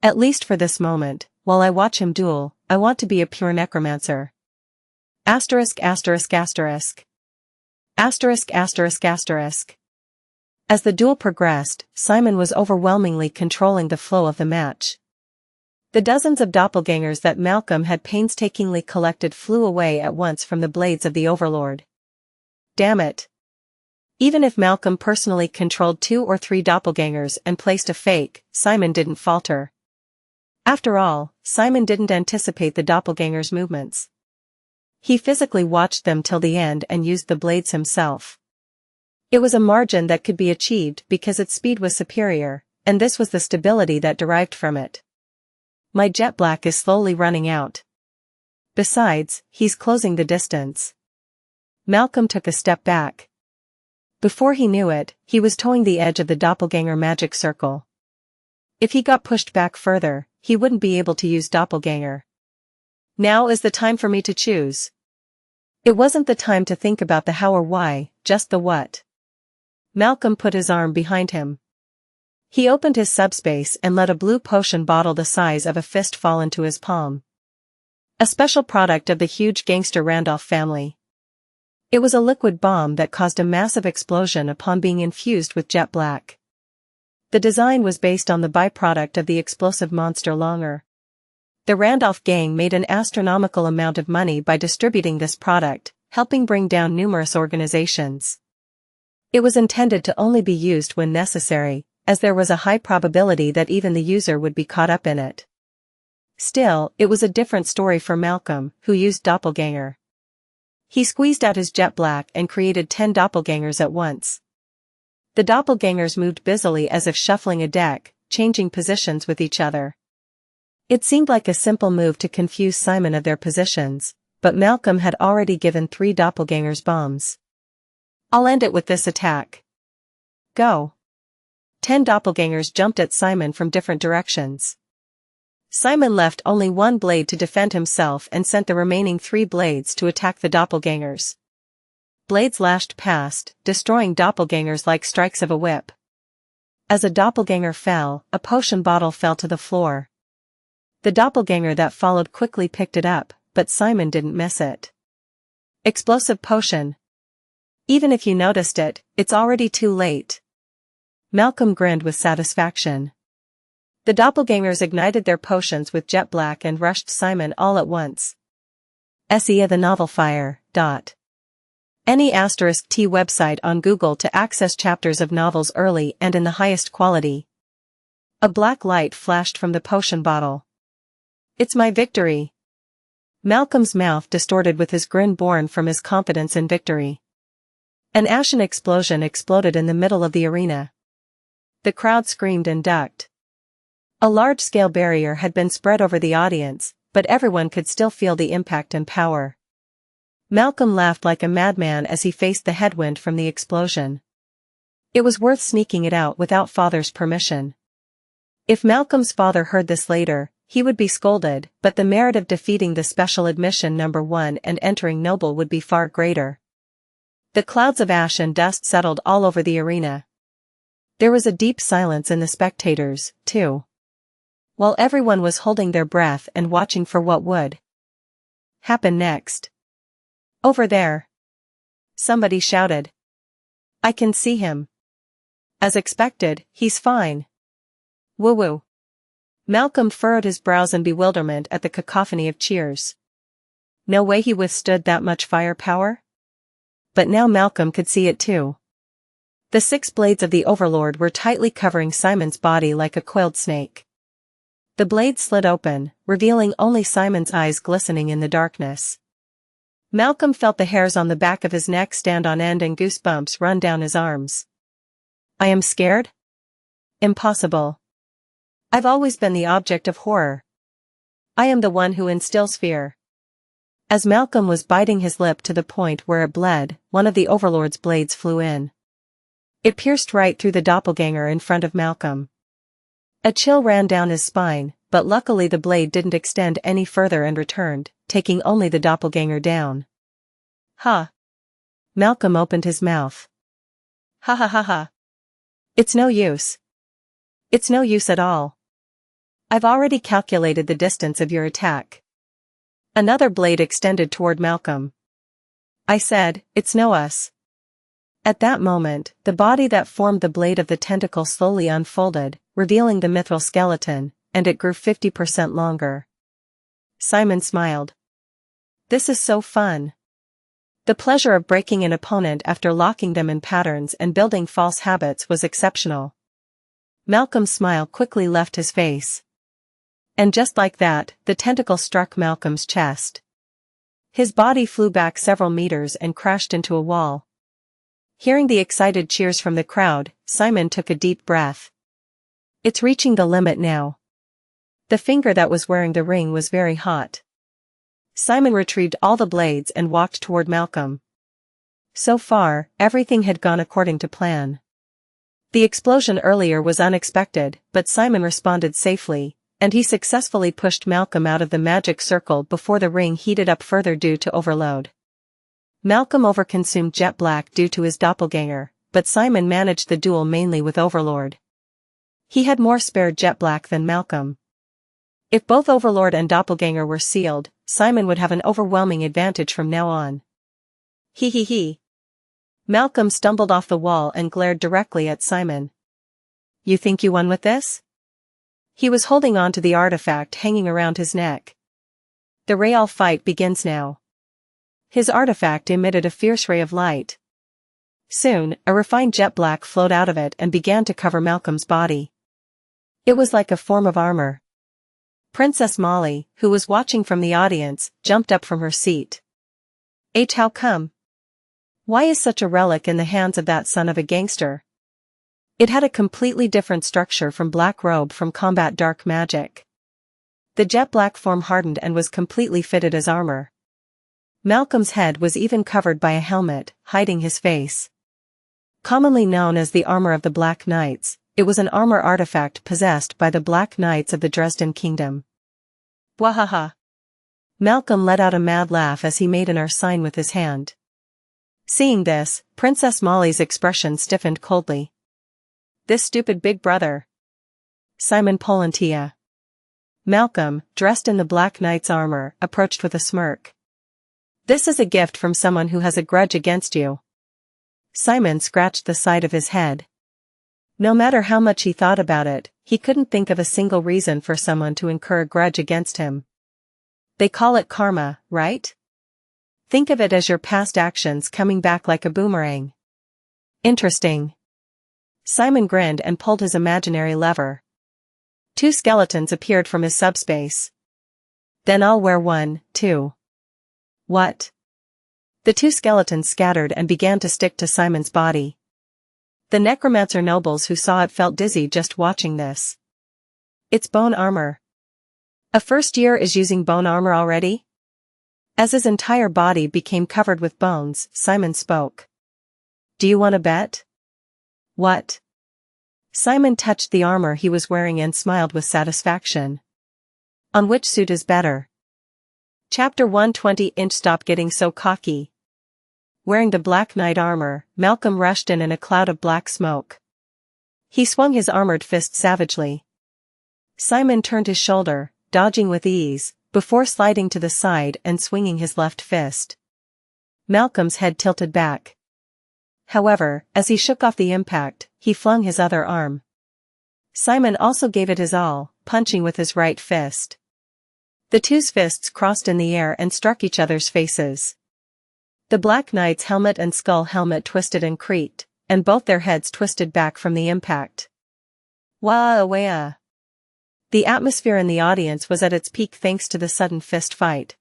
At least for this moment, while I watch him duel, I want to be a pure necromancer. Asterisk asterisk asterisk. Asterisk asterisk asterisk. As the duel progressed, Simon was overwhelmingly controlling the flow of the match. The dozens of doppelgangers that Malcolm had painstakingly collected flew away at once from the blades of the Overlord. Damn it. Even if Malcolm personally controlled 2 or 3 doppelgangers and placed a fake, Simon didn't falter. After all, Simon didn't anticipate the doppelgangers' movements. He physically watched them till the end and used the blades himself. It was a margin that could be achieved because its speed was superior, and this was the stability that derived from it. My jet black is slowly running out. Besides, he's closing the distance. Malcolm took a step back. Before he knew it, he was towing the edge of the doppelganger magic circle. If he got pushed back further, he wouldn't be able to use doppelganger. Now is the time for me to choose. It wasn't the time to think about the how or why, just the what. Malcolm put his arm behind him. He opened his subspace and let a blue potion bottle the size of a fist fall into his palm. A special product of the huge gangster Randolph family. It was a liquid bomb that caused a massive explosion upon being infused with jet black. The design was based on the byproduct of the explosive monster Longer. The Randolph gang made an astronomical amount of money by distributing this product, helping bring down numerous organizations. It was intended to only be used when necessary, as there was a high probability that even the user would be caught up in it. Still, it was a different story for Malcolm, who used doppelganger. He squeezed out his jet black and created 10 doppelgangers at once. The doppelgangers moved busily as if shuffling a deck, changing positions with each other. It seemed like a simple move to confuse Simon of their positions, but Malcolm had already given 3 doppelgangers bombs. I'll end it with this attack. Go. 10 doppelgangers jumped at Simon from different directions. Simon left only 1 blade to defend himself and sent the remaining 3 blades to attack the doppelgangers. Blades lashed past, destroying doppelgangers like strikes of a whip. As a doppelganger fell, a potion bottle fell to the floor. The doppelganger that followed quickly picked it up, but Simon didn't miss it. Explosive potion. Even if you noticed it, it's already too late. Malcolm grinned with satisfaction. The doppelgangers ignited their potions with jet black and rushed Simon all at once. Xianxia the novel fire. Any *T website on Google to access chapters of novels early and in the highest quality. A black light flashed from the potion bottle. It's my victory. Malcolm's mouth distorted with his grin born from his confidence in victory. An ashen explosion exploded in the middle of the arena. The crowd screamed and ducked. A large-scale barrier had been spread over the audience, but everyone could still feel the impact and power. Malcolm laughed like a madman as he faced the headwind from the explosion. It was worth sneaking it out without father's permission. If Malcolm's father heard this later, he would be scolded, but the merit of defeating the special admission number 1 and entering noble would be far greater. The clouds of ash and dust settled all over the arena. There was a deep silence in the spectators, too. While everyone was holding their breath and watching for what would happen next. Over there. Somebody shouted. I can see him. As expected, he's fine. Woo-woo. Malcolm furrowed his brows in bewilderment at the cacophony of cheers. No way he withstood that much firepower? But now Malcolm could see it too. The 6 blades of the Overlord were tightly covering Simon's body like a coiled snake. The blades slid open, revealing only Simon's eyes glistening in the darkness. Malcolm felt the hairs on the back of his neck stand on end and goosebumps run down his arms. I am scared? Impossible. I've always been the object of horror. I am the one who instills fear. As Malcolm was biting his lip to the point where it bled, one of the Overlord's blades flew in. It pierced right through the doppelganger in front of Malcolm. A chill ran down his spine, but luckily the blade didn't extend any further and returned, taking only the doppelganger down. Ha! Malcolm opened his mouth. Ha ha ha ha. It's no use. It's no use at all. I've already calculated the distance of your attack. Another blade extended toward Malcolm. I said, it's no us. At that moment, the body that formed the blade of the tentacle slowly unfolded, revealing the mithril skeleton, and it grew 50% longer. Simon smiled. This is so fun. The pleasure of breaking an opponent after locking them in patterns and building false habits was exceptional. Malcolm's smile quickly left his face. And just like that, the tentacle struck Malcolm's chest. His body flew back several meters and crashed into a wall. Hearing the excited cheers from the crowd, Simon took a deep breath. It's reaching the limit now. The finger that was wearing the ring was very hot. Simon retrieved all the blades and walked toward Malcolm. So far, everything had gone according to plan. The explosion earlier was unexpected, but Simon responded safely, and he successfully pushed Malcolm out of the magic circle before the ring heated up further due to overload. Malcolm overconsumed jet black due to his doppelganger, but Simon managed the duel mainly with Overlord. He had more spare jet black than Malcolm. If both Overlord and doppelganger were sealed, Simon would have an overwhelming advantage from now on. He he he. Malcolm stumbled off the wall and glared directly at Simon. You think you won with this? He was holding on to the artifact hanging around his neck. The real fight begins now. His artifact emitted a fierce ray of light. Soon, a refined jet black flowed out of it and began to cover Malcolm's body. It was like a form of armor. Princess Molly, who was watching from the audience, jumped up from her seat. How come? Why is such a relic in the hands of that son of a gangster? It had a completely different structure from black robe from combat dark magic. The jet black form hardened and was completely fitted as armor. Malcolm's head was even covered by a helmet, hiding his face. Commonly known as the armor of the Black Knights, it was an armor artifact possessed by the Black Knights of the Dresden Kingdom. Wahaha! Malcolm let out a mad laugh as he made an R sign with his hand. Seeing this, Princess Molly's expression stiffened coldly. This stupid big brother. Simon Polantia. Malcolm, dressed in the Black Knight's armor, approached with a smirk. This is a gift from someone who has a grudge against you. Simon scratched the side of his head. No matter how much he thought about it, he couldn't think of a single reason for someone to incur a grudge against him. They call it karma, right? Think of it as your past actions coming back like a boomerang. Interesting. Simon grinned and pulled his imaginary lever. 2 skeletons appeared from his subspace. Then I'll wear one, too. What? The 2 skeletons scattered and began to stick to Simon's body. The Necromancer nobles who saw it felt dizzy just watching this. It's bone armor. A first year is using bone armor already? As his entire body became covered with bones, Simon spoke. Do you want to bet? What? Simon touched the armor he was wearing and smiled with satisfaction. On which suit is better? Chapter 120. Stop getting so cocky. Wearing the Black Knight armor, Malcolm rushed in a cloud of black smoke. He swung his armored fist savagely. Simon turned his shoulder, dodging with ease, before sliding to the side and swinging his left fist. Malcolm's head tilted back. However, as he shook off the impact, he flung his other arm. Simon also gave it his all, punching with his right fist. The two's fists crossed in the air and struck each other's faces. The Black Knight's helmet and skull helmet twisted and creaked, and both their heads twisted back from the impact. Wah-wah! The atmosphere in the audience was at its peak thanks to the sudden fist fight.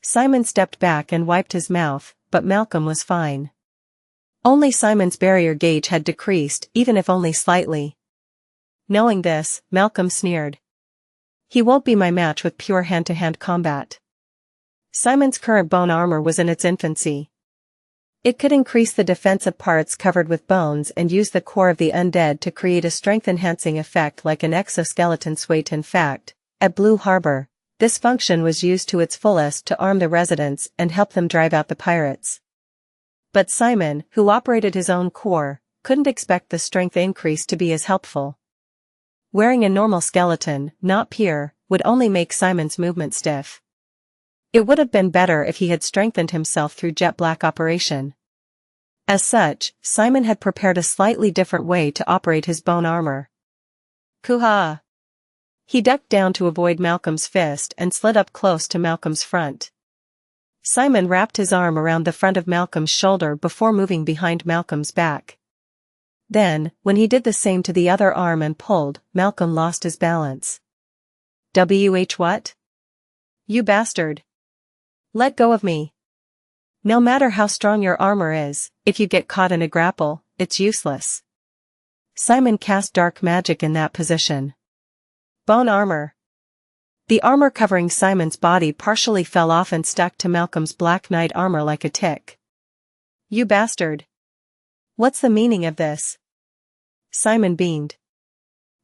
Simon stepped back and wiped his mouth, but Malcolm was fine. Only Simon's barrier gauge had decreased, even if only slightly. Knowing this, Malcolm sneered. He won't be my match with pure hand-to-hand combat. Simon's current bone armor was in its infancy. It could increase the defensive parts covered with bones and use the core of the undead to create a strength-enhancing effect like an exoskeleton suit. In fact, at Blue Harbor, this function was used to its fullest to arm the residents and help them drive out the pirates. But Simon, who operated his own core, couldn't expect the strength increase to be as helpful. Wearing a normal skeleton, not pure, would only make Simon's movement stiff. It would have been better if he had strengthened himself through jet black operation. As such, Simon had prepared a slightly different way to operate his bone armor. Kuha! He ducked down to avoid Malcolm's fist and slid up close to Malcolm's front. Simon wrapped his arm around the front of Malcolm's shoulder before moving behind Malcolm's back. Then, when he did the same to the other arm and pulled, Malcolm lost his balance. What? You bastard! Let go of me. No matter how strong your armor is, if you get caught in a grapple, it's useless. Simon cast dark magic in that position. Bone armor. The armor covering Simon's body partially fell off and stuck to Malcolm's Black Knight armor like a tick. You bastard! What's the meaning of this? Simon beamed.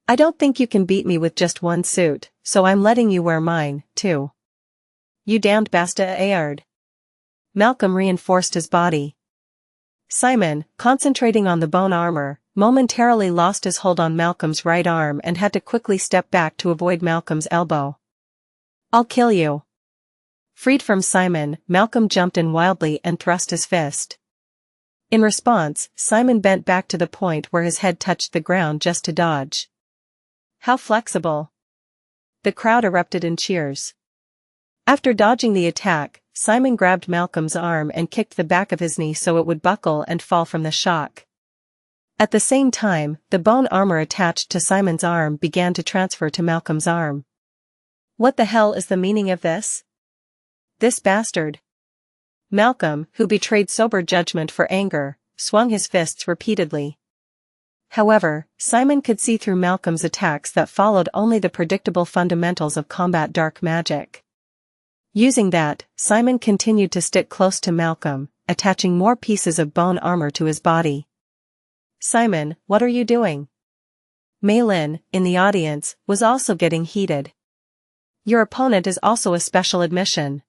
I don't think you can beat me with just one suit, so I'm letting you wear mine, too. You damned bastard. Malcolm reinforced his body. Simon, concentrating on the bone armor, momentarily lost his hold on Malcolm's right arm and had to quickly step back to avoid Malcolm's elbow. I'll kill you. Freed from Simon, Malcolm jumped in wildly and thrust his fist. In response, Simon bent back to the point where his head touched the ground just to dodge. How flexible! The crowd erupted in cheers. After dodging the attack, Simon grabbed Malcolm's arm and kicked the back of his knee so it would buckle and fall from the shock. At the same time, the bone armor attached to Simon's arm began to transfer to Malcolm's arm. What the hell is the meaning of this? This bastard. Malcolm, who betrayed sober judgment for anger, swung his fists repeatedly. However, Simon could see through Malcolm's attacks that followed only the predictable fundamentals of combat dark magic. Using that, Simon continued to stick close to Malcolm, attaching more pieces of bone armor to his body. Simon, what are you doing? Mei Lin, in the audience, was also getting heated. Your opponent is also a special admission.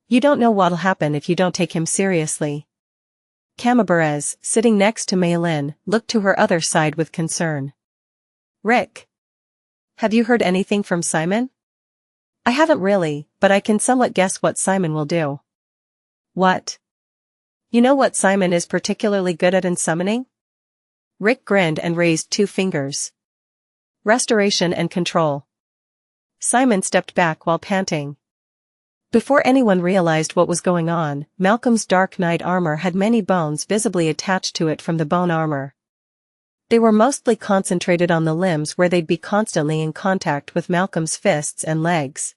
You don't know what'll happen if you don't take him seriously. Camabarez, sitting next to Mei Lin, looked to her other side with concern. Rick. Have you heard anything from Simon? I haven't really, but I can somewhat guess what Simon will do. What? You know what Simon is particularly good at in summoning? Rick grinned and raised 2 fingers. Restoration and control. Simon stepped back while panting. Before anyone realized what was going on, Malcolm's Dark Knight armor had many bones visibly attached to it from the bone armor. They were mostly concentrated on the limbs where they'd be constantly in contact with Malcolm's fists and legs.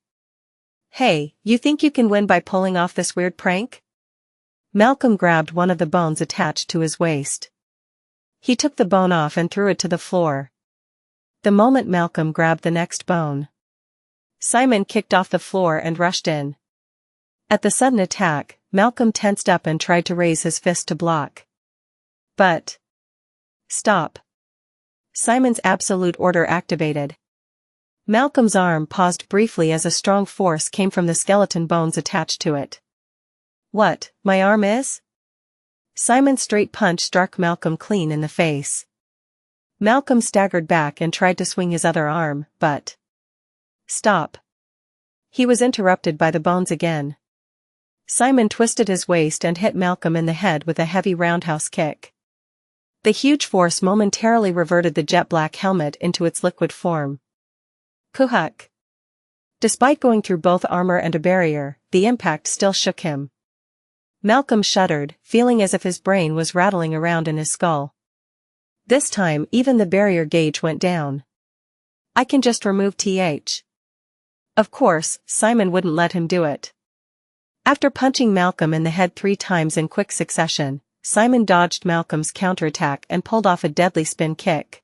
Hey, you think you can win by pulling off this weird prank? Malcolm grabbed one of the bones attached to his waist. He took the bone off and threw it to the floor. The moment Malcolm grabbed the next bone, Simon kicked off the floor and rushed in. At the sudden attack, Malcolm tensed up and tried to raise his fist to block. But... Stop. Simon's absolute order activated. Malcolm's arm paused briefly as a strong force came from the skeleton bones attached to it. What, my arm is? Simon's straight punch struck Malcolm clean in the face. Malcolm staggered back and tried to swing his other arm, but... Stop. He was interrupted by the bones again. Simon twisted his waist and hit Malcolm in the head with a heavy roundhouse kick. The huge force momentarily reverted the jet black helmet into its liquid form. Kuhuk. Despite going through both armor and a barrier, the impact still shook him. Malcolm shuddered, feeling as if his brain was rattling around in his skull. This time even the barrier gauge went down. I can just remove th. Of course, Simon wouldn't let him do it. After punching Malcolm in the head 3 times in quick succession, Simon dodged Malcolm's counterattack and pulled off a deadly spin kick.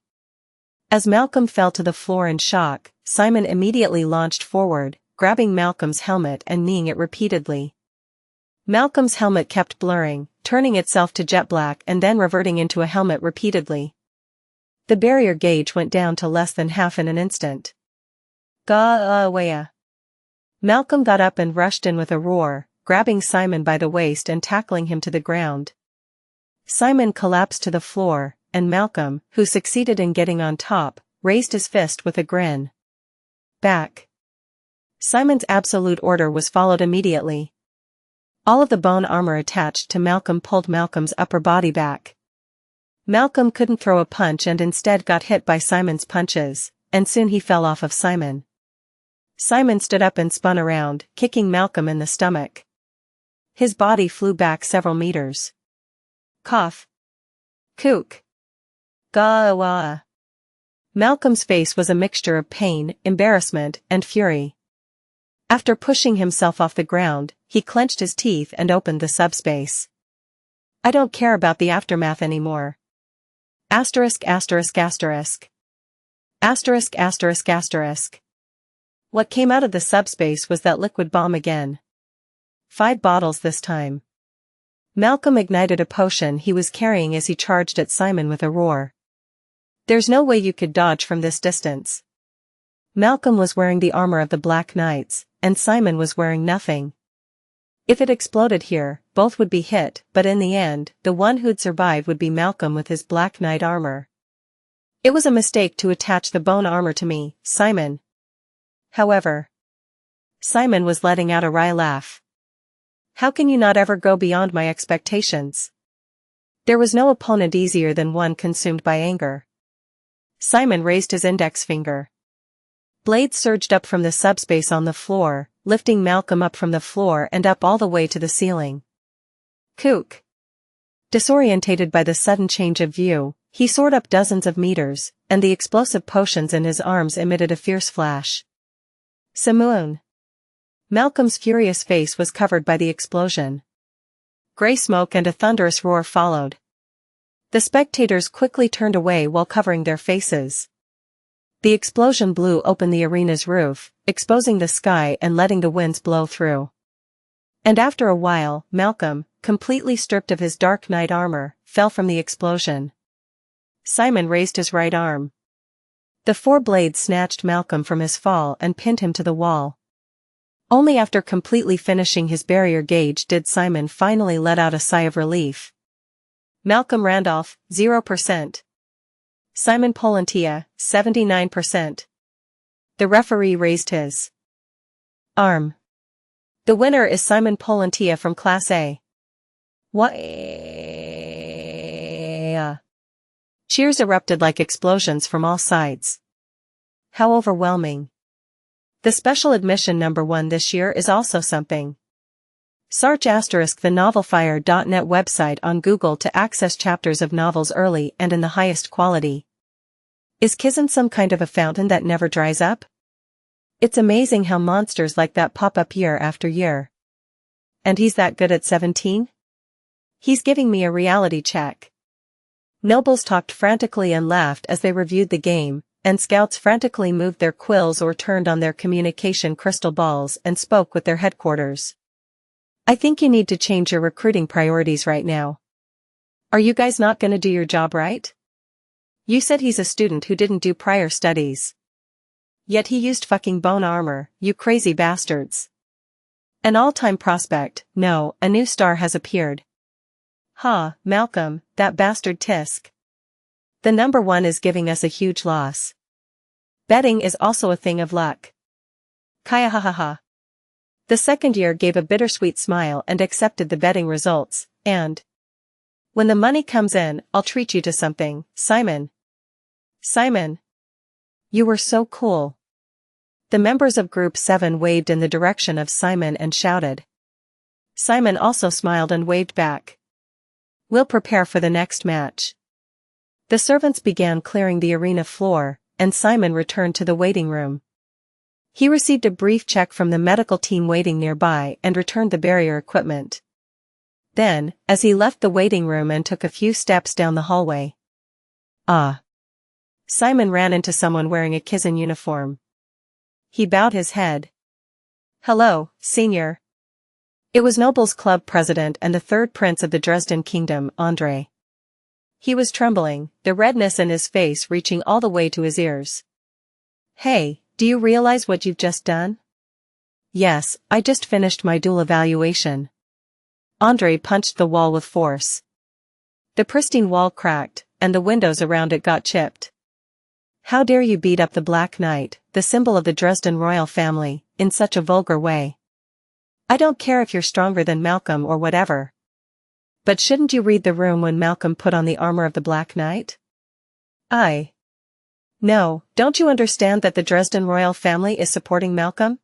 As Malcolm fell to the floor in shock, Simon immediately launched forward, grabbing Malcolm's helmet and kneeing it repeatedly. Malcolm's helmet kept blurring, turning itself to jet black and then reverting into a helmet repeatedly. The barrier gauge went down to less than half in an instant. Gah-awaya. Malcolm got up and rushed in with a roar, grabbing Simon by the waist and tackling him to the ground. Simon collapsed to the floor, and Malcolm, who succeeded in getting on top, raised his fist with a grin. Back. Simon's absolute order was followed immediately. All of the bone armor attached to Malcolm pulled Malcolm's upper body back. Malcolm couldn't throw a punch and instead got hit by Simon's punches, and soon he fell off of Simon. Simon stood up and spun around, kicking Malcolm in the stomach. His body flew back several meters. Cough. Kook. Gah-wah. Malcolm's face was a mixture of pain, embarrassment, and fury. After pushing himself off the ground, he clenched his teeth and opened the subspace. I don't care about the aftermath anymore. Asterisk asterisk asterisk. Asterisk asterisk asterisk. What came out of the subspace was that liquid bomb again. 5 bottles this time. Malcolm ignited a potion he was carrying as he charged at Simon with a roar. There's no way you could dodge from this distance. Malcolm was wearing the armor of the Black Knights, and Simon was wearing nothing. If it exploded here, both would be hit, but in the end, the one who'd survive would be Malcolm with his Black Knight armor. It was a mistake to attach the bone armor to me, Simon. However, Simon was letting out a wry laugh. How can you not ever go beyond my expectations? There was no opponent easier than one consumed by anger. Simon raised his index finger. Blades surged up from the subspace on the floor, lifting Malcolm up from the floor and up all the way to the ceiling. Kook. Disorientated by the sudden change of view, he soared up dozens of meters, and the explosive potions in his arms emitted a fierce flash. Simoon. Malcolm's furious face was covered by the explosion. Gray smoke and a thunderous roar followed. The spectators quickly turned away while covering their faces. The explosion blew open the arena's roof, exposing the sky and letting the winds blow through. And after a while, Malcolm, completely stripped of his Dark Knight armor, fell from the explosion. Simon raised his right arm. The 4 blades snatched Malcolm from his fall and pinned him to the wall. Only after completely finishing his barrier gauge did Simon finally let out a sigh of relief. Malcolm Randolph, 0%. Simon Polantia, 79%. The referee raised his arm. The winner is Simon Polantia from Class A. What? Cheers erupted like explosions from all sides. How overwhelming. The special admission number 1 this year is also something. Search *the novelfire.net website on Google to access chapters of novels early and in the highest quality. Is Kizan some kind of a fountain that never dries up? It's amazing how monsters like that pop up year after year. And he's that good at 17? He's giving me a reality check. Nobles talked frantically and laughed as they reviewed the game, and scouts frantically moved their quills or turned on their communication crystal balls and spoke with their headquarters. I think you need to change your recruiting priorities right now. Are you guys not gonna do your job right? You said he's a student who didn't do prior studies. Yet he used fucking bone armor, you crazy bastards. An all-time prospect, no, a new star has appeared. Ha, Malcolm, that bastard Tisk. The number 1 is giving us a huge loss. Betting is also a thing of luck. Kaya ha ha ha. The second year gave a bittersweet smile and accepted the betting results, and when the money comes in, I'll treat you to something, Simon. Simon. You were so cool. The members of Group 7 waved in the direction of Simon and shouted. Simon also smiled and waved back. We'll prepare for the next match. The servants began clearing the arena floor, and Simon returned to the waiting room. He received a brief check from the medical team waiting nearby and returned the barrier equipment. Then, as he left the waiting room and took a few steps down the hallway. Simon ran into someone wearing a Kizan uniform. He bowed his head. Hello, senior. It was Nobles Club president and the third prince of the Dresden Kingdom, Andre. He was trembling, the redness in his face reaching all the way to his ears. Hey, do you realize what you've just done? Yes, I just finished my dual evaluation. Andre punched the wall with force. The pristine wall cracked, and the windows around it got chipped. How dare you beat up the Black Knight, the symbol of the Dresden royal family, in such a vulgar way? I don't care if you're stronger than Malcolm or whatever. But shouldn't you read the room when Malcolm put on the armor of the Black Knight? No, don't you understand that the Dresden royal family is supporting Malcolm?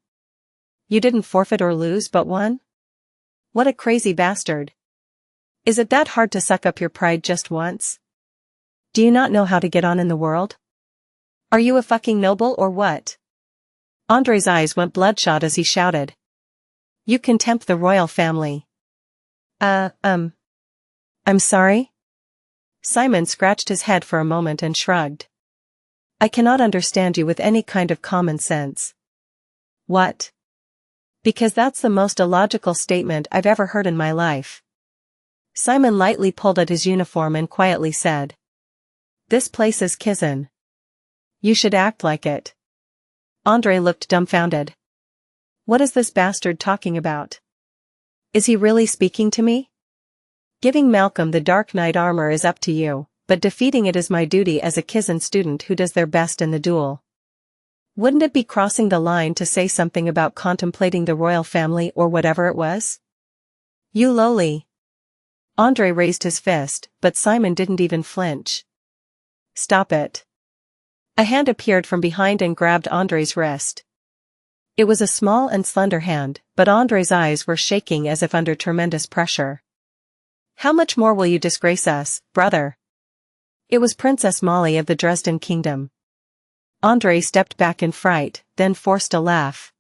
You didn't forfeit or lose but won? What a crazy bastard. Is it that hard to suck up your pride just once? Do you not know how to get on in the world? Are you a fucking noble or what? Andre's eyes went bloodshot as he shouted. You contempt the royal family. I'm sorry? Simon scratched his head for a moment and shrugged. I cannot understand you with any kind of common sense. What? Because that's the most illogical statement I've ever heard in my life. Simon lightly pulled at his uniform and quietly said. This place is Kizan. You should act like it. Andre looked dumbfounded. What is this bastard talking about? Is he really speaking to me? Giving Malcolm the Dark Knight armor is up to you, but defeating it is my duty as a Kizan student who does their best in the duel. Wouldn't it be crossing the line to say something about contemplating the royal family or whatever it was? You lowly. Andre raised his fist, but Simon didn't even flinch. Stop it. A hand appeared from behind and grabbed Andre's wrist. It was a small and slender hand, but Andre's eyes were shaking as if under tremendous pressure. How much more will you disgrace us, brother? It was Princess Molly of the Dresden Kingdom. Andre stepped back in fright, then forced a laugh.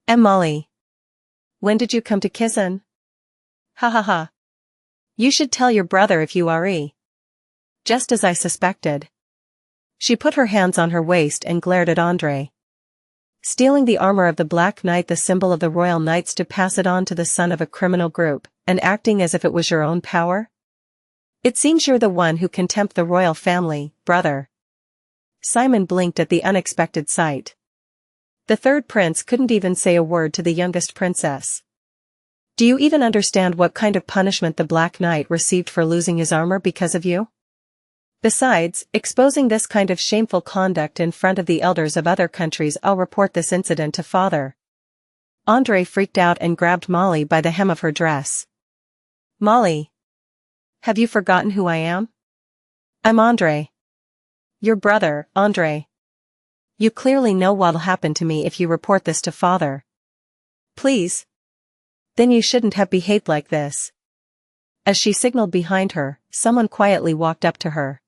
Molly. When did you come to Kizan? Ha ha ha. You should tell your brother if you are. Just as I suspected. She put her hands on her waist and glared at Andre. Stealing the armor of the Black Knight, the symbol of the Royal Knights, to pass it on to the son of a criminal group, and acting as if it was your own power? It seems you're the one who contempt the royal family, brother. Simon blinked at the unexpected sight. The third prince couldn't even say a word to the youngest princess. Do you even understand what kind of punishment the Black Knight received for losing his armor because of you? Besides, exposing this kind of shameful conduct in front of the elders of other countries, I'll report this incident to father. Andre freaked out and grabbed Molly by the hem of her dress. Molly. Have you forgotten who I am? I'm Andre. Your brother, Andre. You clearly know what'll happen to me if you report this to father. Please. Then you shouldn't have behaved like this. As she signaled behind her, someone quietly walked up to her.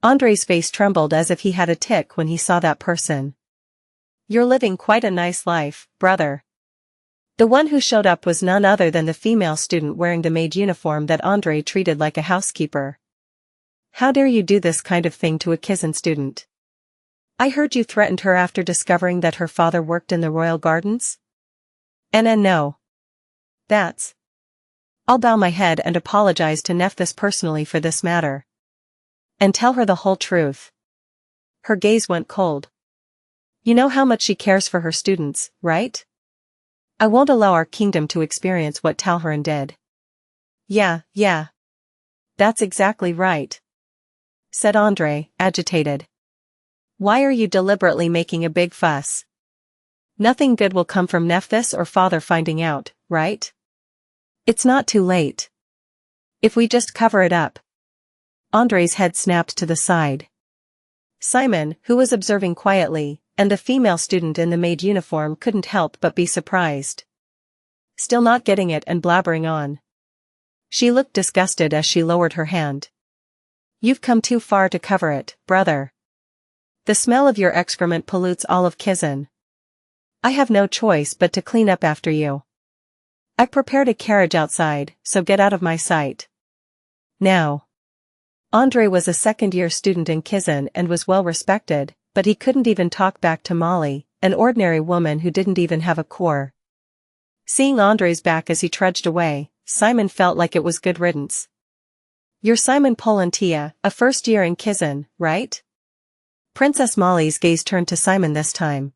Andre's face trembled as if he had a tic when he saw that person. You're living quite a nice life, brother. The one who showed up was none other than the female student wearing the maid uniform that Andre treated like a housekeeper. How dare you do this kind of thing to a Kizan student? I heard you threatened her after discovering that her father worked in the royal gardens? No. I'll bow my head and apologize to Nephthys personally for this matter. And tell her the whole truth. Her gaze went cold. You know how much she cares for her students, right? I won't allow our kingdom to experience what Talharan did. Yeah. That's exactly right. Said Andre, agitated. Why are you deliberately making a big fuss? Nothing good will come from Nephthys or father finding out, right? It's not too late. If we just cover it up. Andre's head snapped to the side. Simon, who was observing quietly, and the female student in the maid uniform couldn't help but be surprised. Still not getting it and blabbering on. She looked disgusted as she lowered her hand. You've come too far to cover it, brother. The smell of your excrement pollutes all of Kizan. I have no choice but to clean up after you. I prepared a carriage outside, so get out of my sight. Now. Andre was a second-year student in Kizan and was well respected, but he couldn't even talk back to Molly, an ordinary woman who didn't even have a core. Seeing Andre's back as he trudged away, Simon felt like it was good riddance. You're Simon Polantia, a first year in Kizan, right? Princess Molly's gaze turned to Simon this time.